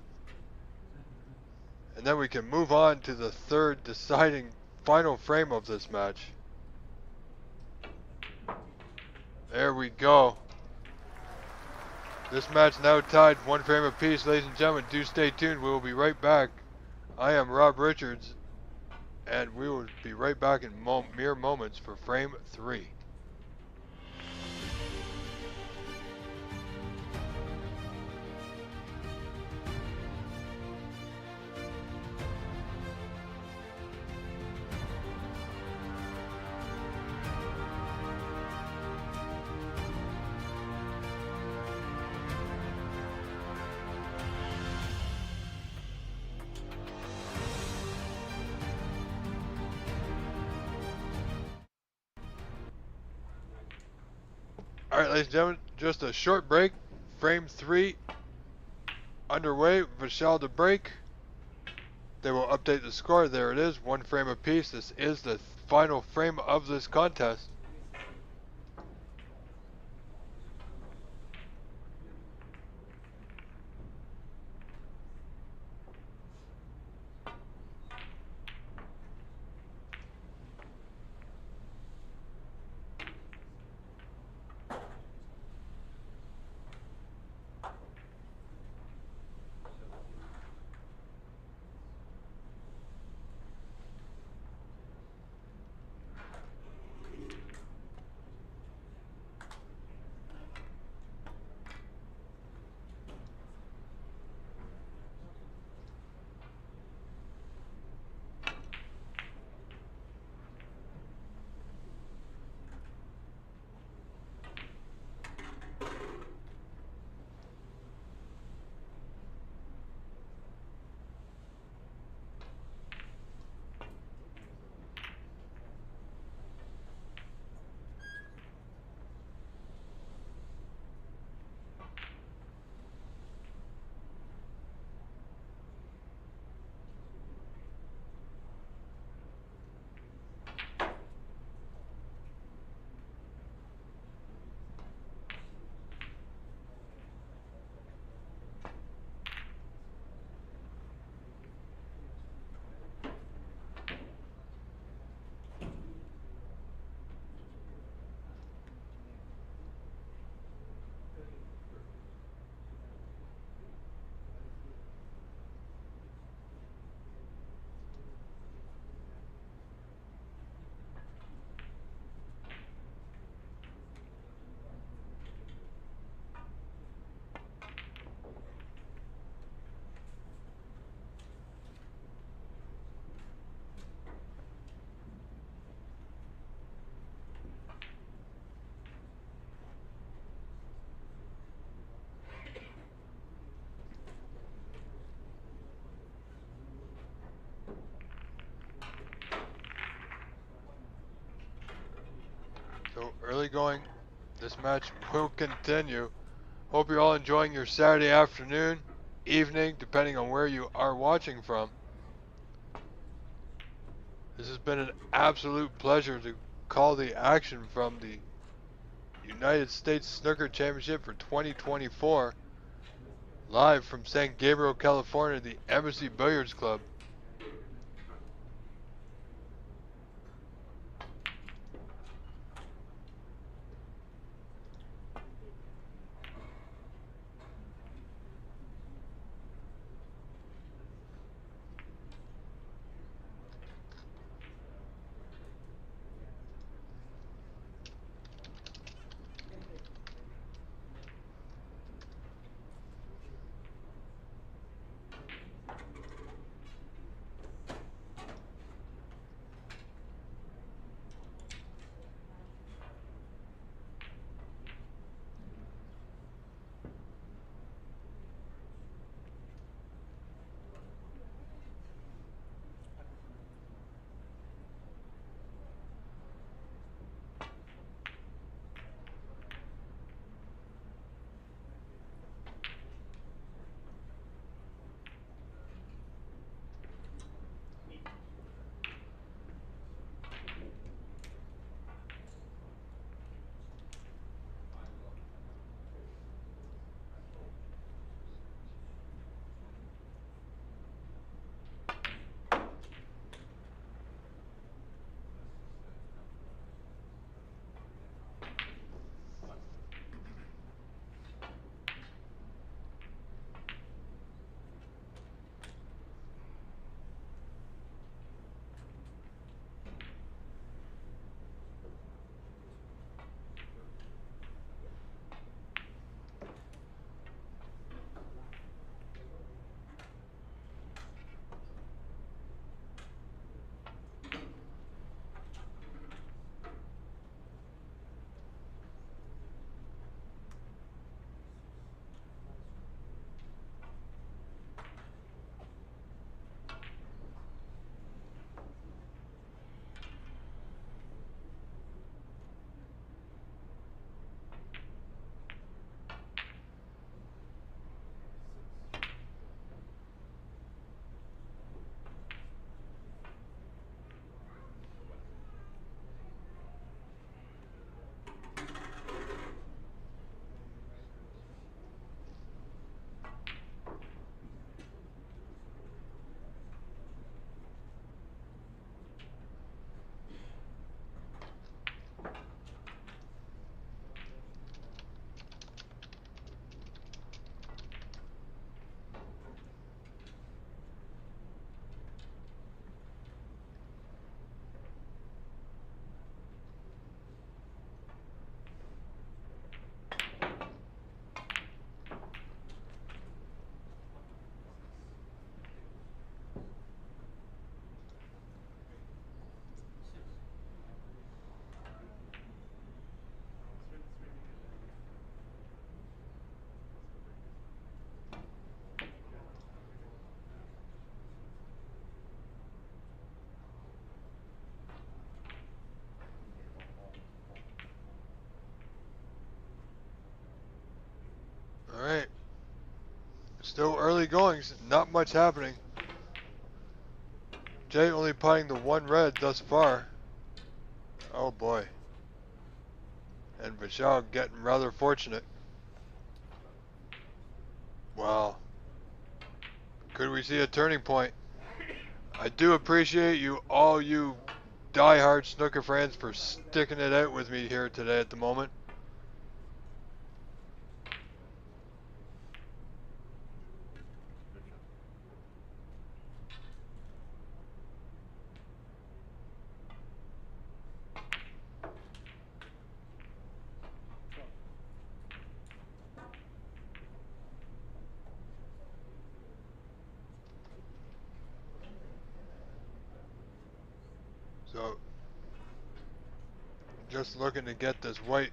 And then we can move on to the third deciding final frame of this match. There we go. This match now tied 1 frame apiece. Ladies and gentlemen, do stay tuned. We will be right back. I am Rob Richards, and we will be right back in mere moments for frame 3. Alright, ladies and gentlemen, just a short break. Frame 3 underway. Vishal to break. They will update the score. There it is, 1 frame apiece. This is the final frame of this contest. So early going, this match will continue. Hope you're all enjoying your Saturday afternoon, evening, depending on where you are watching from. This has been an absolute pleasure to call the action from the United States Snooker Championship for 2024, live from San Gabriel, California, the Embassy Billiards Club. Still early goings, not much happening. Jay only playing the one red thus far. Oh boy. And Vishal getting rather fortunate. Wow. Could we see a turning point? I do appreciate you, all you die-hard snooker fans, for sticking it out with me here today at the moment. So, just looking to get this white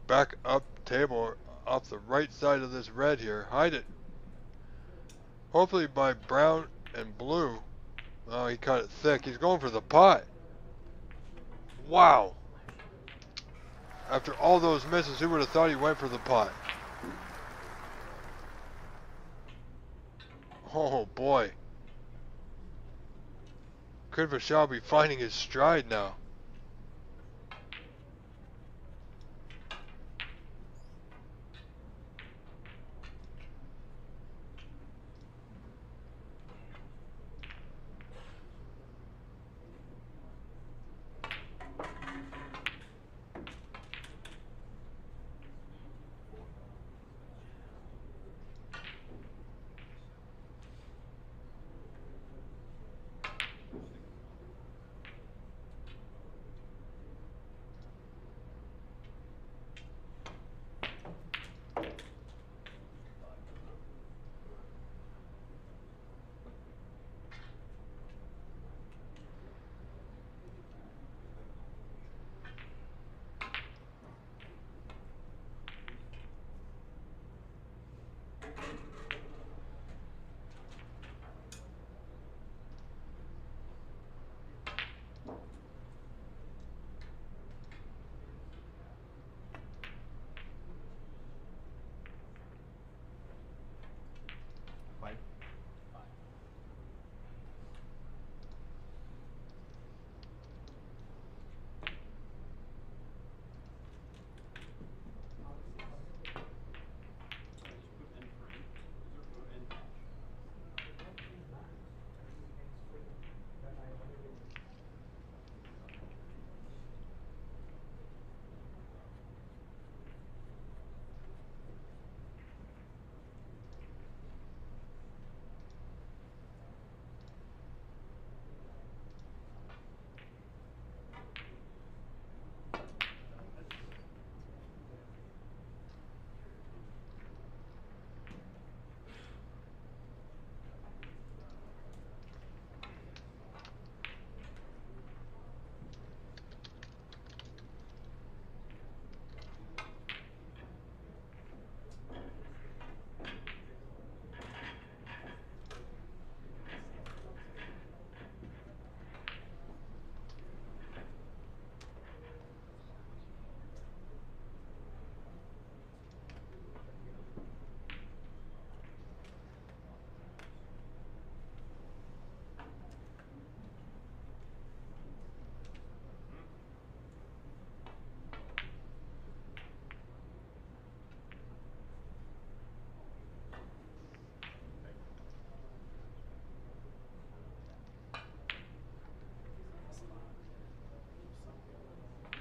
back up table off the right side of this red here. Hide it. Hopefully by brown and blue. Oh, he cut it thick. He's going for the pot. Wow. After all those misses, who would have thought he went for the pot? Oh boy. Could Vishal be finding his stride now?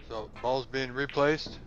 So, ball's being replaced.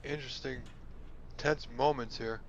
interesting, tense moments here.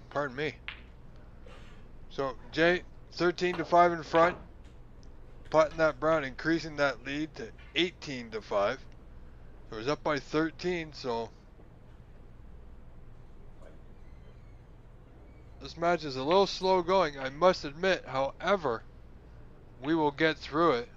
Pardon me. So Jay, 13-5 in front, putting that brown, increasing that lead to 18-5. It was up by 13, so this match is a little slow going, I must admit. However, we will get through it.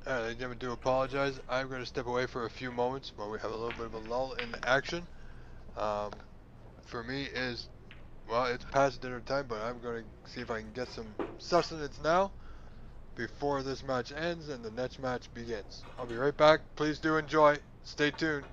Alright, ladies and gentlemen, do apologize. I'm going to step away for a few moments while we have a little bit of a lull in the action. For me is, well, it's past dinner time, but I'm going to see if I can get some sustenance now before this match ends and the next match begins. I'll be right back. Please do enjoy. Stay tuned.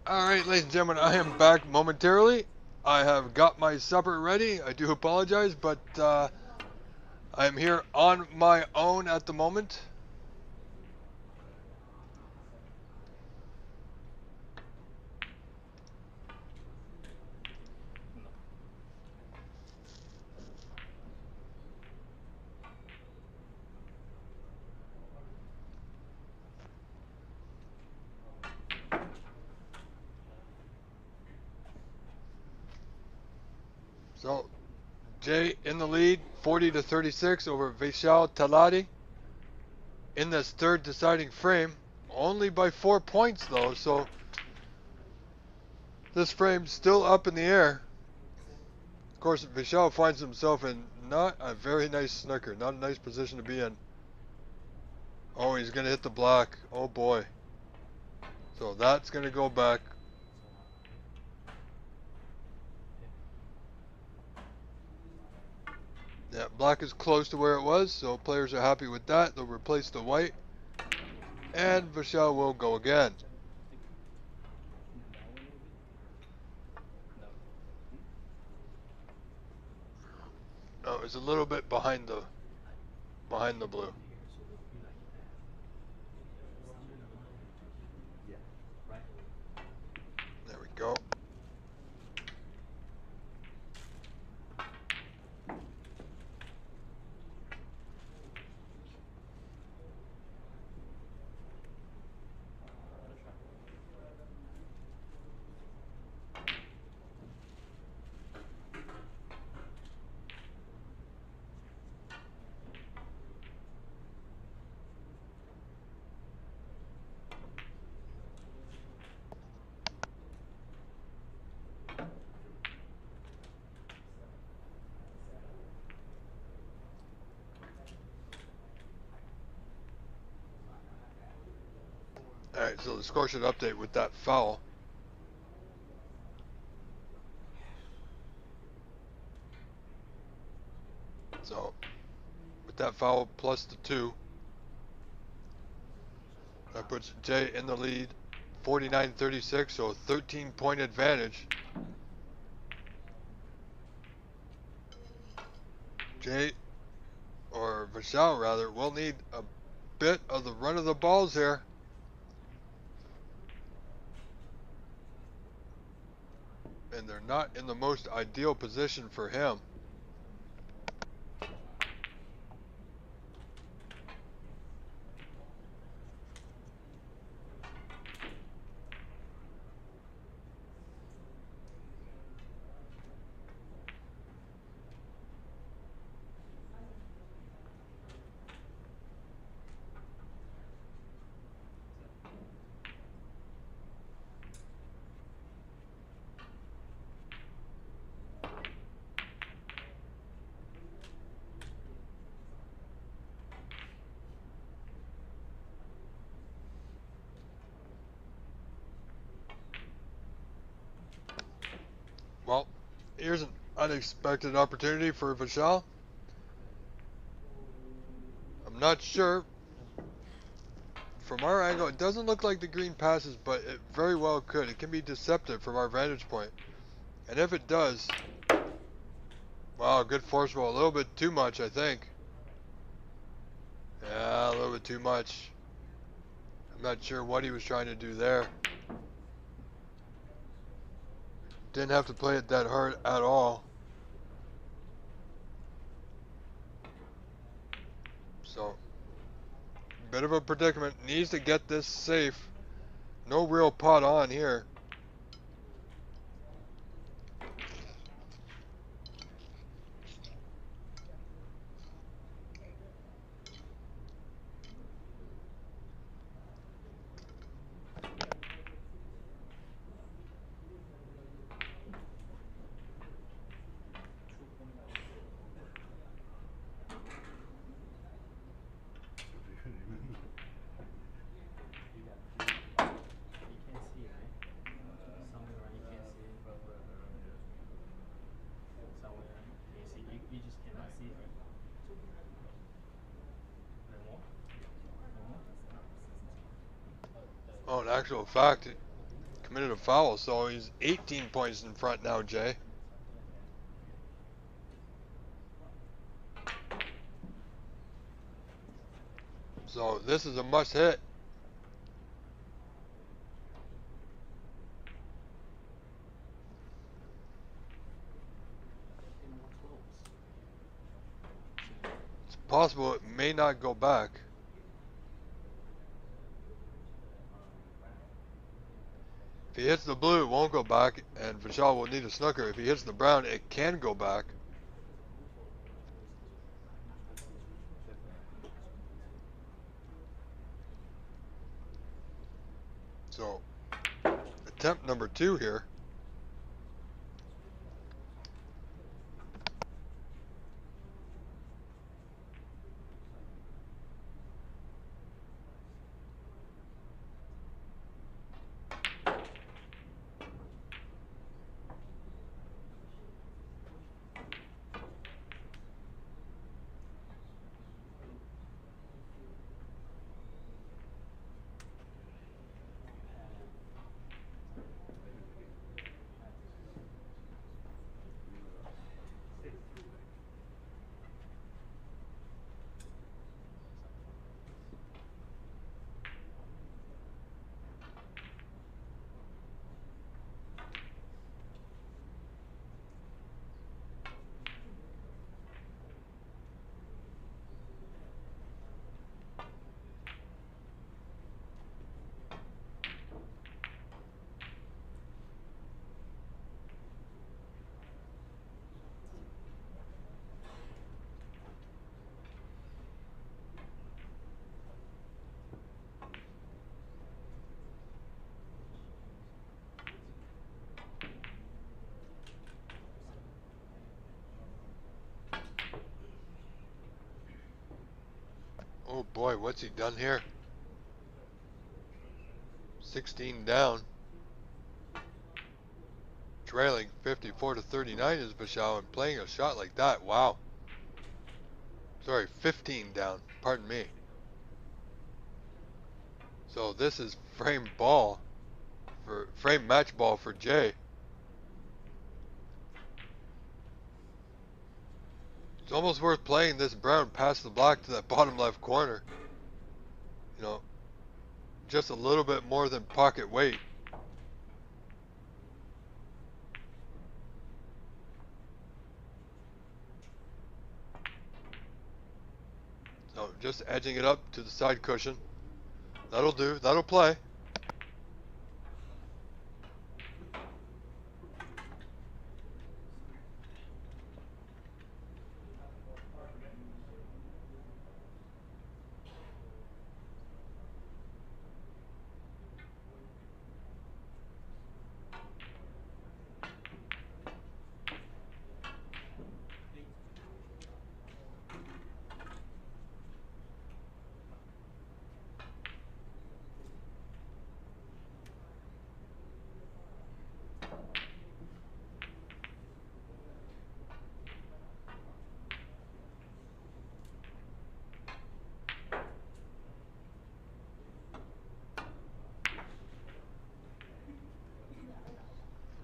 Alright, ladies and gentlemen, I am back momentarily. I have got my supper ready. I do apologize, but I'm here on my own at the moment. So, Jay in the lead, 40-36 over Vishal Talati in this third deciding frame. Only by 4 points though, so this frame's still up in the air. Of course, Vishal finds himself in not a very nice snooker, not a nice position to be in. Oh, he's going to hit the black. Oh boy. So that's going to go back. Yeah, black is close to where it was, so players are happy with that. They'll replace the white. And Vishal will go again. Oh, it's a little bit behind the blue. There we go. Alright, so the score should update with that foul. So, with that foul plus the 2, that puts Jay in the lead, 49-36, so 13-point advantage. Jay, or Vishal rather, will need a bit of the run of the balls here. And they're not in the most ideal position for him. Well, here's an unexpected opportunity for Vishal. I'm not sure. From our angle, it doesn't look like the green passes, but it very well could. It can be deceptive from our vantage point. And if it does, wow, good force ball. A little bit too much, I think. Yeah, a little bit too much. I'm not sure what he was trying to do there. Didn't have to play it that hard at all. So, bit of a predicament. Needs to get this safe. No real pot on here. Oh, in actual fact, committed a foul, so he's 18 points in front now, Jay. So this is a must hit. It's possible it may not go back. If he hits the blue, it won't go back, and Vishal will need a snooker. If he hits the brown, it can go back. So, attempt number 2 here. Oh boy, what's he done here? 16 down. Trailing 54-39 is Vishal, and playing a shot like that, wow. Sorry, 15 down, pardon me. So this is frame match ball for Jay. It's almost worth playing this brown past the black to that bottom left corner. You know, just a little bit more than pocket weight. So just edging it up to the side cushion. That'll do, that'll play.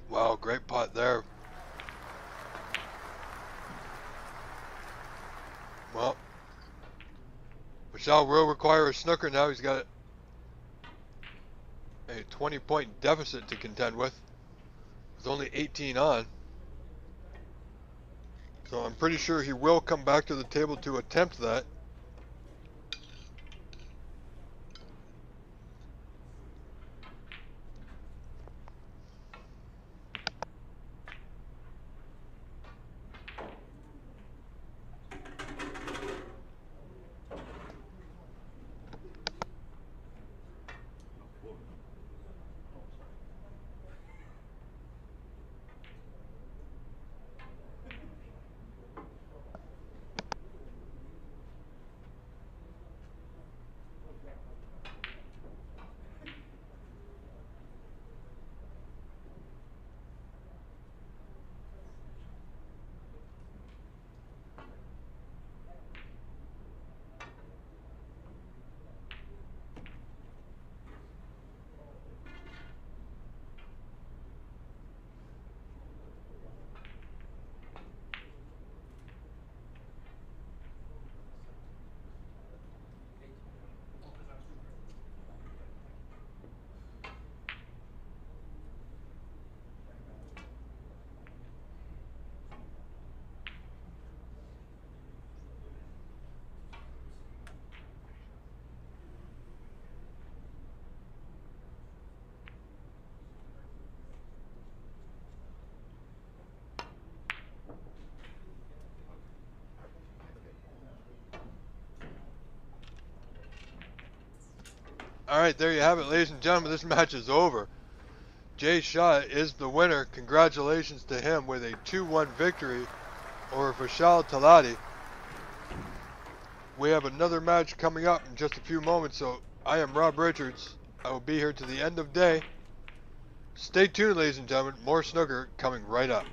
Wow, great putt there. Well, Vishal will require a snooker now. He's got a 20-point deficit to contend with. There's only 18 on. So I'm pretty sure he will come back to the table to attempt that. All right, there you have it, ladies and gentlemen. This match is over. Jay Shah is the winner. Congratulations to him with a 2-1 victory over Hassan Al-Aotani. We have another match coming up in just a few moments, so I am Rob Richards. I will be here to the end of day. Stay tuned, ladies and gentlemen. More snooker coming right up.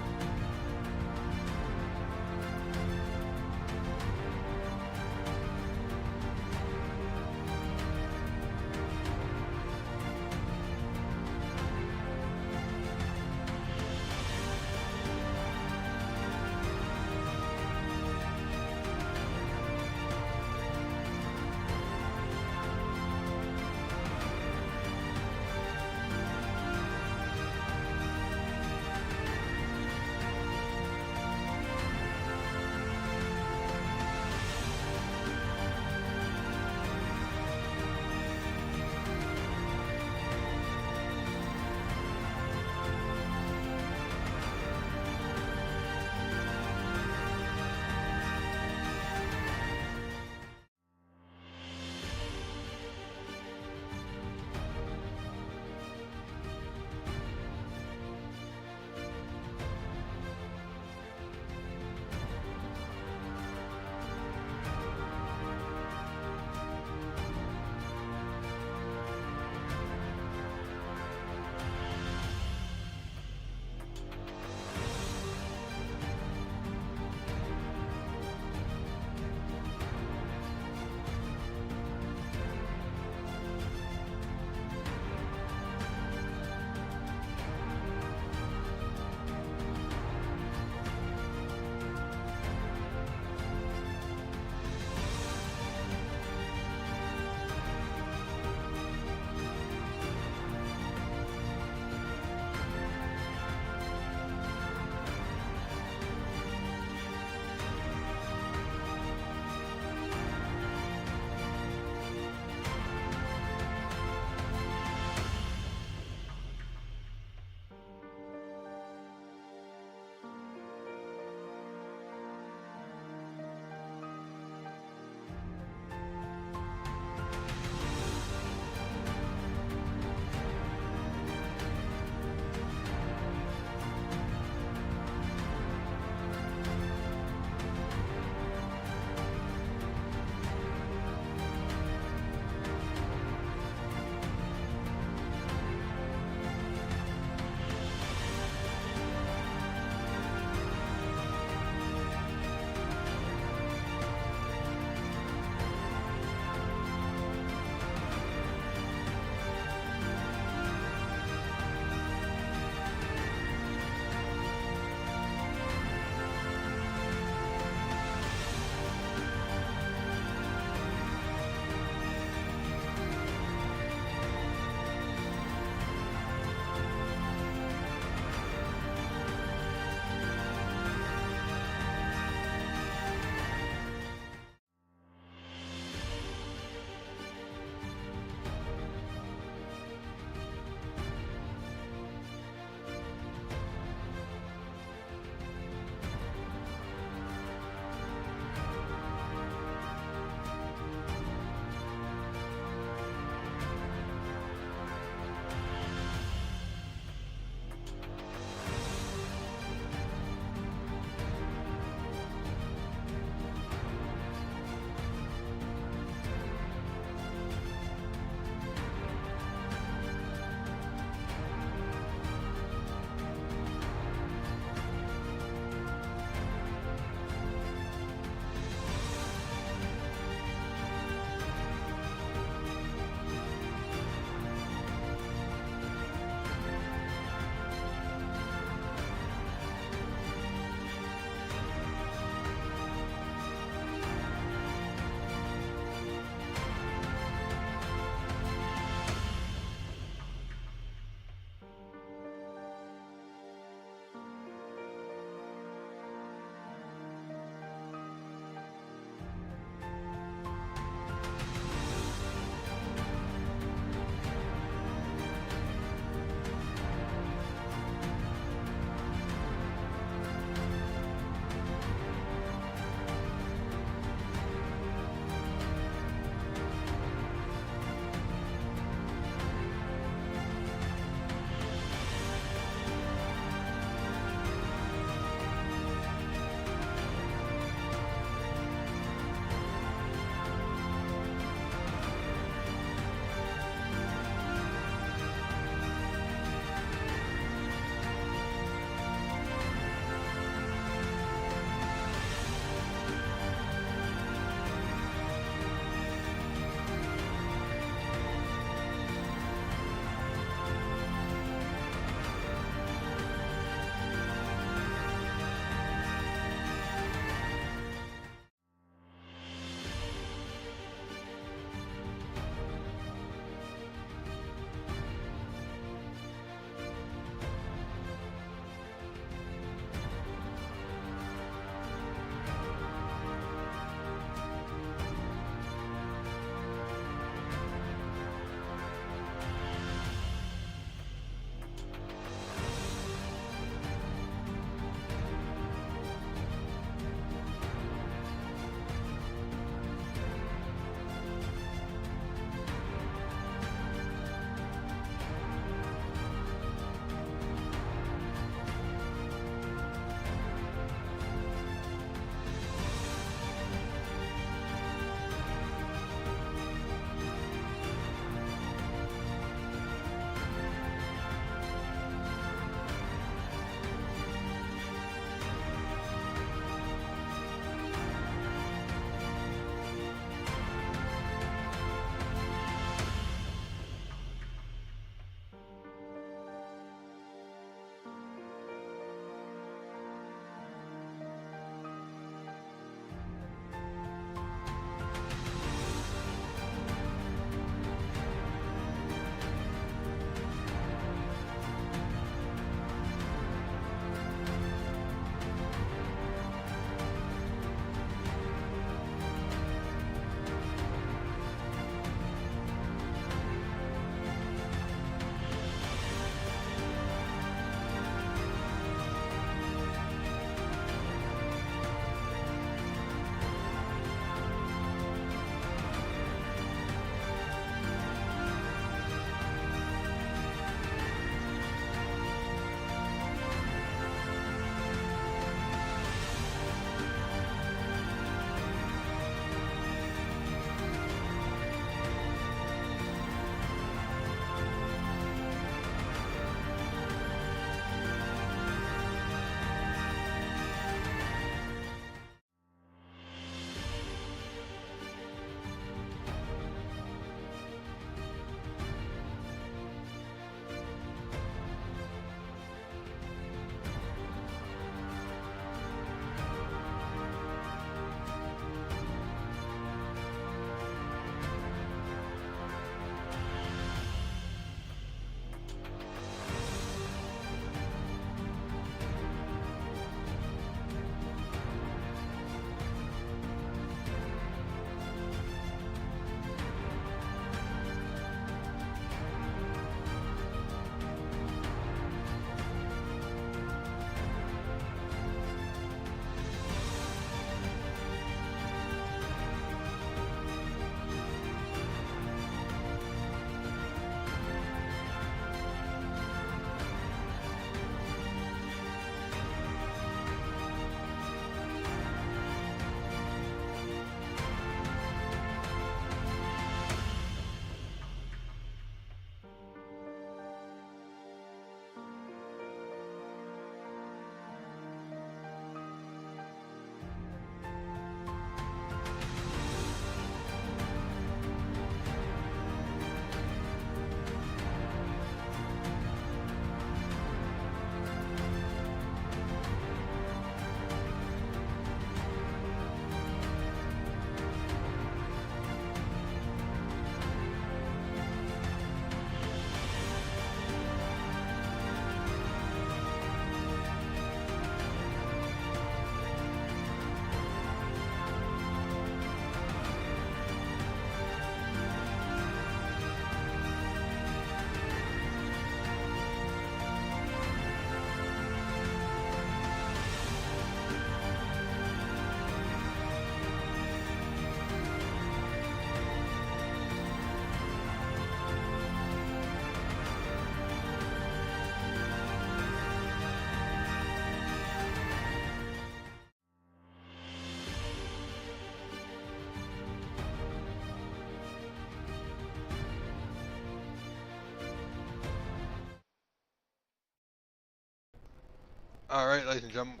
Alright, ladies and gentlemen,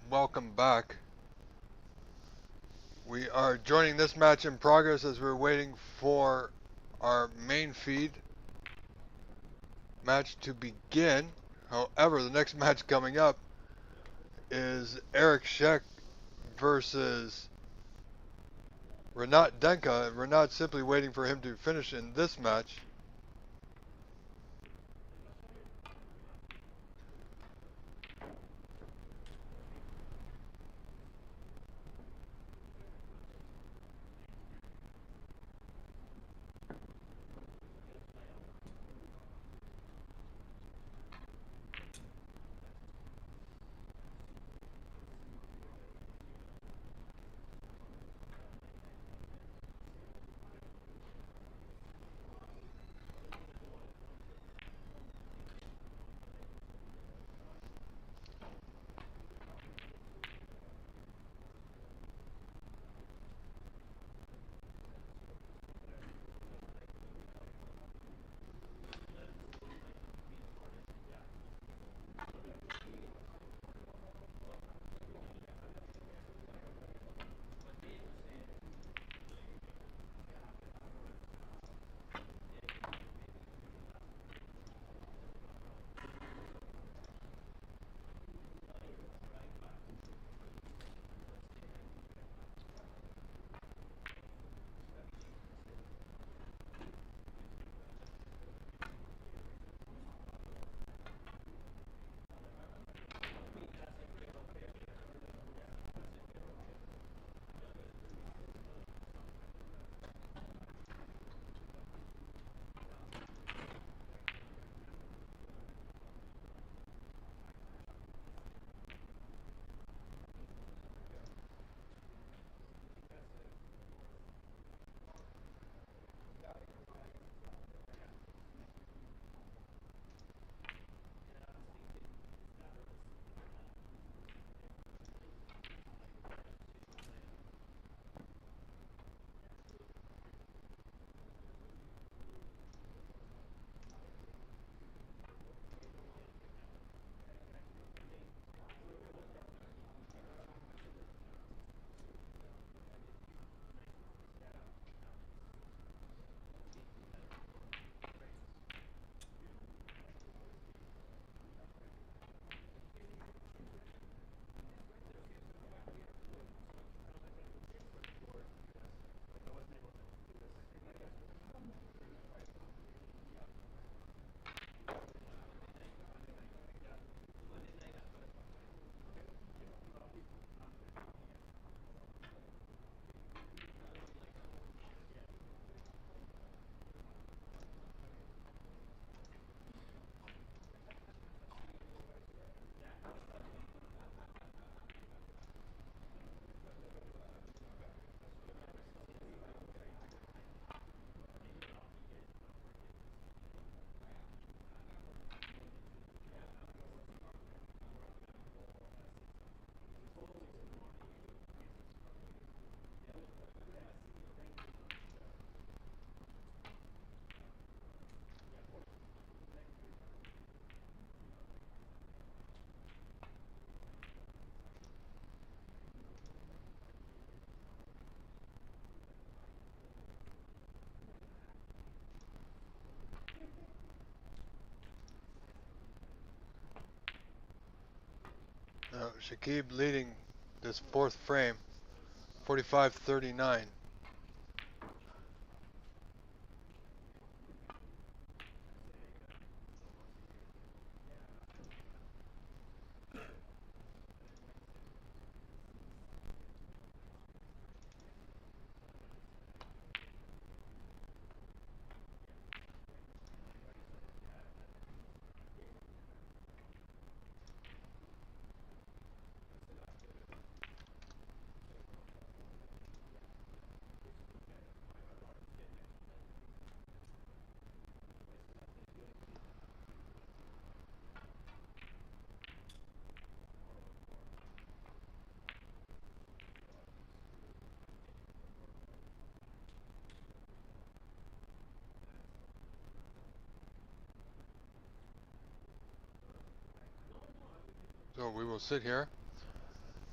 welcome back. We are joining this match in progress as we're waiting for our main feed match to begin. However, the next match coming up is Sheik versus Renat Denka. Renat simply waiting for him to finish in this match. Shakib leading this fourth frame, 45-39. So we will sit here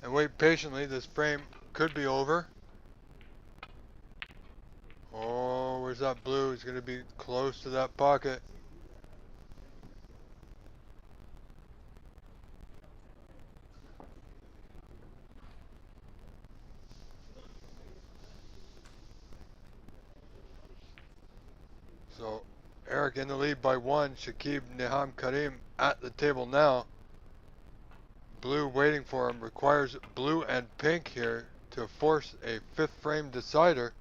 and wait patiently. This frame could be over. Oh, where's that blue? He's going to be close to that pocket. So Eric in the lead by 1. Shakib, Niham, Karim at the table now. Blue waiting for him. Requires blue and pink here to force a 5th frame decider.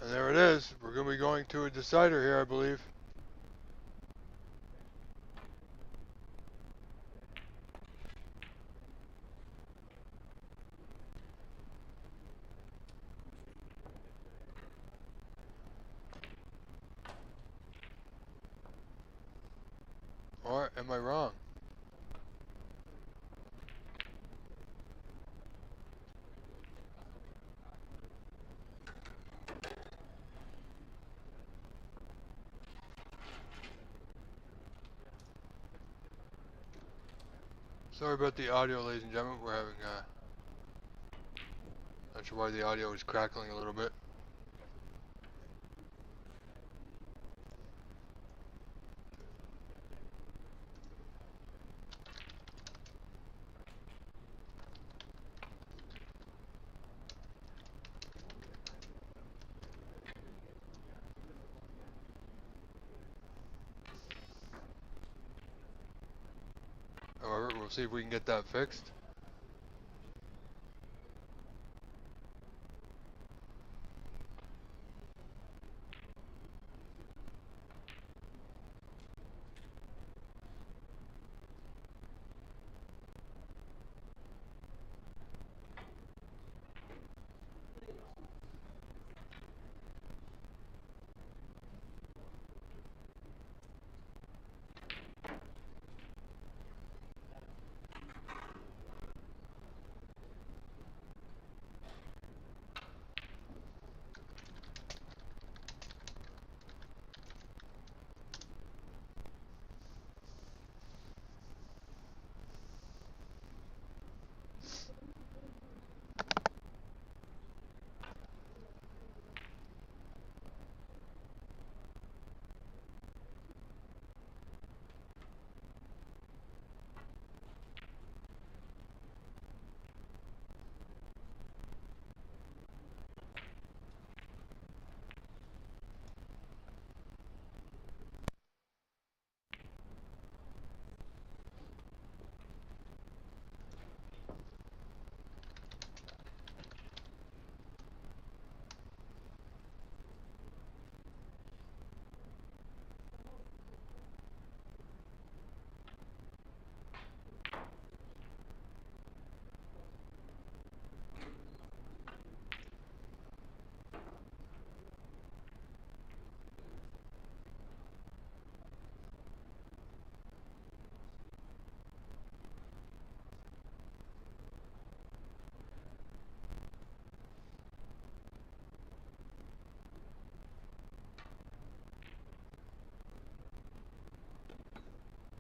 And there it is. We're going to be going to a decider here, I believe. Or am I wrong? Sorry about the audio, ladies and gentlemen. We're having, not sure why the audio is crackling a little bit. However, we'll see if we can get that fixed.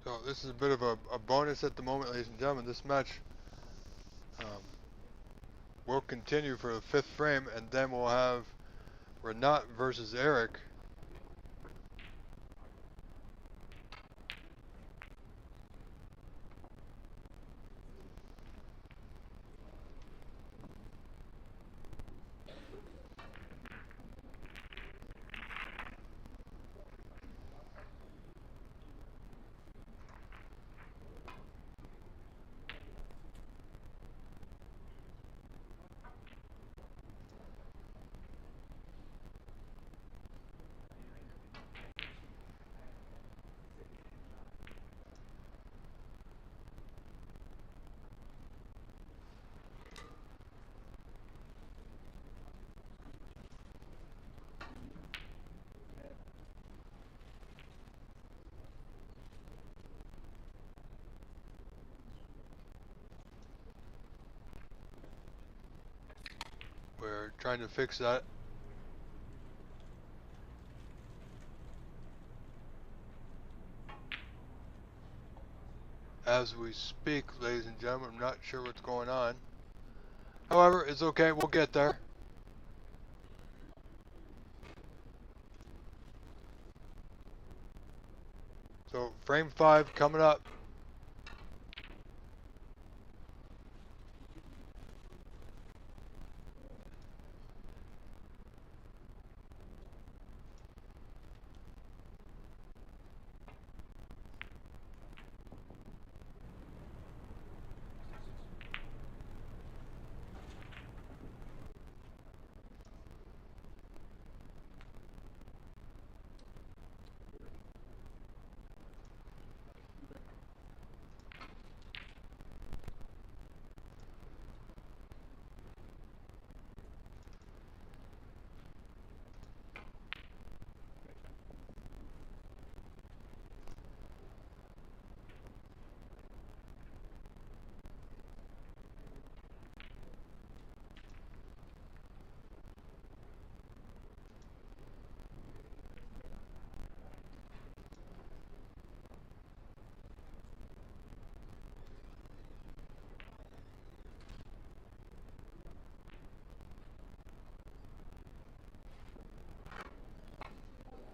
So this is a bit of a bonus at the moment, ladies and gentlemen. This match will continue for the 5th frame, and then we'll have Renat versus Eric. trying to fix that. As we speak, ladies and gentlemen, I'm not sure what's going on. However, it's okay, we'll get there. So, frame 5 coming up.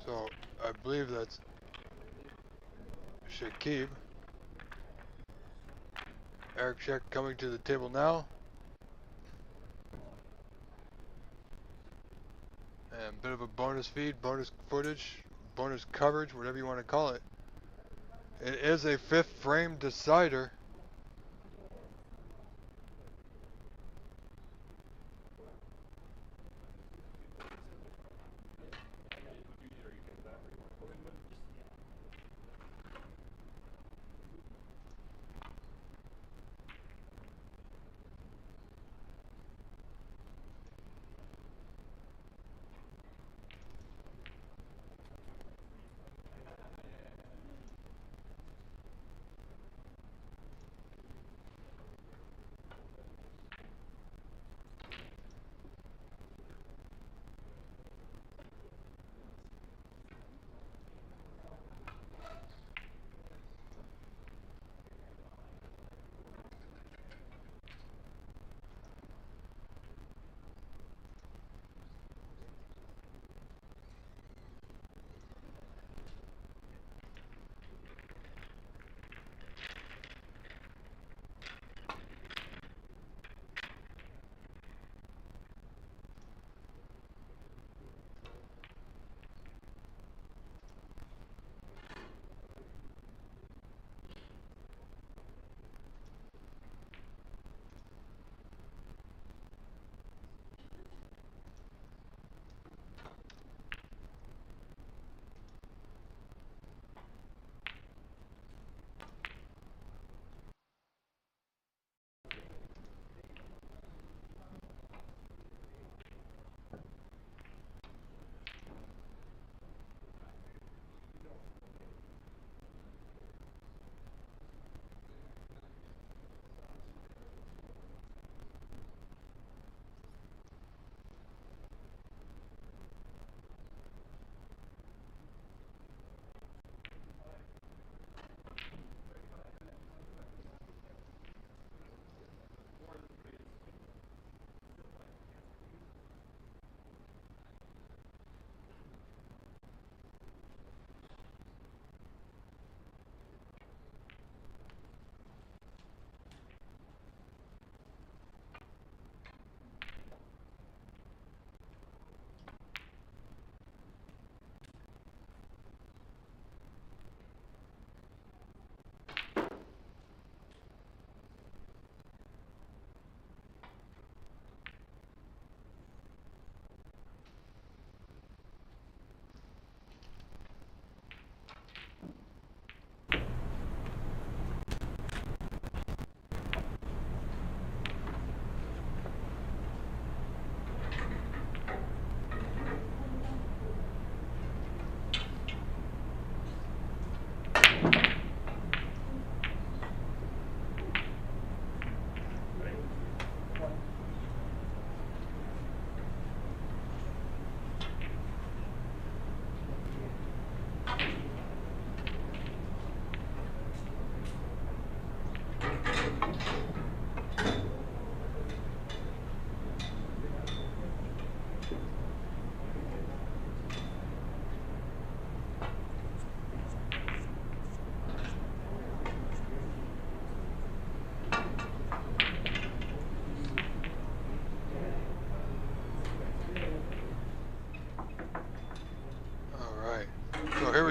So, I believe that's Shakib. Eric Sheik coming to the table now. And a bit of a bonus feed, bonus footage, bonus coverage, whatever you want to call it. It is a 5th frame decider.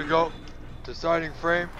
we go. Deciding frame.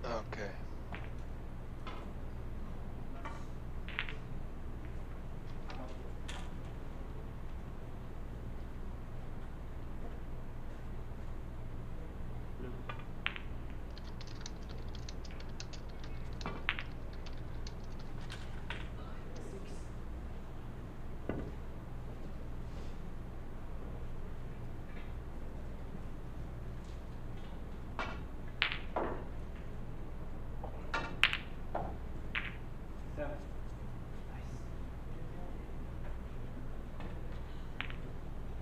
Okay.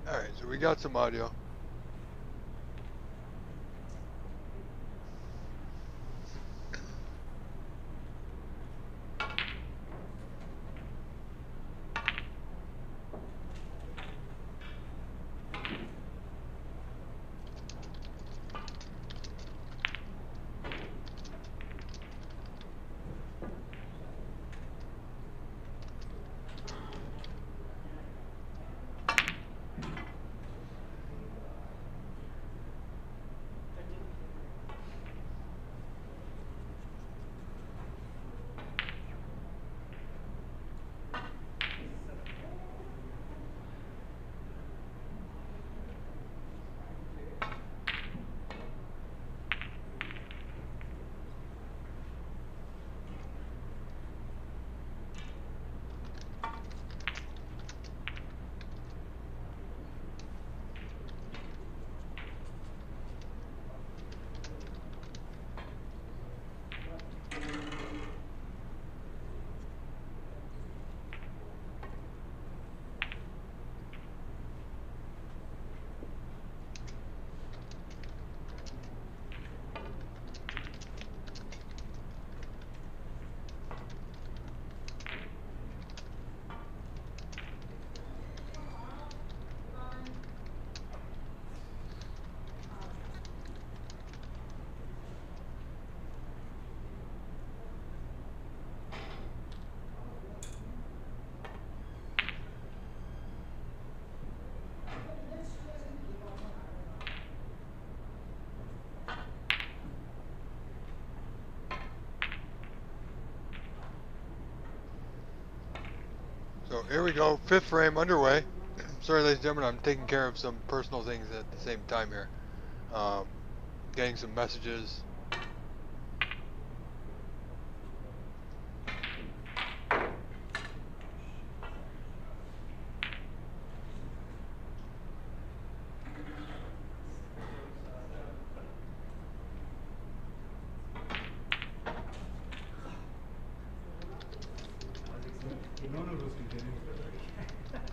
Alright, so we got some audio. So here we go, fifth frame underway. Sorry, ladies and gentlemen, I'm taking care of some personal things at the same time here. Getting some messages. none of us can get into it, right?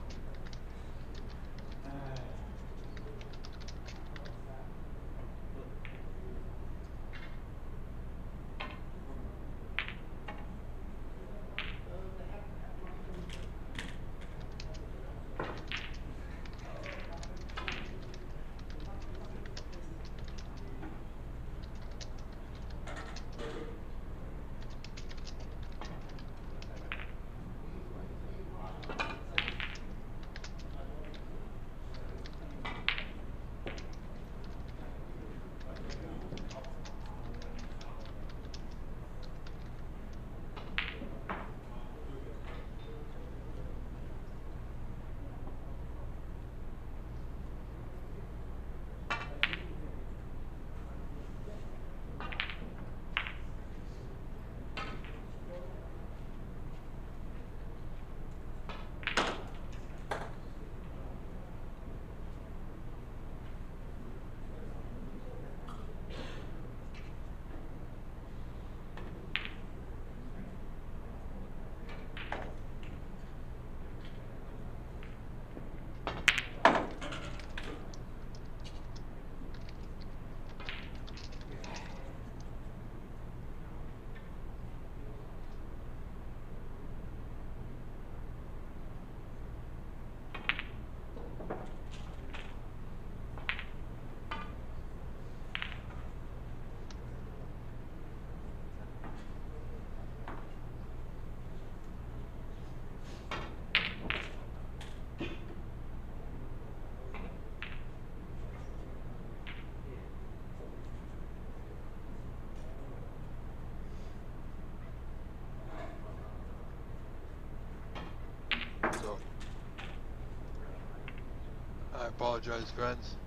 So, I apologize, friends.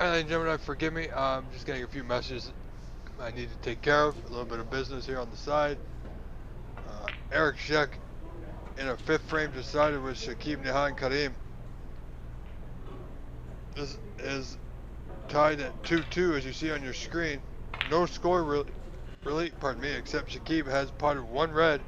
Ladies and gentlemen, forgive me. I'm just getting a few messages I need to take care of. A little bit of business here on the side. Eric Sheik in a fifth frame decided with Shakib Karim. This is tied at 2-2 as you see on your screen. No score really, pardon me, except Shakib has potted one red.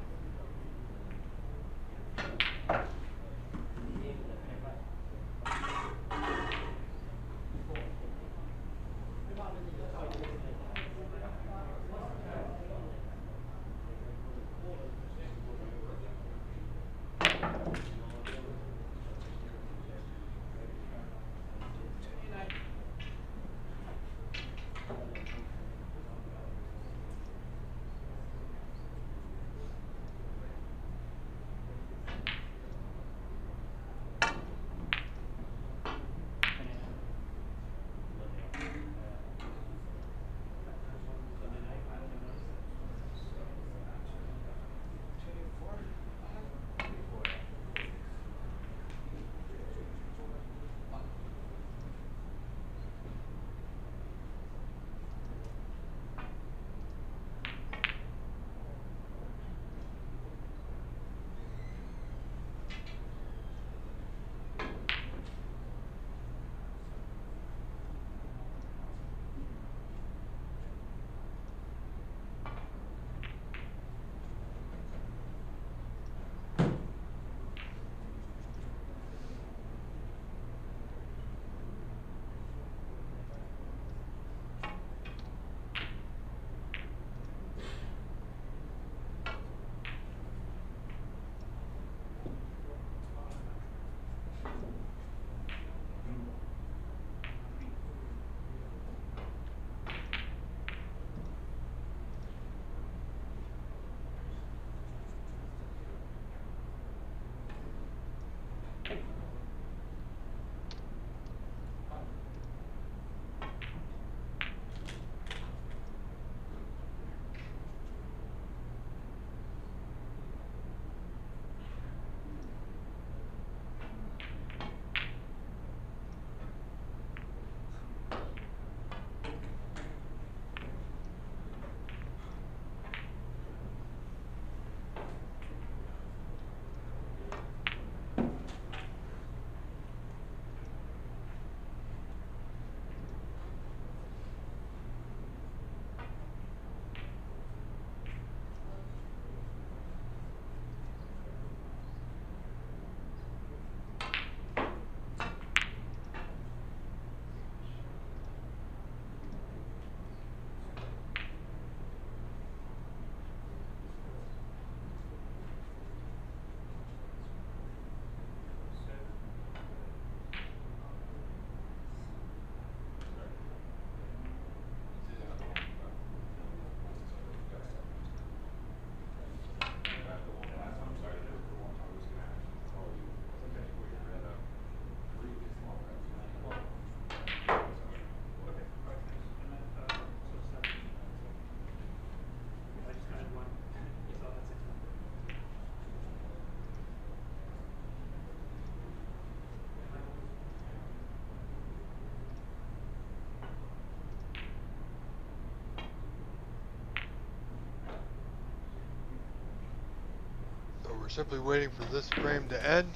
We're simply waiting for this frame to end.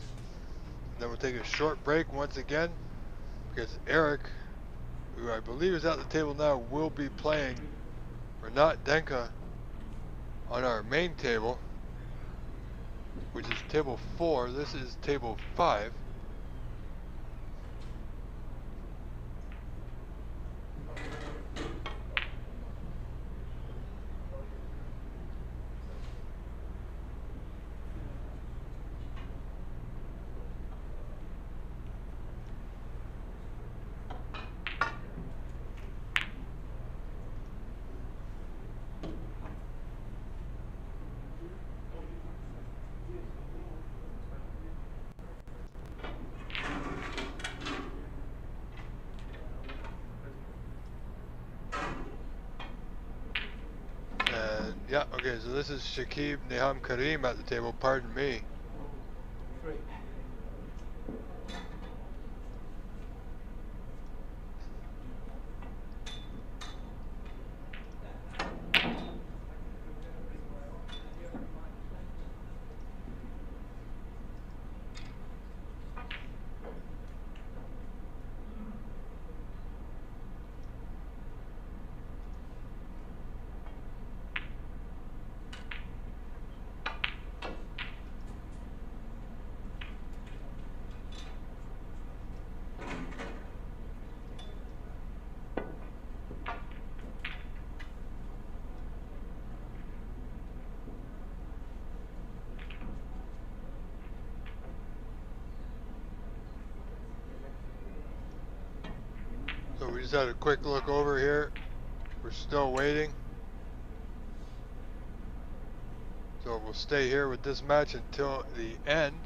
Then we'll take a short break once again because Eric, who I believe is at the table now, will be playing Renat Denka on our main table, which is table 4. This is table 5. Yeah, okay, so this is Shakib Karim at the table, pardon me. Just had a quick look over here. We're still waiting. So we'll stay here with this match until the end.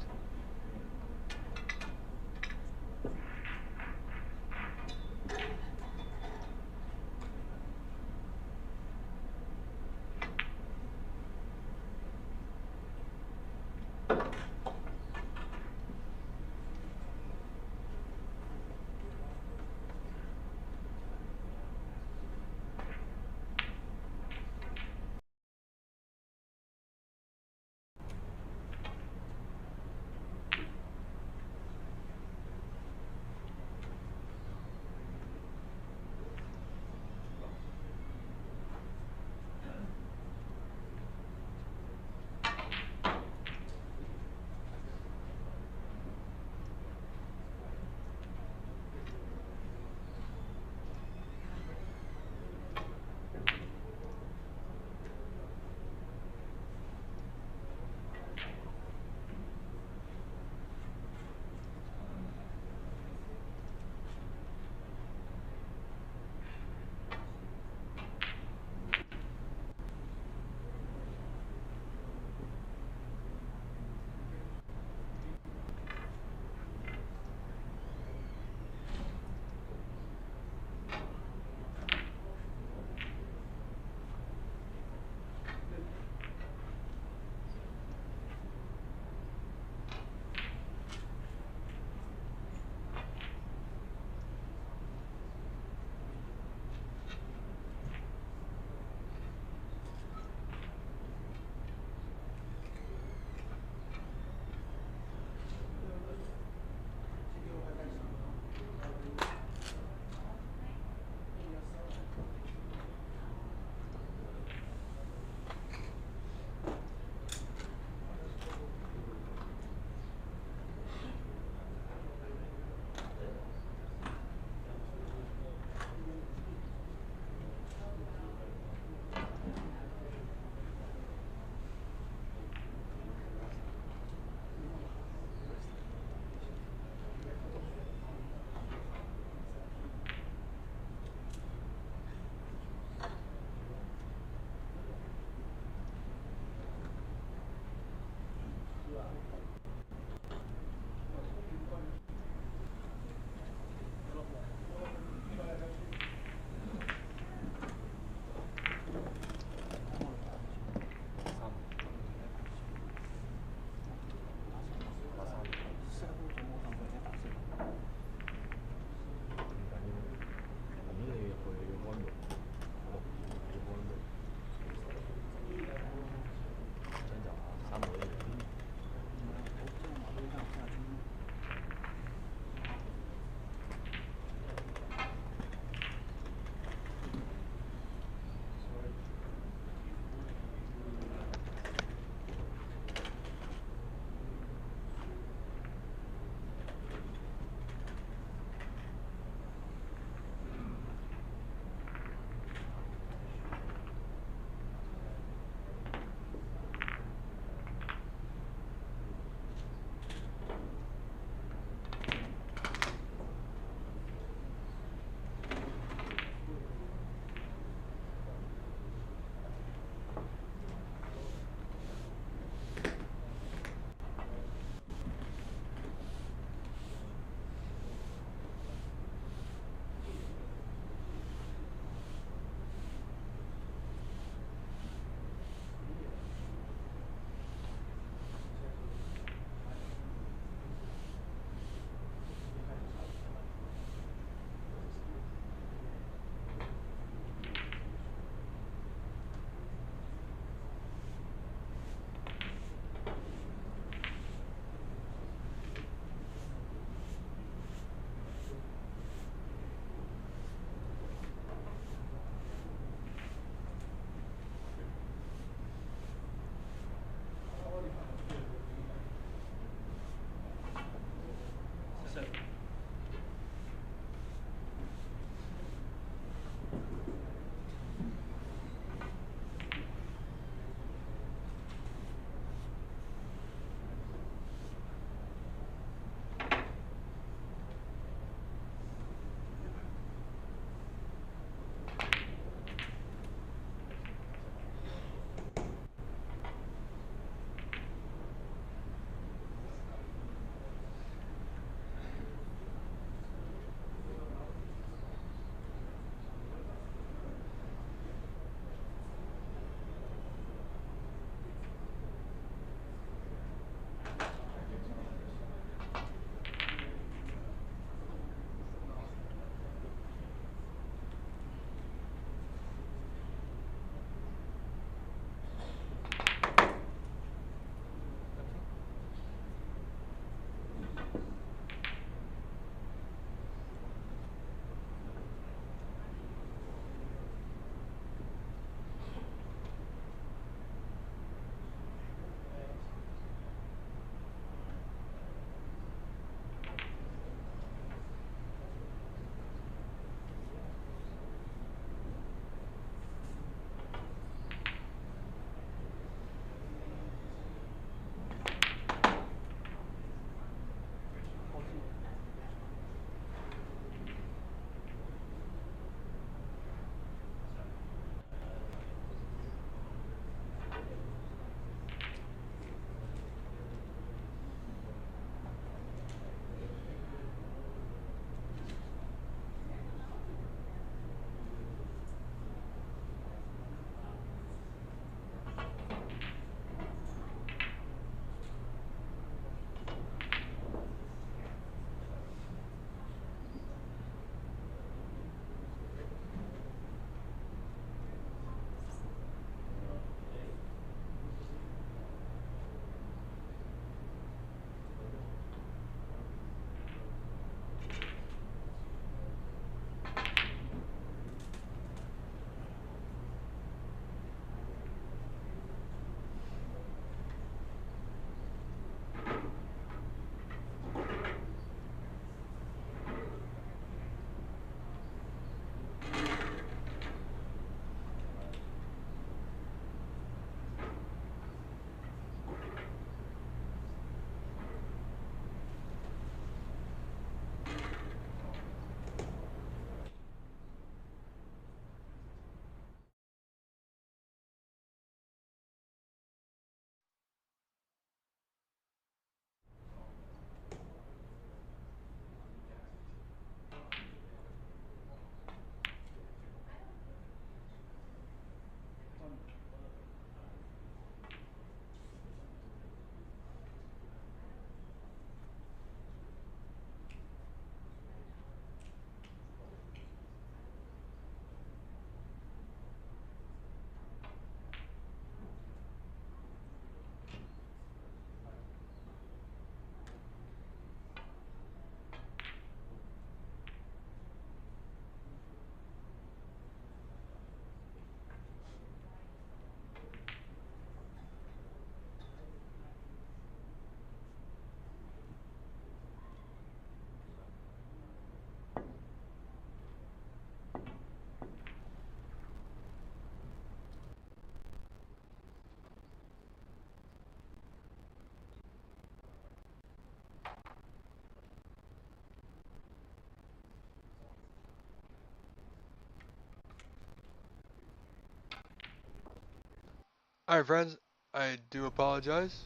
Alright, friends, I do apologize.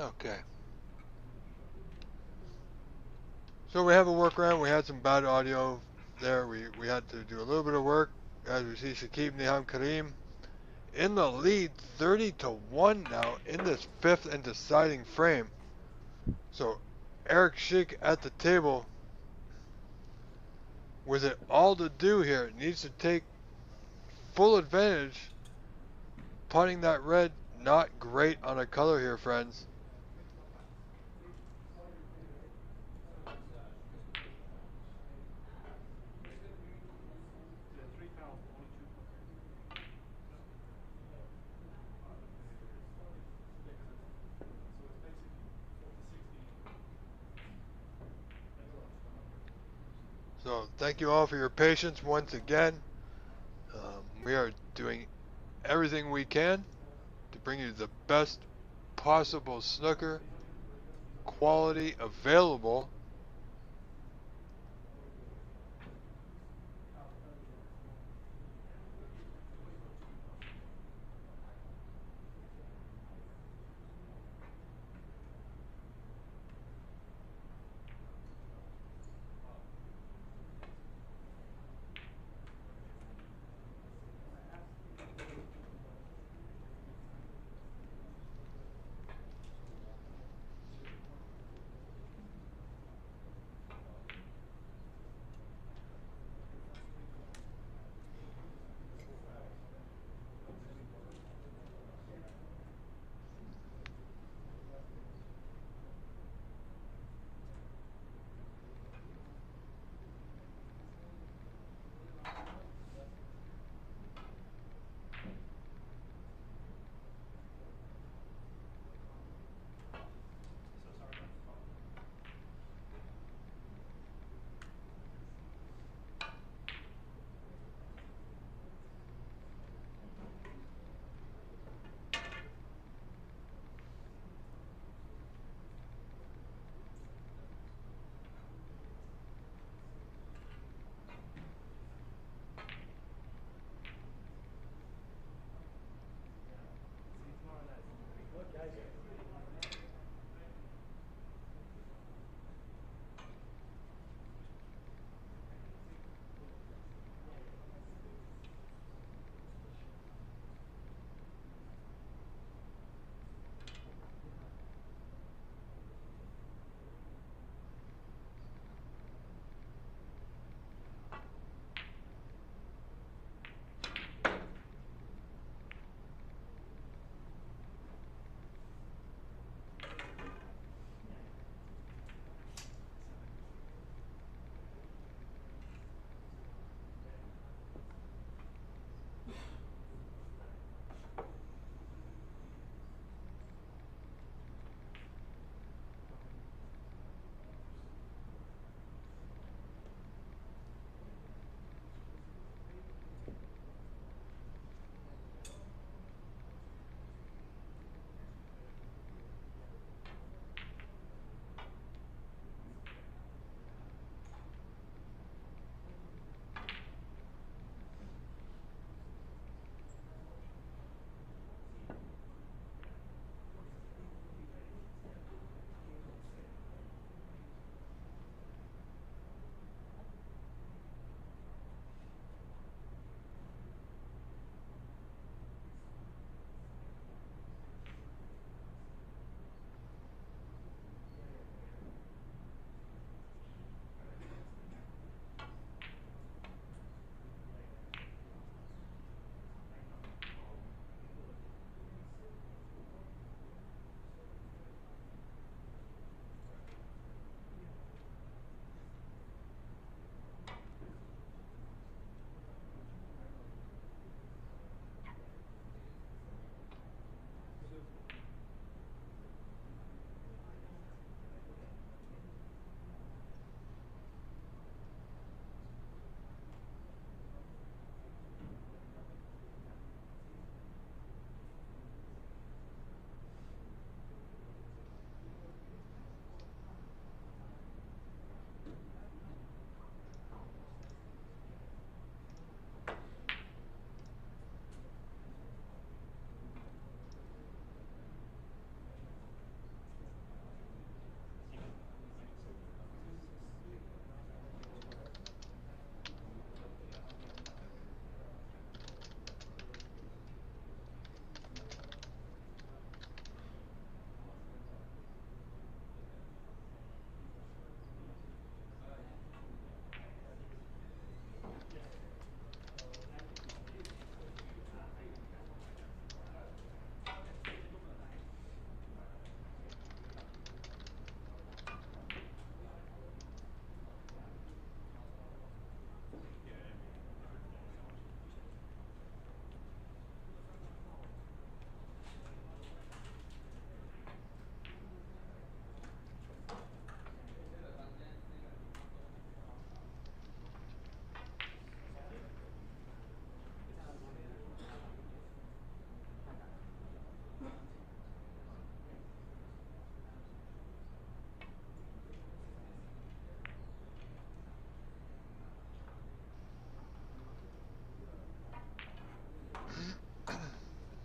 Okay. So we have a workaround. We had some bad audio there. We had to do a little bit of work. As we see, Shakib, Niham, Karim in the lead, 30-1 now in this fifth and deciding frame. So Eric Sheik at the table with it all to do here. Needs to take full advantage. Putting that red, not great on a color here, friends. So thank you all for your patience once again. We are doing everything we can to bring you the best possible snooker quality available.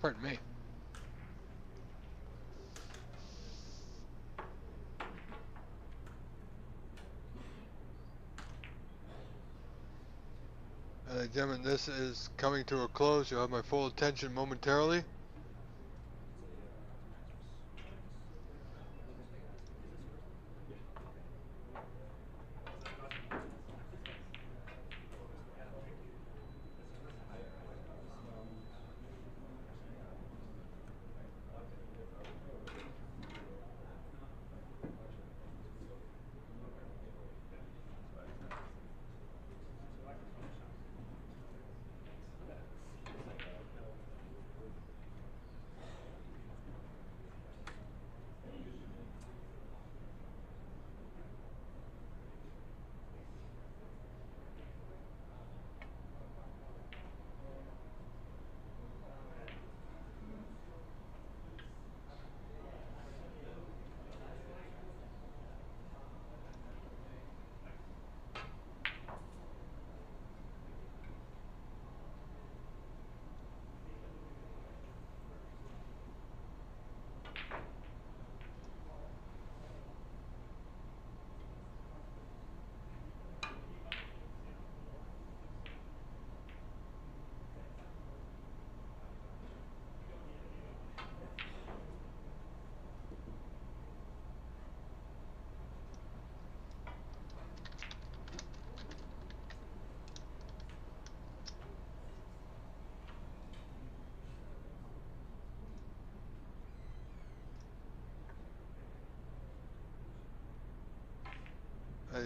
Pardon me. Gentlemen, this is coming to a close. You'll have my full attention momentarily.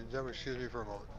Gentlemen, excuse me for a moment.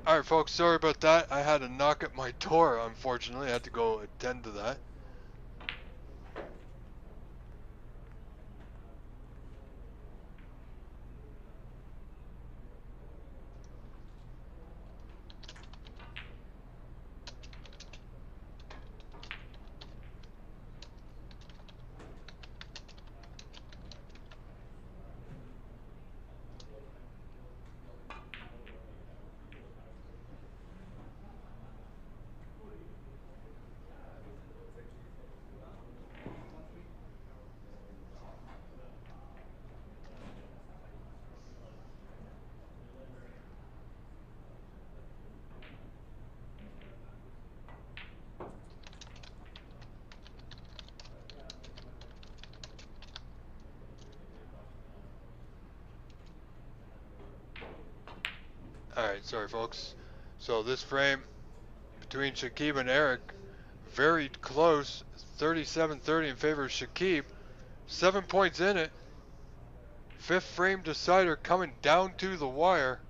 Alright, folks, sorry about that. I had a knock at my door, unfortunately. I had to go attend to that. Alright, sorry folks. So this frame between Shakib and Eric, very close, 37-30 in favor of Shakib. 7 points in it. Fifth frame decider coming down to the wire.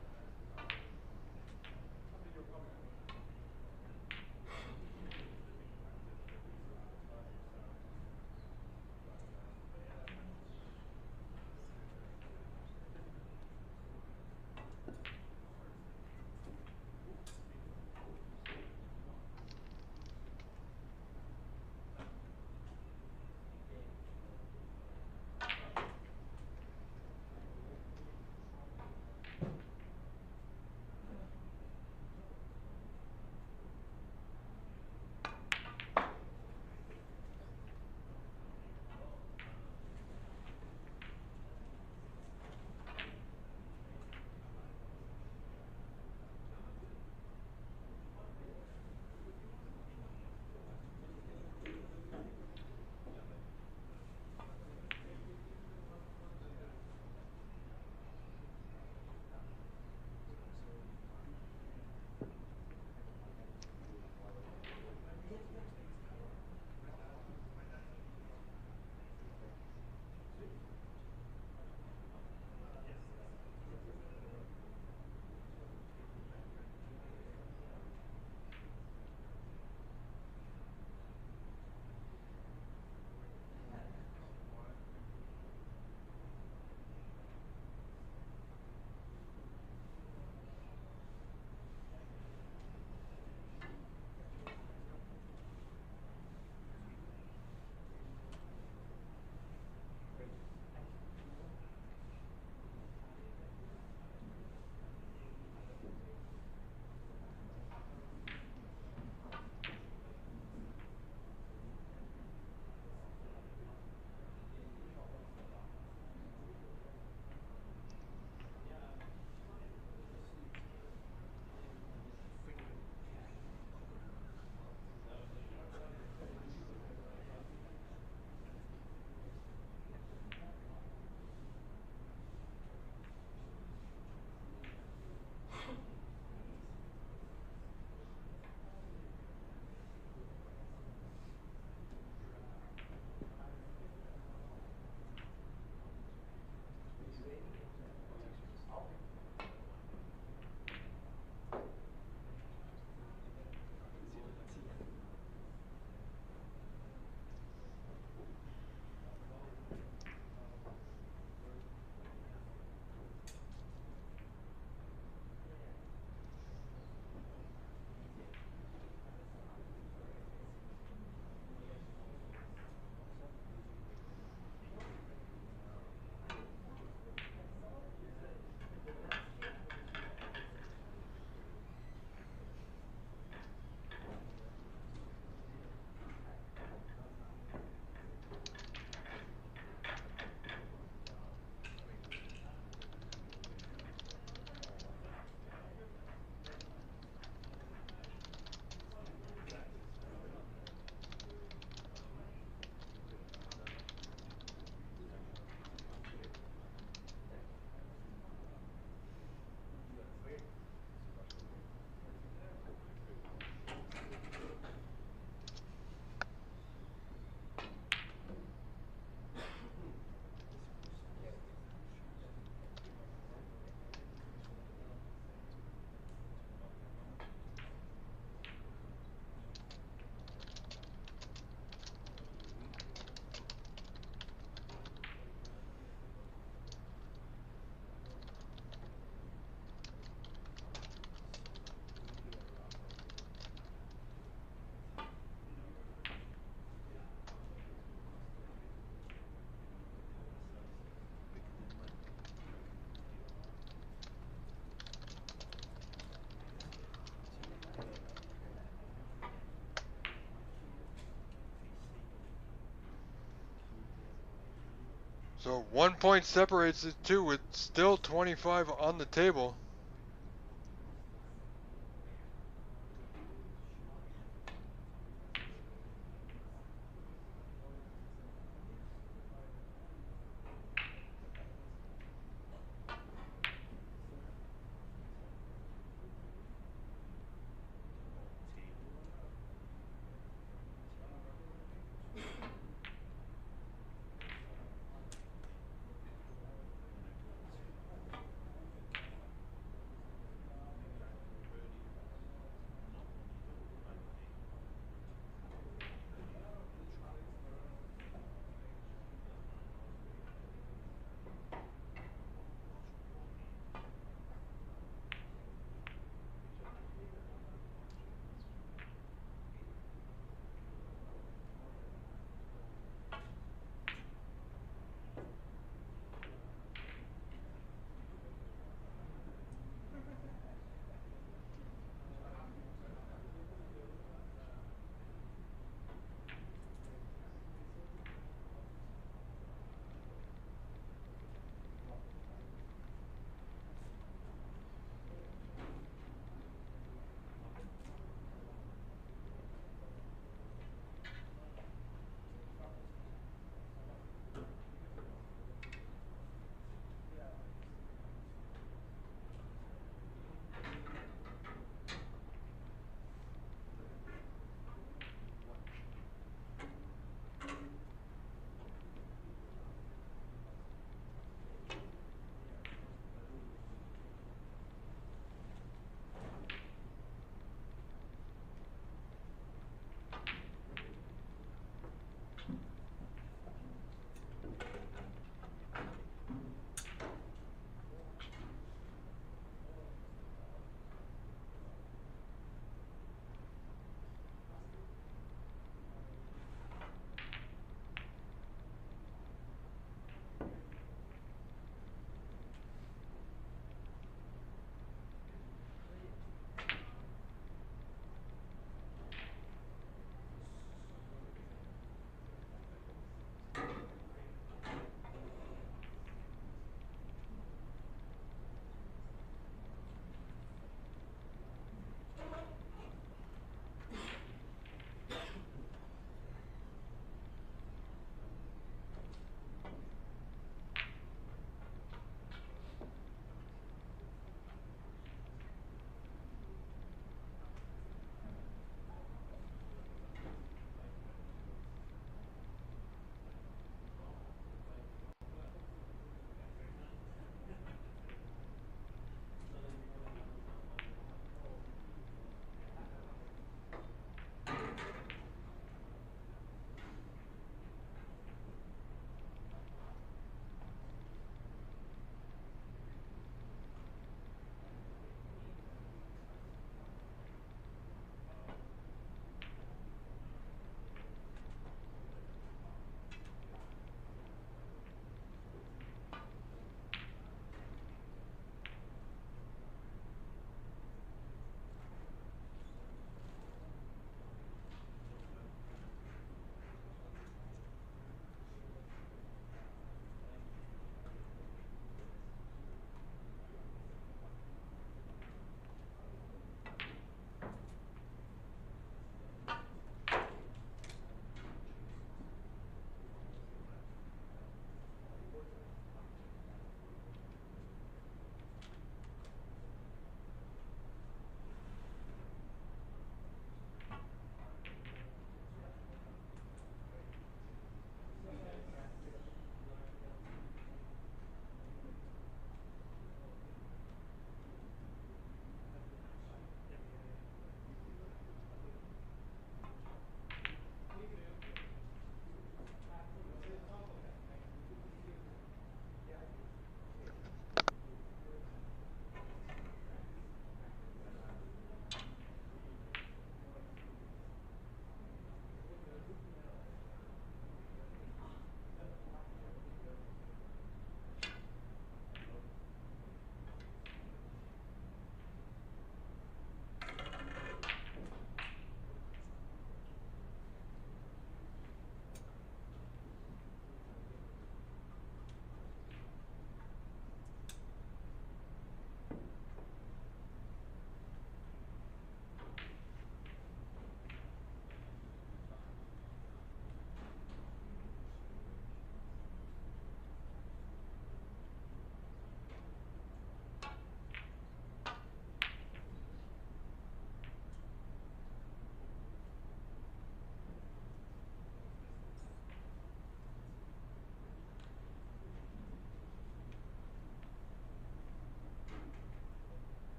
So 1 point separates the two with still 25 on the table.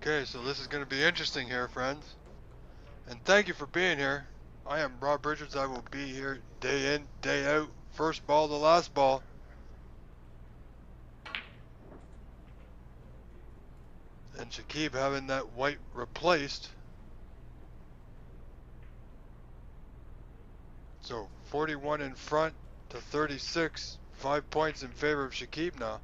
Okay, so this is going to be interesting here, friends. And thank you for being here. I am Rob Richards. I will be here day in, day out. First ball to last ball. And Shakib having that white replaced. So 41 in front to 36. 5 points in favor of Shakib now.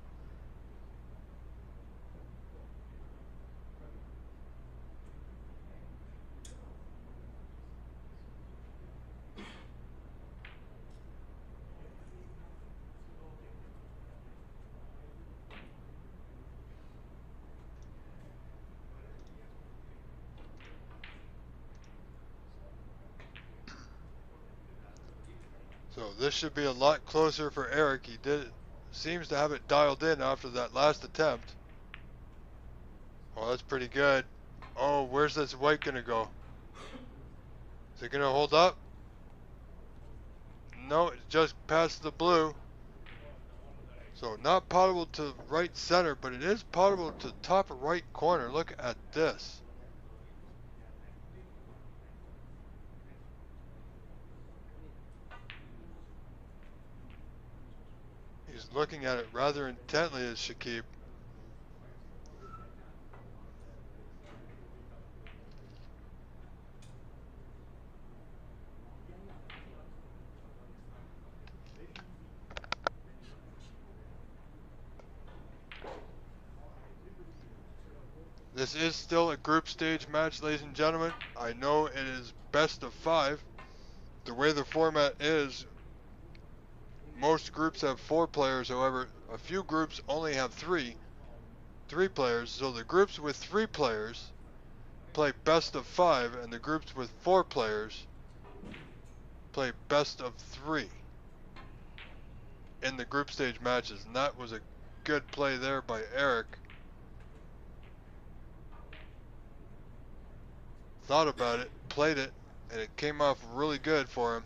So this should be a lot closer for Eric. He seems to have it dialed in after that last attempt. Oh, that's pretty good. Oh, where's this white gonna go? Is it gonna hold up? No, it's just past the blue. So not potable to right center, but it is potable to top right corner. Look at this. He's looking at it rather intently as Shakib. This is still a group stage match, ladies and gentlemen. I know it is best of 5. The way the format is, most groups have 4 players. However, a few groups only have 3 players. So the groups with 3 players play best of 5, and the groups with 4 players play best of 3 in the group stage matches. And that was a good play there by Eric. Thought about it, played it, and it came off really good for him.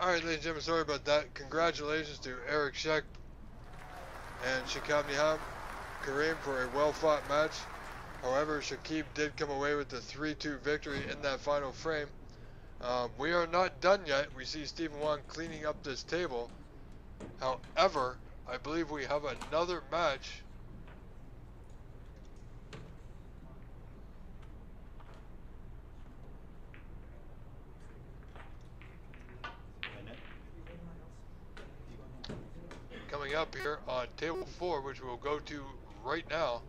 Alright, ladies and gentlemen, sorry about that. Congratulations to Eric Sheik and Shakib Karim for a well-fought match. However, Shakib did come away with the 3-2 victory in that final frame. We are not done yet. We see Stephen Wong cleaning up this table. However, I believe we have another match. Coming up here on table 4, which we'll go to right now.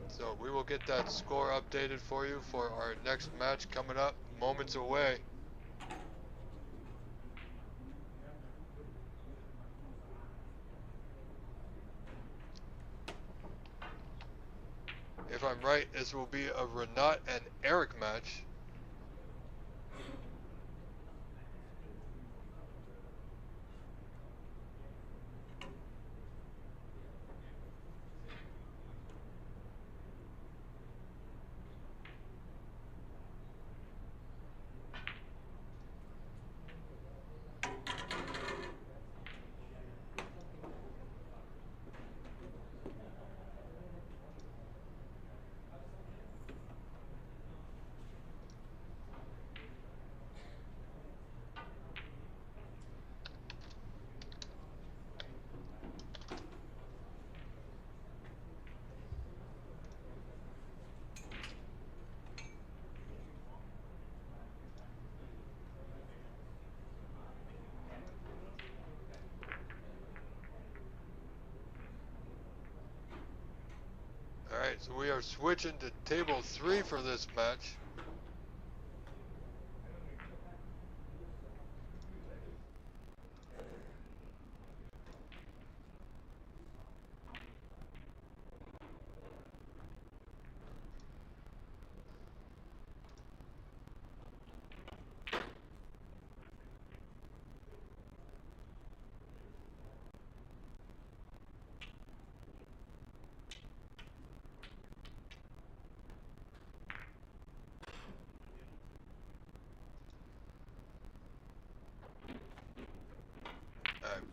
So we will get that score updated for you for our next match coming up moments away. If I'm right, this will be a Renat and Eric match. Alright, so we are switching to table 3 for this match.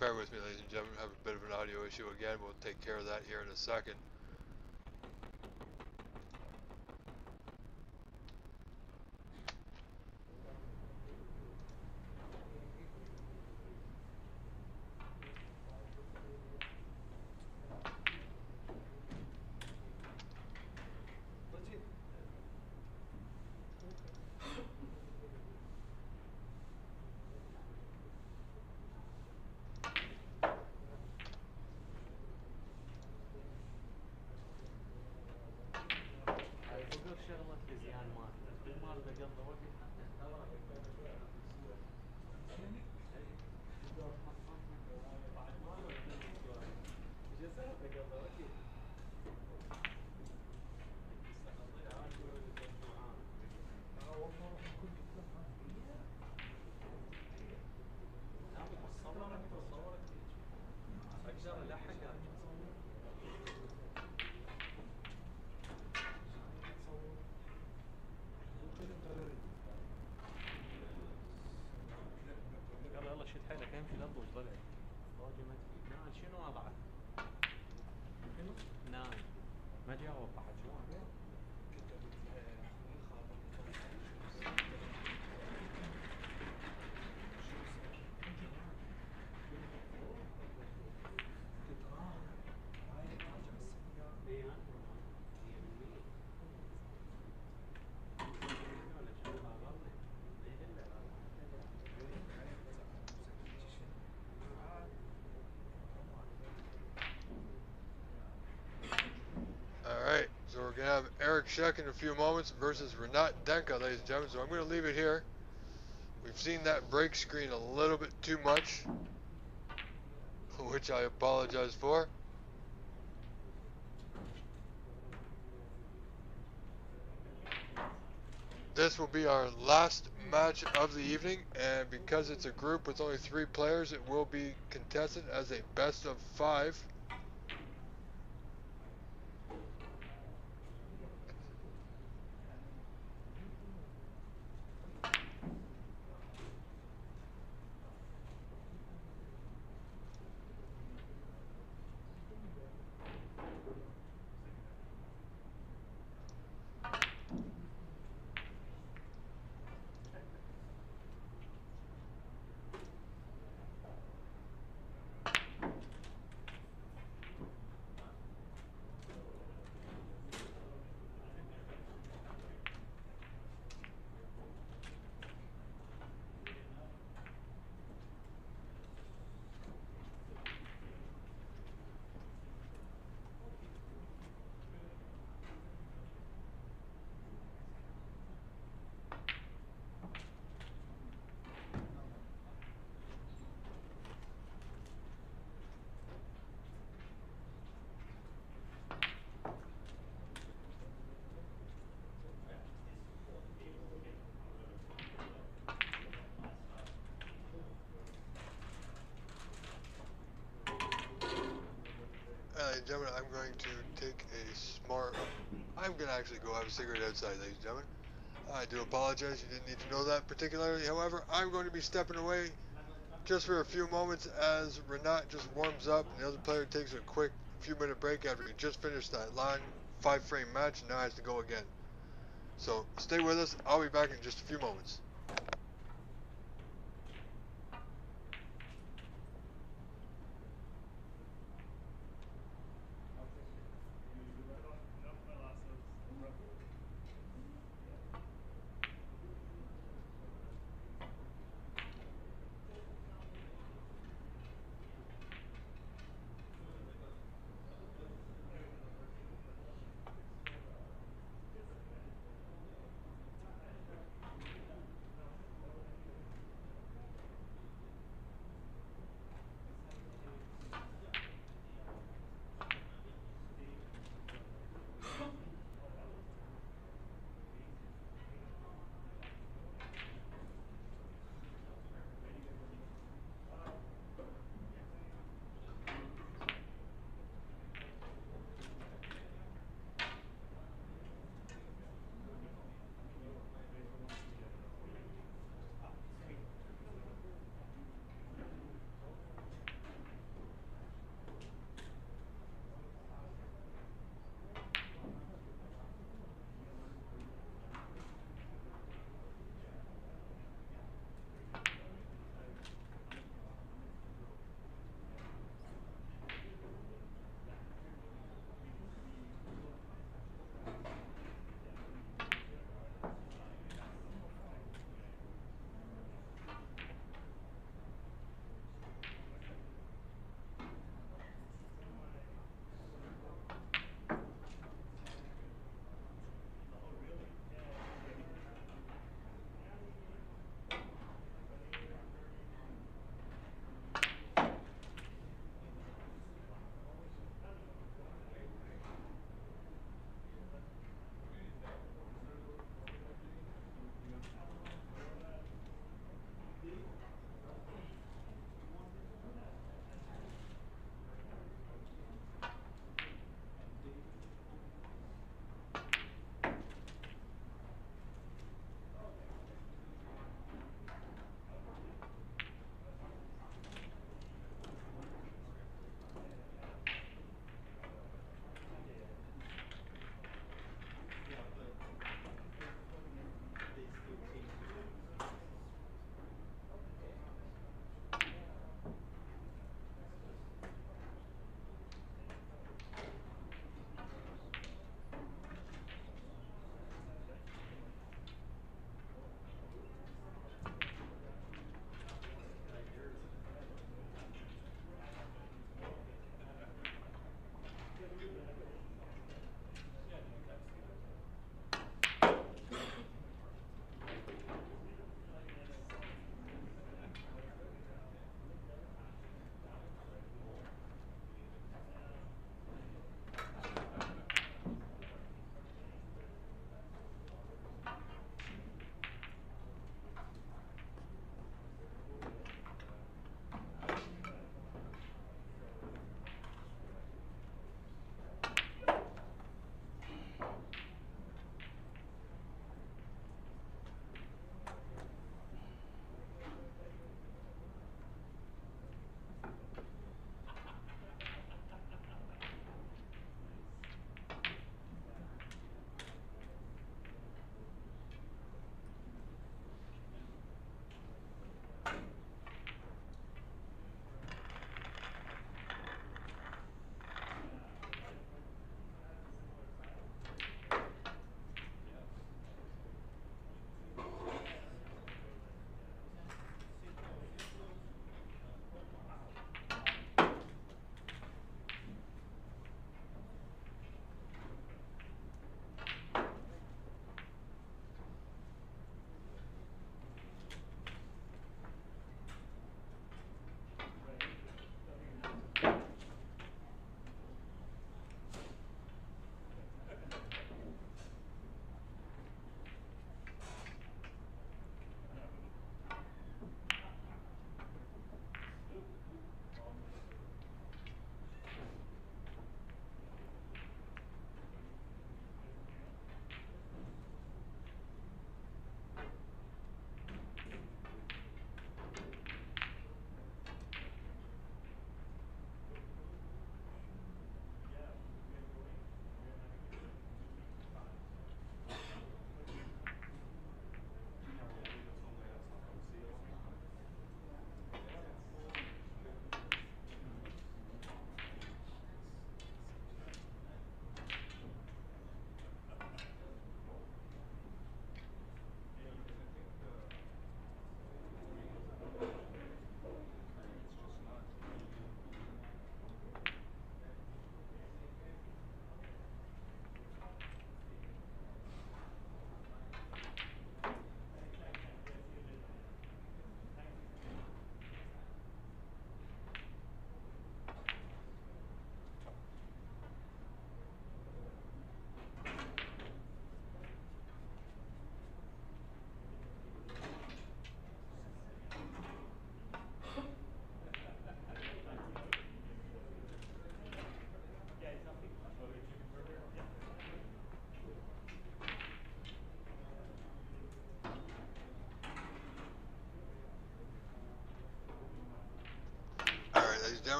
Bear with me, ladies and gentlemen. Have a bit of an audio issue again. We'll take care of that here in a second. Alright, so we're going to have Eric Sheik in a few moments versus Renat Denka, ladies and gentlemen. So I'm going to leave it here. We've seen that break screen a little bit too much, which I apologize for. this will be our last match of the evening, and because it's a group with only 3 players, it will be contested as a best of 5. Ladies and gentlemen, I'm going to take a smart... I'm going to actually go have a cigarette outside, ladies and gentlemen. I do apologize, you didn't need to know that particularly. However, I'm going to be stepping away just for a few moments as Renat just warms up and the other player takes a quick few-minute break after he just finished that long 5-frame match and now has to go again. So stay with us. I'll be back in just a few moments.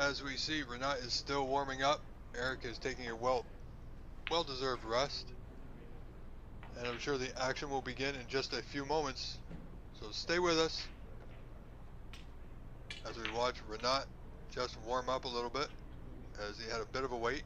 as we see, Renat is still warming up. Eric is taking a well-deserved rest. And I'm sure the action will begin in just a few moments. So stay with us as we watch Renat just warm up a little bit, as he had a bit of a wait.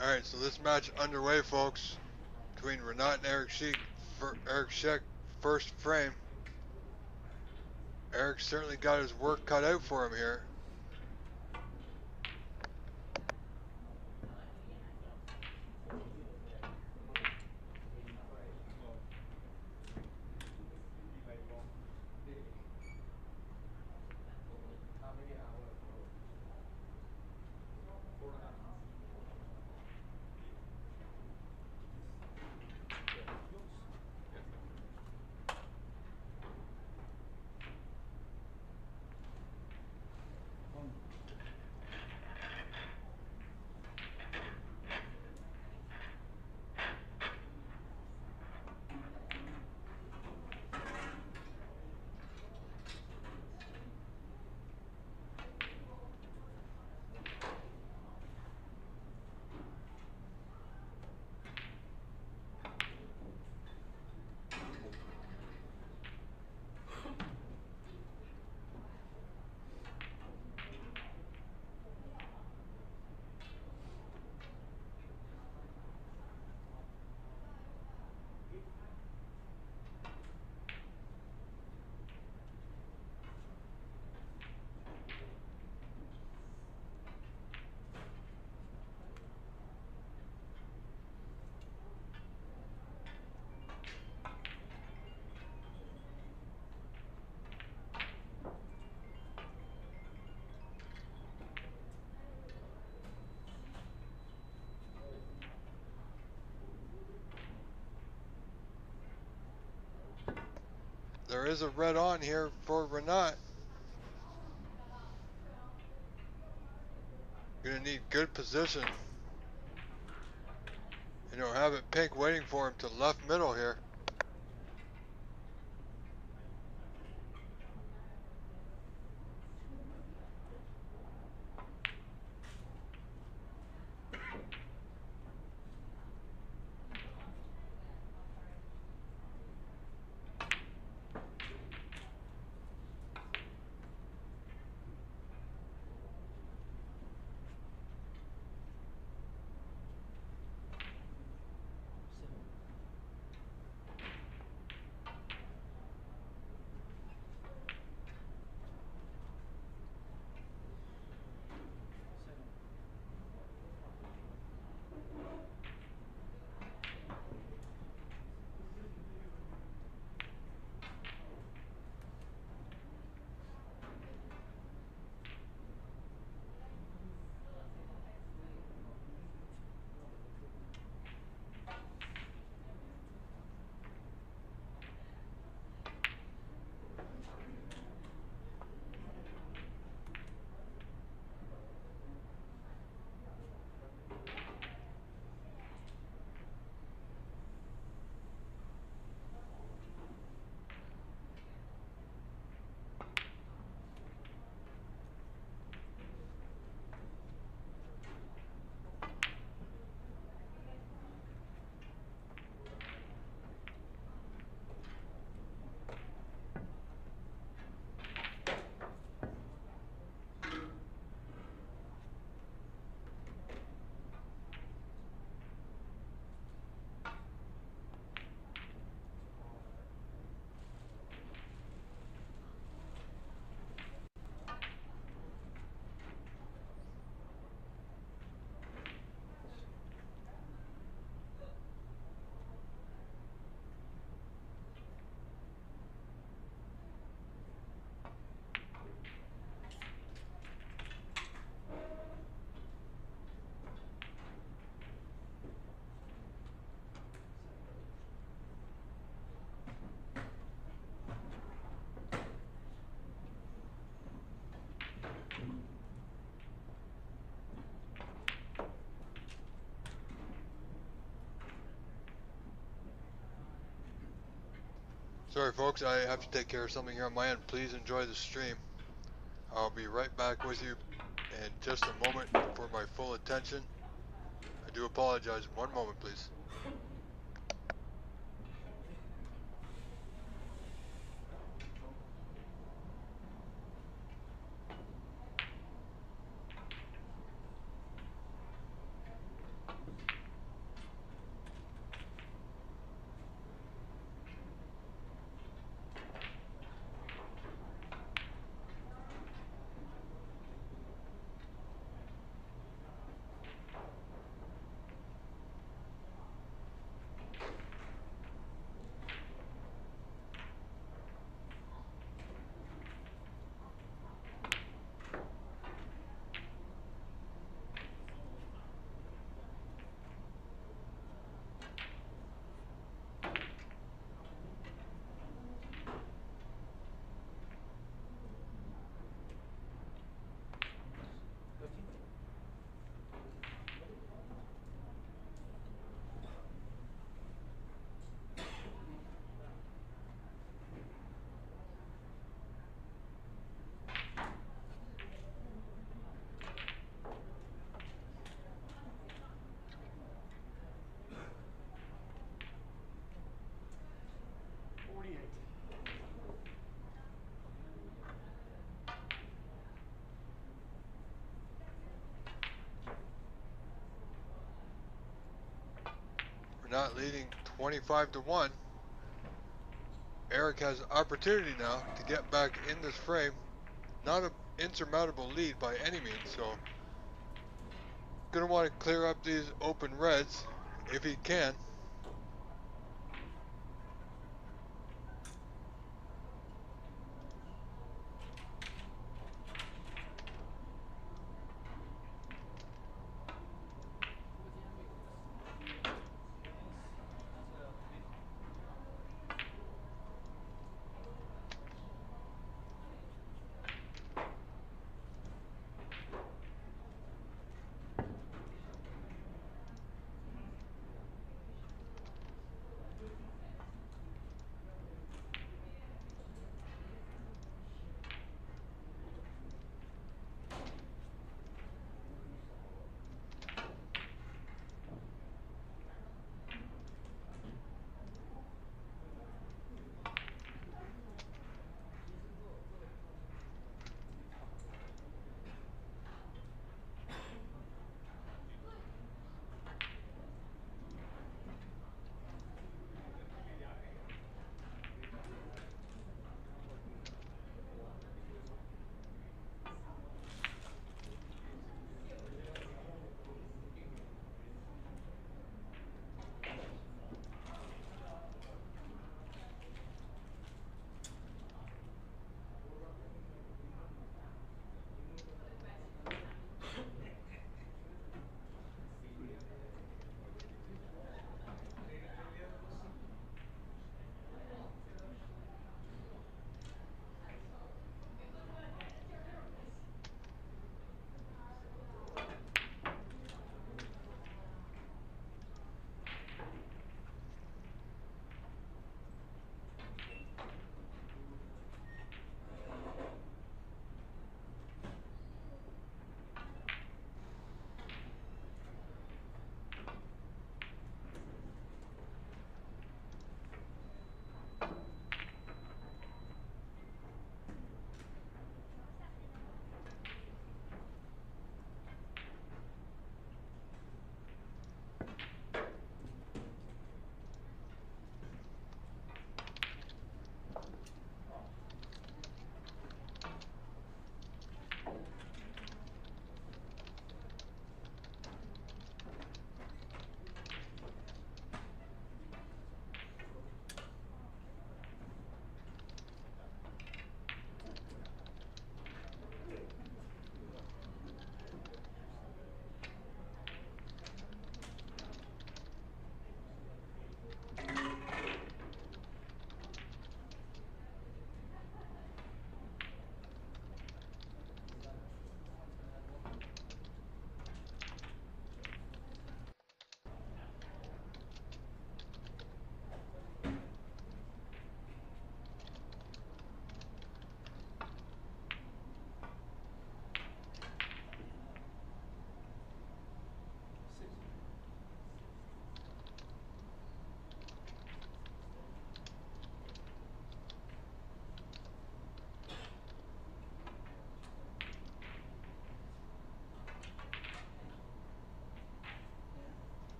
Alright, so this match underway, folks, between Renat and Eric Sheik. Eric Sheik, first frame. Eric certainly got his work cut out for him here. There is a red on here for Renat. Gonna need good position. You know, have it pink waiting for him to left middle here. Sorry folks, I have to take care of something here on my end. Please enjoy the stream. I'll be right back with you in just a moment for my full attention. I do apologize. One moment, please. Renat leading 25-1. Eric has opportunity now to get back in this frame. Not an insurmountable lead by any means, so gonna want to clear up these open reds if he can.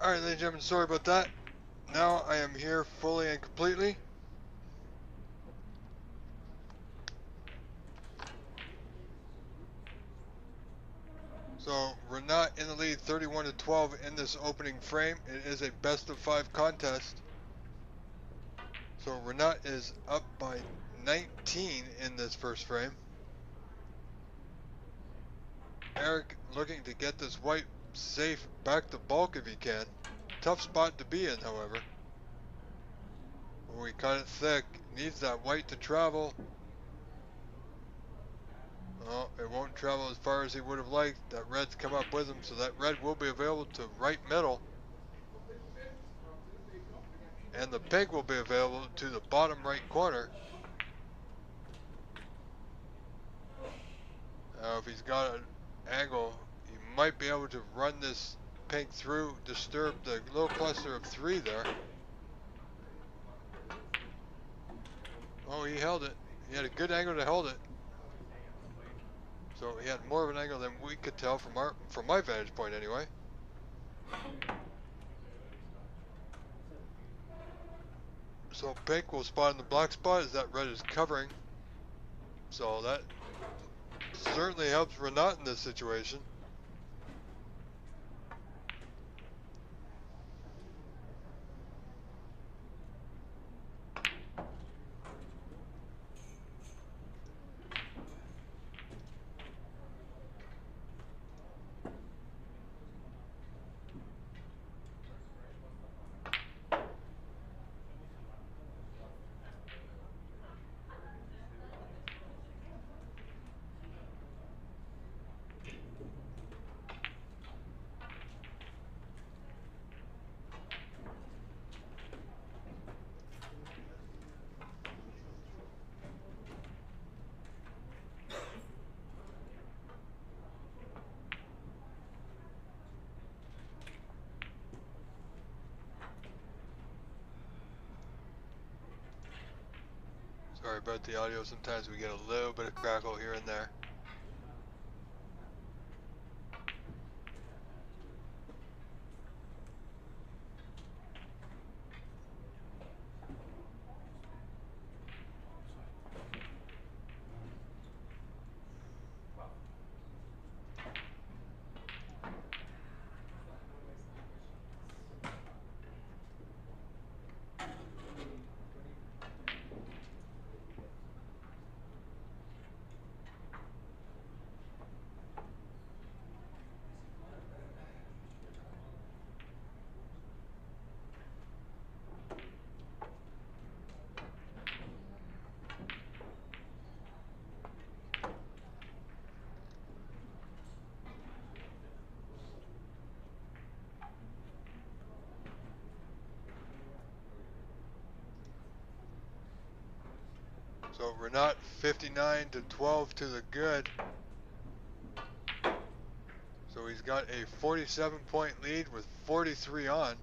Alright, ladies and gentlemen, sorry about that. Now I am here fully and completely. So Renat in the lead 31-12 in this opening frame. It is a best of 5 contest. So Renat is up by 19 in this first frame. Eric looking to get this white safe back to bulk if he can. Tough spot to be in, however. When we cut it thick, needs that white to travel. Oh, it won't travel as far as he would have liked. That red's come up with him, so that red will be available to right middle. And the pink will be available to the bottom right corner. If he's got an angle, he might be able to run this pink through, disturb the little cluster of 3 there. Oh, he held it. He had a good angle to hold it. So he had more of an angle than we could tell from my vantage point anyway. So pink will spot in the black spot as that red is covering. So that certainly helps Renat in this situation. Sorry about the audio, sometimes we get a little bit of crackle here and there. So Renat 59-12 to the good. So he's got a 47-point lead with 43 on.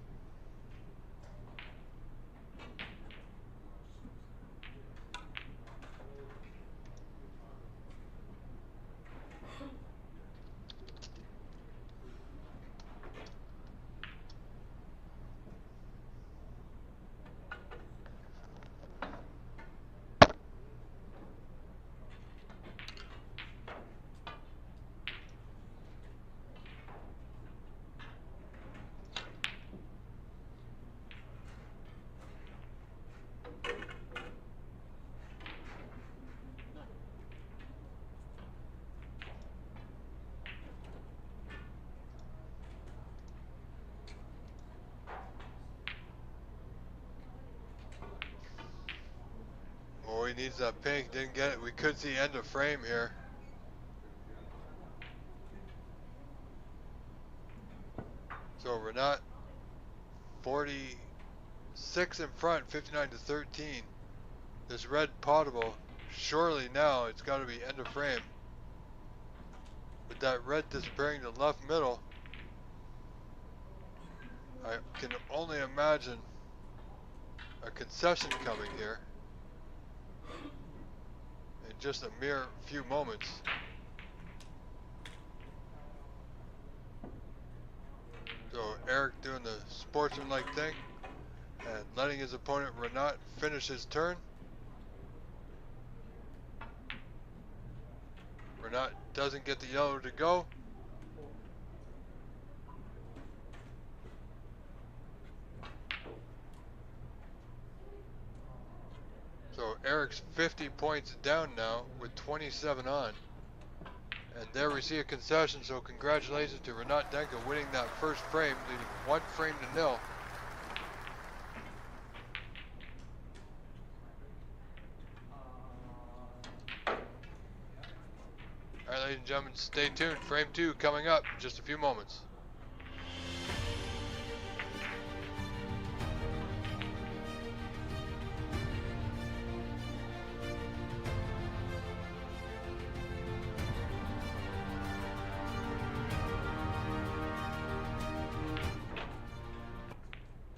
Oh, he needs that pink, didn't get it. We could see end of frame here. So Renat 46 in front, 59-13. This red potable, surely now it's got to be end of frame. With that red disappearing to left middle, I can only imagine a concession coming here in just a mere few moments. So So Eric doing the sportsmanlike thing and letting his opponent Renat finish his turn. Renat doesn't get the yellow to go. So Eric's 50 points down now with 27 on. And there we see a concession, so congratulations to Renat Denka winning that first frame, leading 1 frame to 0. Alright, ladies and gentlemen, stay tuned. Frame 2 coming up in just a few moments.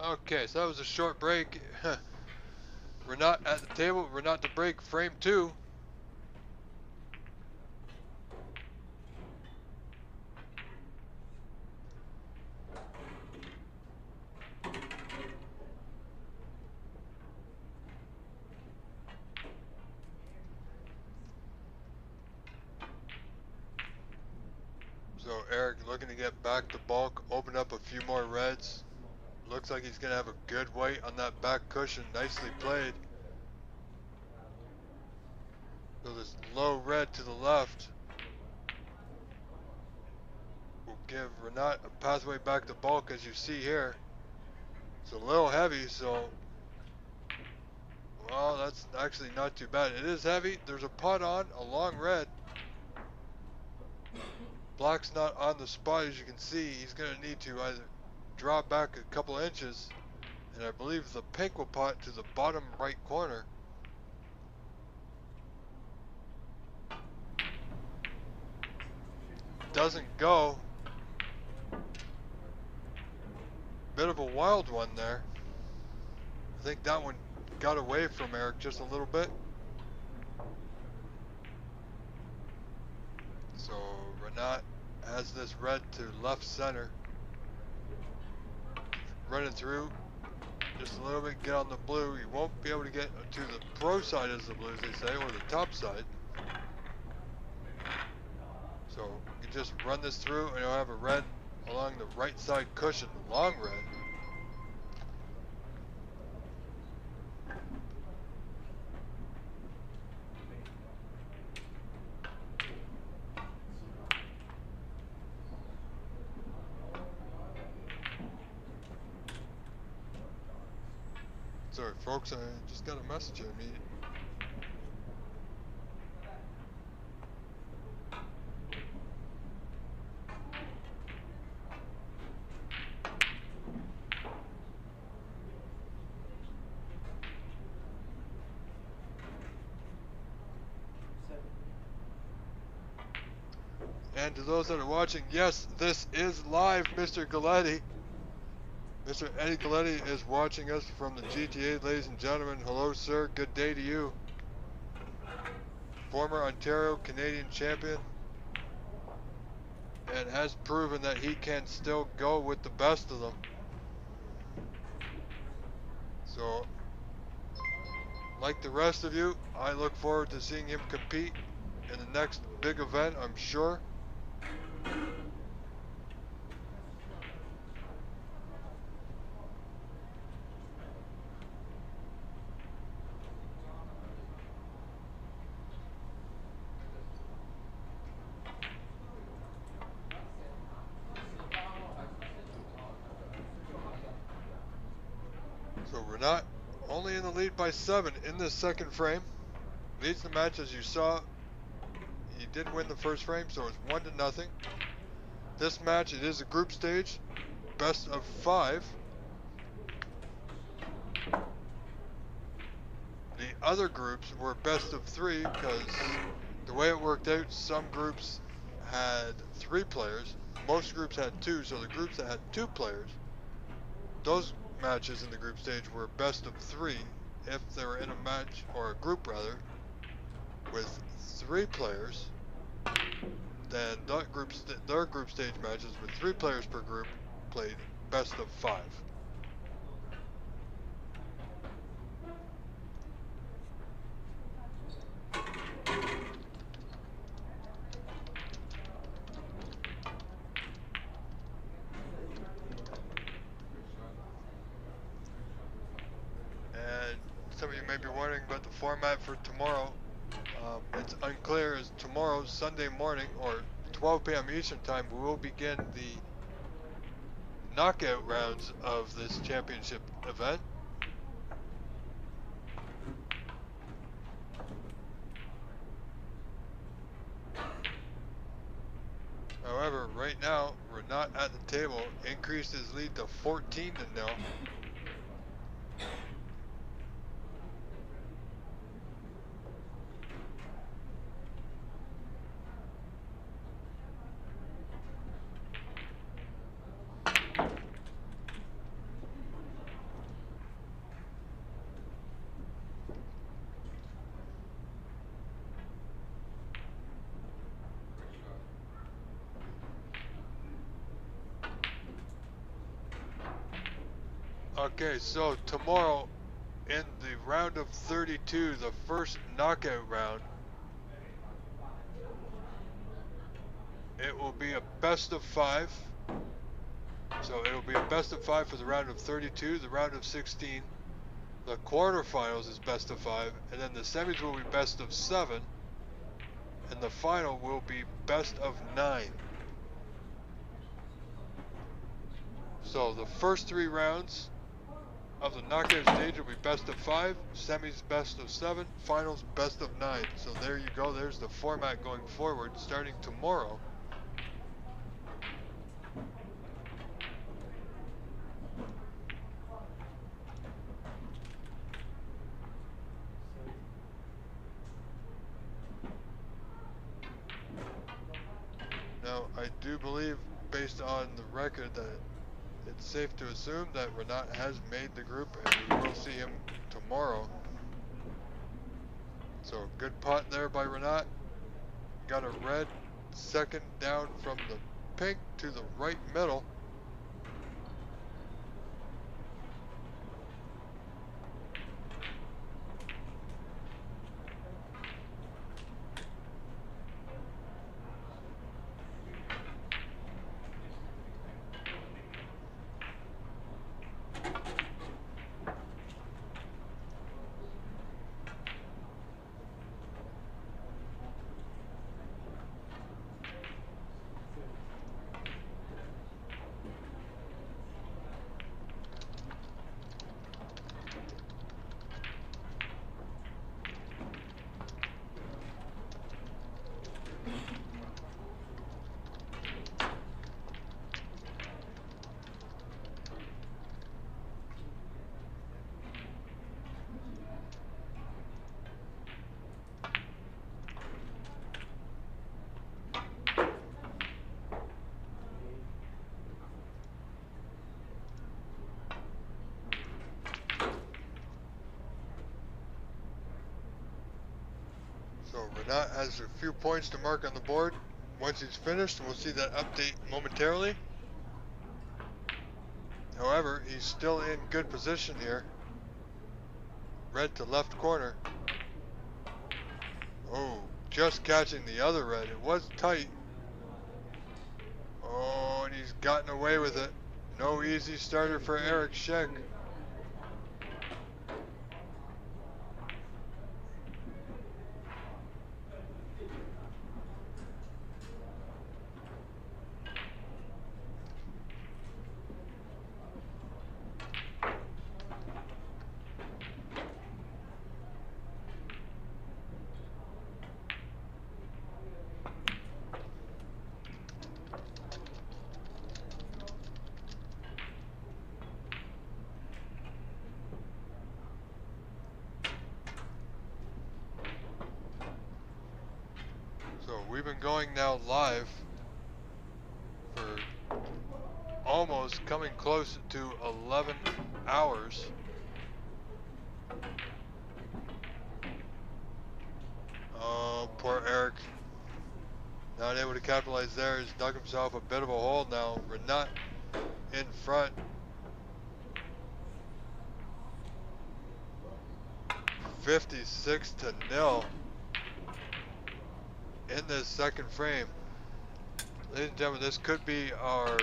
Okay, so that was a short break. Renat at the table, Renat to break frame 2. So Eric looking to get back to bulk, open up a few more reds. Looks like he's gonna have a good white on that back cushion. Nicely played. So this low red to the left will give Renat a pathway back to bulk, as you see here. It's a little heavy, so well, that's actually not too bad. It is heavy. There's a putt on, a long red. Black's not on the spot, as you can see. He's gonna need to either draw back a couple inches, and I believe the pink will pot to the bottom right corner. Doesn't go. Bit of a wild one there. I think that one got away from Eric just a little bit. So Renat has this red to left center. Running through just a little bit, get on the blue. You won't be able to get to the pro side as the blue, as they say, or the top side. So you can just run this through and you'll have a red along the right side cushion, long red. Sorry folks, I just got a message I need. And to those that are watching, yes, this is live, Mr. Galletti. Mr. Eddie Galletti is watching us from the GTA, ladies and gentlemen. Hello, sir. Good day to you. Former Ontario Canadian champion, and has proven that he can still go with the best of them. So, like the rest of you, I look forward to seeing him compete in the next big event, I'm sure. So Renat only in the lead by 7 in this second frame. Leads the match, as you saw. He did win the first frame, so it's 1-0. This match, it is a group stage, best of 5. The other groups were best of 3 because the way it worked out, some groups had 3 players. Most groups had 2, so the groups that had 2 players, those matches in the group stage were best of 3. If they were in a match, or a group rather, with 3 players, then their group stage matches with 3 players per group played best of 5. And some of you may be wondering about the format for tomorrow. It's unclear as tomorrow, Sunday morning, or 12 p.m. Eastern Time, we will begin the knockout rounds of this championship event. However, right now, Renat at the table increased his lead to 14-0. Okay, so tomorrow in the round of 32, the first knockout round, it will be a best of 5. So it'll be a best of 5 for the round of 32, the round of 16, the quarterfinals is best of 5, and then the semis will be best of 7, and the final will be best of 9. So the first 3 rounds of the knockout stage will be best of 5, semis best of 7, finals best of 9. So there you go, there's the format going forward starting tomorrow. Now I do believe, based on the record, that it's safe to assume that Renat has made the group and we will see him tomorrow. So good pot there by Renat. Got a red second down from the pink to the right middle. So Renat has a few points to mark on the board. Once he's finished, we'll see that update momentarily. However, he's still in good position here. Red to left corner. Oh, just catching the other red. It was tight. Oh, and he's gotten away with it. No easy starter for Sheik. We've been going now live for almost coming close to 11 hours. Oh, poor Eric. Not able to capitalize there. He's dug himself a bit of a hole now. Renat in front. 56-0 in this second frame. Ladies and gentlemen, this could be our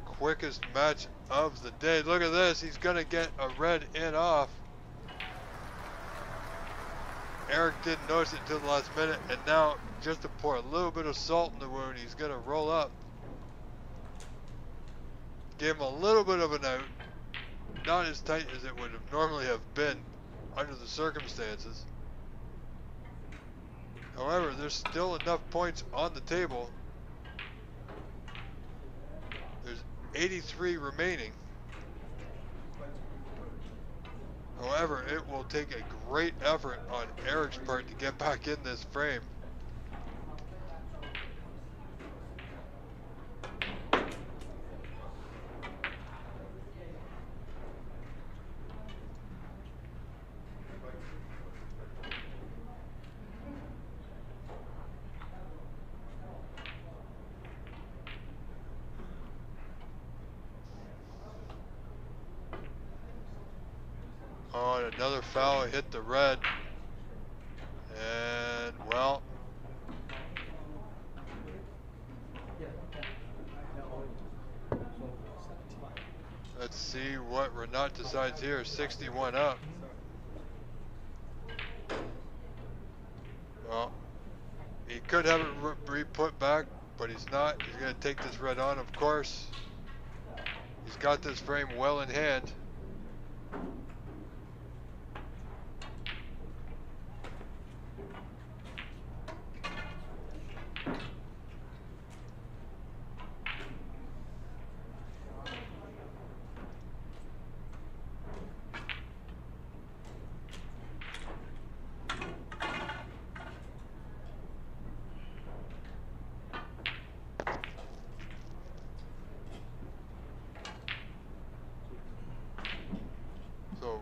quickest match of the day. Look at this. He's going to get a red in off. Eric didn't notice it until the last minute, and now just to pour a little bit of salt in the wound, he's going to roll up. Give him a little bit of an out. Not as tight as it would have normally have been under the circumstances. However, there's still enough points on the table. There's 83 remaining. However, it will take a great effort on Eric's part to get back in this frame. Oh, and another foul hit the red. And, well, let's see what Renat decides here. 61 up. Well, he could have it re-put back, but he's not. He's going to take this red on, of course. He's got this frame well in hand.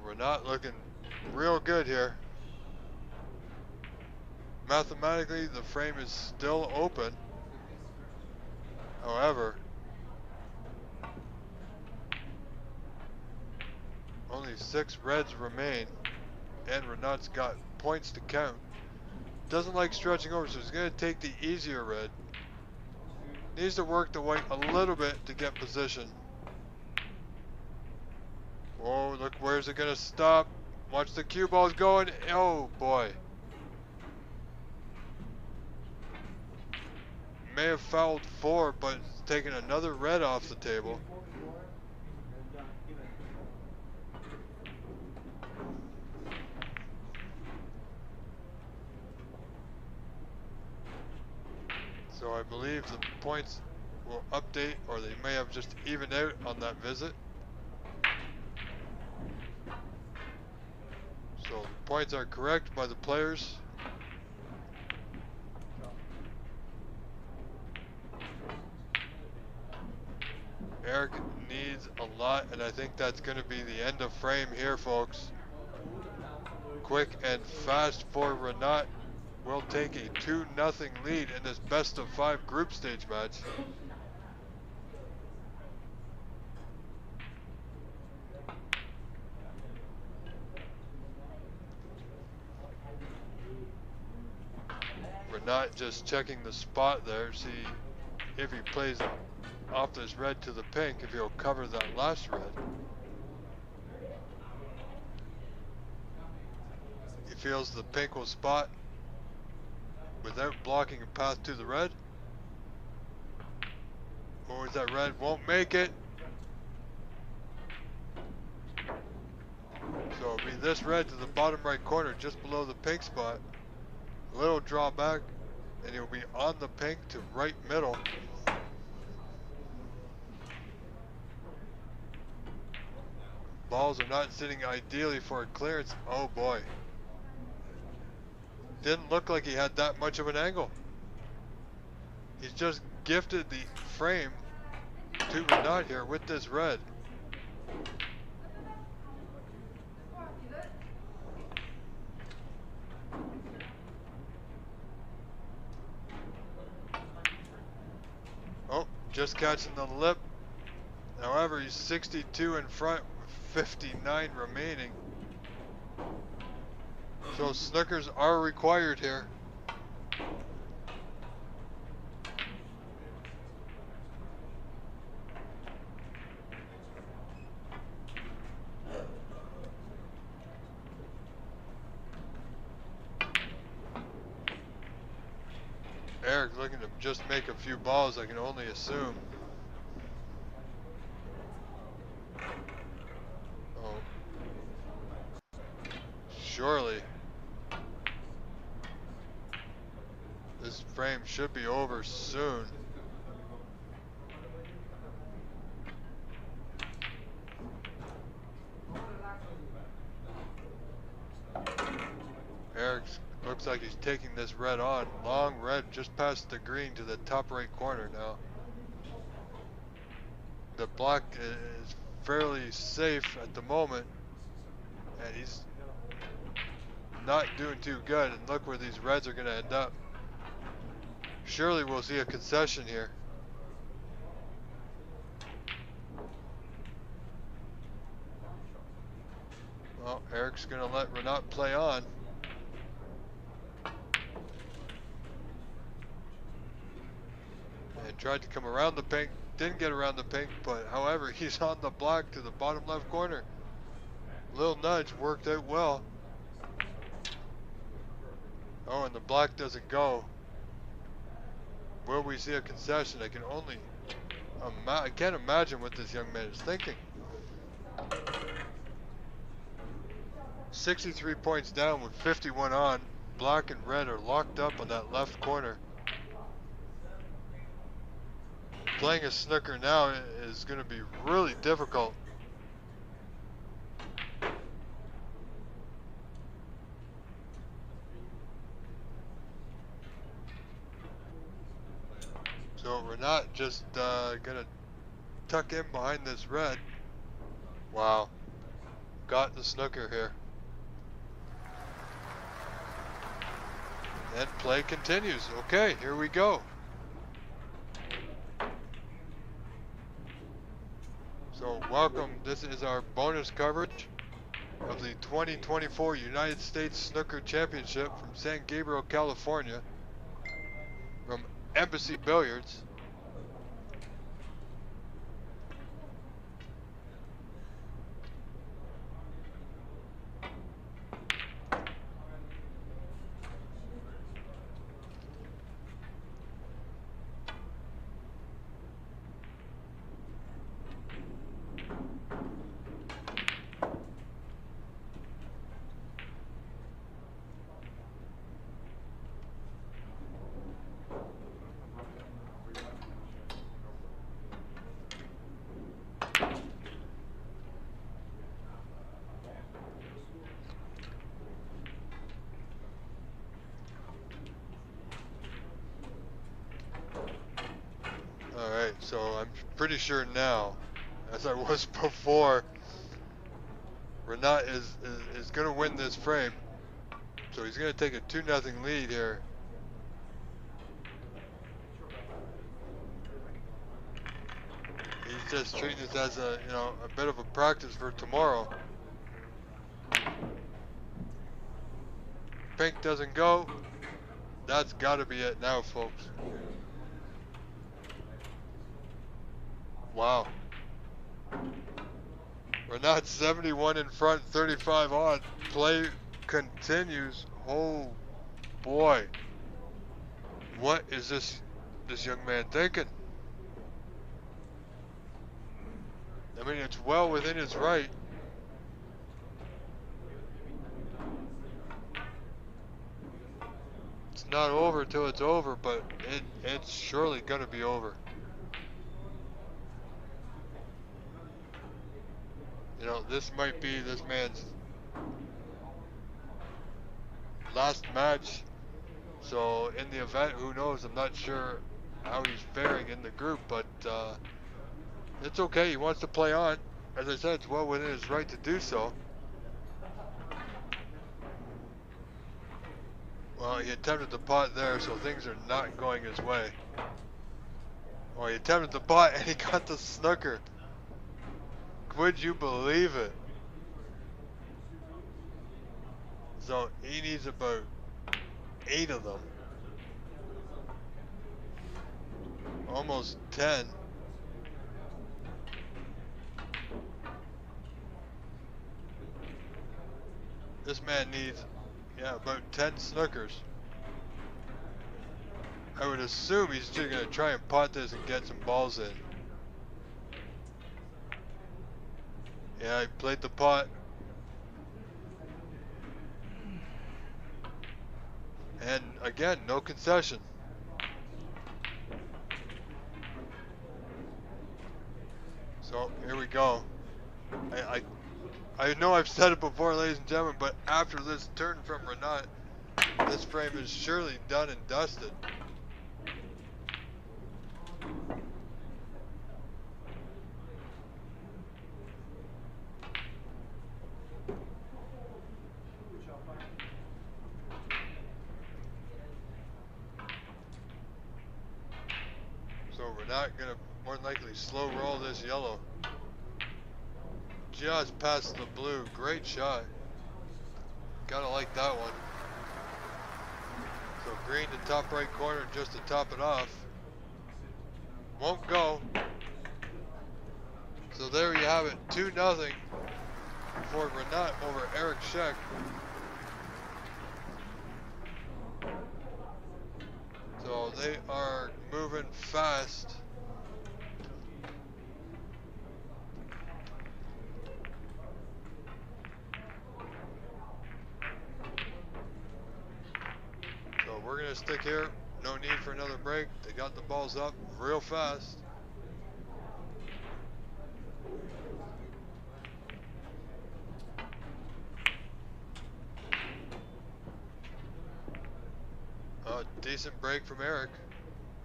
Renat looking real good here. Mathematically, the frame is still open. However, only 6 reds remain, and Renat's got points to count. Doesn't like stretching over, so he's going to take the easier red. Needs to work the white a little bit to get position. Whoa, look, where's it going to stop? Watch the cue balls going. Oh, boy. May have fouled 4, but it's taken another red off the table. So I believe the points will update, or they may have just evened out on that visit. So the points are correct by the players. Eric needs a lot, and I think that's going to be the end of frame here, folks. Quick and fast for Renat will take a 2-0 lead in this best of 5 group stage match. Renat just checking the spot there, see if he plays off this red to the pink, if he'll cover that last red. He feels the pink will spot without blocking a path to the red. Or that red won't make it. So it'll be this red to the bottom right corner, just below the pink spot. A little drawback, and he'll be on the pink to right middle. Balls are not sitting ideally for a clearance. Oh boy. Didn't look like he had that much of an angle. He's just gifted the frame to Renat here with this red. Oh, just catching the lip. However, he's 62 in front with 59 remaining. So snookers are required here. Eric looking to just make a few balls, I can only assume. Oh. Surely. This frame should be over soon. Eric looks like he's taking this red on. Long red just past the green to the top right corner now. The black is fairly safe at the moment. And he's not doing too good. And look where these reds are going to end up. Surely we'll see a concession here. Well, Eric's going to let Renat play on. And tried to come around the pink, didn't get around the pink, but however, he's on the block to the bottom left corner. Little nudge worked out well. Oh, and the black doesn't go. Will we see a concession? I can only, I can't imagine what this young man is thinking. 63 points down with 51 on. Black and red are locked up on that left corner. Playing a snooker now is going to be really difficult. So we're not just going to tuck in behind this red. Wow. Got the snooker here. And play continues. Okay, here we go. So welcome, this is our bonus coverage of the 2024 United States Snooker Championship from San Gabriel, California, from Embassy Billiards. Alright, so I'm pretty sure now, as I was before, Renat is going to win this frame. So he's going to take a 2-0 lead here. He's just treating this as a, you know, a bit of a practice for tomorrow. Pink doesn't go. That's got to be it now, folks. Wow. Renat 71 in front, 35 on. Play continues. Oh boy. What is this young man thinking? I mean, it's well within his right. It's not over till it's over, but it's surely gonna be over. You know, this might be this man's last match. So in the event, who knows? I'm not sure how he's faring in the group, but it's okay. He wants to play on. As I said, it's well within his right to do so. Well, he attempted the pot there, so things are not going his way. Well, he attempted the pot and he got the snooker. Would you believe it? So he needs about 8 of them. Almost 10. This man needs, yeah, about 10 snookers. I would assume he's just gonna try and pot this and get some balls in. Yeah, he played the pot. And again, no concession. So here we go. I know I've said it before, ladies and gentlemen, but after this turn from Renat, this frame is surely done and dusted. So Renat gonna more than likely slow roll this yellow. Just past the blue, great shot. Gotta like that one. So green to top right corner just to top it off. Won't go. So there you have it, 2-0 for Renat over Eric Sheik. So they are moving fast. So we're gonna stick here. No need for another break. They got the balls up real fast. A decent break from Eric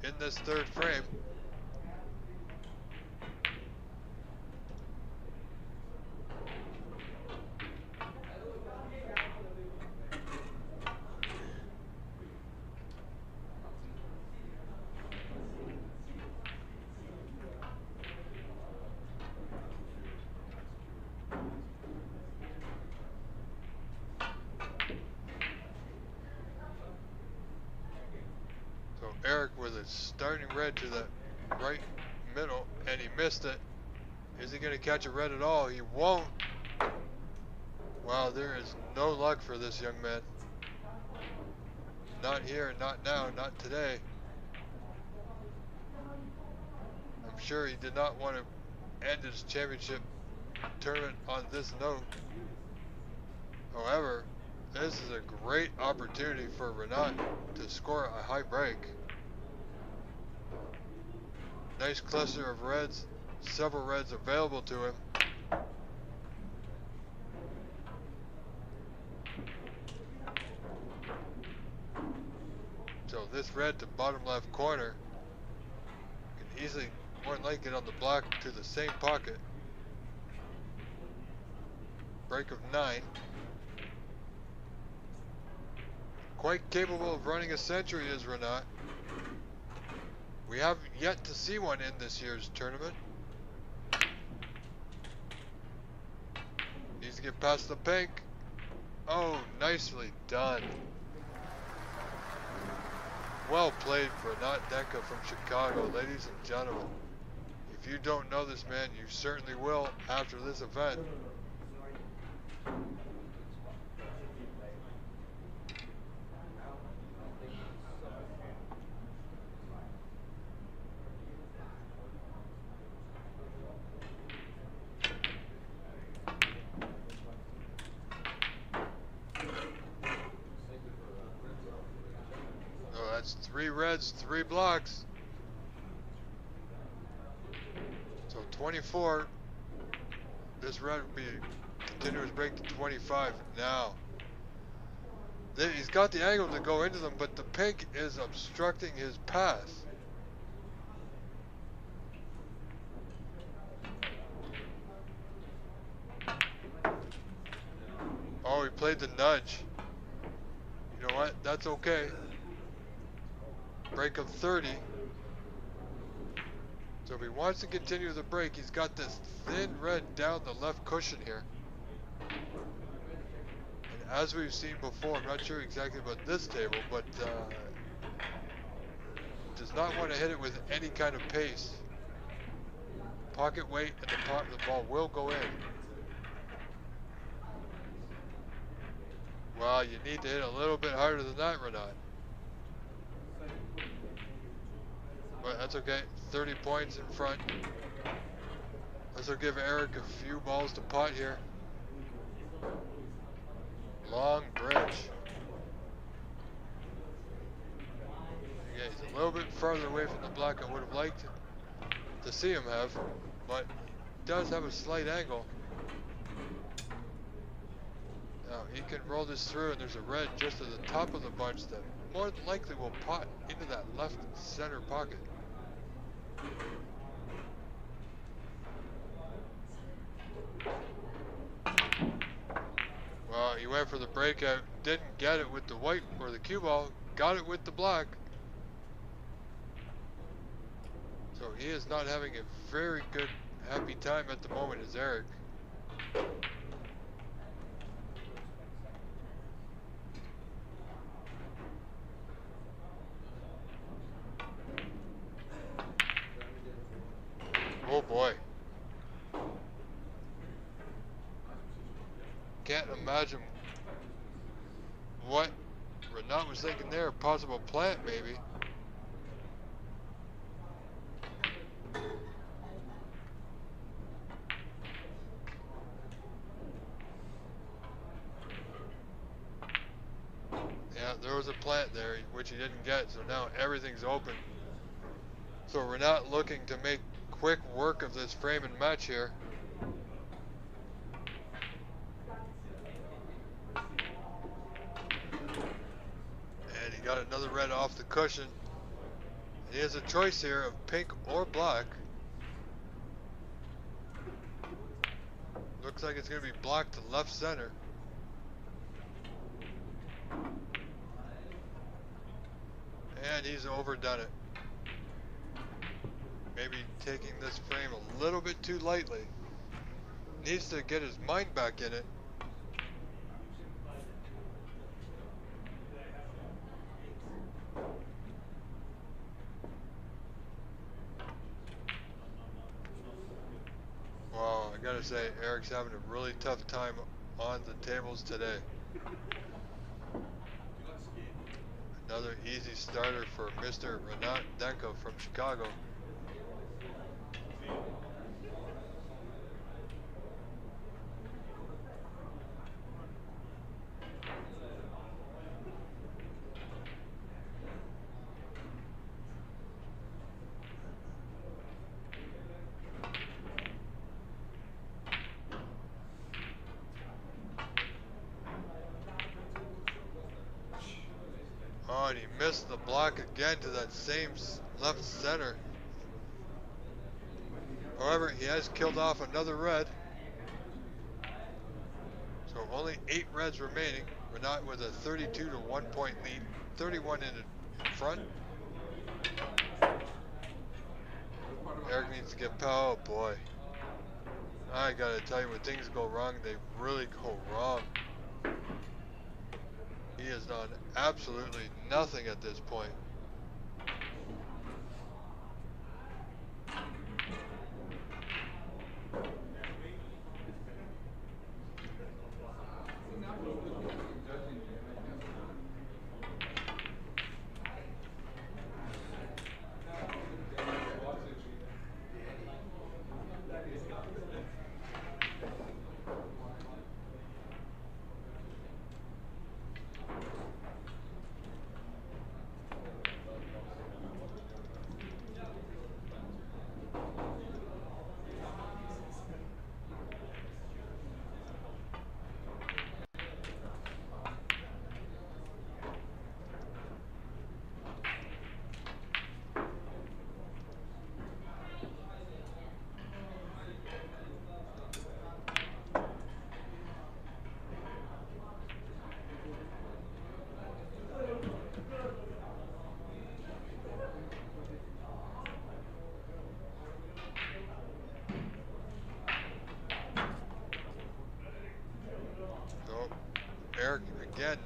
in this third frame. Eric with a starting red to the right middle, and he missed it. Is he going to catch a red at all? He won't. Wow, there is no luck for this young man. Not here, not now, not today. I'm sure he did not want to end his championship tournament on this note. However, this is a great opportunity for Renat to score a high break. Nice cluster of reds, several reds available to him. So this red to bottom left corner can easily, more than likely, get on the block to the same pocket. Break of 9. Quite capable of running a century is Renat. We have yet to see one in this year's tournament. Needs to get past the pink. Oh, nicely done. Well played for Renat Deka from Chicago, ladies and gentlemen. If you don't know this man, you certainly will after this event. That's 3 reds, 3 blocks. So 24. This red would be a continuous break to 25 now. He's got the angle to go into them, but the pink is obstructing his path. Oh, he played the nudge. You know what? That's okay. Break of 30. So if he wants to continue the break, he's got this thin red down the left cushion here. And as we've seen before, I'm not sure exactly about this table, but does not want to hit it with any kind of pace. Pocket weight and the ball will go in. Well, you need to hit a little bit harder than that, Renat. But that's okay. 30 points in front. This will give Eric a few balls to pot here. Long bridge. Yeah, he's a little bit farther away from the black I would have liked to see him have, but he does have a slight angle. Now he can roll this through, and there's a red just at the top of the bunch that more than likely will pot into that left center pocket. Well, he went for the breakout, didn't get it with the white or the cue ball, got it with the black. So he is not having a very good, happy time at the moment, is Eric. Oh boy. Can't imagine what Renat was thinking there. A possible plant, maybe. Yeah, there was a plant there, which he didn't get, so now everything's open. So Renat looking to make quick work of this frame and match here. And he got another red off the cushion. He has a choice here of pink or black. Looks like it's going to be black to left center. And he's overdone it. Maybe taking this frame a little bit too lightly. Needs to get his mind back in it. Wow, I gotta say, Eric's having a really tough time on the tables today. Another easy starter for Mr. Renat Denko from Chicago. Oh, and he missed the block again to that same left center. However, he has killed off another red. So only 8 reds remaining. Renat with a 32 to 1 point lead. 31 in front. Eric needs to get power. Oh boy. I gotta tell you, when things go wrong, they really go wrong. He has done absolutely nothing at this point.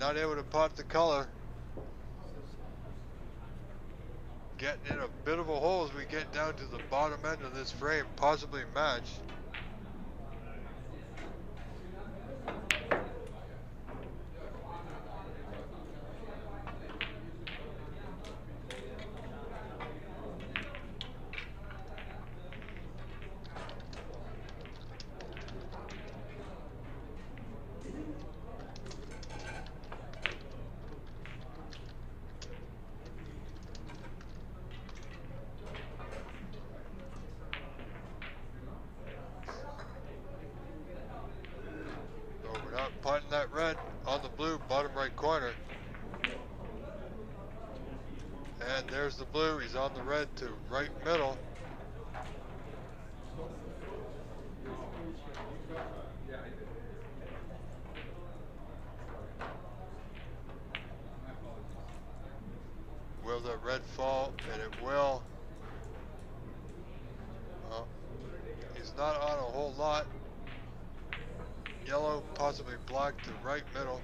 not able to pop the color. Getting in a bit of a hole as we get down to the bottom end of this frame, possibly match. Not punting that red on the blue, bottom right corner. And there's the blue. He's on the red to right middle. Will the red fall? And it will. Well, he's not on a whole lot. Yellow, possibly black to right middle.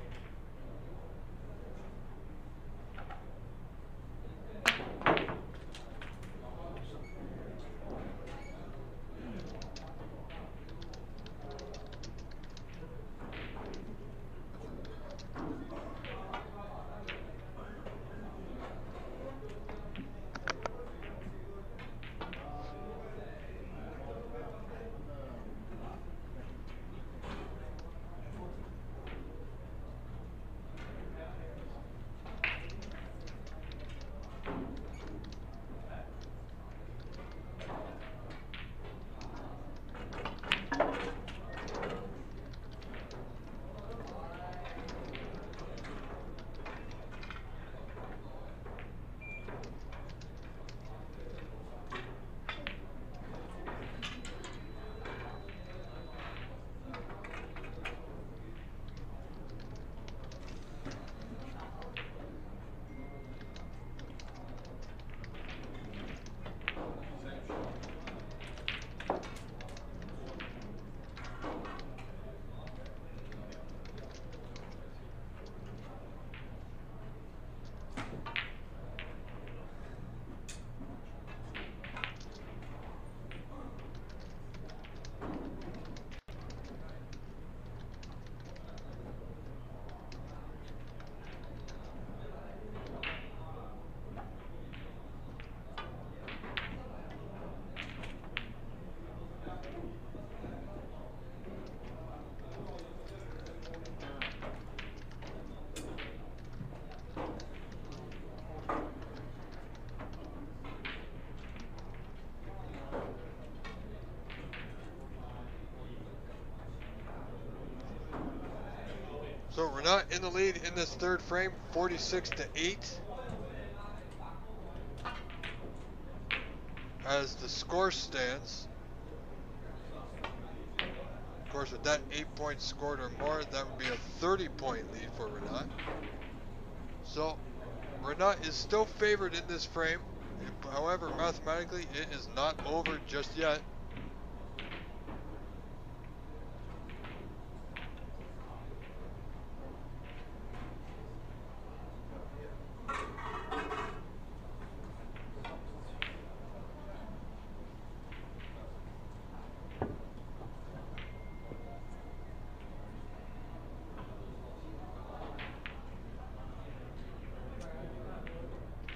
So Renat in the lead in this third frame, 46-8. As the score stands. Of course, with that 8 points scored or more, that would be a 30-point lead for Renat. So Renat is still favored in this frame. However, mathematically, it is not over just yet.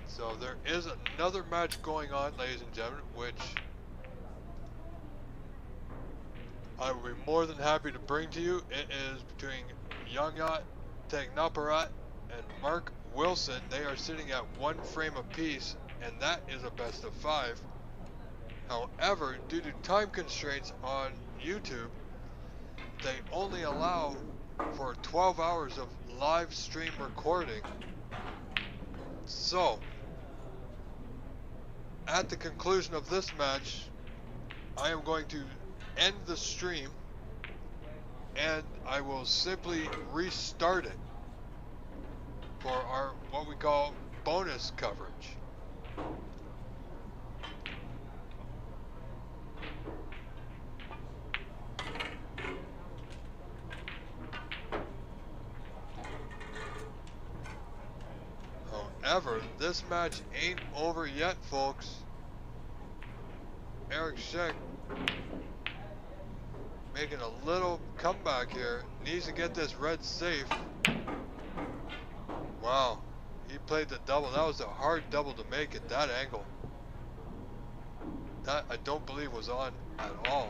So there is another match going on, ladies and gentlemen, which I will be more than happy to bring to you. It is between Yongyat Tegnaparat and Mark Wilson. They are sitting at 1 frame apiece, and that is a best of 5. However, due to time constraints on YouTube, they only allow for 12 hours of live stream recording. So at the conclusion of this match, I am going to end the stream and I will simply restart it for our what we call bonus coverage. ever. This match ain't over yet, folks. Sheik making a little comeback here. Needs to get this red safe. Wow. He played the double. That was a hard double to make at that angle. That I don't believe was on at all.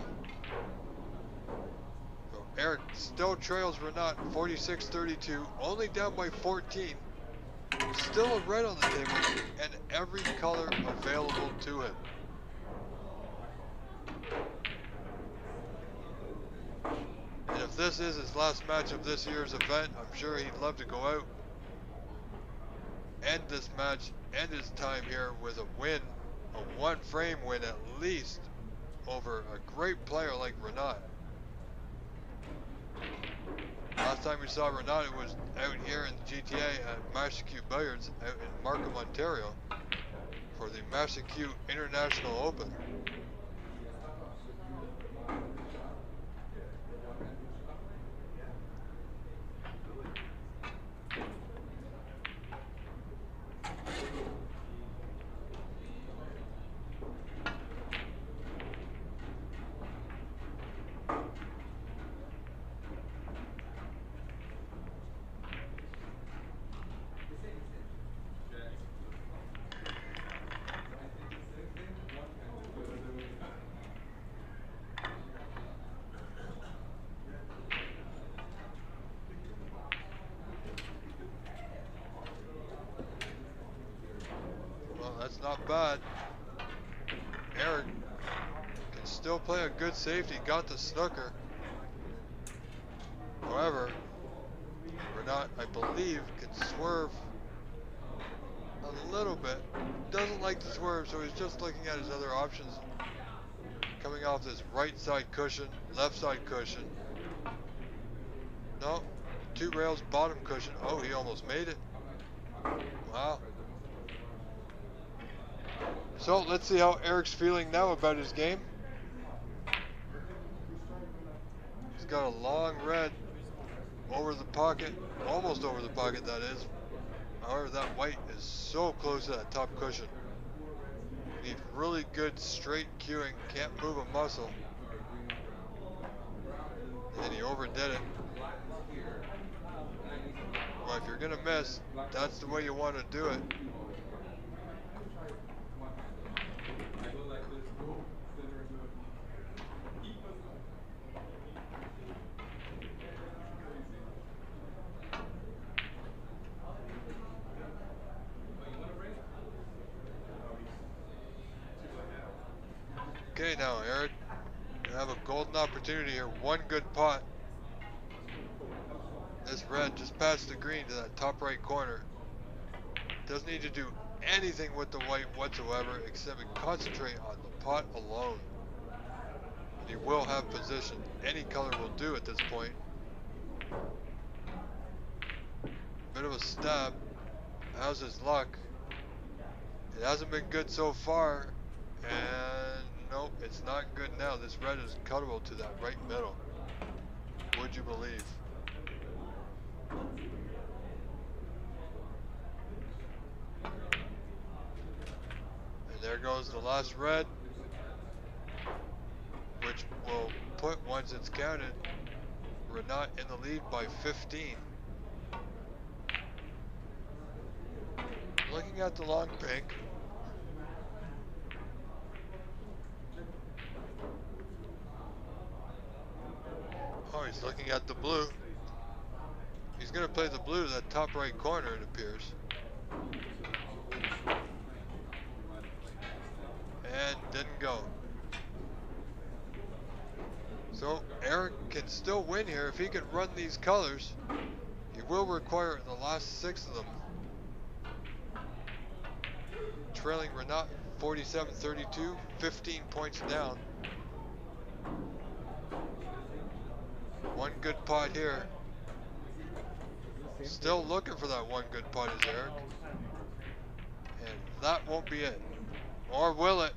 So Eric still trails Renat 46-32, only down by 14. Still a red on the table and every color available to him. And if this is his last match of this year's event, I'm sure he'd love to go out, end this match, end his time here with a win, a one frame win at least over a great player like Renat. Last time we saw Renat, it was out here in the GTA at Massachusetts Billiards out in Markham, Ontario for the Massachusetts International Open. That's not bad. Eric can still play a good safety, got the snooker. However, Renat, I believe, can swerve a little bit. Doesn't like to swerve, so he's just looking at his other options. Coming off this right side cushion, left side cushion. No, two rails, bottom cushion. Oh, he almost made it. Wow. So let's see how Eric's feeling now about his game. He's got a long red over the pocket, almost over the pocket that is. However, that white is so close to that top cushion. Need really good straight cueing, can't move a muscle. And he overdid it. Well, if you're gonna miss, that's the way you want to do it. Okay, now Eric, you have a golden opportunity here. One good pot. This red just past the green to that top right corner. Doesn't need to do anything with the white whatsoever except concentrate on the pot alone. And he will have position. Any color will do at this point. Bit of a stab. How's his luck? It hasn't been good so far. And nope, it's not good now. This red is cuttable to that right middle. Would you believe? And there goes the last red, which will put, once it's counted, Renat in the lead by 15. Looking at the long pink. Oh, he's looking at the blue. He's going to play the blue to that top right corner, it appears. And didn't go. So Eric can still win here if he can run these colors. He will require the last 6 of them. Trailing Renat 47-32, 15 points down. One good pot here. Still looking for that one good pot is Eric. And that won't be it. Or will it?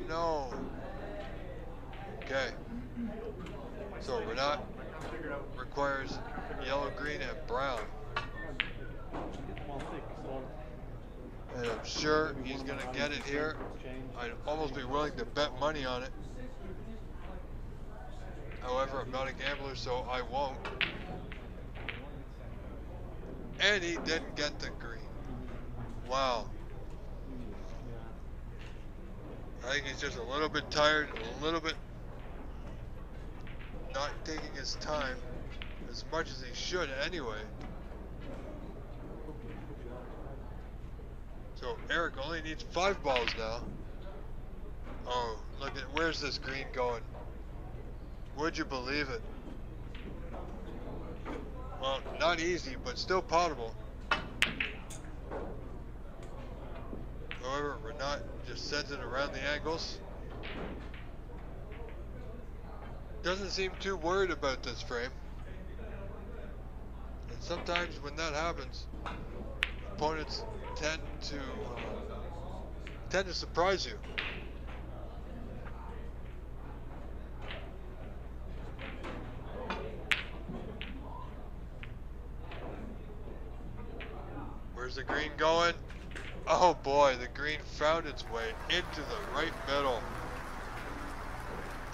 No. Okay. So Renat requires yellow, green, and brown. All 6. And I'm sure he's going to get it here. I'd almost be willing to bet money on it. However, I'm not a gambler, so I won't. And he didn't get the green. Wow. I think he's just a little bit tired, a little bit not taking his time as much as he should anyway. So Eric only needs 5 balls now. Oh, look at, where's this green going? Would you believe it? Well, not easy, but still potable. However, Renat just sends it around the angles. Doesn't seem too worried about this frame. And sometimes when that happens, opponents tend to surprise you. Where's the green going? Oh boy, the green found its way into the right middle.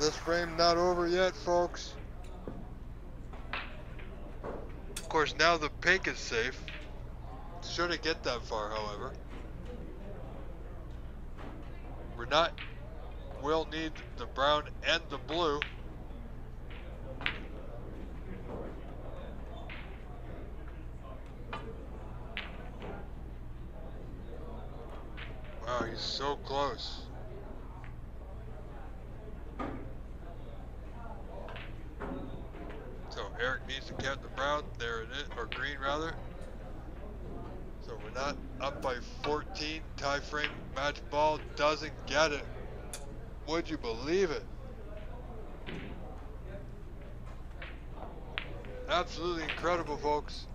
This frame not over yet, folks. Of course, now the pink is safe. Shouldn't get that far, however. Renat will need the brown and the blue. Wow, he's so close. So Eric needs to count the brown. There it is, or green rather. So we're not up by 14. Tie frame match ball doesn't get it. Would you believe it? Absolutely incredible, folks.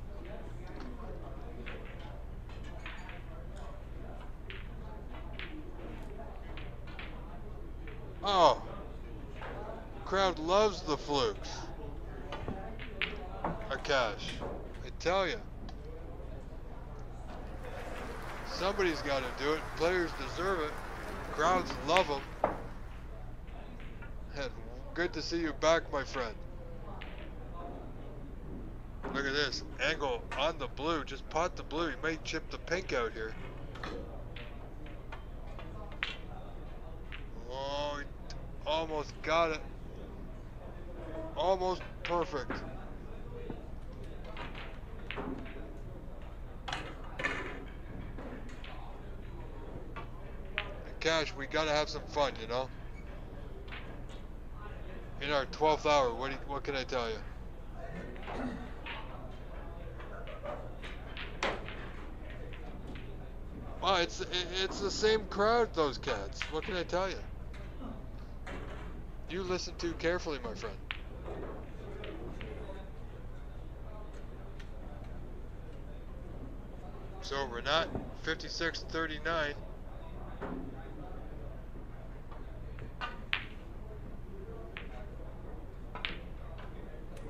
Oh, crowd loves the flukes. A cash, I tell you. Somebody's got to do it. Players deserve it. Crowds love them. And good to see you back, my friend. Look at this angle on the blue. Just pot the blue. He may chip the pink out here. Oh, he almost got it. Almost perfect. Cash, we gotta have some fun, you know. In our 12th hour, what can I tell you? Well, it's the same crowd, those cats. What can I tell you? You listen too carefully, my friend. So Renat, 56-39.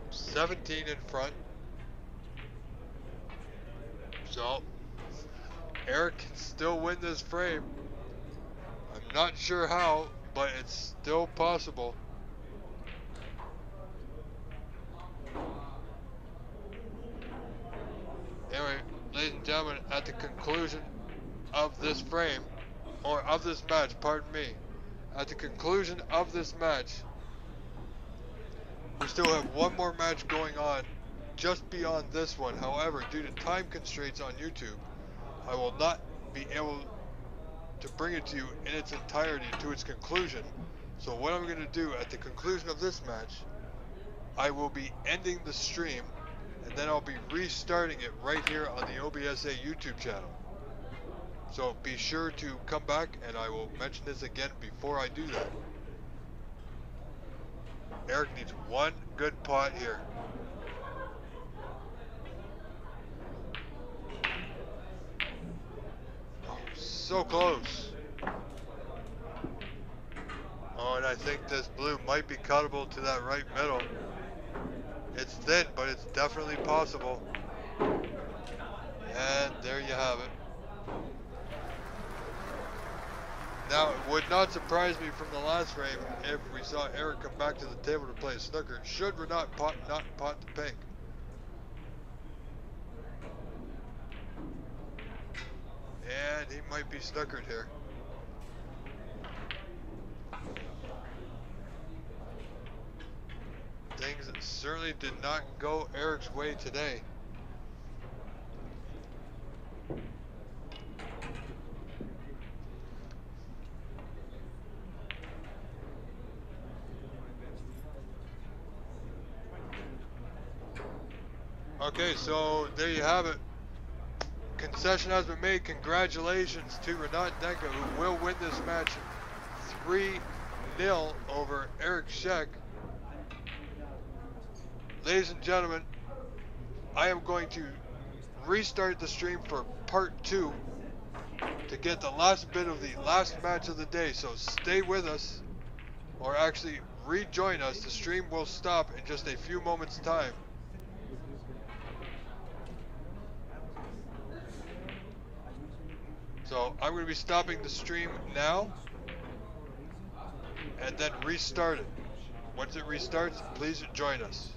17 in front. So Eric can still win this frame. I'm not sure how, but it's still possible. Anyway, ladies and gentlemen, at the conclusion of this frame, or of this match, pardon me, at the conclusion of this match, we still have one more match going on just beyond this one. However, due to time constraints on YouTube, I will not be able to bring it to you in its entirety to its conclusion. So what I'm going to do at the conclusion of this match, I will be ending the stream, and then I'll be restarting it right here on the OBSA YouTube channel. So be sure to come back, and I will mention this again before I do that. Eric needs one good pot here. Oh, so close. Oh, and I think this blue might be cuttable to that right middle. It's thin, but it's definitely possible. And there you have it. Now, it would not surprise me from the last frame if we saw Eric come back to the table to play snooker, should Renat not pot the pink. And he might be snookered here. Things certainly did not go Eric's way today. Okay, so there you have it. Concession has been made. Congratulations to Renat Denka, who will win this match 3-0 over Eric Sheik. Ladies and gentlemen, I am going to restart the stream for part 2 to get the last bit of the last match of the day. So stay with us, or actually rejoin us. The stream will stop in just a few moments' time. So I'm going to be stopping the stream now and then restart it. Once it restarts, please join us.